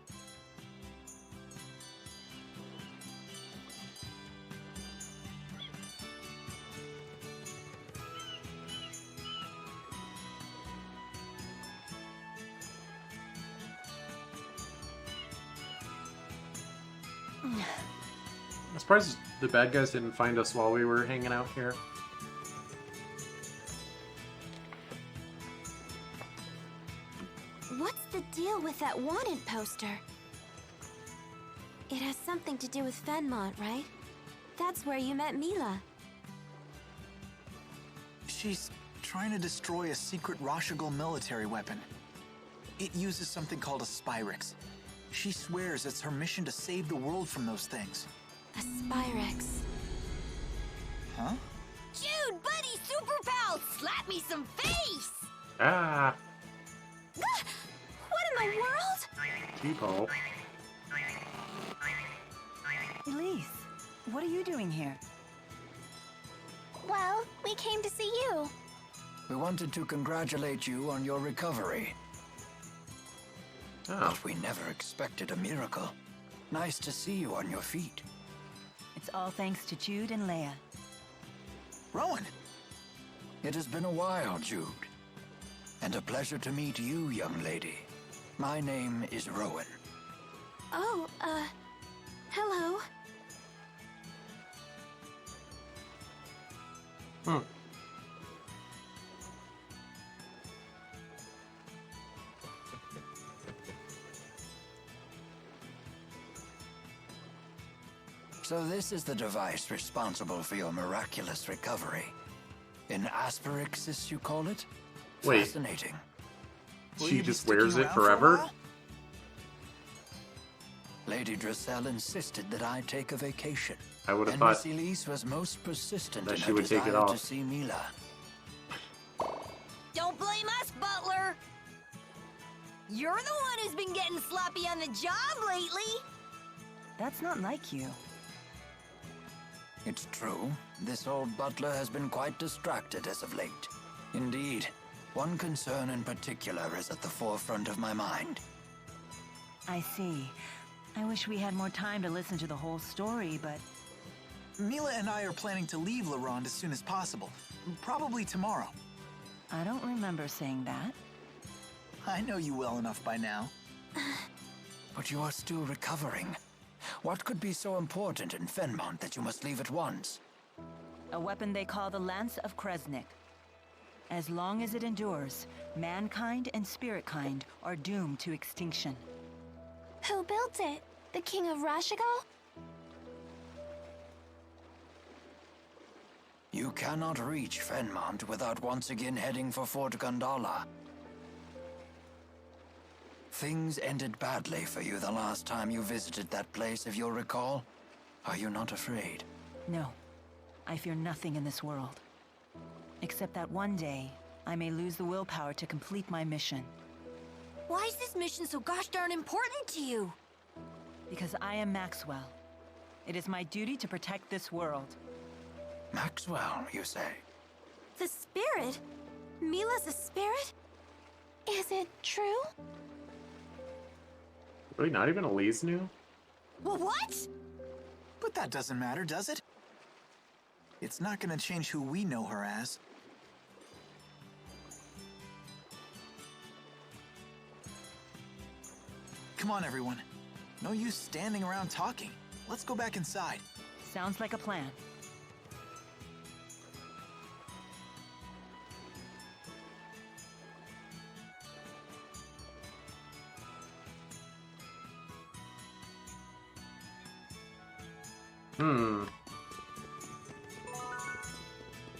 I'm surprised the bad guys didn't find us while we were hanging out here. What's the deal with that wanted poster? It has something to do with Fenmont, right? That's where you met Mila. She's trying to destroy a secret Rashigal military weapon. It uses something called a Spyrex. She swears it's her mission to save the world from those things. A Spyrex. Huh? Jude, buddy, super pal, slap me some face! Ah! What in the world? T-Ball. Elise, what are you doing here? Well, we came to see you. We wanted to congratulate you on your recovery. Oh. But we never expected a miracle. Nice to see you on your feet. It's all thanks to Jude and Leia. Rowan! It has been a while, Jude. And a pleasure to meet you, young lady. My name is Rowan. Oh, hello. So this is the device responsible for your miraculous recovery. In Asperixis, you call it? Wait. Fascinating. she just wears it forever? Lady Dressel insisted that I take a vacation. I would have and thought Miss Elise was most persistent that in she her would take it desire to off. see Mila. Don't blame us, Butler. You're the one who's been getting sloppy on the job lately. That's not like you. It's true. This old butler has been quite distracted as of late. Indeed, one concern in particular is at the forefront of my mind. I see. I wish we had more time to listen to the whole story, but... Mila and I are planning to leave La Ronde as soon as possible. Probably tomorrow. I don't remember saying that. I know you well enough by now. But you are still recovering. What could be so important in Fenmont that you must leave at once? A weapon they call the Lance of Kresnik. As long as it endures, mankind and spiritkind are doomed to extinction. Who built it? The King of Rashigal? You cannot reach Fenmont without once again heading for Fort Gandala. Things ended badly for you the last time you visited that place, if you'll recall. Are you not afraid? No. I fear nothing in this world. Except that one day, I may lose the willpower to complete my mission. Why is this mission so gosh darn important to you? Because I am Maxwell. It is my duty to protect this world. Maxwell, you say? The spirit? Mila's a spirit? Is it true? Really, not even Elise knew? What? But that doesn't matter, does it? It's not gonna change who we know her as. Come on, everyone. No use standing around talking. Let's go back inside. Sounds like a plan.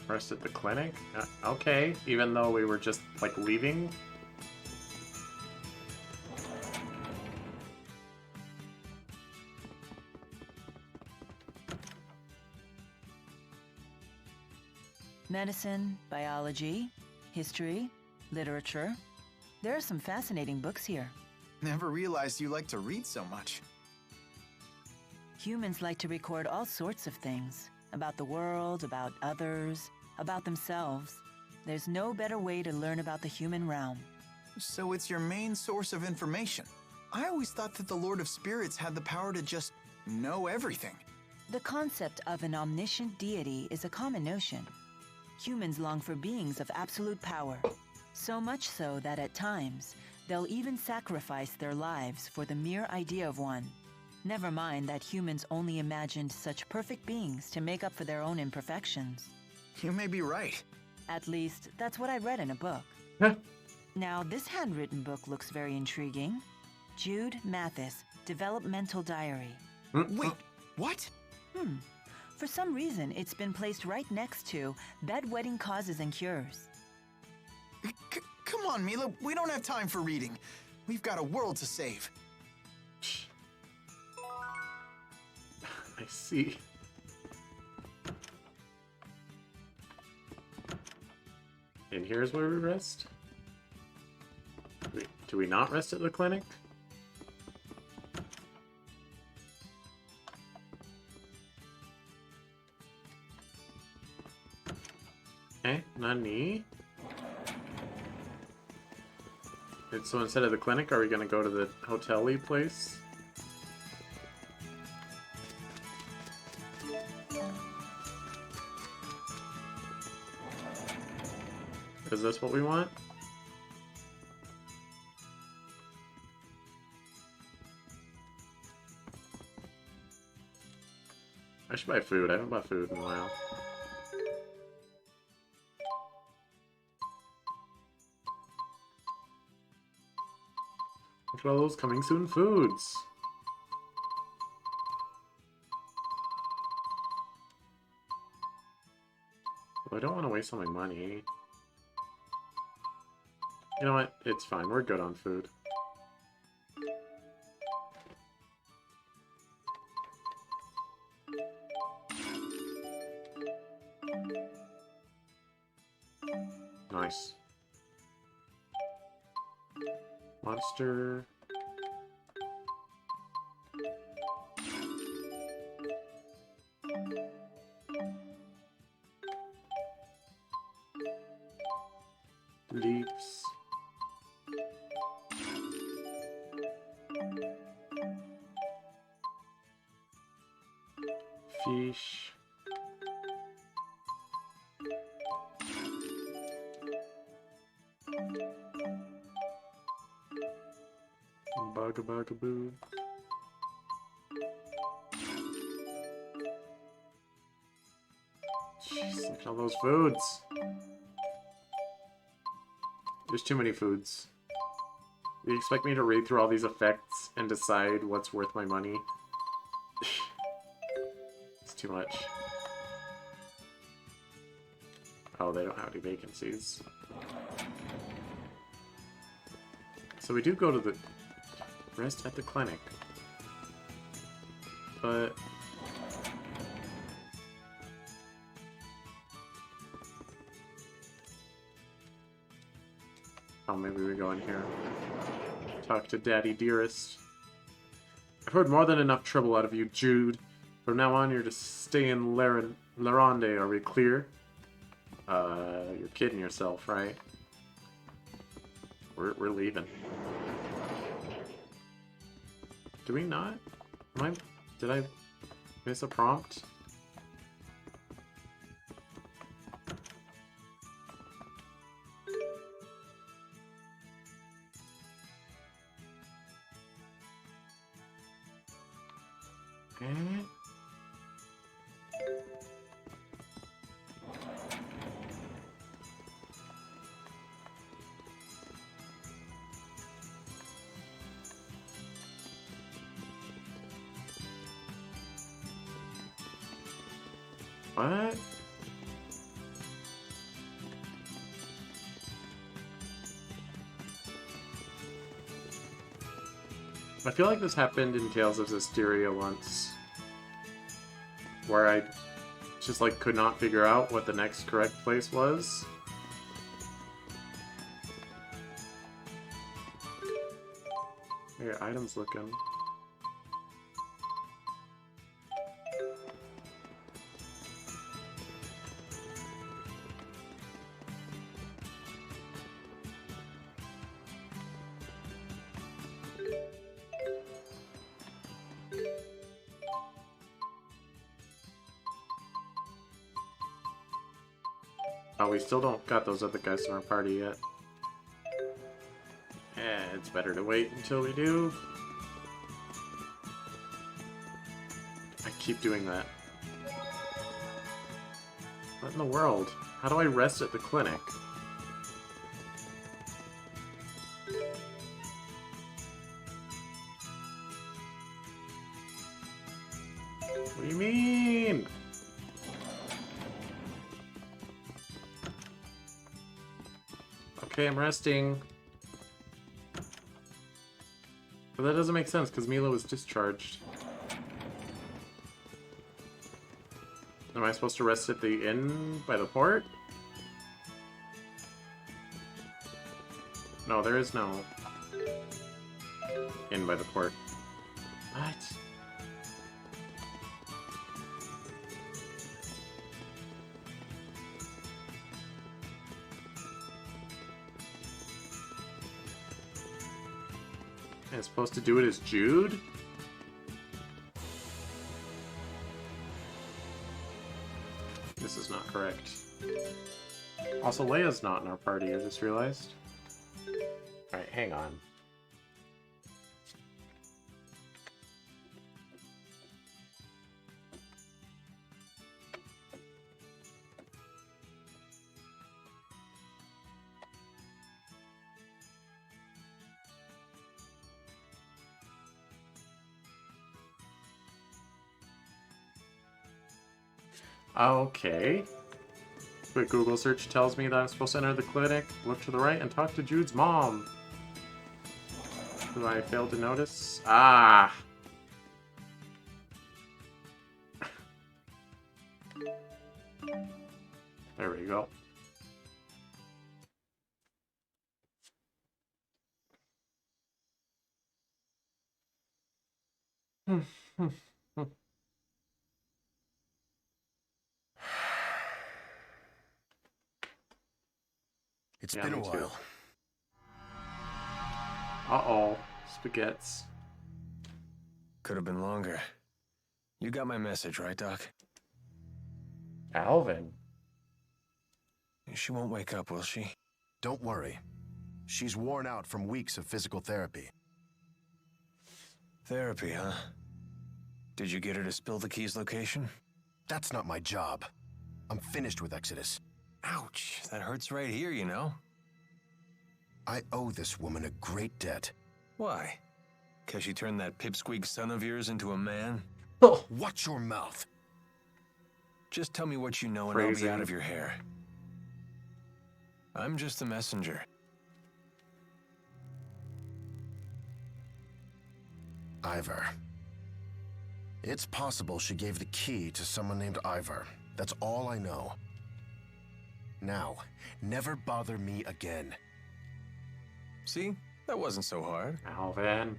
Rest at the clinic? Okay, even though we were just, like, leaving? Medicine, biology, history, literature. There are some fascinating books here. Never realized you like to read so much. Humans like to record all sorts of things. About the world, about others, about themselves. There's no better way to learn about the human realm. So it's your main source of information. I always thought that the Lord of Spirits had the power to just know everything. The concept of an omniscient deity is a common notion. Humans long for beings of absolute power. So much so that at times, they'll even sacrifice their lives for the mere idea of one. Never mind that humans only imagined such perfect beings to make up for their own imperfections. You may be right. At least, that's what I read in a book. Now, this handwritten book looks very intriguing. Jude Mathis, Developmental Diary. Wait, what? For some reason, it's been placed right next to Bedwetting Causes and Cures. Come on, Mila, we don't have time for reading. We've got a world to save. I see. And here's where we rest? Do we not rest at the clinic? Okay, nani? So instead of the clinic, are we gonna go to the hotel-y place? Is this what we want? I should buy food. I haven't bought food in a while. Look at all those coming soon foods. Well, I don't want to waste all my money. You know what? It's fine. We're good on food. Nice. Monster. Leaps. Fish. Bugaboo. Jeez, look at all those foods. There's too many foods. You expect me to read through all these effects and decide what's worth my money? It's too much. Oh, they don't have any vacancies. So we do go to the rest at the clinic. But oh, maybe we go in here. Talk to Daddy Dearest. I've heard more than enough trouble out of you, Jude. From now on, you're to stay in Laronde, are we clear? You're kidding yourself, right? We're leaving. Do we not? Did I miss a prompt? What? I feel like this happened in Tales of Zestiria once, where I just like could not figure out what the next correct place was. How are your items looking? Oh, we still don't got those other guys in our party yet. It's better to wait until we do. I keep doing that. What in the world? How do I rest at the clinic? What do you mean? Okay, I'm resting. But that doesn't make sense, because Mila was discharged. Am I supposed to rest at the inn by the port? No, there is no inn by the port. What? I'm supposed to do it as Jude? This is not correct. Also, Leia's not in our party, I just realized. Alright, hang on. Okay. Quick Google search tells me that I'm supposed to enter the clinic, look to the right, and talk to Jude's mom. Who I failed to notice? Ah! There we go. It's Yeah, been a me too. while. Uh-oh. Spaghettis. Could have been longer. You got my message, right, Doc? Alvin. She won't wake up, will she? Don't worry. She's worn out from weeks of physical therapy. Therapy, huh? Did you get her to spill the key's location? That's not my job. I'm finished with Exodus. Ouch, that hurts right here, you know? I owe this woman a great debt. Why? 'Cause she turned that pipsqueak son of yours into a man? Watch your mouth. Just tell me what you know and I'll be out of your hair. I'm just the messenger. Ivor. It's possible she gave the key to someone named Ivor. That's all I know. Now, never bother me again. See? That wasn't so hard. Alvin.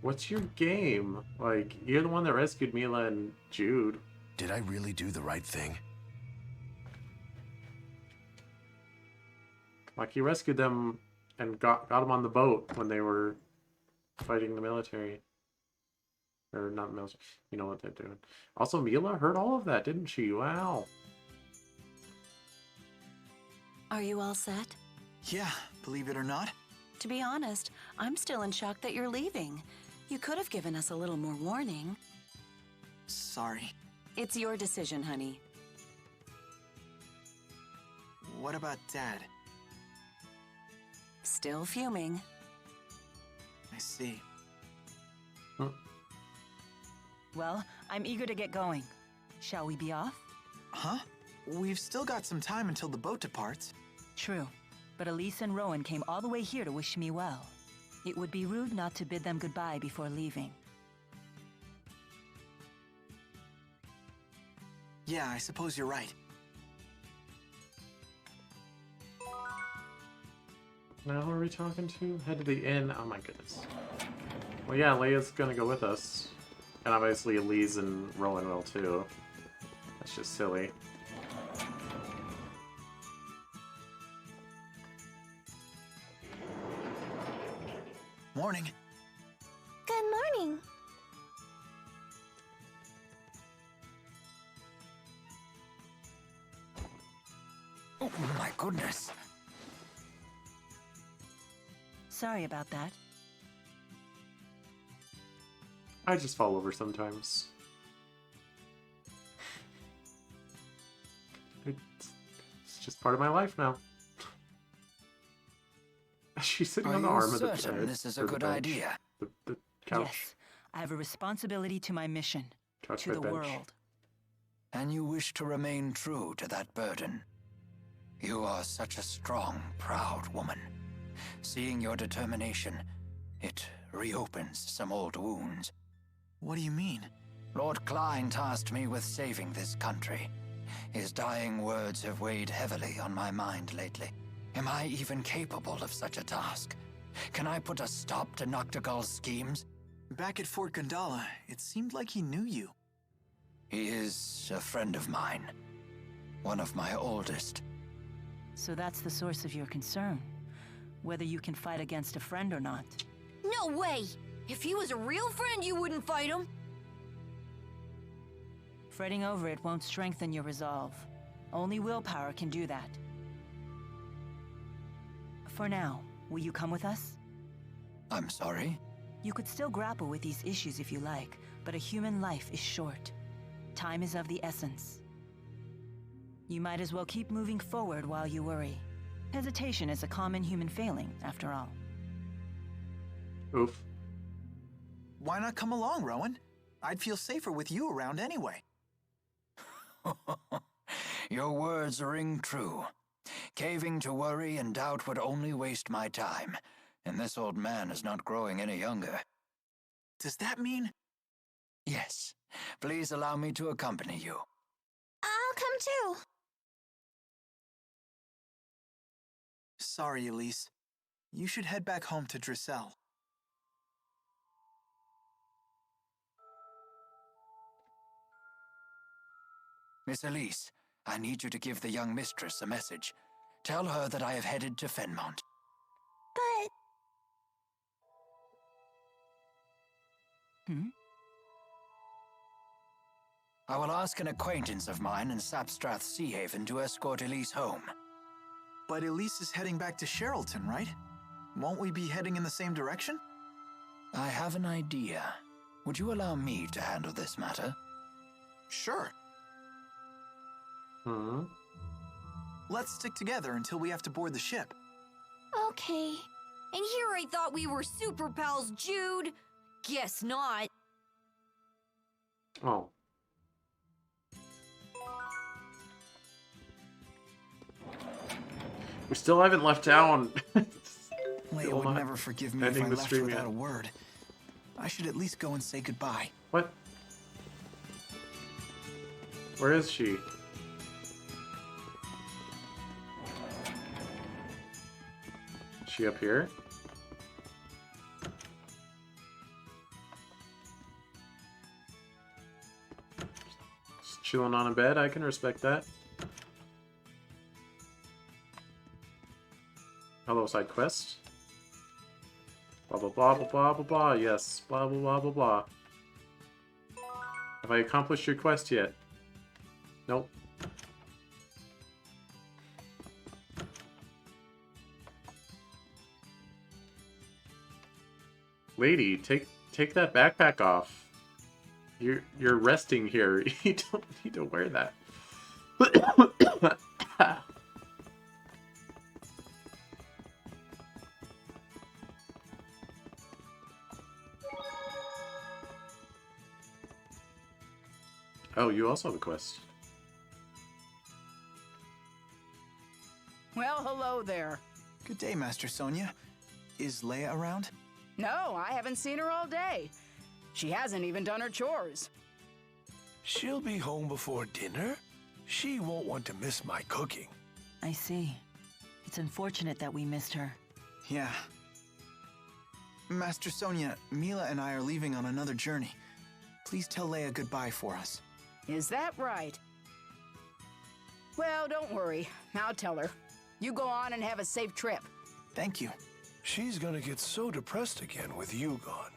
What's your game? Like, you're the one that rescued Mila and Jude. Did I really do the right thing? Like, you rescued them and got them on the boat when they were fighting the military. Or not the military. You know what they're doing. Also, Mila heard all of that, didn't she? Wow. Are you all set? Yeah, believe it or not. To be honest, I'm still in shock that you're leaving. You could have given us a little more warning. Sorry. It's your decision, honey. What about Dad? Still fuming. I see. Well, I'm eager to get going. Shall we be off? Huh? We've still got some time until the boat departs. True, but Elise and Rowan came all the way here to wish me well. It would be rude not to bid them goodbye before leaving. Yeah, I suppose you're right. Now who are we talking to? Head to the inn. Oh my goodness. Well, yeah, Leia's gonna go with us. And obviously Elise and Rowan will too. That's just silly. Morning. Good morning. Oh my goodness. Sorry about that. I just fall over sometimes. It's just part of my life now. She's sitting on the arm of the bed. This is a good idea. The couch. Yes, I have a responsibility to my mission, Couch to bed the bench. world. And you wish to remain true to that burden. You are such a strong, proud woman. Seeing your determination, it reopens some old wounds. What do you mean? Lord Klein tasked me with saving this country. His dying words have weighed heavily on my mind lately. Am I even capable of such a task? Can I put a stop to Noctigal's schemes? Back at Fort Gandala, it seemed like he knew you. He is a friend of mine. One of my oldest. So that's the source of your concern. Whether you can fight against a friend or not. No way! If he was a real friend, you wouldn't fight him. Fretting over it won't strengthen your resolve. Only willpower can do that. For now, will you come with us? I'm sorry? You could still grapple with these issues if you like, but a human life is short. Time is of the essence. You might as well keep moving forward while you worry. Hesitation is a common human failing, after all. Oof. Why not come along, Rowan? I'd feel safer with you around anyway. Your words ring true. Caving to worry and doubt would only waste my time, and this old man is not growing any younger. Does that mean? Yes. Please allow me to accompany you. I'll come too. Sorry, Elise. You should head back home to Drissel. Miss Elise, I need you to give the young mistress a message. Tell her that I have headed to Fenmont. But... I will ask an acquaintance of mine in Sapstrath Sea Haven to escort Elise home. But Elise is heading back to Sherrilton, right? Won't we be heading in the same direction? I have an idea. Would you allow me to handle this matter? Sure. Let's stick together until we have to board the ship. Okay. And here I thought we were super pals, Jude. Guess not. Oh. We still haven't left town. Leia would never forgive me if I left without a word. I should at least go and say goodbye. What? Where is she? Is she up here? Just chilling on a bed, I can respect that. Hello, side quest. Blah blah blah blah blah blah blah. Yes, blah blah blah blah blah. Have I accomplished your quest yet? Nope. Lady, take that backpack off. You're resting here. You don't need to wear that. Oh, you also have a quest. Well, hello there. Good day, Master Sonia. Is Leia around? No, I haven't seen her all day. She hasn't even done her chores. She'll be home before dinner. She won't want to miss my cooking. I see. It's unfortunate that we missed her. Yeah. Master Sonia, Mila and I are leaving on another journey. Please tell Leia goodbye for us. Is that right? Well, don't worry. I'll tell her. You go on and have a safe trip. Thank you. She's gonna get so depressed again with you gone.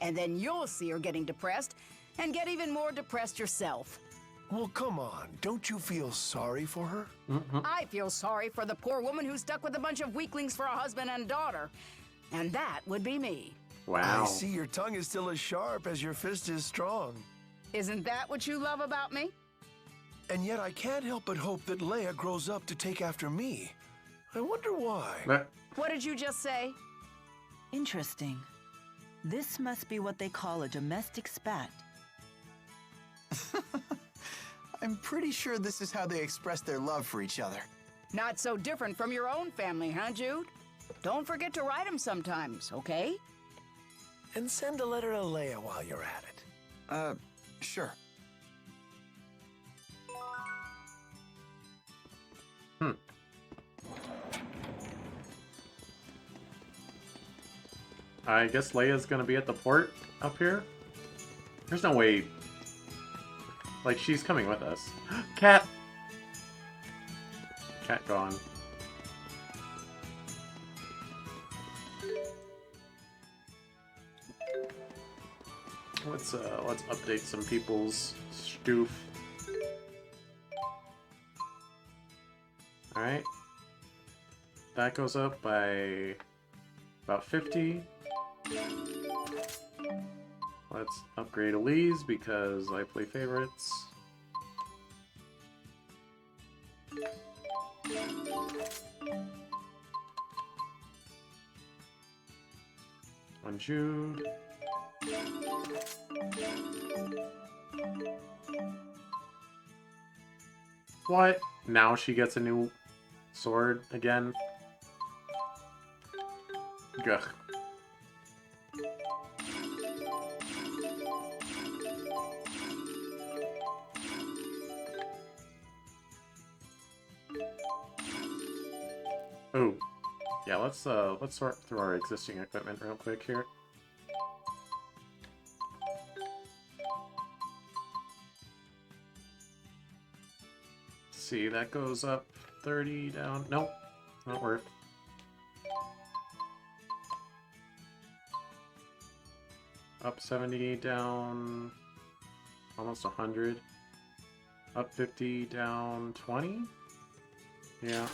And then you'll see her getting depressed, and get even more depressed yourself. Well, come on. Don't you feel sorry for her? I feel sorry for the poor woman who's stuck with a bunch of weaklings for a husband and daughter. And that would be me. Wow. I see your tongue is still as sharp as your fist is strong. Isn't that what you love about me? And yet I can't help but hope that Leia grows up to take after me. I wonder why. What did you just say? Interesting. This must be what they call a domestic spat. I'm pretty sure this is how they express their love for each other. Not so different from your own family, huh, Jude? Don't forget to write them sometimes, okay? And send a letter to Leia while you're at it. Sure. I guess Leia's gonna be at the port up here. There's no way. Like, she's coming with us. Cat! Cat gone. Let's update some people's stoof. Alright. That goes up by about 50. Let's upgrade Elise because I play favorites. On Jude. What? Now she gets a new sword again? Gah. Ooh. Yeah, let's sort through our existing equipment real quick here. See, that goes up 30 down. Nope, not worth. Up 70, down almost 100. Up 50, down 20? Yeah.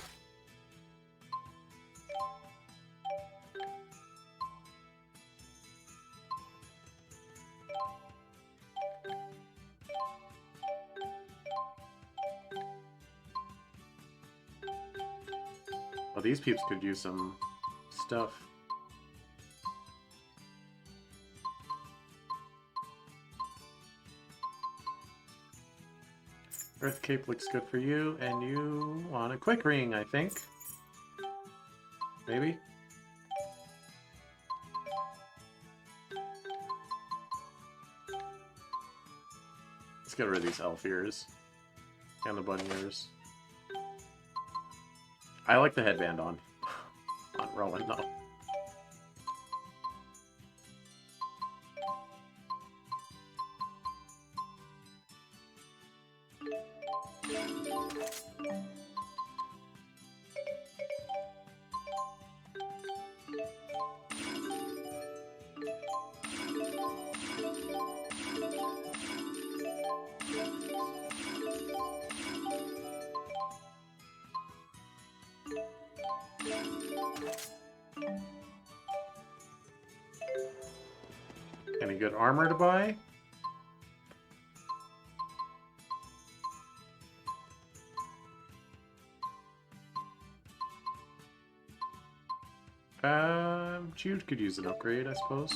Well, these peeps could use some stuff. Earth Cape looks good for you, and you want a quick ring, I think. Maybe? Let's get rid of these elf ears. And the bunny ears. I like the headband on Rowan, though. Any good armor to buy? Jude could use an upgrade, I suppose.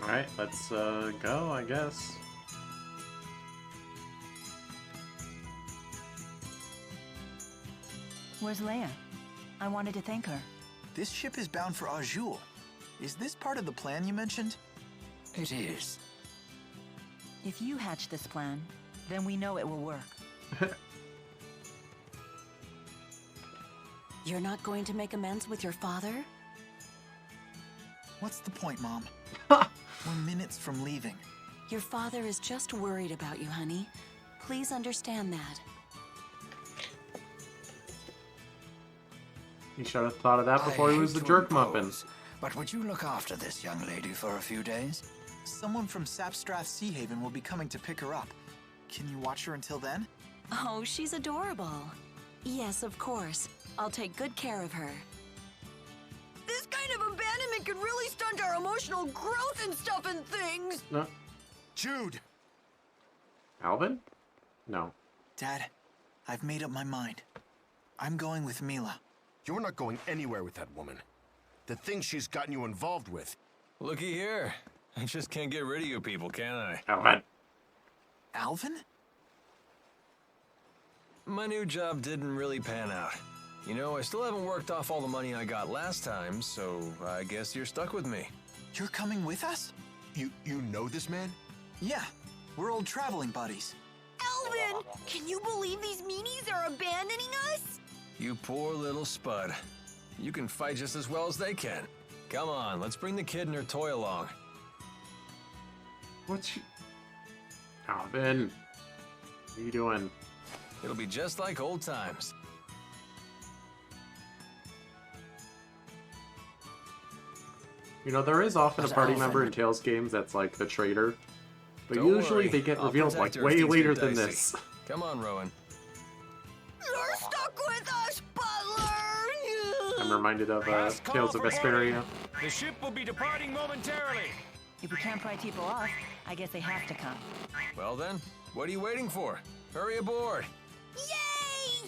Alright, let's go, I guess. Where's Leia? I wanted to thank her. This ship is bound for Azul. Is this part of the plan you mentioned? It is. If you hatch this plan, then we know it will work. You're not going to make amends with your father? What's the point, Mom? We're minutes from leaving. Your father is just worried about you, honey. Please understand that. He should have thought of that before he was the jerk muffin. But would you look after this young lady for a few days? Someone from Sapstrath Sea Haven will be coming to pick her up. Can you watch her until then? Oh, she's adorable. Yes, of course. I'll take good care of her. This kind of abandonment could really stunt our emotional growth and stuff and things. Jude! Alvin? No. Dad, I've made up my mind. I'm going with Mila. You're not going anywhere with that woman. The things she's gotten you involved with. Looky here. I just can't get rid of you people, can I? Alvin. Alvin? My new job didn't really pan out. You know, I still haven't worked off all the money I got last time, so I guess you're stuck with me. You're coming with us? You know this man? Yeah, we're old traveling buddies. Alvin! Can you believe these meanies are abandoning us? You poor little spud. You can fight just as well as they can. Come on, let's bring the kid and her toy along. What's she... Alvin. What are you doing? It'll be just like old times. You know, there is often a party member in Tales games that's like the traitor, but usually they get revealed like way later than this. Come on, Rowan. You're stuck with us, Butler! reminded of Tales of Vesperia. The ship will be departing momentarily. If we can't pry people off, I guess they have to come. Well then, what are you waiting for? Hurry aboard.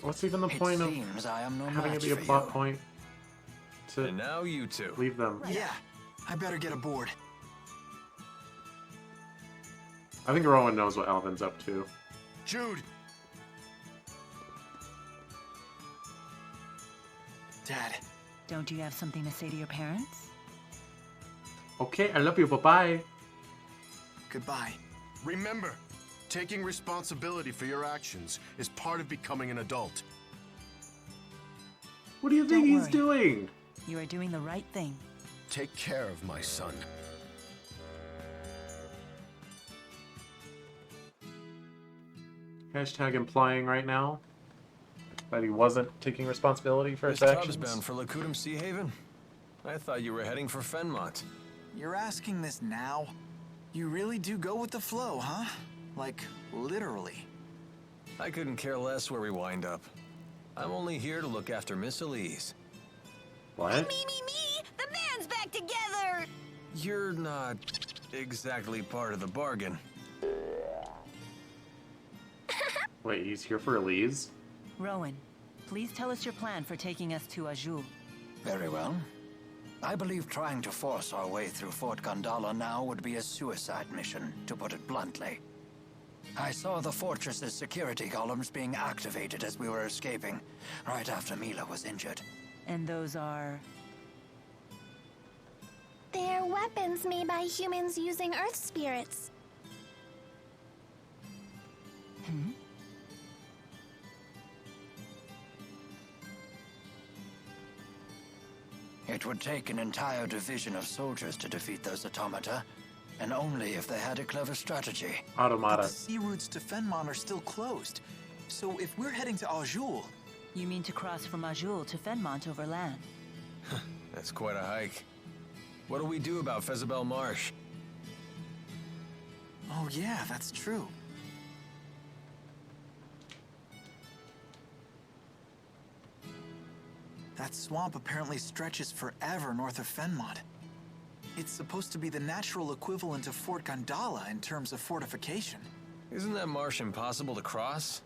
What's even the point of having it be a plot point to and now you two. Leave them? Yeah, I better get aboard. I think Rowan knows what Alvin's up to. Jude! Dad. Don't you have something to say to your parents? Okay, I love you. Bye-bye. Goodbye. Remember, taking responsibility for your actions is part of becoming an adult. What do you think he's doing? You are doing the right thing. Take care of my son. Hashtag implying right now that he wasn't taking responsibility for his This tub actions. is bound for Lacutum Sea Haven? I thought you were heading for Fenmont. You're asking this now? You really do go with the flow, huh? Like, literally. I couldn't care less where we wind up. I'm only here to look after Miss Elise. What? Me! The band's back together! You're not exactly part of the bargain. Wait, he's here for Elise? Rowan, please tell us your plan for taking us to Azul. Very well. I believe trying to force our way through Fort Gondola now would be a suicide mission, to put it bluntly. I saw the fortress's security columns being activated as we were escaping, right after Mila was injured. And those are... They're weapons made by humans using Earth spirits. Hmm? It would take an entire division of soldiers to defeat those automata, and only if they had a clever strategy. Automata. But the sea routes to Fenmont are still closed. So if we're heading to Azul... You mean to cross from Azul to Fenmont over land? That's quite a hike. What do we do about Fezabel Marsh? Oh yeah, that's true. That swamp apparently stretches forever north of Fenmont. It's supposed to be the natural equivalent of Fort Gondola in terms of fortification. Isn't that marsh impossible to cross?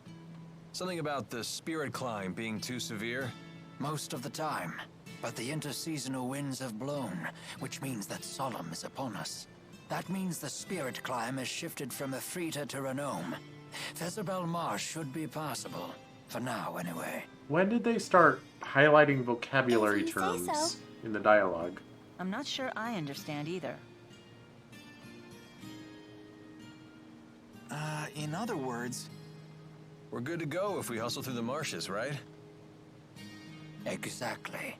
Something about the spirit climb being too severe? Most of the time. But the interseasonal winds have blown, which means that Solemn is upon us. That means the spirit climb has shifted from Efrita to Renome. Fezabel Marsh should be passable. For now, anyway. When did they start highlighting vocabulary terms in the dialogue? I'm not sure I understand either. In other words... We're good to go if we hustle through the marshes, right? Exactly.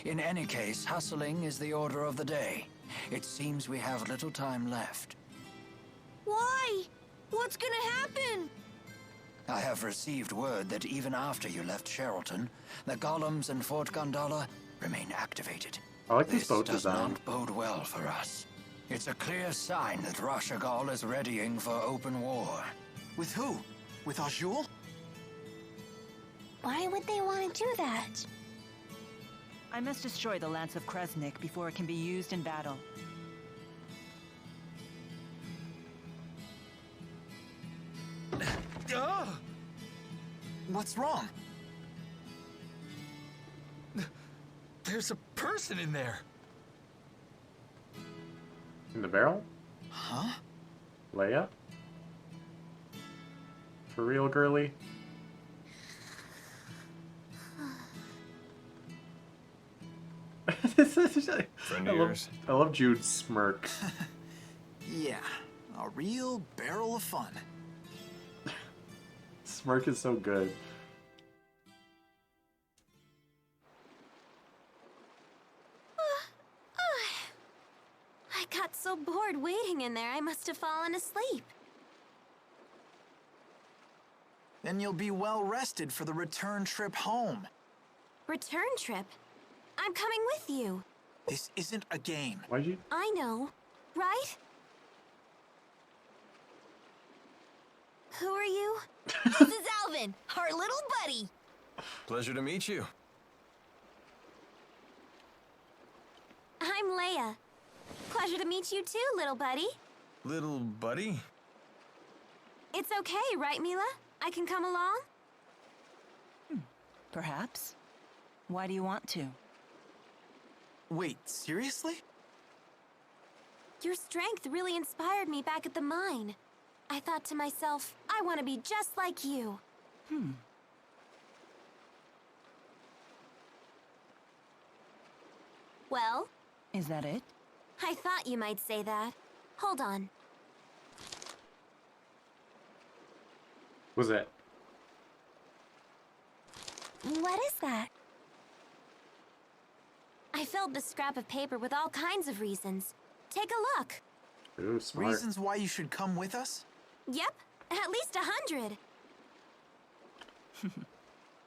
In any case, hustling is the order of the day. It seems we have little time left. Why? What's gonna happen? I have received word that even after you left Sherrilton, the golems in Fort Gondola remain activated. I like this boat does design. not bode well for us. It's a clear sign that Rashagal is readying for open war. With who? With Azul? Why would they want to do that? I must destroy the Lance of Kresnik before it can be used in battle. What's wrong? There's a person in there. In the barrel? Huh? Leia? For real, girly? I love Jude's smirk. Yeah, a real barrel of fun. Smirk is so good. I got so bored waiting in there, I must have fallen asleep. Then you'll be well rested for the return trip home. Return trip? I'm coming with you. This isn't a game. Why'd you? I know, right? Who are you? This is Alvin, our little buddy. Pleasure to meet you. Leia. Pleasure to meet you too, little buddy. Little buddy? It's okay, right, Mila? I can come along? Perhaps. Why do you want to? Wait, seriously? Your strength really inspired me back at the mine. I thought to myself, I want to be just like you. Well? Is that it? I thought you might say that. Hold on. Was it? What is that? I filled this scrap of paper with all kinds of reasons. Take a look. Ooh, smart. Reasons why you should come with us? Yep, at least 100.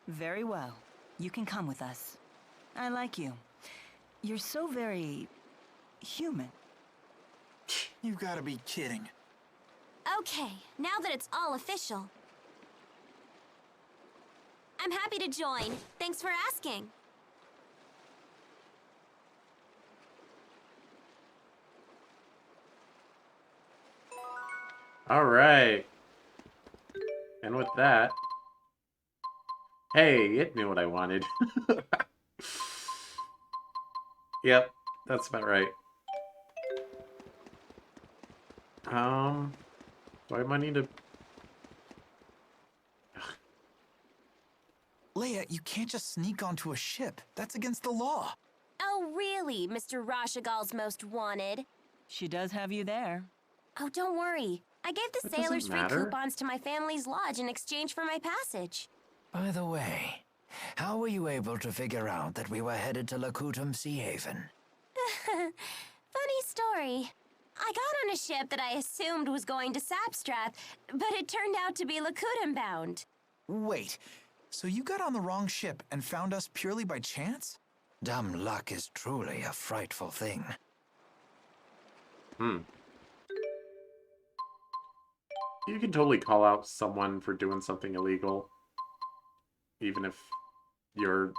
Very well. You can come with us. I like you. You're so very... human. You've got to be kidding. Okay, now that it's all official. I'm happy to join. Thanks for asking. All right. And with that... Hey, it knew what I wanted. Yep, that's about right. Why am I need to... Leia, you can't just sneak onto a ship. That's against the law. Oh, really, Mr. Rashagal's most wanted? She does have you there. Oh, don't worry. I gave the That doesn't sailors free matter. coupons to my family's lodge in exchange for my passage. By the way, how were you able to figure out that we were headed to Lakutum Sea Haven? Funny story. I got on a ship that I assumed was going to Sapstrath, but it turned out to be Lakutum bound. Wait, so you got on the wrong ship and found us purely by chance? Dumb luck is truly a frightful thing. You can totally call out someone for doing something illegal. Even if you're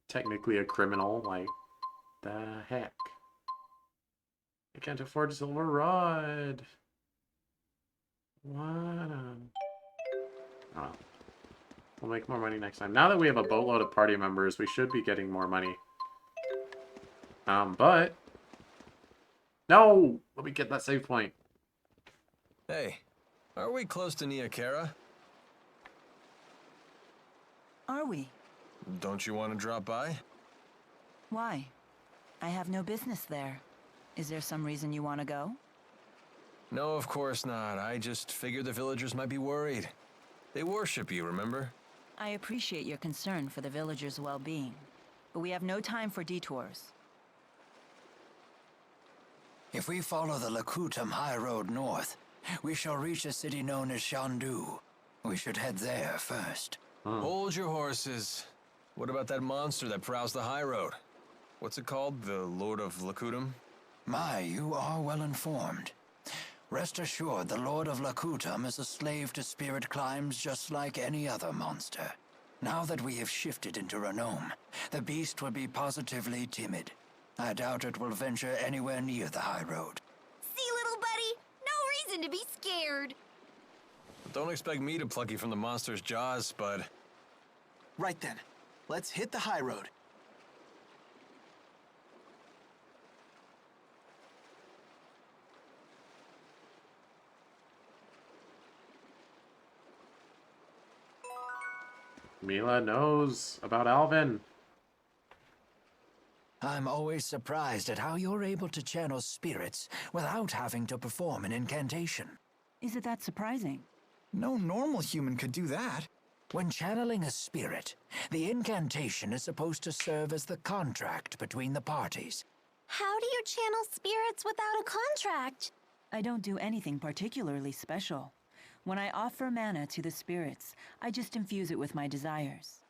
technically a criminal, like, the heck? I can't afford a silver rod. What? Oh. We'll make more money next time. Now that we have a boatload of party members, we should be getting more money. But... No! Let me get that save point. Hey, are we close to Niakara? Are we? Don't you want to drop by? Why? I have no business there. Is there some reason you want to go? No, of course not. I just figured the villagers might be worried. They worship you, remember? I appreciate your concern for the villagers' well-being, but we have no time for detours. If we follow the Lakutum High Road north, we shall reach a city known as Shandu. We should head there first. Hold your horses. What about that monster that prowls the high road? What's it called? The Lord of Lakutum? My, you are well informed. Rest assured, the Lord of Lakutum is a slave to spirit climbs just like any other monster. Now that we have shifted into Renome, the beast will be positively timid. I doubt it will venture anywhere near the high road. See, little buddy? No reason to be scared. Don't expect me to pluck you from the monster's jaws, Spud. Right then. Let's hit the high road. Mila knows about Alvin. I'm always surprised at how you're able to channel spirits without having to perform an incantation. Is it that surprising? No normal human could do that. When channeling a spirit, the incantation is supposed to serve as the contract between the parties. How do you channel spirits without a contract? I don't do anything particularly special. When I offer mana to the spirits, I just infuse it with my desires.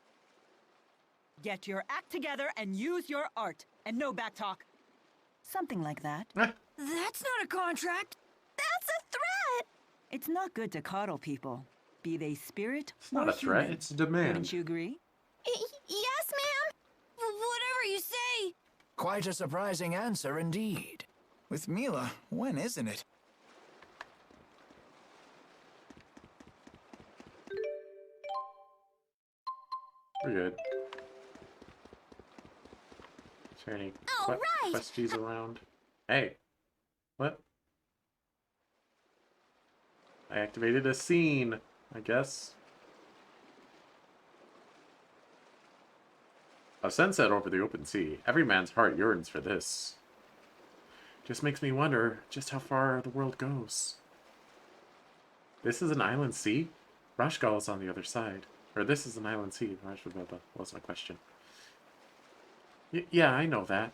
Get your act together and use your art, and no backtalk. Something like that. That's not a contract. That's a threat. It's not good to coddle people, be they spirit It's not or a threat, human. it's a demand. Wouldn't you agree? Yes, ma'am. Whatever you say. Quite a surprising answer indeed. With Mila, when isn't it? We're good. Is there any questies around? Hey. What? I activated a scene, I guess. A sunset over the open sea. Every man's heart yearns for this. Just makes me wonder just how far the world goes. This is an island sea? Rashgal is on the other side. Or this is an island sea. That was my question. Yeah, I know that.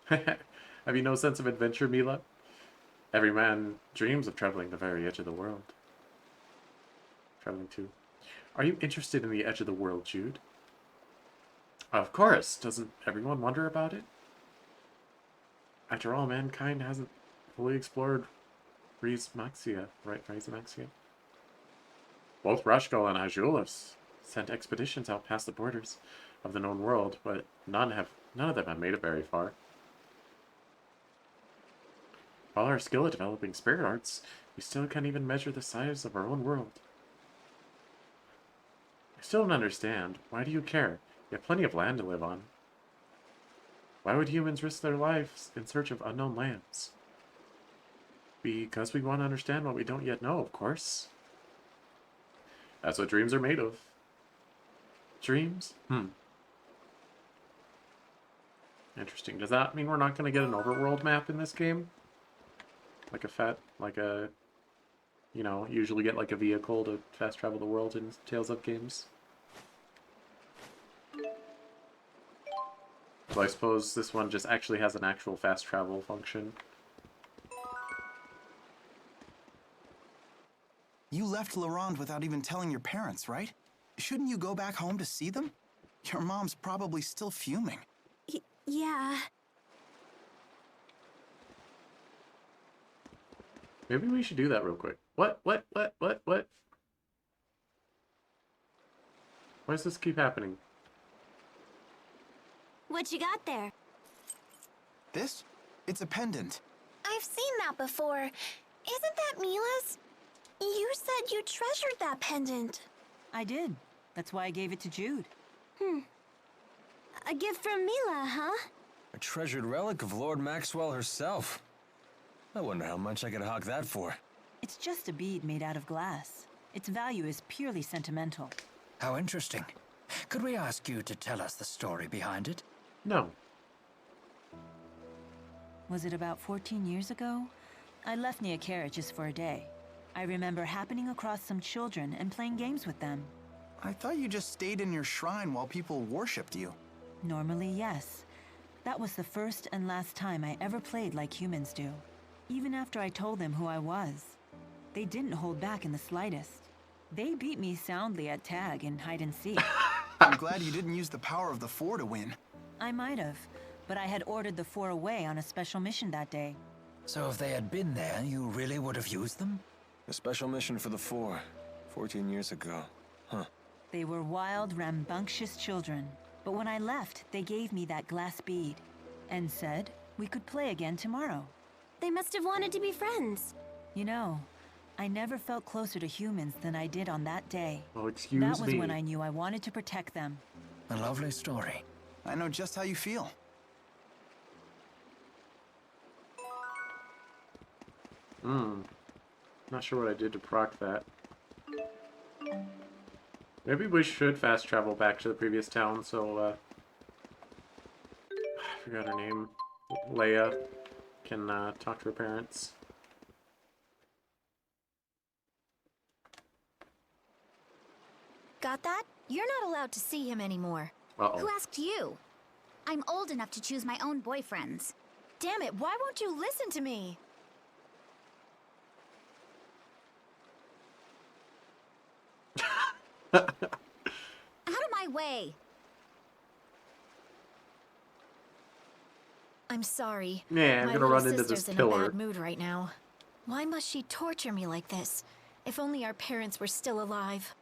Have you no sense of adventure, Mila? Every man dreams of traveling the very edge of the world. Traveling to. Are you interested in the edge of the world, Jude? Of course. Doesn't everyone wonder about it? After all, mankind hasn't fully explored Maxia, right? Maxia. Both Rashgal and Azul have sent expeditions out past the borders of the known world, but none of them have made it very far. All our skill at developing spirit arts, we still can't even measure the size of our own world. I still don't understand. Why do you care? You have plenty of land to live on. Why would humans risk their lives in search of unknown lands? Because we want to understand what we don't yet know, of course. That's what dreams are made of. Dreams? Interesting. Does that mean we're not going to get an overworld map in this game? You know, usually get like a vehicle to fast travel the world in Tales of games. So I suppose this one just actually has an actual fast travel function. You left Laurent without even telling your parents, right? Shouldn't you go back home to see them? Your mom's probably still fuming. Yeah. Maybe we should do that real quick. What? Why does this keep happening? What you got there? This? It's a pendant. I've seen that before. Isn't that Mila's? You said you treasured that pendant. I did. That's why I gave it to Jude. A gift from Mila, huh? A treasured relic of Lord Maxwell herself. I wonder how much I could hawk that for. It's just a bead made out of glass. Its value is purely sentimental. How interesting. Could we ask you to tell us the story behind it? No. Was it about 14 years ago? I left Nia Carriages for a day. I remember happening across some children and playing games with them. I thought you just stayed in your shrine while people worshipped you. Normally, yes. That was the first and last time I ever played like humans do. Even after I told them who I was. They didn't hold back in the slightest. They beat me soundly at tag and hide and seek. I'm glad you didn't use the power of the Four to win. I might have, but I had ordered the Four away on a special mission that day. So if they had been there, you really would have used them? A special mission for the Four, 14 years ago. Huh. They were wild, rambunctious children. But when I left, they gave me that glass bead and said we could play again tomorrow. They must have wanted to be friends. You know, I never felt closer to humans than I did on that day. Oh, excuse me. That was when I knew I wanted to protect them. A lovely story. I know just how you feel. Not sure what I did to proc that. Maybe we should fast travel back to the previous town so, I forgot her name. Leia can, talk to her parents. Got that? You're not allowed to see him anymore. Uh-oh. Who asked you? I'm old enough to choose my own boyfriends. Damn it, why won't you listen to me? Out of my way. I'm sorry. Yeah, I'm my gonna little run into this sister's killer. in a bad mood right now. Why must she torture me like this? If only our parents were still alive.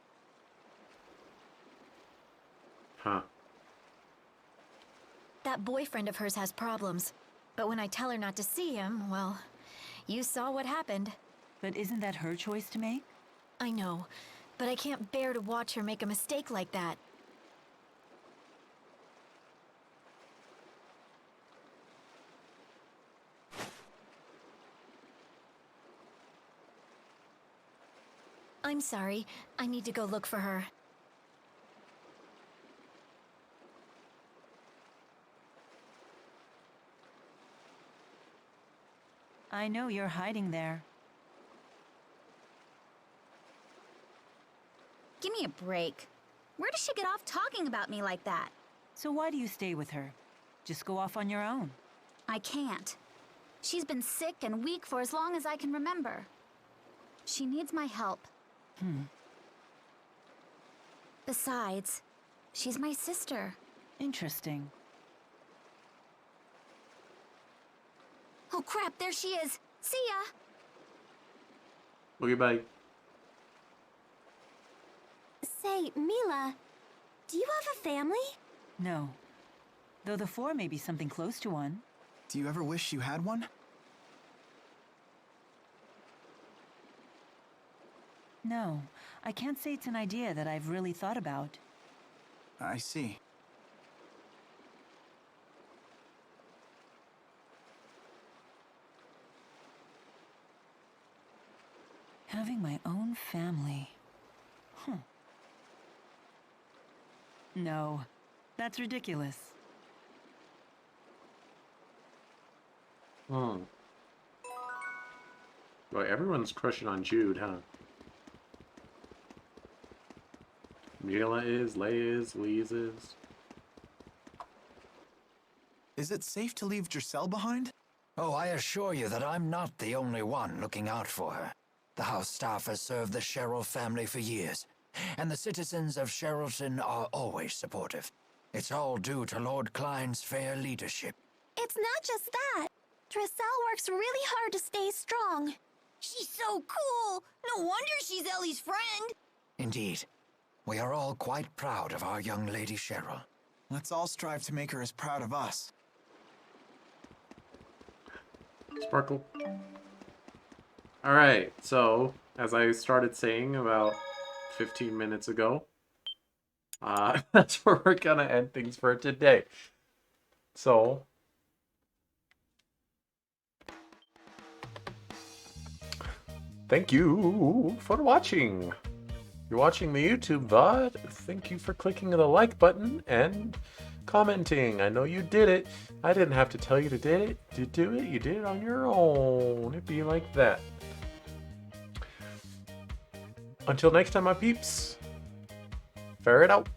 that boyfriend of hers has problems. But when I tell her not to see him, well, you saw what happened. But isn't that her choice to make? I know, but I can't bear to watch her make a mistake like that. I'm sorry. I need to go look for her. I know you're hiding there. Give me a break. Where does she get off talking about me like that? So why do you stay with her? Just go off on your own. I can't. She's been sick and weak for as long as I can remember. She needs my help. Besides, she's my sister. Interesting. Oh crap, there she is. See ya! Okay, bye. Say, Mila, do you have a family? No. Though the four may be something close to one. Do you ever wish you had one? No. I can't say it's an idea that I've really thought about. I see. Having my own family. No. That's ridiculous. Well, everyone's crushing on Jude, huh? Mila is, Leia is, Louise is. Is it safe to leave Giselle behind? Oh, I assure you that I'm not the only one looking out for her. The house staff has served the Sherrill family for years, and the citizens of Sherrilton are always supportive. It's all due to Lord Klein's fair leadership. It's not just that. Giselle works really hard to stay strong. She's so cool! No wonder she's Ellie's friend! Indeed. We are all quite proud of our young Lady Sherrill. Let's all strive to make her as proud of us. Sparkle. Alright, so, as I started saying about 15 minutes ago, that's where we're gonna end things for today. So, thank you for watching. You're watching the YouTube VOD. Thank you for clicking the like button and commenting. I know you did it. I didn't have to tell you to do it. You did it on your own. It'd be like that. Until next time, my peeps. Fare it out.